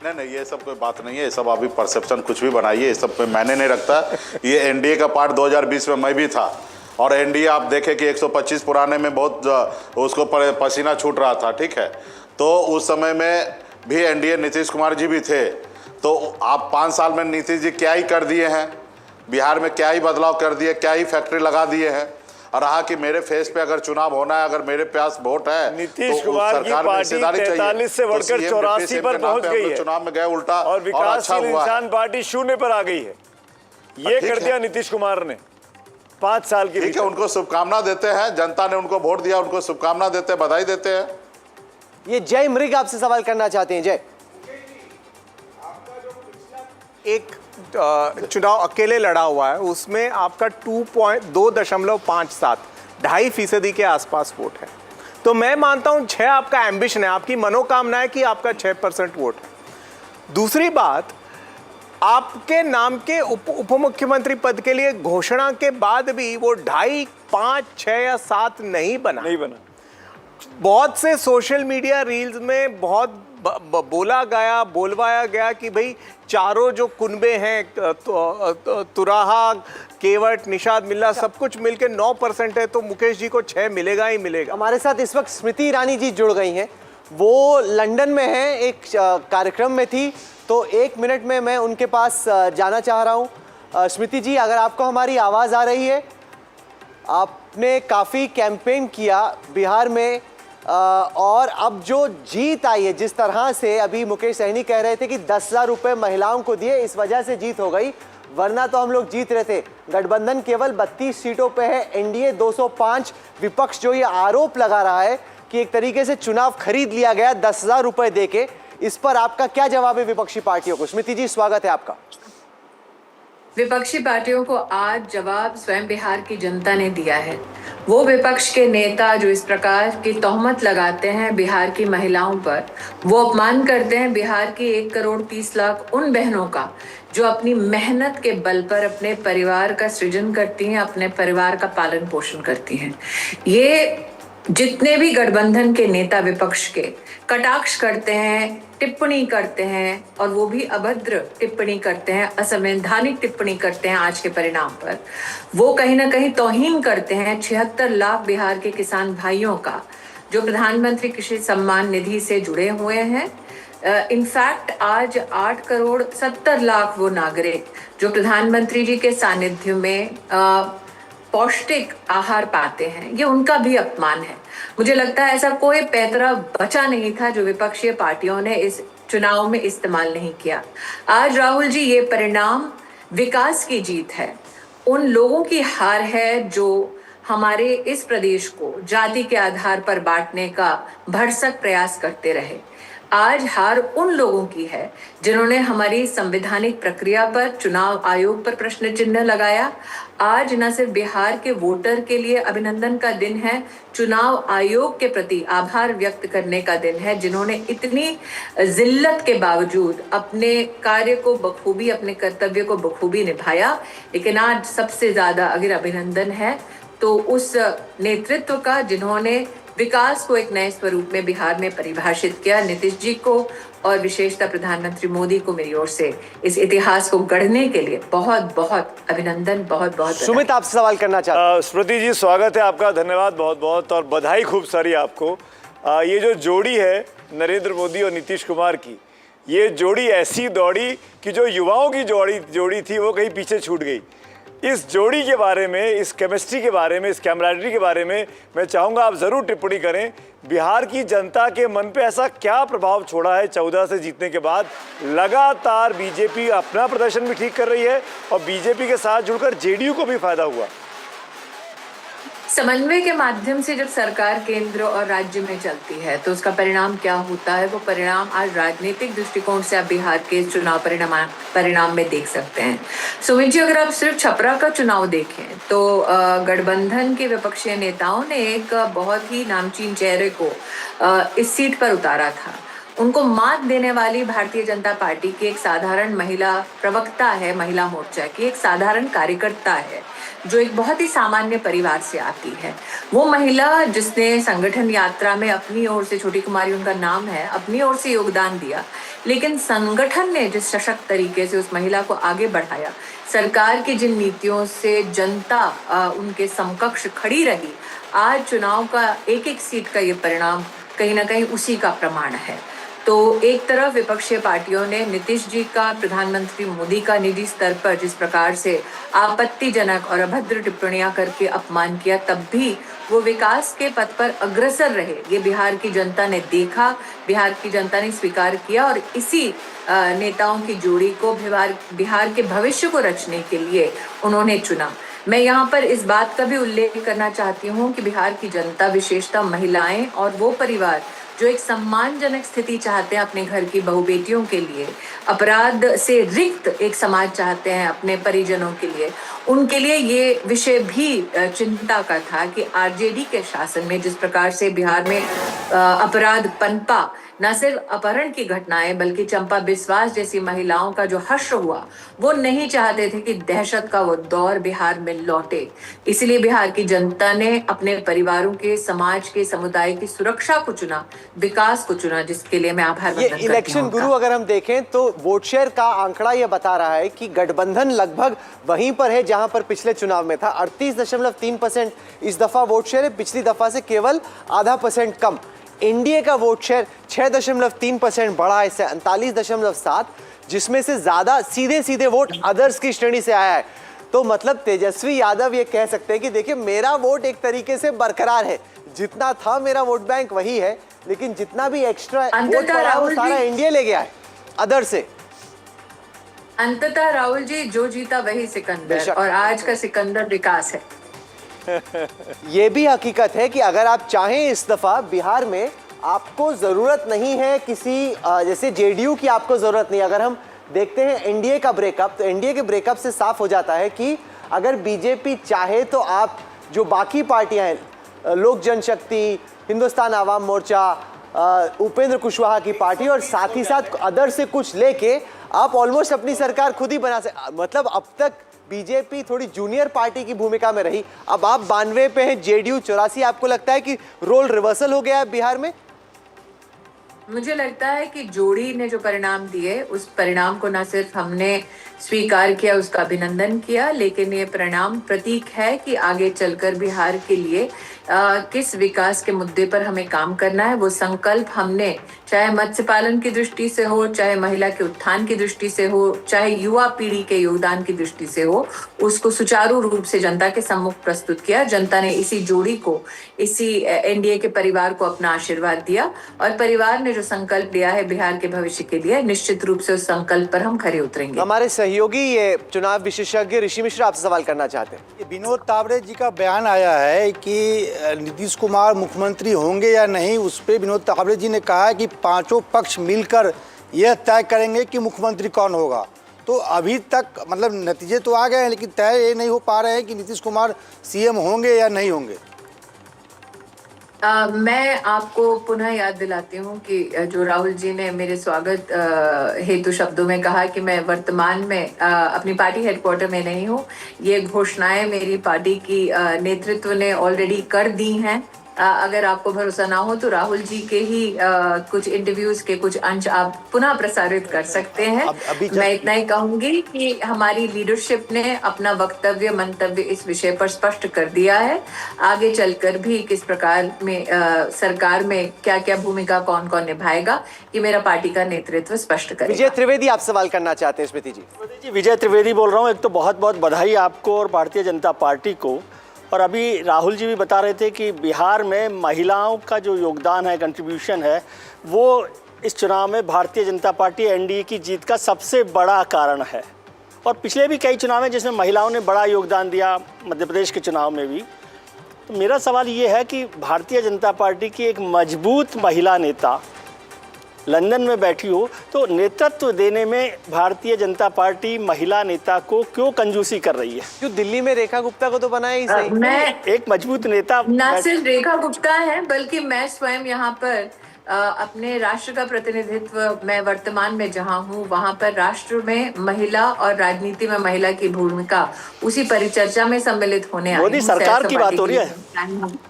नहीं, ये सब कोई बात नहीं है, ये सब अभी परसेप्शन कुछ भी बनाइए, ये सब पे मैंने नहीं रखता। ये एनडीए का पार्ट 2020 में मैं भी था, और एनडीए आप देखें कि 125 पुराने में बहुत उसको पसीना छूट रहा था, ठीक है। तो उस समय में भी एनडीए नीतीश कुमार जी भी थे। तो आप 5 साल में नीतीश जी क्या ही कर दिए हैं, बिहार में क्या ही बदलाव कर दिए, क्या ही फैक्ट्री लगा दिए हैं। और रहा कि मेरे फेस पे अगर चुनाव होना है, अगर मेरे पास वोट है, नीतीश कुमार की पार्टी 43 से बढ़कर 84 पर पहुंच गई है, चुनाव में गए उल्टा, और विकासशील इंसान पार्टी 0 पर आ गई है। ये कर दिया नीतीश कुमार ने 5 साल की। ठीक है, उनको शुभकामना देते हैं, जनता ने उनको वोट दिया, उनको शुभकामना देते हैं, बधाई देते हैं। ये जय मृग आपसे सवाल करना चाहते हैं। जय, एक चुनाव अकेले लड़ा हुआ है, उसमें आपका 2.57 2.5% के आसपास वोट है। तो मैं मानता हूं 6 आपका एम्बिशन है, आपकी मनोकामना है कि आपका 6% वोट है। दूसरी बात, आपके नाम के उप मुख्यमंत्री पद के लिए घोषणा के बाद भी वो 2.5, 5, 6 या 7 नहीं बना। बहुत से सोशल मीडिया रील्स में बहुत बोलवाया गया कि भाई चारों जो कुनबे हैं, तुराहा, केवट, निषाद, मिल्ला, सब कुछ मिलके 9% है, तो मुकेश जी को 6 मिलेगा ही मिलेगा। हमारे साथ इस वक्त स्मृति ईरानी जी जुड़ गई हैं, वो लंदन में हैं, एक कार्यक्रम में थी, तो 1 मिनट में मैं उनके पास जाना चाह रहा हूँ। स्मृति जी, अगर आपको हमारी आवाज़ आ रही है, आपने काफ़ी कैंपेन किया बिहार में, और अब जो जीत आई है, जिस तरह से अभी मुकेश सहनी कह रहे थे कि 10,000 रुपये महिलाओं को दिए, इस वजह से जीत हो गई, वरना तो हम लोग जीत रहे थे। गठबंधन केवल 32 सीटों पे है, एनडीए 205। विपक्ष जो ये आरोप लगा रहा है कि एक तरीके से चुनाव खरीद लिया गया 10,000 रुपये देके, इस पर आपका क्या जवाब है विपक्षी पार्टियों को? स्मृति जी, स्वागत है आपका। विपक्षी पार्टियों को आज जवाब स्वयं बिहार की जनता ने दिया है। वो विपक्ष के नेता जो इस प्रकार की तोहमत लगाते हैं बिहार की महिलाओं पर, वो अपमान करते हैं बिहार की 1,30,00,000 उन बहनों का जो अपनी मेहनत के बल पर अपने परिवार का सृजन करती हैं, अपने परिवार का पालन पोषण करती हैं। ये जितने भी गठबंधन के नेता विपक्ष के कटाक्ष करते हैं, टिप्पणी करते हैं, और वो भी अभद्र टिप्पणी करते हैं, असंवैधानिक टिप्पणी करते हैं आज के परिणाम पर, वो कहीं ना कहीं तौहीन करते हैं 76 लाख बिहार के किसान भाइयों का, जो प्रधानमंत्री कृषि सम्मान निधि से जुड़े हुए हैं। इनफैक्ट आज 8,70,00,000 वो नागरिक जो प्रधानमंत्री जी के सानिध्य में पौष्टिक आहार पाते हैं, ये उनका भी अपमान है। मुझे लगता है ऐसा कोई पैतरा बचा नहीं था जो विपक्षी पार्टियों ने इस चुनाव में इस्तेमाल नहीं किया। आज राहुल जी, ये परिणाम विकास की जीत है, उन लोगों की हार है जो हमारे इस प्रदेश को जाति के आधार पर बांटने का भरसक प्रयास करते रहे। आज हार उन लोगों की है जिन्होंने हमारी संवैधानिक प्रक्रिया पर, चुनाव आयोग पर प्रश्न चिन्ह लगाया। आज न सिर्फ बिहार के वोटर के लिए अभिनंदन का दिन है, चुनाव आयोग के प्रति आभार व्यक्त करने का दिन है, जिन्होंने इतनी जिल्लत के बावजूद अपने कार्य को बखूबी, अपने कर्तव्य को बखूबी निभाया। लेकिन आज सबसे ज्यादा अगर अभिनंदन है तो उस नेतृत्व का जिन्होंने विकास को एक नए स्वरूप में बिहार में परिभाषित किया, नीतीश जी को और विशेषतः प्रधानमंत्री मोदी को मेरी ओर से इस इतिहास को गढ़ने के लिए बहुत बहुत अभिनंदन, बहुत बहुत। सुमित, आपसे सवाल करना चाहता हूं। स्मृति जी, स्वागत है आपका, धन्यवाद बहुत बहुत और बधाई खूब सारी आपको। ये जो जोड़ी है नरेंद्र मोदी और नीतीश कुमार की, ये जोड़ी ऐसी दौड़ी कि जो युवाओं की जोड़ी थी वो कहीं पीछे छूट गई। इस जोड़ी के बारे में, इस केमिस्ट्री के बारे में, इस कैमराडरी के बारे में मैं चाहूँगा आप ज़रूर टिप्पणी करें। बिहार की जनता के मन पे ऐसा क्या प्रभाव छोड़ा है 14 से जीतने के बाद? लगातार बीजेपी अपना प्रदर्शन भी ठीक कर रही है और बीजेपी के साथ जुड़कर जेडीयू को भी फायदा हुआ। समन्वय के माध्यम से जब सरकार केंद्र और राज्य में चलती है तो उसका परिणाम क्या होता है, वो परिणाम आज राजनीतिक दृष्टिकोण से आप बिहार के चुनाव परिणाम में देख सकते हैं। सुमित जी, अगर आप सिर्फ छपरा का चुनाव देखें तो गठबंधन के विपक्षी नेताओं ने एक बहुत ही नामचीन चेहरे को इस सीट पर उतारा था। उनको मात देने वाली भारतीय जनता पार्टी की एक साधारण महिला प्रवक्ता है, महिला मोर्चा की एक साधारण कार्यकर्ता है जो एक बहुत ही सामान्य परिवार से आती है। वो महिला जिसने संगठन यात्रा में अपनी ओर से, छोटी कुमारी उनका नाम है, अपनी ओर से योगदान दिया, लेकिन संगठन ने जिस सशक्त तरीके से उस महिला को आगे बढ़ाया, सरकार की जिन नीतियों से जनता उनके समकक्ष खड़ी रही, आज चुनाव का एक एक सीट का ये परिणाम कहीं ना कहीं उसी का प्रमाण है। तो एक तरफ विपक्षी पार्टियों ने नीतीश जी का, प्रधानमंत्री मोदी का निजी स्तर पर जिस प्रकार से आपत्तिजनक और अभद्र टिप्पणियां करके अपमान किया, तब भी वो विकास के पथ पर अग्रसर रहे। ये बिहार की जनता ने देखा, बिहार की जनता ने स्वीकार किया और इसी नेताओं की जोड़ी को बिहार के भविष्य को रचने के लिए उन्होंने चुना। मैं यहाँ पर इस बात का भी उल्लेख करना चाहती हूँ कि बिहार की जनता, विशेषतः महिलाएं और वो परिवार जो एक सम्मानजनक स्थिति चाहते हैं अपने घर की बहू बेटियों के लिए, अपराध से रिक्त एक समाज चाहते हैं अपने परिजनों के लिए, उनके लिए ये विषय भी चिंता का था कि आरजेडी के शासन में जिस प्रकार से बिहार में अपराध पनपा, न सिर्फ अपहरण की घटनाएं बल्कि चंपा बिस्वास जैसी महिलाओं का जो हश्र हुआ, वो नहीं चाहते थे कि दहशत का वो दौर बिहार में लौटे। इसलिए बिहार की जनता ने अपने परिवारों के, समाज के, समुदाय की सुरक्षा को चुना, विकास को चुना, जिसके लिए मैं आभार व्यक्त करती हूं। इलेक्शन गुरु अगर हम देखें तो वोट शेयर का आंकड़ा यह बता रहा है कि गठबंधन लगभग वहीं पर है जहां पर पिछले चुनाव में था। 38.3% इस दफा वोट शेयर है, पिछली दफा से केवल आधा % कम। एनडीए का वोट शेयर 6.3% बढ़ा है, इससे 39.7, जिसमें से ज्यादा सीधे वोट अदर्स की श्रेणी से आया है। तो मतलब तेजस्वी यादव ये कह सकते हैं कि देखिए मेरा वोट एक तरीके से बरकरार है, जितना था मेरा वोट बैंक वही है, लेकिन जितना भी एक्स्ट्रा वोट पड़ा वो सारा एनडीए ले गया है अदर से। अंततः राहुल जी, जो जीता वही सिकंदर, और आज का सिकंदर विकास है। ये भी हकीकत है कि अगर आप चाहें इस दफा बिहार में आपको जरूरत नहीं है किसी जैसे जेडीयू की, आपको जरूरत नहीं। अगर हम देखते हैं एनडीए का ब्रेकअप, तो एनडीए के ब्रेकअप से साफ हो जाता है कि अगर बीजेपी चाहे तो आप जो बाकी पार्टियां हैं, लोक जनशक्ति, हिंदुस्तान आवाम मोर्चा, उपेंद्र कुशवाहा की पार्टी और साथ ही साथ अदर से कुछ लेके आप ऑलमोस्ट अपनी सरकार खुद ही बना सकते। मतलब अब तक बीजेपी थोड़ी जूनियर पार्टी की भूमिका में रही, अब आप 92 पे हैं, जेडीयू 84। आपको लगता है कि रोल रिवर्सल हो गया है बिहार में? मुझे लगता है कि जोड़ी ने जो परिणाम दिए, उस परिणाम को न सिर्फ हमने स्वीकार किया, उसका अभिनंदन किया, लेकिन ये परिणाम प्रतीक है कि आगे चलकर बिहार के लिए किस विकास के मुद्दे पर हमें काम करना है। वो संकल्प हमने चाहे मत्स्य पालन की दृष्टि से हो, चाहे महिला के उत्थान की दृष्टि से हो, चाहे युवा पीढ़ी के योगदान की दृष्टि से हो, उसको सुचारू रूप से जनता के सम्मुख प्रस्तुत किया। जनता ने इसी जोड़ी को, इसी एनडीए के परिवार को अपना आशीर्वाद दिया और परिवार ने जो संकल्प लिया है बिहार के भविष्य के लिए, निश्चित रूप से उस संकल्प पर हम खरे उतरेंगे। हमारे सहयोगी ये चुनाव विशेषज्ञ ऋषि मिश्रा आपसे सवाल करना चाहते हैं। विनोद तावड़े जी का बयान आया है कि नीतीश कुमार मुख्यमंत्री होंगे या नहीं, उस पर विनोद तावड़े जी ने कहा है कि पांचों पक्ष मिलकर यह तय करेंगे कि मुख्यमंत्री कौन होगा। तो अभी तक मतलब नतीजे तो आ गए हैं, लेकिन तय ये नहीं हो पा रहे हैं कि नीतीश कुमार सीएम होंगे या नहीं होंगे। मैं आपको पुनः याद दिलाती हूँ कि जो राहुल जी ने मेरे स्वागत हेतु शब्दों में कहा कि मैं वर्तमान में अपनी पार्टी हेडक्वार्टर में नहीं हूँ। ये घोषणाएं मेरी पार्टी की नेतृत्व ने ऑलरेडी कर दी हैं। अगर आपको भरोसा ना हो तो राहुल जी के ही कुछ इंटरव्यूज के कुछ अंश आप पुनः प्रसारित कर सकते हैं। मैं इतना ही कहूंगी कि हमारी लीडरशिप ने अपना वक्तव्य मंतव्य इस विषय पर स्पष्ट कर दिया है। आगे चलकर भी किस प्रकार में सरकार में क्या क्या भूमिका कौन कौन निभाएगा, ये मेरा पार्टी का नेतृत्व स्पष्ट करेगा। विजय त्रिवेदी आप सवाल करना चाहते हैं स्मृति जी। विजय त्रिवेदी बोल रहा हूँ। एक तो बहुत बहुत बधाई आपको और भारतीय जनता पार्टी को। और अभी राहुल जी भी बता रहे थे कि बिहार में महिलाओं का जो योगदान है, कंट्रीब्यूशन है, वो इस चुनाव में भारतीय जनता पार्टी एनडीए की जीत का सबसे बड़ा कारण है। और पिछले भी कई चुनाव हैं जिसमें महिलाओं ने बड़ा योगदान दिया, मध्य प्रदेश के चुनाव में भी। तो मेरा सवाल ये है कि भारतीय जनता पार्टी की एक मजबूत महिला नेता लंदन में बैठी हो, तो नेतृत्व देने में भारतीय जनता पार्टी महिला नेता को क्यों कंजूसी कर रही है? क्यों दिल्ली में रेखा गुप्ता को तो बनाया ही सही। मैं एक मजबूत नेता न सिर्फ रेखा गुप्ता है, बल्कि मैं स्वयं यहाँ पर अपने राष्ट्र का प्रतिनिधित्व, मैं वर्तमान में जहाँ हूँ वहाँ पर राष्ट्र में महिला और राजनीति में महिला की भूमिका उसी परिचर्चा में सम्मिलित होने आई हूँ। मोदी सरकार की बात हो रही है।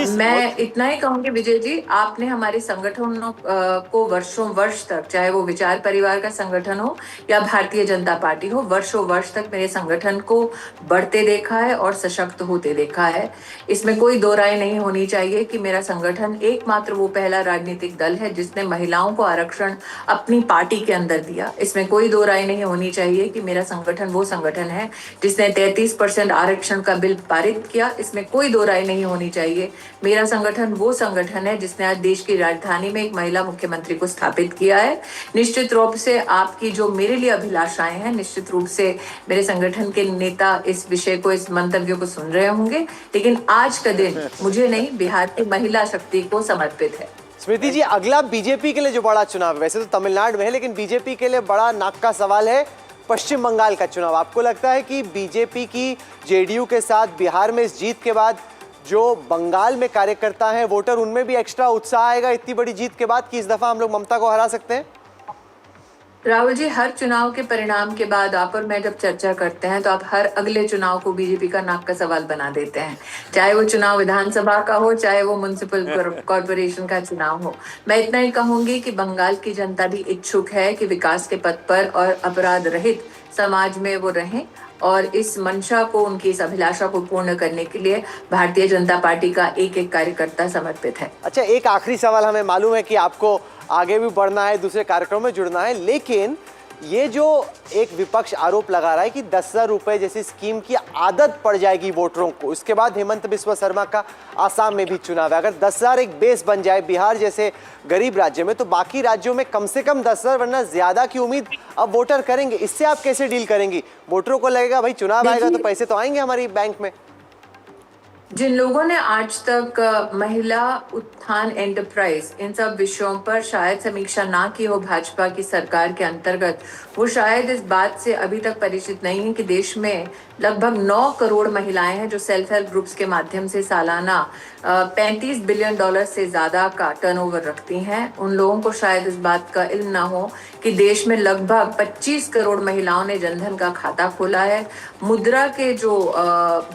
मैं इतना ही कहूंगी विजय जी, आपने हमारे संगठनों को वर्षों वर्ष तक, चाहे वो विचार परिवार का संगठन हो या भारतीय जनता पार्टी हो, वर्षों वर्ष तक मेरे संगठन को बढ़ते देखा है और सशक्त होते देखा है। इसमें कोई दो राय नहीं होनी चाहिए कि मेरा संगठन एकमात्र वो पहला राजनीतिक दल है जिसने महिलाओं को आरक्षण अपनी पार्टी के अंदर दिया। इसमें कोई दो राय नहीं होनी चाहिए कि मेरा संगठन वो संगठन है जिसने 33% आरक्षण का बिल पारित किया। इसमें कोई दो राय नहीं होनी चाहिए मेरा संगठन वो संगठन है जिसने आज देश की राजधानी में एक महिला मुख्यमंत्री को स्थापित किया है। निश्चित रूप से आपकी जो मेरे लिए अभिलाषाएं हैं, निश्चित रूप से मेरे संगठन के नेता इस विषय को, इस मंतव्य को सुन रहे होंगे, लेकिन आज का दिन मुझे नहीं, बिहार की महिला शक्ति को समर्पित है। स्मृति जी, अगला बीजेपी के लिए जो बड़ा चुनाव है, वैसे तो तमिलनाडु में है, लेकिन बीजेपी के लिए बड़ा नाक का सवाल है पश्चिम बंगाल का चुनाव। आपको लगता है कि बीजेपी की जेडीयू के साथ बिहार में इस जीत के बाद जो बंगाल में कार्यकर्ता हैं, वोटर, उनमें भी एक्स्ट्रा उत्साह आएगा इतनी बड़ी जीत के बाद कि इस दफा हम लोग ममता को हरा सकते हैं? राहुल जी, हर चुनाव के परिणाम के बाद आप और मैं जब चर्चा करते हैं तो आप हर अगले चुनाव को बीजेपी का नाक का सवाल बना देते हैं, चाहे वो चुनाव विधानसभा का हो, चाहे वो म्युनिसिपल कॉर्पोरेशन का चुनाव हो। मैं इतना ही कहूंगी कि बंगाल की जनता भी इच्छुक है कि विकास के पथ पर और अपराध रहित समाज में वो रहें, और इस मंशा को, उनकी इस अभिलाषा को पूर्ण करने के लिए भारतीय जनता पार्टी का एक एक कार्यकर्ता समर्पित है। अच्छा, एक आखिरी सवाल। हमें मालूम है कि आपको आगे भी बढ़ना है, दूसरे कार्यक्रम में जुड़ना है, लेकिन ये जो एक विपक्ष आरोप लगा रहा है कि 10,000 रुपए जैसी स्कीम की आदत पड़ जाएगी वोटरों को, इसके बाद हेमंत बिस्वा शर्मा का आसाम में भी चुनाव है। अगर 10,000 एक बेस बन जाए बिहार जैसे गरीब राज्य में, तो बाकी राज्यों में कम से कम 10,000 वरना ज्यादा की उम्मीद अब वोटर करेंगे। इससे आप कैसे डील करेंगी? वोटरों को लगेगा भाई चुनाव आएगा तो पैसे तो आएंगे हमारी बैंक में। जिन लोगों ने आज तक महिला उत्थान एंटरप्राइज, इन सब विषयों पर शायद समीक्षा ना की हो भाजपा की सरकार के अंतर्गत, वो शायद इस बात से अभी तक परिचित नहीं है कि देश में लगभग 9 करोड़ महिलाएं हैं जो सेल्फ हेल्प ग्रुप्स के माध्यम से सालाना $35 बिलियन से ज्यादा का टर्नओवर रखती हैं। उन लोगों को शायद इस बात का इल्म ना हो कि देश में लगभग 25 करोड़ महिलाओं ने जनधन का खाता खोला है। मुद्रा के जो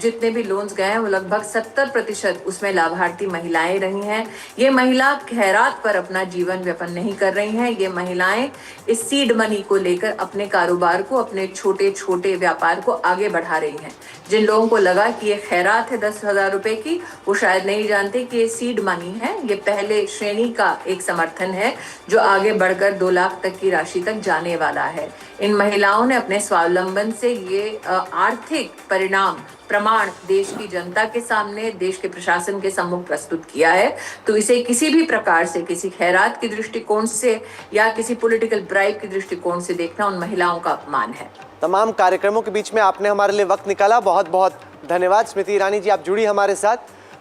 जितने भी लोन्स गए हैं वो लगभग 70% उसमें लाभार्थी महिलाएं रही हैं। ये महिला खैरात पर अपना जीवन व्यापन नहीं कर रही हैं। ये महिलाएं इस सीड मनी को लेकर अपने कारोबार को, अपने छोटे छोटे व्यापार को आगे बढ़ा उठा रही हैं। जिन लोगों को लगा कि ये खैरात है 10,000 रुपए की, वो शायद नहीं जानते कि ये सीड मनी है, ये पहले श्रेणी का एक समर्थन है जो आगे बढ़कर 2 लाख तक की राशि तक जाने वाला है। इन महिलाओं ने अपने स्वावलंबन से ये आर्थिक परिणाम प्रमाण देश की जनता के सामने, देश के प्रशासन के सम्मुख प्रस्तुत किया है। तो इसे किसी भी प्रकार से, किसी खैरात की दृष्टिकोण से या किसी पॉलिटिकल ब्राइब की दृष्टिकोण से देखना उन महिलाओं का अपमान है। तमाम कार्यक्रमों के बीच में आपने हमारे लिए वक्त निकाला, बहुत बहुत धन्यवाद। स्मृति ईरानी जी, आप जुड़ी हमारे साथ।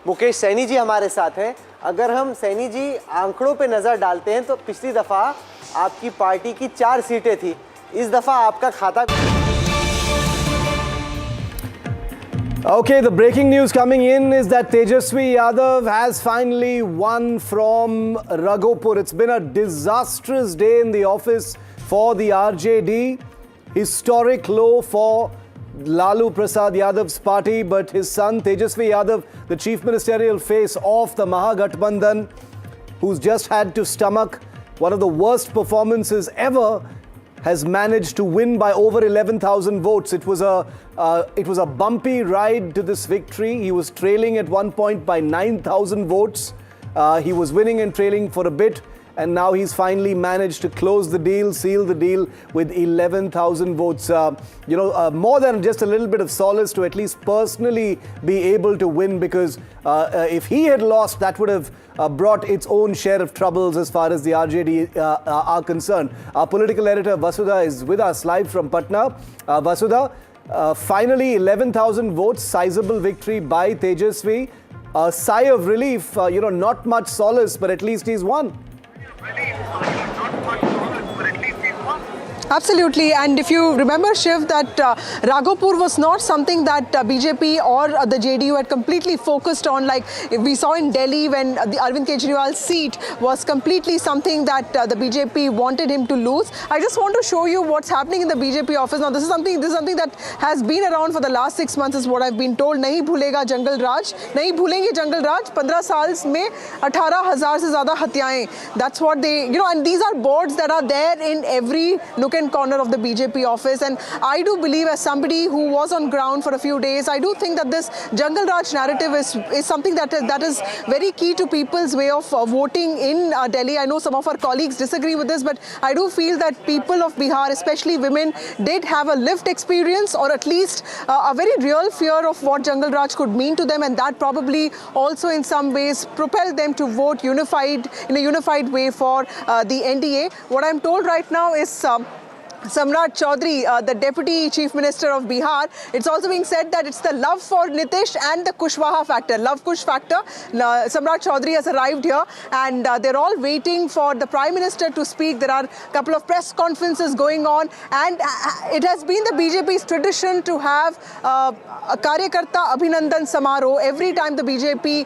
मुकेश सहनी जी हमारे साथ हैं। अगर हम सहनी जी आंकड़ों पे नज़र डालते हैं तो पिछली दफ़ा आपकी पार्टी की 4 सीटें थी, इस दफ़ा आपका खाता। Okay, the breaking news coming in is that Tejashwi Yadav has finally won from Raghopur. It's been a disastrous day in the office for the RJD. Historic low for Lalu Prasad Yadav's party, but his son Tejashwi Yadav, the chief ministerial face of the Mahagathbandhan, who's just had to stomach one of the worst performances ever, has managed to win by over 11,000 votes. It was a bumpy ride to this victory. He was trailing at one point by 9,000 votes. He was winning and trailing for a bit, and now he's finally managed to close the deal, seal the deal with 11,000 votes. More than just a little bit of solace to at least personally be able to win, because if he had lost, that would have brought its own share of troubles as far as the RJD are concerned. Our political editor Vasudha is with us live from Patna. Vasudha, finally 11,000 votes, sizable victory by Tejashwi. A sigh of relief, not much solace, but at least he's won. Absolutely, and if you remember, Shiv, that Raghopur was not something that BJP or the JDU had completely focused on, like we saw in Delhi when the Arvind Kejriwal's seat was completely something that the BJP wanted him to lose. I just want to show you what's happening in the BJP office now. This is something that has been around for the last 6 months, is what I've been told. नहीं भूलेगा जंगल राज, नहीं भूलेंगे जंगल राज। 15 साल में 18,000 से ज़्यादा हत्याएं. That's what they, and these are boards that are there in every nook and corner of the BJP office, and I do believe, as somebody who was on ground for a few days, I do think that this Jungle Raj narrative is something that is very key to people's way of voting in Delhi. I know some of our colleagues disagree with this, but I do feel that people of Bihar, especially women, did have a lived experience, or at least a very real fear of what Jungle Raj could mean to them, and that probably also in some ways propelled them to vote unified in a unified way for the NDA. What I'm told right now is Samrat Choudhary, the Deputy Chief Minister of Bihar, it's also being said that it's the love for Nitish and the Kushwaha factor, love-Kush factor. Samrat Choudhary has arrived here, and they're all waiting for the Prime Minister to speak. There are a couple of press conferences going on, and it has been the BJP's tradition to have a Karyakarta Abhinandan Samaroh every time the BJP,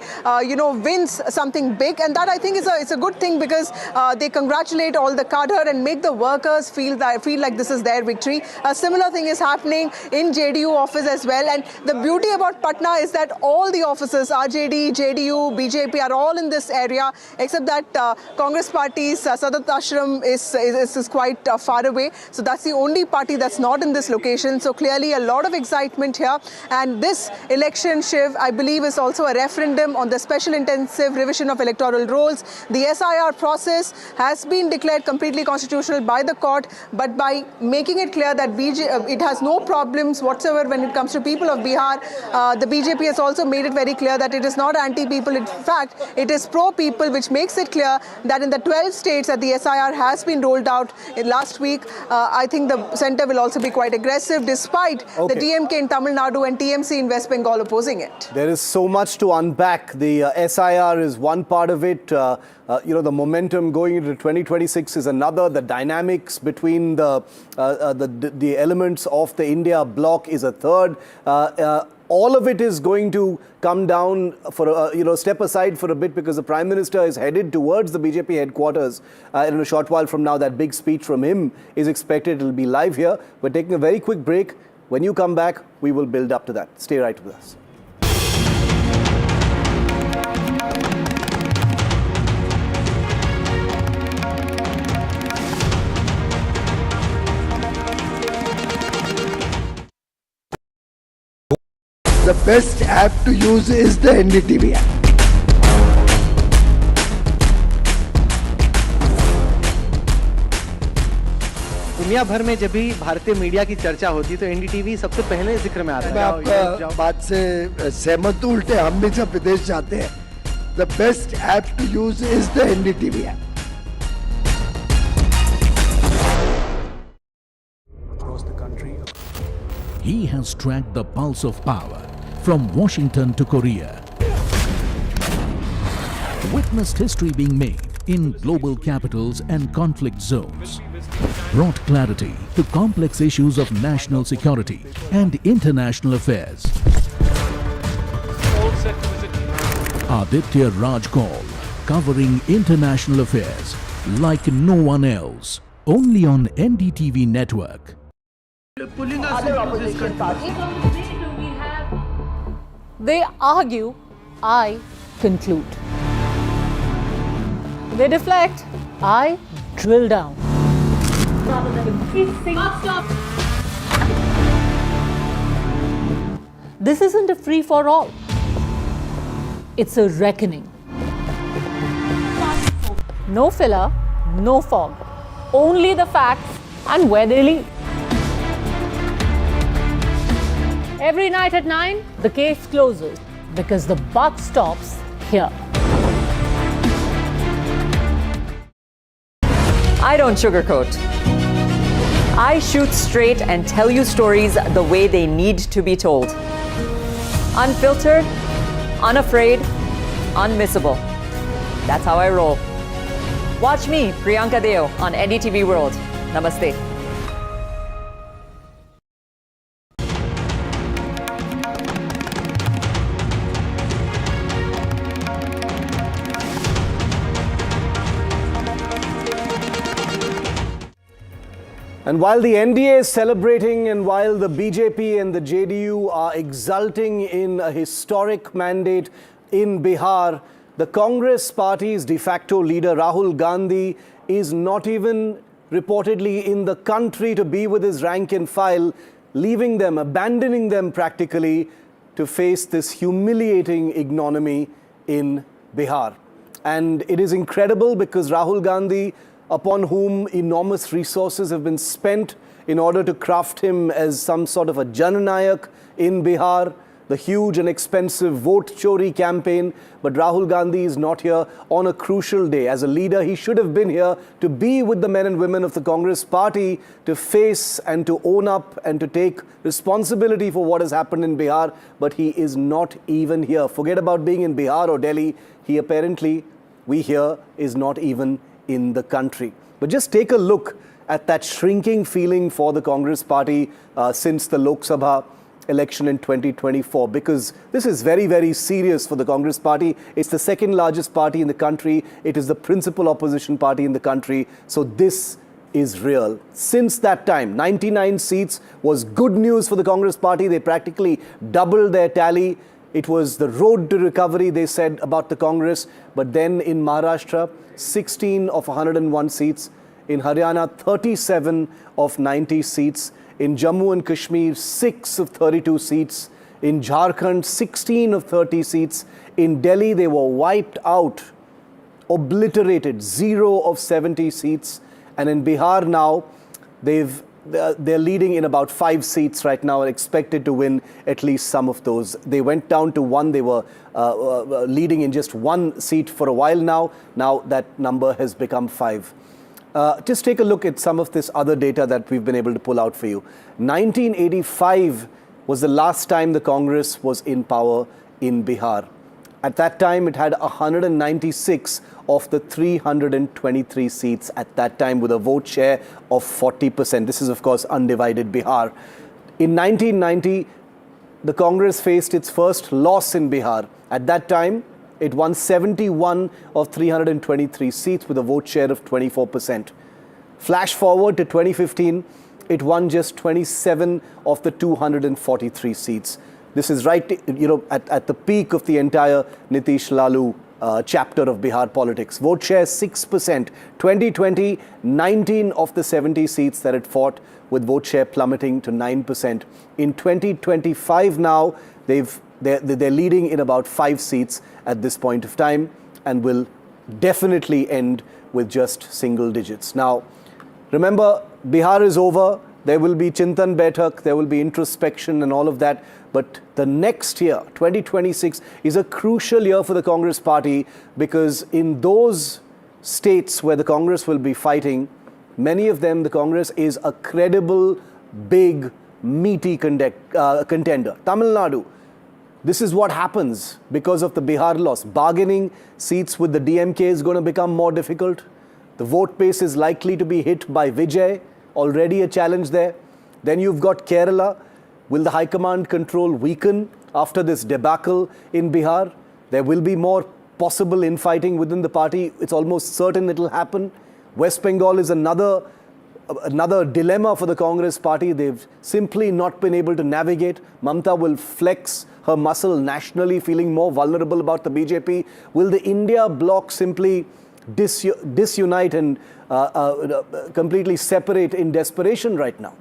wins something big, and that I think is a good thing, because they congratulate all the cadre and make the workers feel like this is their victory. A similar thing is happening in JDU office as well, and the beauty about Patna is that all the offices, RJD, JDU, BJP, are all in this area, except that Congress party's Sadat Ashram is quite far away. So that's the only party that's not in this location. So clearly a lot of excitement here. And this election, Shiv, I believe is also a referendum on the special intensive revision of electoral rolls. The SIR process has been declared completely constitutional by the court, but by making it clear that it has no problems whatsoever when it comes to people of Bihar, the BJP has also made it very clear that it is not anti-people. In fact, it is pro-people, which makes it clear that in the 12 states that the SIR has been rolled out last week, I think the centre will also be quite aggressive, despite the DMK in Tamil Nadu and TMC in West Bengal opposing it. There is so much to unpack. The SIR is one part of it. The momentum going into 2026 is another. The dynamics between the elements of the India bloc is a third. All of it is going to come down for step aside for a bit, because the Prime Minister is headed towards the BJP headquarters in a short while from now. That big speech from him is expected. It will be live here. We're taking a very quick break. When you come back, we will build up to that. Stay right with us. The best app to use is the NDTV app. दुनिया भर में जब भी भारतीय media की चर्चा होती है तो एनडीटीवी सबसे पहले जिक्र में आता है। मैं आपका बात से सहमत हूं, उल्टे हम भी सब विदेश जाते हैं। The best app to use is the NDTV app. Across the country, he has tracked the pulse of power from Washington to Korea. Witnessed history being made in global capitals and conflict zones. Brought clarity to complex issues of national security and international affairs. Aditya Raj Call, covering international affairs like no one else. Only on NDTV network. Other opposition parties. They argue, I conclude. They deflect, I drill down. This isn't a free-for-all. It's a reckoning. No filler, no fog. Only the facts and where they lead. Every night at 9, the case closes because the buck stops here. I don't sugarcoat. I shoot straight and tell you stories the way they need to be told. Unfiltered, unafraid, unmissable. That's how I roll. Watch me, Priyanka Deo, on NDTV World. Namaste. And while the NDA is celebrating and while the BJP and the JDU are exulting in a historic mandate in Bihar, the Congress party's de facto leader Rahul Gandhi is not even reportedly in the country to be with his rank and file, leaving them, abandoning them practically to face this humiliating ignominy in Bihar. And it is incredible because Rahul Gandhi, upon whom enormous resources have been spent in order to craft him as some sort of a Jananayak in Bihar, the huge and expensive vote chori campaign, but Rahul Gandhi is not here on a crucial day. As a leader, he should have been here to be with the men and women of the Congress party to face and to own up and to take responsibility for what has happened in Bihar, but he is not even here. Forget about being in Bihar or Delhi. He apparently, we hear, is not even in the country. But just take a look at that shrinking feeling for the Congress party since the Lok Sabha election in 2024, because this is very, very serious for the Congress party. It's the second largest party in the country. It is the principal opposition party in the country. So this is real. Since that time, 99 seats was good news for the Congress party. They practically doubled their tally. It was the road to recovery, they said, about the Congress. But then in Maharashtra, 16 of 101 seats. In Haryana, 37 of 90 seats. In Jammu and Kashmir, 6 of 32 seats. In Jharkhand, 16 of 30 seats. In Delhi, they were wiped out, obliterated, 0 of 70 seats. And in Bihar now, they're leading in about 5 seats right now and expected to win at least some of those. They went down to 1. They were leading in just 1 seat for a while now. Now that number has become 5. Just take a look at some of this other data that we've been able to pull out for you. 1985 was the last time the Congress was in power in Bihar. At that time, it had 196 of the 323 seats at that time with a vote share of 40%. This is, of course, undivided Bihar. In 1990, the Congress faced its first loss in Bihar. At that time, it won 71 of 323 seats with a vote share of 24%. Flash forward to 2015, it won just 27 of the 243 seats. This is right, at the peak of the entire Nitish Lalu chapter of Bihar politics. Vote share 6%. 2020, 19 of the 70 seats that it fought, with vote share plummeting to 9%. In 2025 now, They're leading in about 5 seats at this point of time and will definitely end with just single digits. Now, remember, Bihar is over. There will be Chintan Baitak, there will be introspection and all of that. But the next year, 2026, is a crucial year for the Congress party, because in those states where the Congress will be fighting, many of them, the Congress is a credible, big, meaty contender. Tamil Nadu, this is what happens because of the Bihar loss. Bargaining seats with the DMK is going to become more difficult. The vote base is likely to be hit by Vijay, already a challenge there. Then you've got Kerala. Will the High Command control weaken after this debacle in Bihar? There will be more possible infighting within the party. It's almost certain it will happen. West Bengal is another dilemma for the Congress party. They've simply not been able to navigate. Mamta will flex her muscle nationally, feeling more vulnerable about the BJP. Will the India bloc simply disunite and completely separate in desperation right now?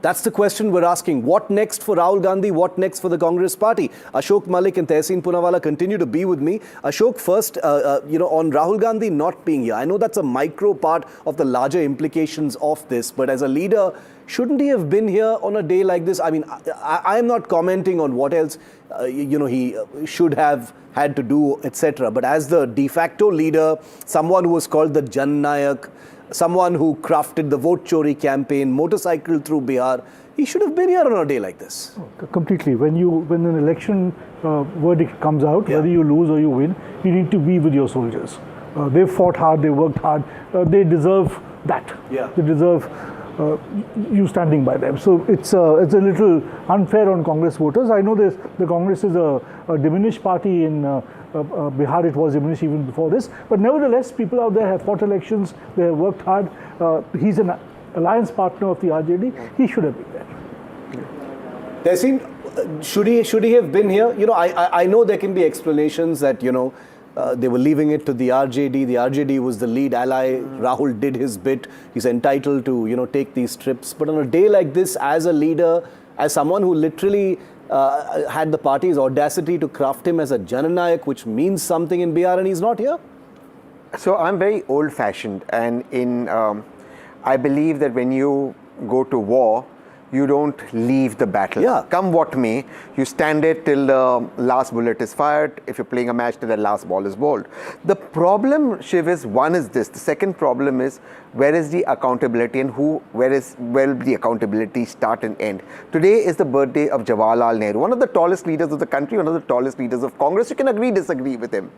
That's the question we're asking. What next for Rahul Gandhi? What next for the Congress party? Ashok Malik and Tehseen Poonawalla continue to be with me. Ashok, first, on Rahul Gandhi not being here, I know that's a micro part of the larger implications of this, but as a leader, shouldn't he have been here on a day like this? I mean, I'm not commenting on what else he should have had to do, etc. But as the de facto leader, someone who was called the Jan Nayak, someone who crafted the vote chori campaign, motorcycled through Bihar, he should have been here on a day like this. Completely. When an election verdict comes out, whether you lose or you win, you need to be with your soldiers. They've fought hard, they worked hard, they deserve that. They deserve you standing by them. So it's a little unfair on Congress voters. I know the Congress is a diminished party in Bihar. It was diminished even before this. But nevertheless, people out there have fought elections. They have worked hard. He's an alliance partner of the RJD. He should have been there. Tehseen, should he have been here? I know there can be explanations that, they were leaving it to the RJD. The RJD was the lead ally. Rahul did his bit. He's entitled to, take these trips. But on a day like this, as a leader, as someone who literally had the party's audacity to craft him as a Jananayak, which means something in Bihar, and he's not here? So I'm very old-fashioned, and I believe that when you go to war, you don't leave the battle. Come what may, you stand it till the last bullet is fired. If you're playing a match, till the last ball is bowled. The problem, Shiv, is one is this. The second problem is, where is the accountability, and where will the accountability start and end? Today is the birthday of Jawaharlal Nehru, one of the tallest leaders of the country, one of the tallest leaders of Congress. You can agree, disagree with him.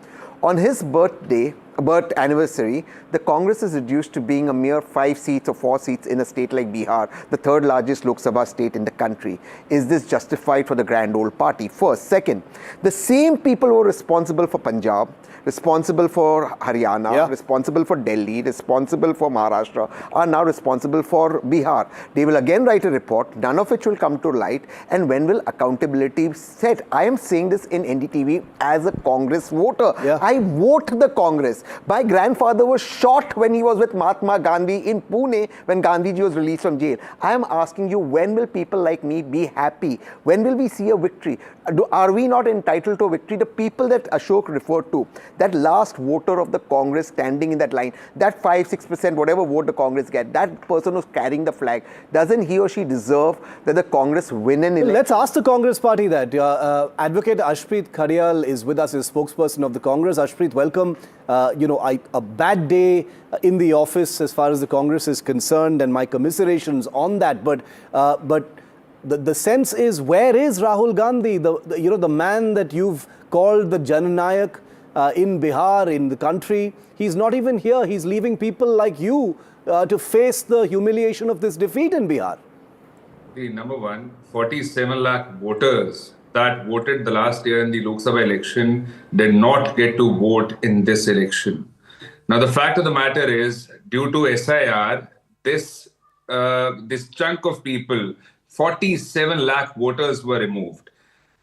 On his birth anniversary, the Congress is reduced to being a mere 5 seats or 4 seats in a state like Bihar, the third largest Lok Sabha state in the country. Is this justified for the grand old party? First. Second, the same people who are responsible for Punjab, responsible for Haryana, responsible for Delhi, responsible for Maharashtra, are now responsible for Bihar. They will again write a report, none of which will come to light, and when will accountability set? I am saying this in NDTV as a Congress voter. I vote the Congress. My grandfather was shot when he was with Mahatma Gandhi in Pune when Gandhiji was released from jail. I am asking you, when will people like me be happy? When will we see a victory? Are we not entitled to a victory? The people that Ashok referred to, that last voter of the Congress standing in that line, that 5-6%, whatever vote the Congress get, that person who's carrying the flag, doesn't he or she deserve that the Congress win an election? Let's ask the Congress party that. Advocate Ashpreet Khadial is with us, as spokesperson of the Congress. Ashpreet, welcome. A bad day in the office as far as the Congress is concerned, and my commiserations on that. But the sense is, where is Rahul Gandhi, the man that you've called the Jananayak in Bihar, in the country? He's not even here. He's leaving people like you to face the humiliation of this defeat in Bihar. The number one, 47 lakh voters that voted the last year in the Lok Sabha election did not get to vote in this election. Now, the fact of the matter is, due to SIR, this chunk of people, 47 lakh voters were removed.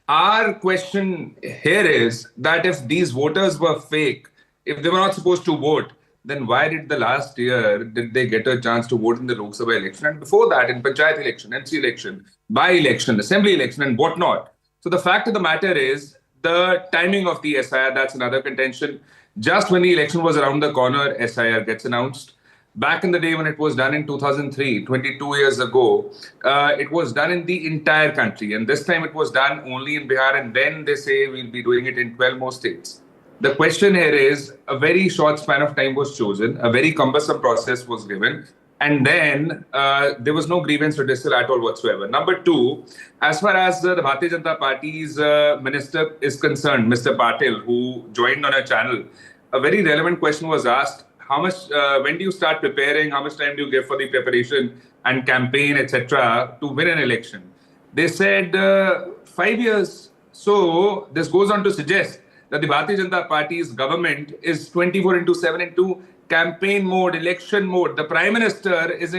Our question here is that if these voters were fake, if they were not supposed to vote, then why did the last year did they get a chance to vote in the Lok Sabha election? And before that, in Panchayat election, MC election, by-election, assembly election and whatnot, So the fact of the matter is the timing of the SIR, that's another contention. Just when the election was around the corner, SIR gets announced. Back in the day when it was done in 2003, 22 years ago, it was done in the entire country. And this time it was done only in Bihar. And then they say we'll be doing it in 12 more states. The question here is, a very short span of time was chosen, a very cumbersome process was given, and then there was no grievance redressal at all whatsoever. Number two, as far as the Bharatiya Janata Party's minister is concerned, Mr. Patil, who joined on a channel, a very relevant question was asked, how much, when do you start preparing, how much time do you give for the preparation and campaign, etc., to win an election? They said 5 years. So this goes on to suggest that the Bharatiya Janata Party's government is 24/7 into campaign mode, election mode. The Prime Minister is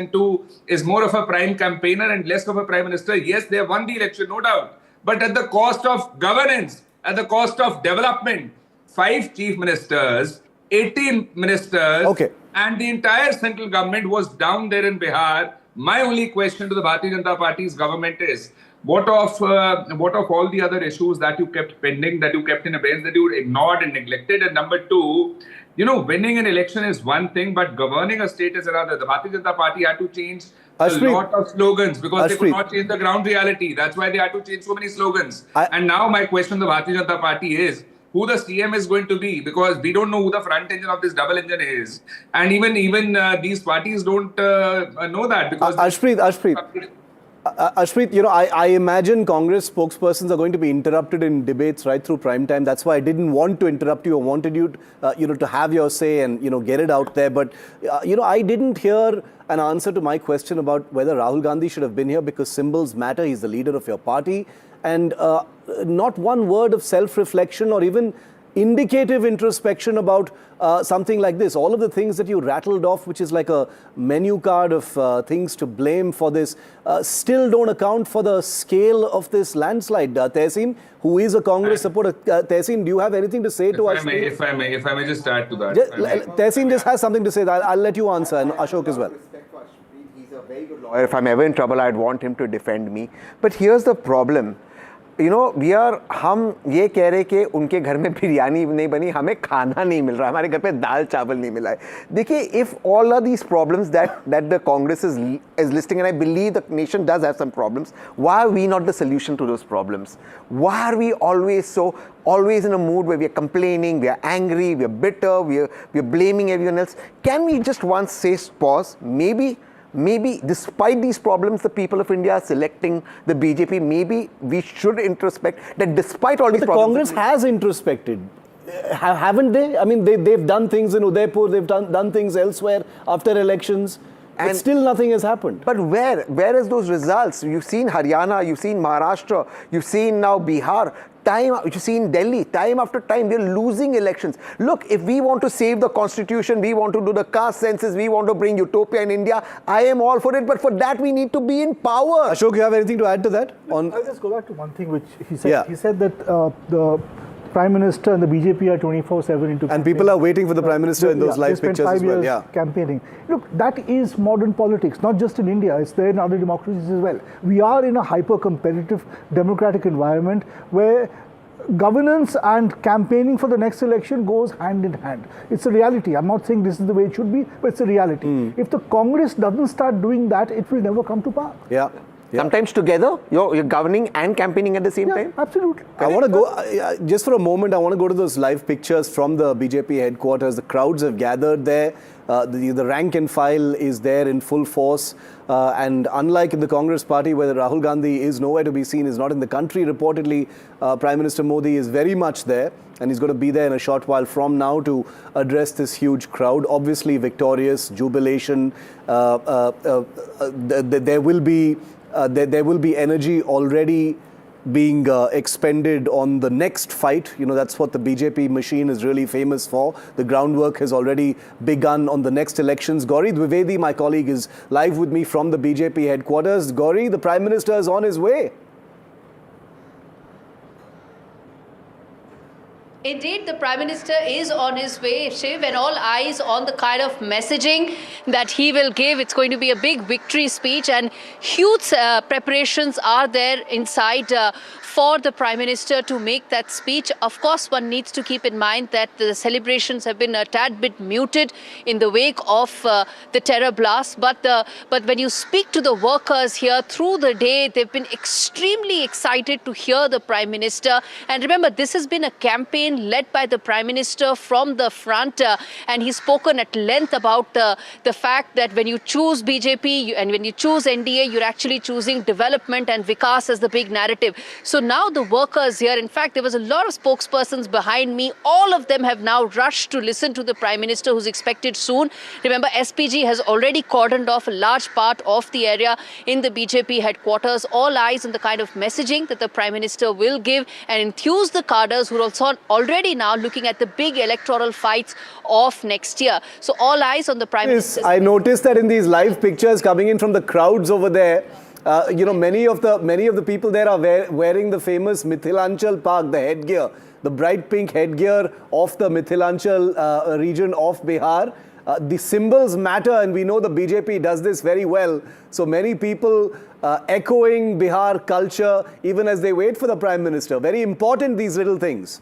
more of a prime campaigner and less of a Prime Minister. Yes, they have won the election, no doubt. But at the cost of governance, at the cost of development, 5 chief ministers, 18 ministers, and the entire central government was down there in Bihar. My only question to the Bharatiya Janata Party's government is, what of all the other issues that you kept pending, that you kept in abeyance, that you ignored and neglected? And number two, winning an election is one thing, but governing a state is another. The Bharatiya Janata Party had to change a lot of slogans because they could not change the ground reality. That's why they had to change so many slogans. And now my question to the Bharatiya Janata Party is, who the CM is going to be, because we don't know who the front engine of this double engine is. And even these parties don't know that. Because Ashpreet, I imagine Congress spokespersons are going to be interrupted in debates right through prime time. That's why I didn't want to interrupt you. I wanted you, to have your say and, get it out there. But, I didn't hear an answer to my question about whether Rahul Gandhi should have been here because symbols matter. He's the leader of your party. And not one word of self-reflection or even indicative introspection about something like this. All of the things that you rattled off, which is like a menu card of things to blame for this, still don't account for the scale of this landslide. Tehseen, who is a Congress supporter, Tehseen, do you have anything to say to us? If I may just add to that. Tehseen just has something to say. I'll let you answer, and Ashok as well. He's a very good lawyer. If I'm ever in trouble, I'd want him to defend me. But here's the problem. हम ये कह रहे कि उनके घर में बिरयानी नहीं बनी, हमें खाना नहीं मिल रहा, हमारे घर पे दाल चावल नहीं मिला है. देखिए, if all of these problems that the Congress is listing, and I believe the nation does have some problems, why are we not the solution to those problems? Why are we always in a mood where we are complaining, we are angry, we are bitter, we are blaming everyone else? Can we just once say pause? Maybe despite these problems, the people of India are selecting the BJP. Maybe we should introspect that despite all these problems. The Congress has introspected, haven't they? I mean, they've done things in Udaipur, they've done things elsewhere after elections. And still nothing has happened. But where is those results? You've seen Haryana, you've seen Maharashtra, you've seen now Bihar. You've seen Delhi, time after time, we're losing elections. Look, if we want to save the constitution, we want to do the caste census, we want to bring utopia in India, I am all for it. But for that, we need to be in power. Ashok, you have anything to add to that? I'll just go back to one thing which he said. Yeah. He said that the Prime Minister and the BJP are 24/7 into. And people are waiting for the Prime Minister in those live pictures as well. Yeah, campaigning. Look, that is modern politics, not just in India. It's there in other democracies as well. We are in a hyper-competitive democratic environment where governance and campaigning for the next election goes hand in hand. It's a reality. I'm not saying this is the way it should be, but it's a reality. If the Congress doesn't start doing that, it will never come to power. Yeah. Sometimes together, you're governing and campaigning at the same time? Absolutely. I want to go, just for a moment, I want to go to those live pictures from the BJP headquarters. The crowds have gathered there. The rank and file is there in full force. And unlike in the Congress party, where Rahul Gandhi is nowhere to be seen, is not in the country, reportedly, Prime Minister Modi is very much there. And he's going to be there in a short while from now to address this huge crowd. Obviously victorious, jubilation. There will be energy already being expended on the next fight. That's what the BJP machine is really famous for. The groundwork has already begun on the next elections. Gauri Dwivedi, my colleague, is live with me from the BJP headquarters. Gauri, the Prime Minister is on his way. Indeed, the Prime Minister is on his way, Shiv, and all eyes on the kind of messaging that he will give. It's going to be a big victory speech, and huge preparations are there inside for the Prime Minister to make that speech. Of course, one needs to keep in mind that the celebrations have been a tad bit muted in the wake of the terror blast. But when you speak to the workers here through the day, they've been extremely excited to hear the Prime Minister. And remember, this has been a campaign led by the Prime Minister from the front, and he's spoken at length about the fact that when you choose BJP and when you choose NDA, you're actually choosing development and Vikas as the big narrative. So now the workers here, in fact, there was a lot of spokespersons behind me. All of them have now rushed to listen to the Prime Minister, who's expected soon. Remember, SPG has already cordoned off a large part of the area in the BJP headquarters. All eyes on the kind of messaging that the Prime Minister will give and enthuse the cadres who are also already now looking at the big electoral fights of next year. So all eyes on the Prime Minister. I noticed that in these live pictures coming in from the crowds over there, many of the people there are wearing the famous Mithilanchal Park, the headgear, the bright pink headgear of the Mithilanchal region of Bihar. The symbols matter, and we know the BJP does this very well. So many people echoing Bihar culture even as they wait for the Prime Minister. Very important, these little things.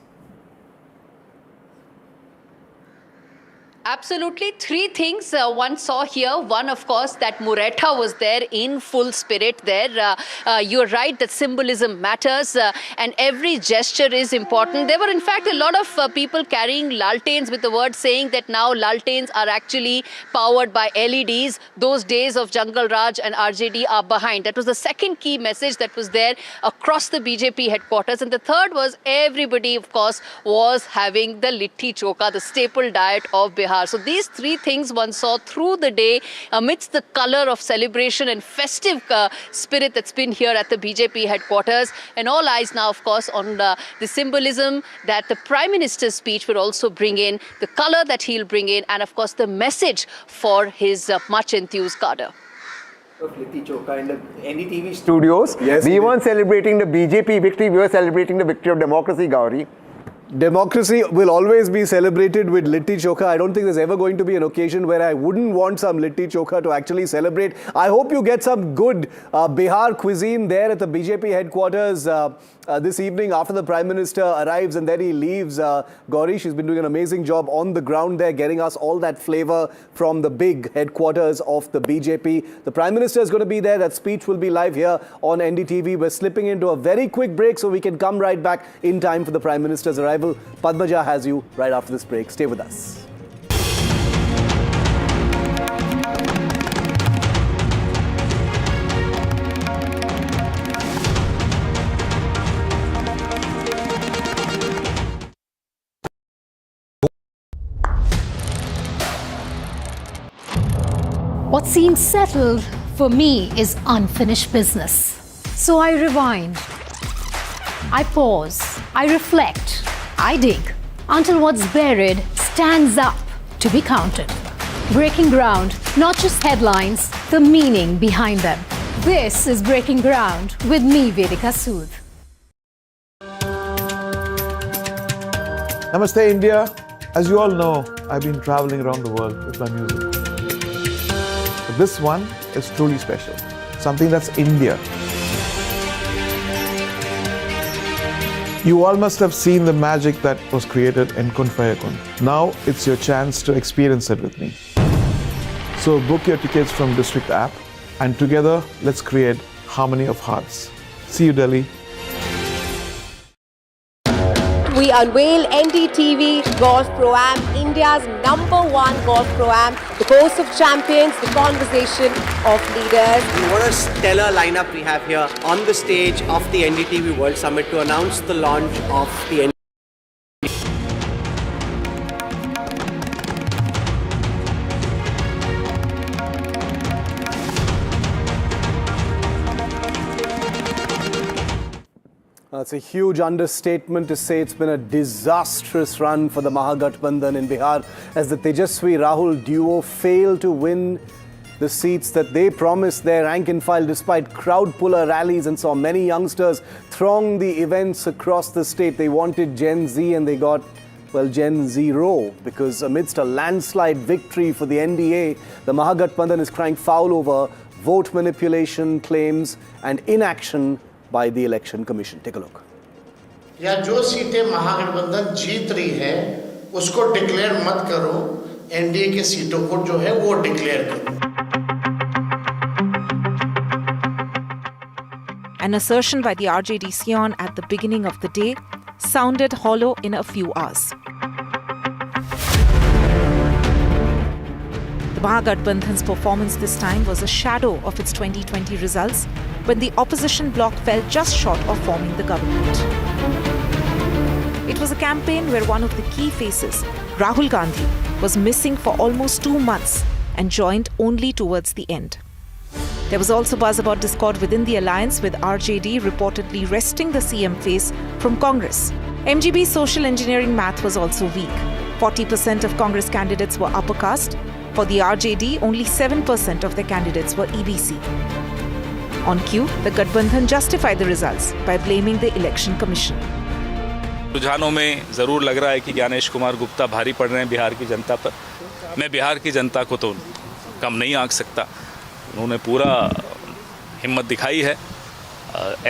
Absolutely. Three things one saw here. One, of course, that Muretha was there in full spirit there. You're right that symbolism matters and every gesture is important. There were, in fact, a lot of people carrying laltains with the word saying that now laltains are actually powered by LEDs. Those days of Jungle Raj and RJD are behind. That was the second key message that was there across the BJP headquarters. And the third was everybody, of course, was having the litti choka, the staple diet of Bihar. So these three things one saw through the day amidst the color of celebration and festive spirit that's been here at the BJP headquarters. And all eyes now, of course, on the symbolism that the Prime Minister's speech will also bring in, the color that he'll bring in, and of course the message for his much enthused cadre. Of Litti Choka in the NDTV studios. Yes, we weren't celebrating the BJP victory, we were celebrating the victory of democracy, Gauri. Democracy will always be celebrated with Litti Chokha. I don't think there's ever going to be an occasion where I wouldn't want some Litti Chokha to actually celebrate. I hope you get some good Bihar cuisine there at the BJP headquarters this evening after the Prime Minister arrives and then he leaves. Gauri, she's been doing an amazing job on the ground there, getting us all that flavor from the big headquarters of the BJP. The Prime Minister is going to be there. That speech will be live here on NDTV. We're slipping into a very quick break so we can come right back in time for the Prime Minister's arrival. Padmaja has you right after this break. Stay with us. What seems settled for me is unfinished business. So I rewind, I pause, I reflect, I dig until what's buried stands up to be counted. Breaking ground, not just headlines, the meaning behind them. This is Breaking Ground with me, Vedika Sood. Namaste, India. As you all know, I've been traveling around the world with my music. But this one is truly special. Something that's India. You all must have seen the magic that was created in Kun Fayakun. Now it's your chance to experience it with me. So book your tickets from District app and together let's create harmony of hearts. See you, Delhi. We unveil NDTV Golf Pro-Am, India's #1 Golf Pro-Am, the course of champions, the conversation of leaders. And what a stellar lineup we have here on the stage of the NDTV World Summit to announce the launch of the It's a huge understatement to say it's been a disastrous run for the Mahagathbandhan in Bihar as the Tejashwi Rahul duo failed to win the seats that they promised their rank and file despite crowd puller rallies, and saw many youngsters throng the events across the state. They wanted Gen Z and they got, well, Gen Zero, because amidst a landslide victory for the NDA, the Mahagathbandhan is crying foul over vote manipulation claims and inaction by the Election Commission. Take a look. या जो सीटें महागठबंधन जीत रही है उसको declare मत करो, NDA के सीटों को जो है वो डिक्लेयर करो. An assertion by the RJD scion at the beginning of the day sounded hollow in a few hours. The Mahagathbandhan's performance this time was a shadow of its 2020 results when the opposition bloc fell just short of forming the government. It was a campaign where one of the key faces, Rahul Gandhi, was missing for almost 2 months and joined only towards the end. There was also buzz about discord within the alliance, with RJD reportedly wresting the CM face from Congress. MGB's social engineering math was also weak. 40% of Congress candidates were upper caste. For the RJD, only 7% of their candidates were EBC. On cue, the Gathbandhan justified the results by blaming the Election Commission. रुझानों में ज़रूर लग रहा है कि ज्ञानेश कुमार गुप्ता भारी पड़ रहे हैं बिहार की जनता पर. मैं बिहार की जनता को तो कम नहीं आंक सकता. उन्होंने पूरा हिम्मत दिखाई है,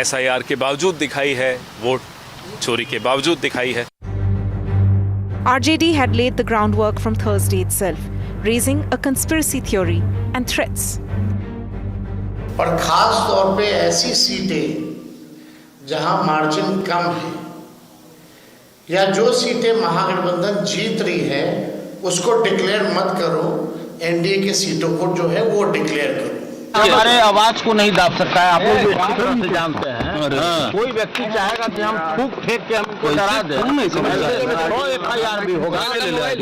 SIR के बावजूद दिखाई है, वोट चोरी के बावजूद दिखाई है. RJD had laid the groundwork from Thursday itself, raising a conspiracy theory and threats. और खास तौर पे ऐसी सीटें जहां मार्जिन कम है या जो सीटें महागठबंधन जीत रही है उसको डिक्लेयर मत करो, एनडीए के सीटों को जो है वो डिक्लेयर करो. हमारे आवाज को नहीं दाब सकता है. आप लोग भी अच्छी तरह से जानते हैं. कोई व्यक्ति चाहेगा कि हम फूंक फेंक के हमको डरा दें. 100 FIR भी होगा,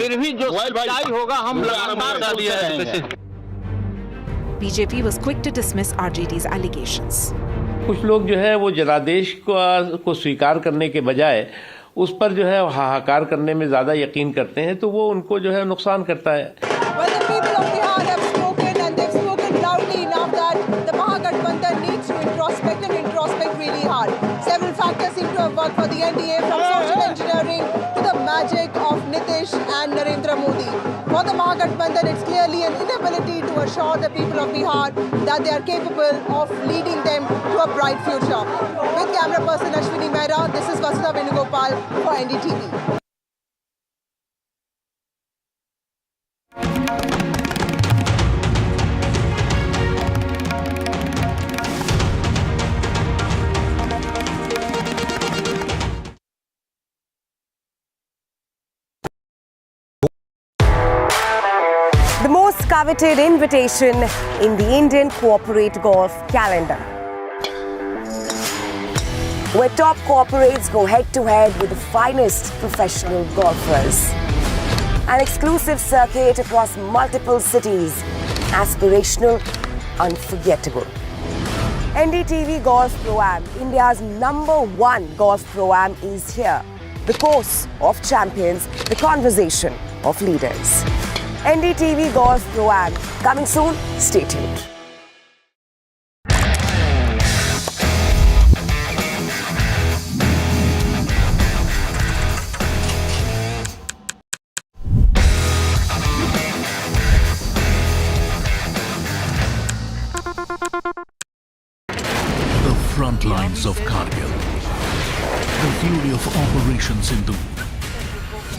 फिर भी जो सच्चाई होगा हम लगातार बोलते रहेंगे. BJP was quick to dismiss RJD's allegations. कुछ लोग जो है वो जनादेश को स्वीकार करने के बजाय उस पर जो है हाहाकार करने में ज़्यादा यकीन करते हैं, तो वो उनको जो है नुकसान करता है. Well, the people of Bihar have spoken, and they've spoken loudly enough that the Mahagathbandhan needs to introspect really hard. Several factors seem to have worked for the NDA, from social engineering to the magic of Nitish and Narendra Modi. For the Mahagathbandhan, it's clearly an inability to assure the people of Bihar that they are capable of leading them to a bright future. With camera person Ashwini Mehra, this is Vasudha Venugopal for NDTV. The most coveted invitation in the Indian corporate golf calendar, where top corporates go head-to-head with the finest professional golfers. An exclusive circuit across multiple cities, aspirational, unforgettable. NDTV Golf Pro-Am, India's #1 golf Pro-Am, is here. The course of champions, the conversation of leaders. NDTV Golf Pro-Am, coming soon, stay tuned. The front lines of Kargil. The fury of Operation Sindhu.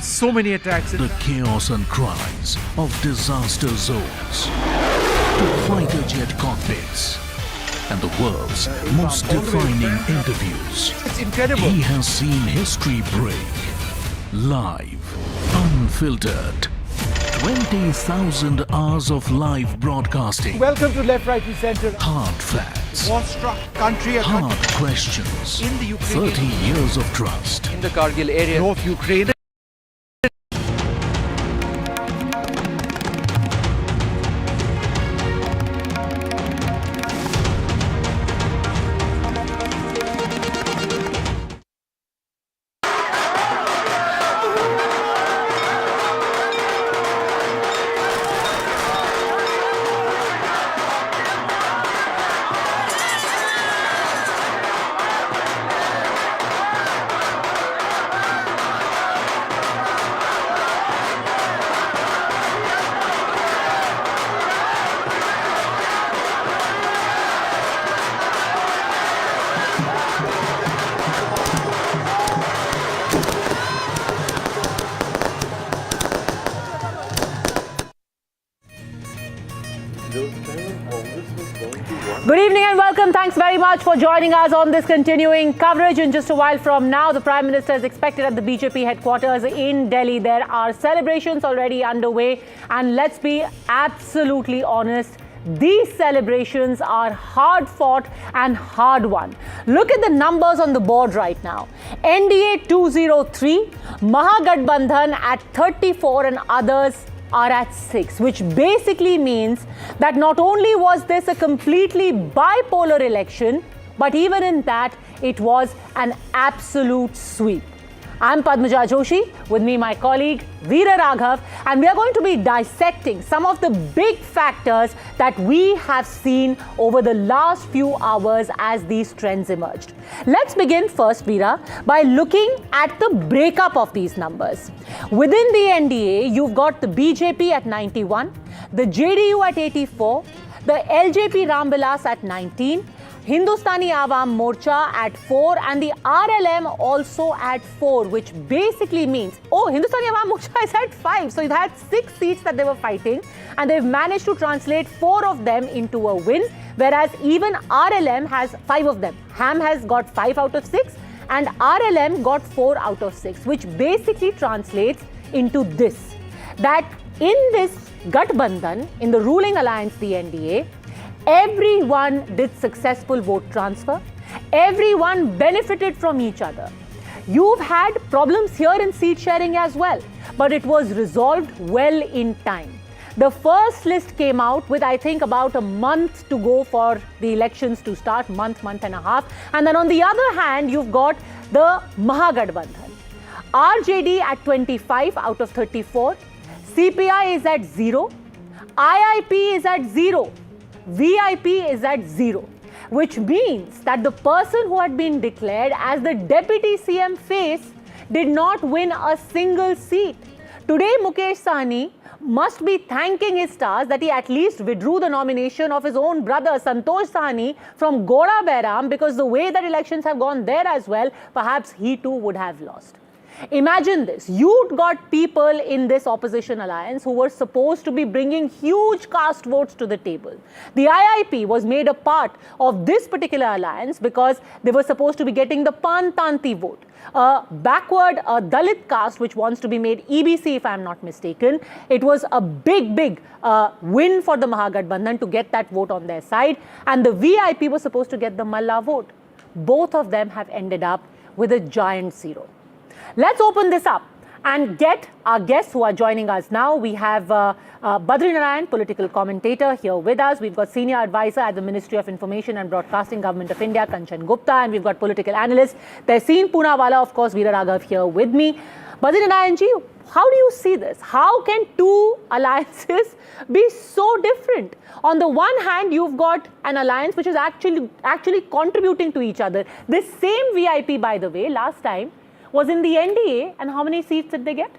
So many attacks. The chaos and cries of disaster zones. To fighter jet cockpits. And the world's most defining interviews. It's incredible. He has seen history break. Live. Unfiltered. 20,000 hours of live broadcasting. Welcome to Left, Right and Centre. Hard facts. War-struck country. Hard questions. In the Ukraine. 30 years of trust. In the Kargil area. North Ukraine. Good evening and welcome. Thanks very much for joining us on this continuing coverage. In just a while from now, the Prime Minister is expected at the BJP headquarters in Delhi. There are celebrations already underway, and let's be absolutely honest, these celebrations are hard fought and hard won. Look at the numbers on the board right now. NDA 203, Mahagathbandhan at 34 and others are at 6, which basically means that not only was this a completely bipolar election, but even in that, it was an absolute sweep. I'm Padmaja Joshi, with me my colleague Veera Raghav, and we are going to be dissecting some of the big factors that we have seen over the last few hours as these trends emerged. Let's begin first, Veera, by looking at the breakup of these numbers. Within the NDA, you've got the BJP at 91, the JDU at 84, the LJP Ramvilas at 19, Hindustani Awam Morcha at 4 and the RLM also at 4, which basically means, Hindustani Awam Morcha is at 5. So it had 6 seats that they were fighting and they've managed to translate 4 of them into a win, whereas even RLM has 5 of them. HAM has got 5 out of 6 and RLM got 4 out of 6, which basically translates into this, that in this Gathbandhan, in the ruling alliance, the NDA, everyone did successful vote transfer. Everyone benefited from each other. You've had problems here in seat sharing as well, but it was resolved well in time. The first list came out with, I think, about a month to go for the elections to start, month and a half. And then on the other hand, you've got the Mahagathbandhan. RJD at 25 out of 34. CPI is at 0. IIP is at 0. VIP is at 0, which means that the person who had been declared as the Deputy CM face did not win a single seat. Today, Mukesh Sahani must be thanking his stars that he at least withdrew the nomination of his own brother, Santosh Sahani, from Goda Behram, because the way that elections have gone there as well, perhaps he too would have lost. Imagine this, you'd got people in this opposition alliance who were supposed to be bringing huge caste votes to the table. The IIP was made a part of this particular alliance because they were supposed to be getting the Pantanti vote, a backward, a Dalit caste which wants to be made EBC if I'm not mistaken. It was a big win for the Mahagathbandhan to get that vote on their side, and the VIP was supposed to get the Malla vote. Both of them have ended up with a giant 0. Let's open this up and get our guests who are joining us now. We have Badri Narayan, political commentator, here with us. We've got senior advisor at the Ministry of Information and Broadcasting, Government of India, Kanchan Gupta, and we've got political analyst Tehseen Poonawala, of course, Veera Raghav here with me. Badri Narayan ji, how do you see this? How can two alliances be so different? On the one hand, you've got an alliance which is actually contributing to each other. This same VIP, by the way, last time was in the NDA, and how many seats did they get?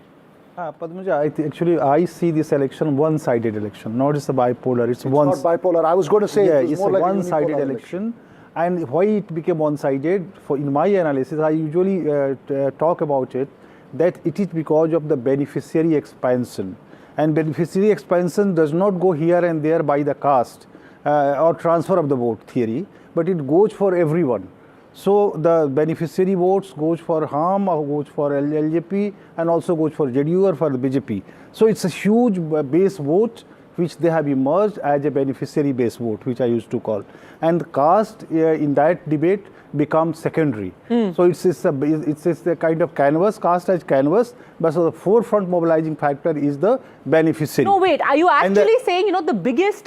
Padmaja, I see this election one-sided election, not just a bipolar. It's not bipolar. I was going to say it's more a like one-sided election. And why it became one-sided, in my analysis, I usually talk about it, that it is because of the beneficiary expansion. And beneficiary expansion does not go here and there by the caste or transfer of the vote theory, but it goes for everyone. So the beneficiary votes goes for HAM, or goes for LJP, and also goes for JDU or for the BJP. So it's a huge base vote which they have emerged as a beneficiary base vote, which I used to call. And caste in that debate becomes secondary. So it's a kind of canvas, caste as canvas, but so the forefront mobilizing factor is the beneficiary. No, wait, are you actually saying, the biggest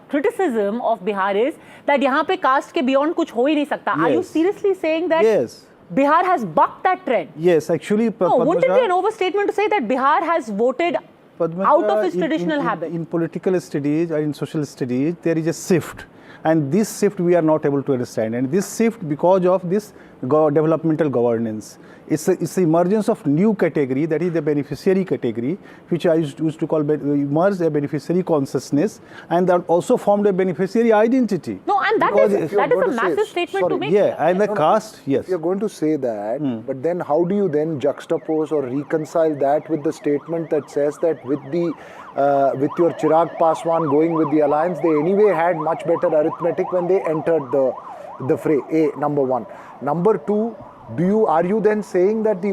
criticism of Bihar is that यहाँ पे caste के beyond कुछ हो ही नहीं सकता. Are you seriously saying that Bihar has bucked that trend? Yes, actually. No, wouldn't it be an overstatement to say that Bihar has voted out of its traditional habit? In political studies or in social studies, there is a shift. And this shift we are not able to understand. And this shift because of this developmental governance. It's the emergence of new category, that is the beneficiary category, which I used to call emerged a beneficiary consciousness, and that also formed a beneficiary identity. No, and that is a massive statement to make. Yeah, and the caste, yes. If you're going to say that, but then how do you then juxtapose or reconcile that with the statement that says that with the with your Chirag Paswan going with the alliance, they anyway had much better arithmetic when they entered the fray. Number one. Number two, are you then saying that the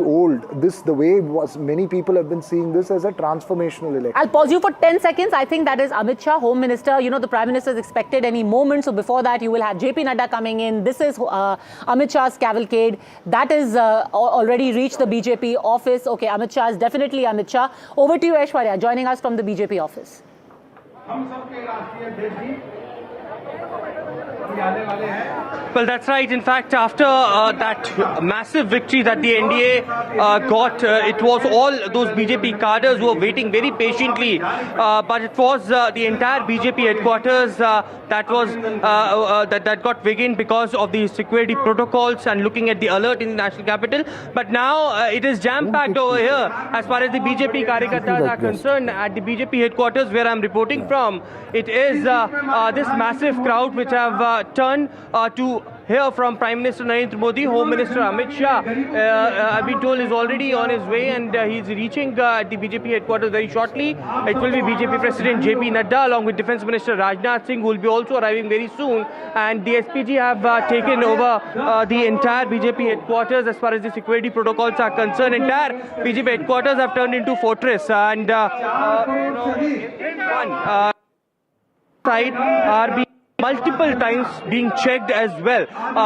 way was, many people have been seeing this as a transformational election? I'll pause you for 10 seconds. I think that is Amit Shah, Home Minister. You know, the Prime Minister is expected any moment. So before that, you will have JP Nadda coming in. This is Amit Shah's cavalcade. That is already reached the BJP office. Okay, Amit Shah is definitely Amit Shah. Over to you, Aishwarya, joining us from the BJP office. Well, that's right. In fact, after that massive victory that the NDA got, it was all those BJP cadres who were waiting very patiently. But it was the entire BJP headquarters that got weakened because of the security protocols and looking at the alert in the national capital. But now it is jam-packed over here as far as the BJP Karyakartas are concerned. At the BJP headquarters where I'm reporting from, it is this massive crowd which have turned to hear from Prime Minister Narendra Modi. Home Minister Amit Shah, I've been told, is already on his way, and he's reaching at the BJP headquarters very shortly. It will be BJP President JP Nadda along with Defence Minister Rajnath Singh, who will be also arriving very soon. And the SPG have taken over the entire BJP headquarters as far as the security protocols are concerned. Entire BJP headquarters have turned into fortress, and side are being multiple times being checked as well.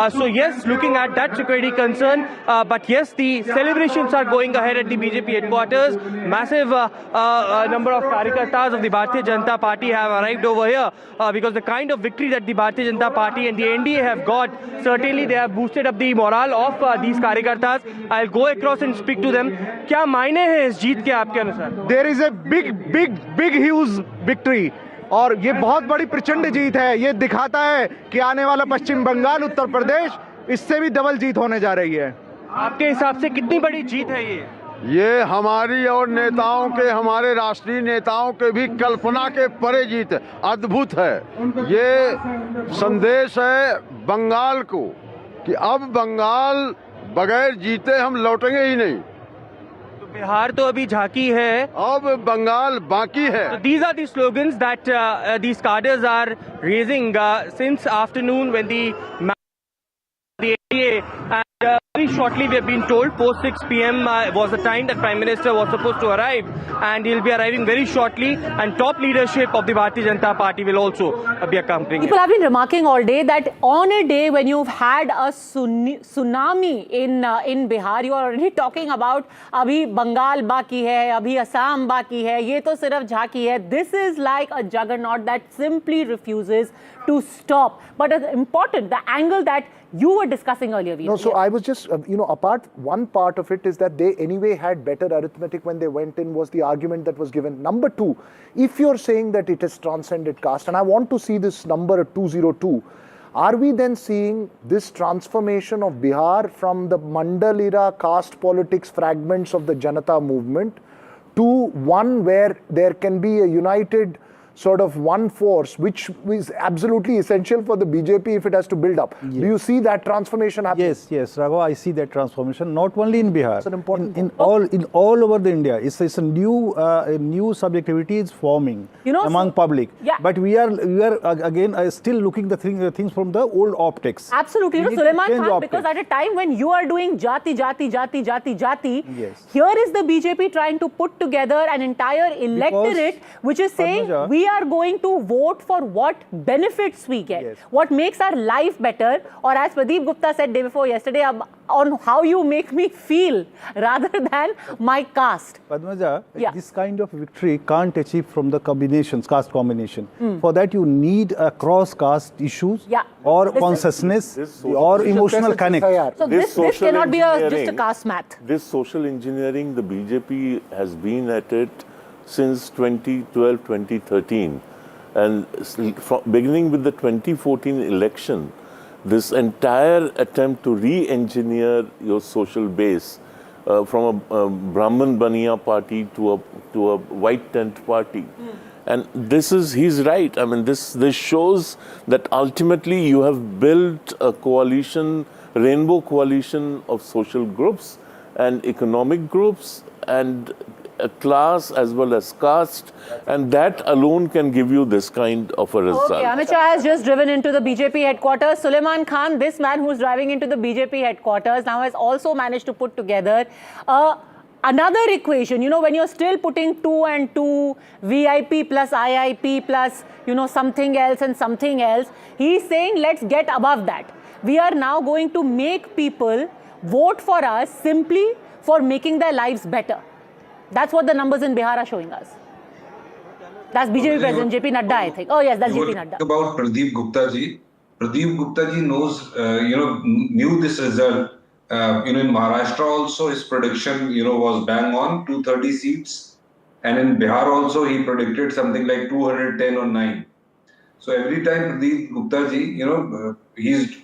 So yes, looking at that security concern, but yes, the celebrations are going ahead at the BJP headquarters. Massive number of Karyakartas of the Bharatiya Janata Party have arrived over here because the kind of victory that the Bharatiya Janata Party and the NDA have got, certainly they have boosted up the morale of these Karyakartas. I'll go across and speak to them. क्या मायने हैं इस जीत के आपके अनुसार? There is a big huge victory. और ये बहुत बड़ी प्रचंड जीत है. ये दिखाता है कि आने वाला पश्चिम बंगाल, उत्तर प्रदेश, इससे भी डबल जीत होने जा रही है. आपके हिसाब से कितनी बड़ी जीत है ये? ये हमारी और नेताओं के, हमारे राष्ट्रीय नेताओं के भी कल्पना के परे जीत है. अद्भुत है. ये संदेश है बंगाल को कि अब बंगाल बगैर जीते हम लौटेंगे ही नहीं. बिहार तो अभी झांकी है, अब बंगाल बाकी है. So these are the slogans that these cadres are raising since afternoon when the NDA, and very shortly we have been told post 6 p.m. Was the time that Prime Minister was supposed to arrive, and he'll be arriving very shortly, and top leadership of the Bharatiya Janata Party will also be accompanying. People have been remarking all day that on a day when you've had a tsunami in Bihar, you are already talking about abhi Bengal baki hai, abhi Assam baki hai, ye to sirf jhanki hai. This is like a juggernaut that simply refuses to stop. But it's important, the angle that you were discussing earlier. No, so I was just, one part of it is that they anyway had better arithmetic when they went in, was the argument that was given. Number two, if you're saying that it has transcended caste, and I want to see this number 202, are we then seeing this transformation of Bihar from the Mandal era caste politics fragments of the Janata movement to one where there can be a united sort of one force, which is absolutely essential for the BJP if it has to build up. Yes. Do you see that transformation happening? Yes, Raghu, I see that transformation. Not only in Bihar, in all over the India, it's a new subjectivity is forming among public. Yeah. But we are again still looking the things from the old optics. Absolutely, Sulaiman Khan, because at a time when you are doing jati, yes, here is the BJP trying to put together an entire electorate which is saying Padmaja, we are going to vote for what benefits we get, yes, what makes our life better, or as Pradeep Gupta said day before yesterday, on how you make me feel rather than my caste. Padmaja, this kind of victory can't achieve from the caste combination. For that you need a cross-caste issues or consciousness or emotional connect. So this cannot be just a caste math. This social engineering, the BJP has been at it since 2012, 2013. And beginning with the 2014 election, this entire attempt to re-engineer your social base from a Brahman Baniya party to a white tent party. And he's right. I mean, this shows that ultimately you have built a coalition, rainbow coalition of social groups and economic groups, and class as well as caste, and that alone can give you this kind of a result. Okay, Amit Shah has just driven into the BJP headquarters. Suleiman Khan, this man who's driving into the BJP headquarters, now has also managed to put together another equation. You know, when you're still putting 2 and 2, VIP plus IIP plus, you know, something else and something else, he's saying let's get above that. We are now going to make people vote for us simply for making their lives better. That's what the numbers in Bihar are showing us. That's BJP President JP Nadda, I think. Oh yes, that's JP Nadda. About Pradeep Gupta ji. Pradeep Gupta ji knows, knew this result. In Maharashtra also his prediction, was bang on, 230 seats. And in Bihar also he predicted something like 210 or 9. So every time Pradeep Gupta ji, he's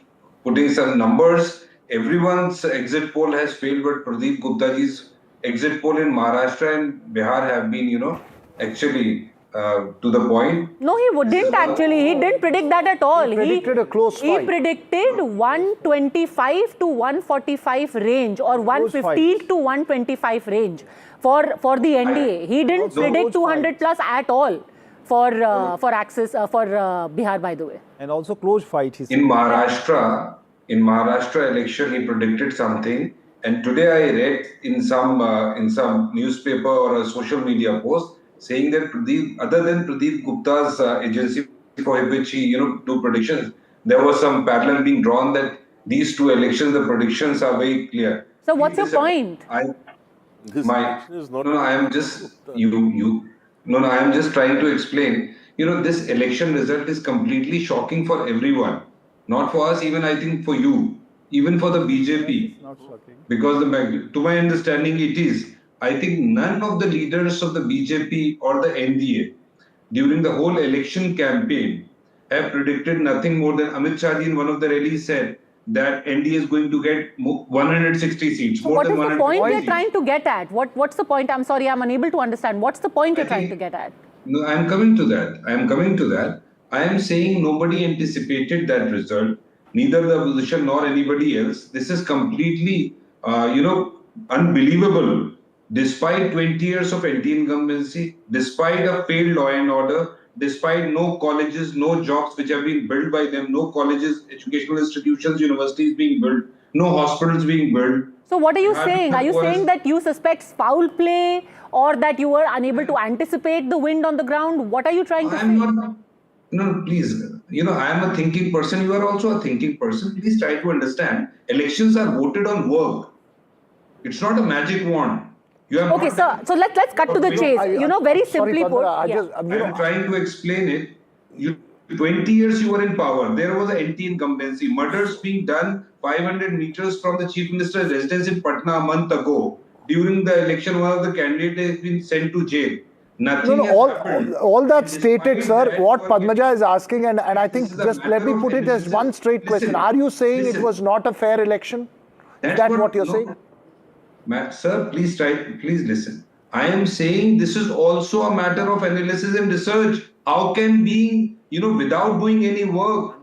putting some numbers. Everyone's exit poll has failed, but Pradeep Gupta ji's exit poll in Maharashtra and Bihar have been, actually to the point. No, he didn't actually. He didn't predict that at all. He predicted a close fight. He predicted 125 to 145 range or 115 to 125 range for the NDA. He didn't predict 200 plus at all for Bihar, by the way. And also close fight. In Maharashtra election, he predicted something. And today I read in some newspaper or a social media post saying that other than Pradeep Gupta's agency for which he do predictions, there was some parallel being drawn that these two elections, the predictions are very clear. So what's your point? I am just trying to explain. This election result is completely shocking for everyone, not for us, even I think for you. Even for the BJP, because to my understanding it is. I think none of the leaders of the BJP or the NDA during the whole election campaign have predicted nothing more than Amit Shah in one of the rallies said that NDA is going to get 160 seats. So what is the point you're trying to get at? What's the point? I'm sorry, I'm unable to understand. What's the point you're trying to get at? No, I'm coming to that. I am saying nobody anticipated that result. Neither the opposition nor anybody else. This is completely, unbelievable. Despite 20 years of anti-incumbency, despite a failed law and order, despite no colleges, no jobs which have been built by them, no colleges, educational institutions, universities being built, no hospitals being built. So what are you saying? Are you saying that you suspect foul play or that you were unable to anticipate the wind on the ground? What are you trying to say? No, please. I am a thinking person. You are also a thinking person. Please try to understand. Elections are voted on work. It's not a magic wand. Okay, sir. So let's cut to the chase. Very simply put. I am trying to explain it. 20 years you were in power. There was an anti-incumbency. Murders being done 500 meters from the Chief Minister's residence in Patna a month ago. During the election, one of the candidates has been sent to jail. Nothing all that stated, sir, what Padmaja is asking, and I think just let me put it as one straight question. Are you saying it was not a fair election? Is that what you're saying? Sir, please listen. I am saying this is also a matter of analysis and research. How can being, without doing any work,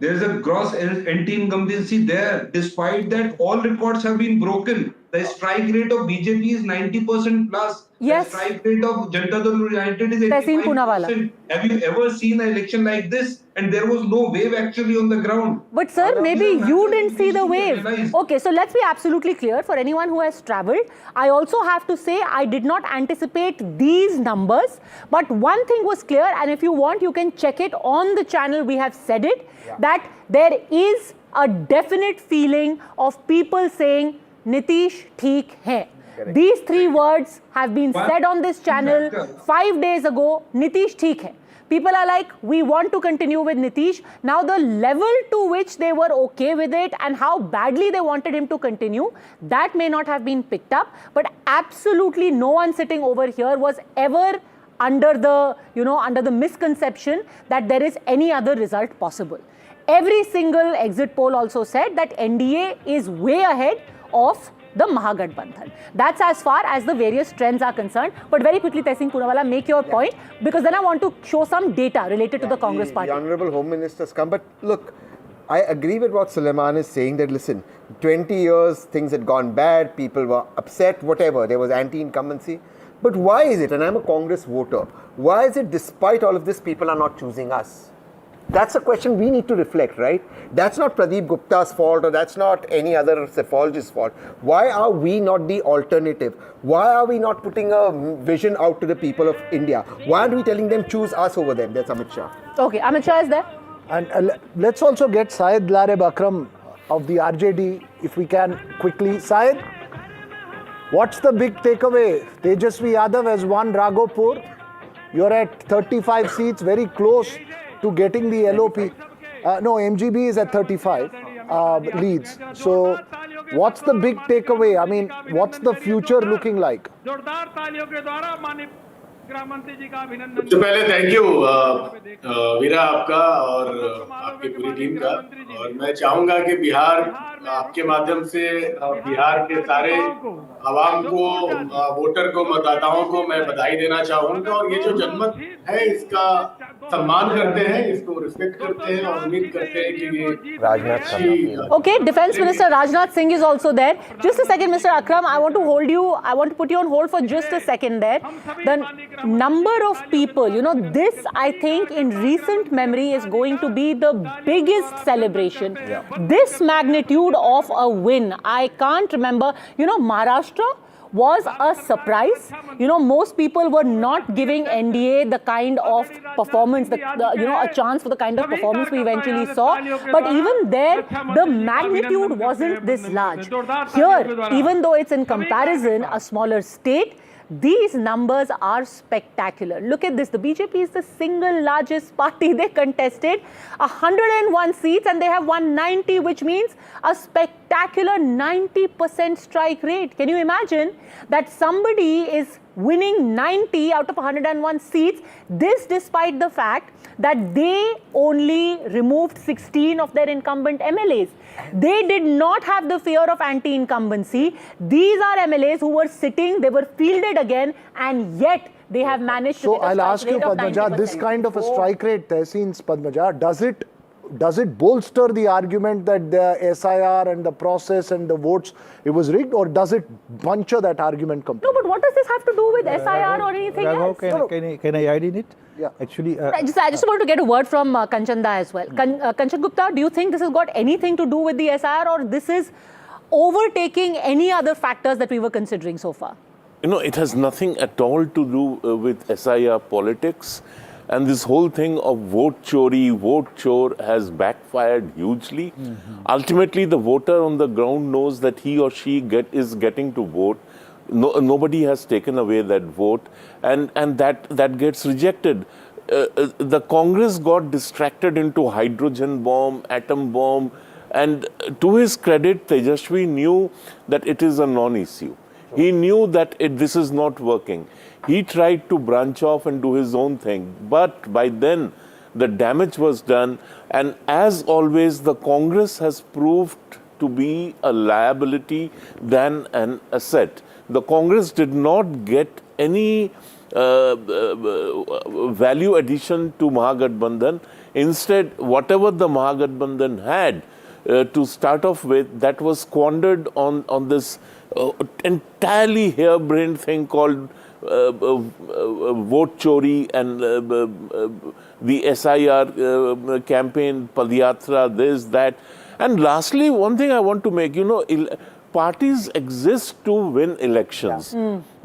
there is a gross anti-incumbency there. Despite that, all records have been broken. The strike rate of BJP is 90% plus. Yes. The strike rate of Janata Dal United is 85%. Have you ever seen an election like this? And there was no wave actually on the ground. But sir, maybe you didn't see the wave. Okay, so let's be absolutely clear. For anyone who has travelled, I also have to say I did not anticipate these numbers. But one thing was clear, and if you want, you can check it on the channel. We have said it, that there is a definite feeling of people saying, Nitish theek hai. These three words have been said on this channel 5 days ago. Nitish theek hai. People are like, we want to continue with Nitish. Now the level to which they were okay with it and how badly they wanted him to continue, that may not have been picked up. But absolutely no one sitting over here was ever under the misconception that there is any other result possible. Every single exit poll also said that NDA is way ahead of the Mahagathbandhan. That's as far as the various trends are concerned. But very quickly, Tehsing Poonawalla, make your point, because then I want to show some data related to the Congress party. The Honourable Home Minister's come, but look, I agree with what Suleiman is saying, that listen, 20 years, things had gone bad, people were upset, whatever, there was anti-incumbency. But why is it, and I'm a Congress voter, why is it despite all of this people are not choosing us? That's a question we need to reflect, right? That's not Pradeep Gupta's fault or that's not any other cephalogist's fault. Why are we not the alternative? Why are we not putting a vision out to the people of India? Why aren't we telling them choose us over them? That's Amit Shah. Okay, Amit Shah is there. And let's also get Syed Lareb Akram of the RJD, if we can, quickly. Syed, what's the big takeaway? Tejashwi Yadav has won Raghopur. You're at 35 seats, very close to getting the LOP. No, MGB is at 35 leads. So what's the big takeaway? I mean, what's the future looking like? सबसे पहले thank you वीरा आपका और आपकी पूरी team का, और मैं चाहूंगा कि बिहार आपके माध्यम से बिहार के सारे आवाम को, वोटर को, मतदाताओं को मैं बधाई देना चाहूंगा, और ये जो जनमत है इसका सम्मान करते हैं, इसको रिस्पेक्ट करते हैं और उम्मीद करते हैं कि ये Rajnath Okay, Defense Minister Rajnath Singh is also there. Just a second, Mr. Akram, I want to put you on hold for just a second there. The number of people, this I think in recent memory is going to be the biggest celebration. Yeah. This magnitude of a win, I can't remember. Maharashtra was a surprise. Most people were not giving NDA the kind of performance, a chance for the kind of performance we eventually saw. But even there, the magnitude wasn't this large. Here, even though it's in comparison a smaller state, these numbers are spectacular. Look at this. The BJP is the single largest party. They contested 101 seats and they have won 90, which means a spectacular 90% strike rate. Can you imagine that somebody is winning 90 out of 101 seats? This despite the fact that they only removed 16 of their incumbent MLAs. They did not have the fear of anti-incumbency. These are MLAs who were sitting, they were fielded again, and yet they have managed to So I'll ask you, Padmaja, this kind of a strike rate, Tehseen's Padmaja, does it bolster the argument that the SIR and the process and the votes, it was rigged, or does it puncture that argument completely? No, but what does this have to do with SIR or anything else? Can I add in it? Yeah. Actually, I just want to get a word from Kanchan as well. Kanchan Gupta, do you think this has got anything to do with the SIR, or this is overtaking any other factors that we were considering so far? It has nothing at all to do with SIR politics. And this whole thing of vote chore has backfired hugely. Ultimately, the voter on the ground knows that he or she is getting to vote. Nobody has taken away that vote, and that gets rejected. The Congress got distracted into hydrogen bomb, atom bomb, and to his credit, Tejashwi knew that it is a non-issue. He knew that this is not working. He tried to branch off and do his own thing, but by then the damage was done, and as always, the Congress has proved to be a liability than an asset. The Congress did not get any value addition to Mahagathbandhan. Instead, whatever the Mahagathbandhan had to start off with, that was squandered on this entirely harebrained thing called vote chori and the SIR campaign, Padyatra, this, that. And lastly, one thing I want to make, parties exist to win elections.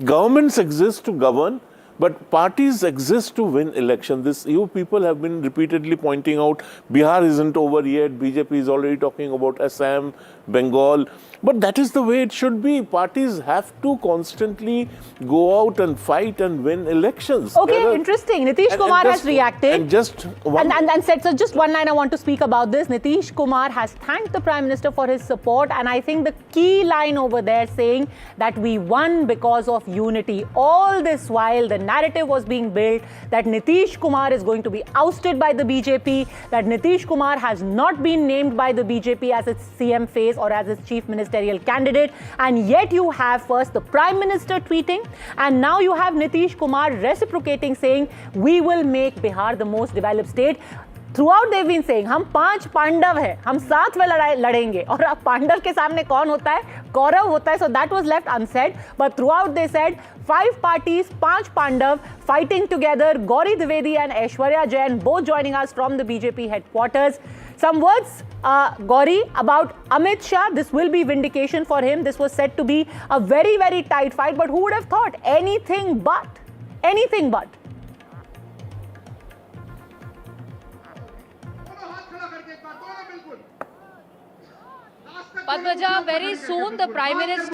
Governments exist to govern, but parties exist to win elections. You people have been repeatedly pointing out, Bihar isn't over yet, BJP is already talking about Assam, Bengal. But that is the way it should be. Parties have to constantly go out and fight and win elections. Okay, interesting. Nitish Kumar has reacted. And just one and said, so just one line I want to speak about this. Nitish Kumar has thanked the Prime Minister for his support, and I think the key line over there saying that we won because of unity. All this while the narrative was being built that Nitish Kumar is going to be ousted by the BJP, that Nitish Kumar has not been named by the BJP as its CM face or as its Chief Ministerial candidate, and yet you have first the Prime Minister tweeting, and now you have Nitish Kumar reciprocating, saying we will make Bihar the most developed state. Throughout they've been saying हम 5 पांडव हैं, हम साथ में लड़ेंगे, और अब पांडव के सामने कौन होता है? कौरव होता है. So that was left unsaid, but throughout they said 5 parties, 5 Pandav fighting together. Gauri Dwivedi and Aishwarya Jain both joining us from the BJP headquarters. Some words, Gauri, about Amit Shah. This will be vindication for him. This was said to be a very, very tight fight, but who would have thought? Anything but. Anything but. Padmaja, very soon the Prime Minister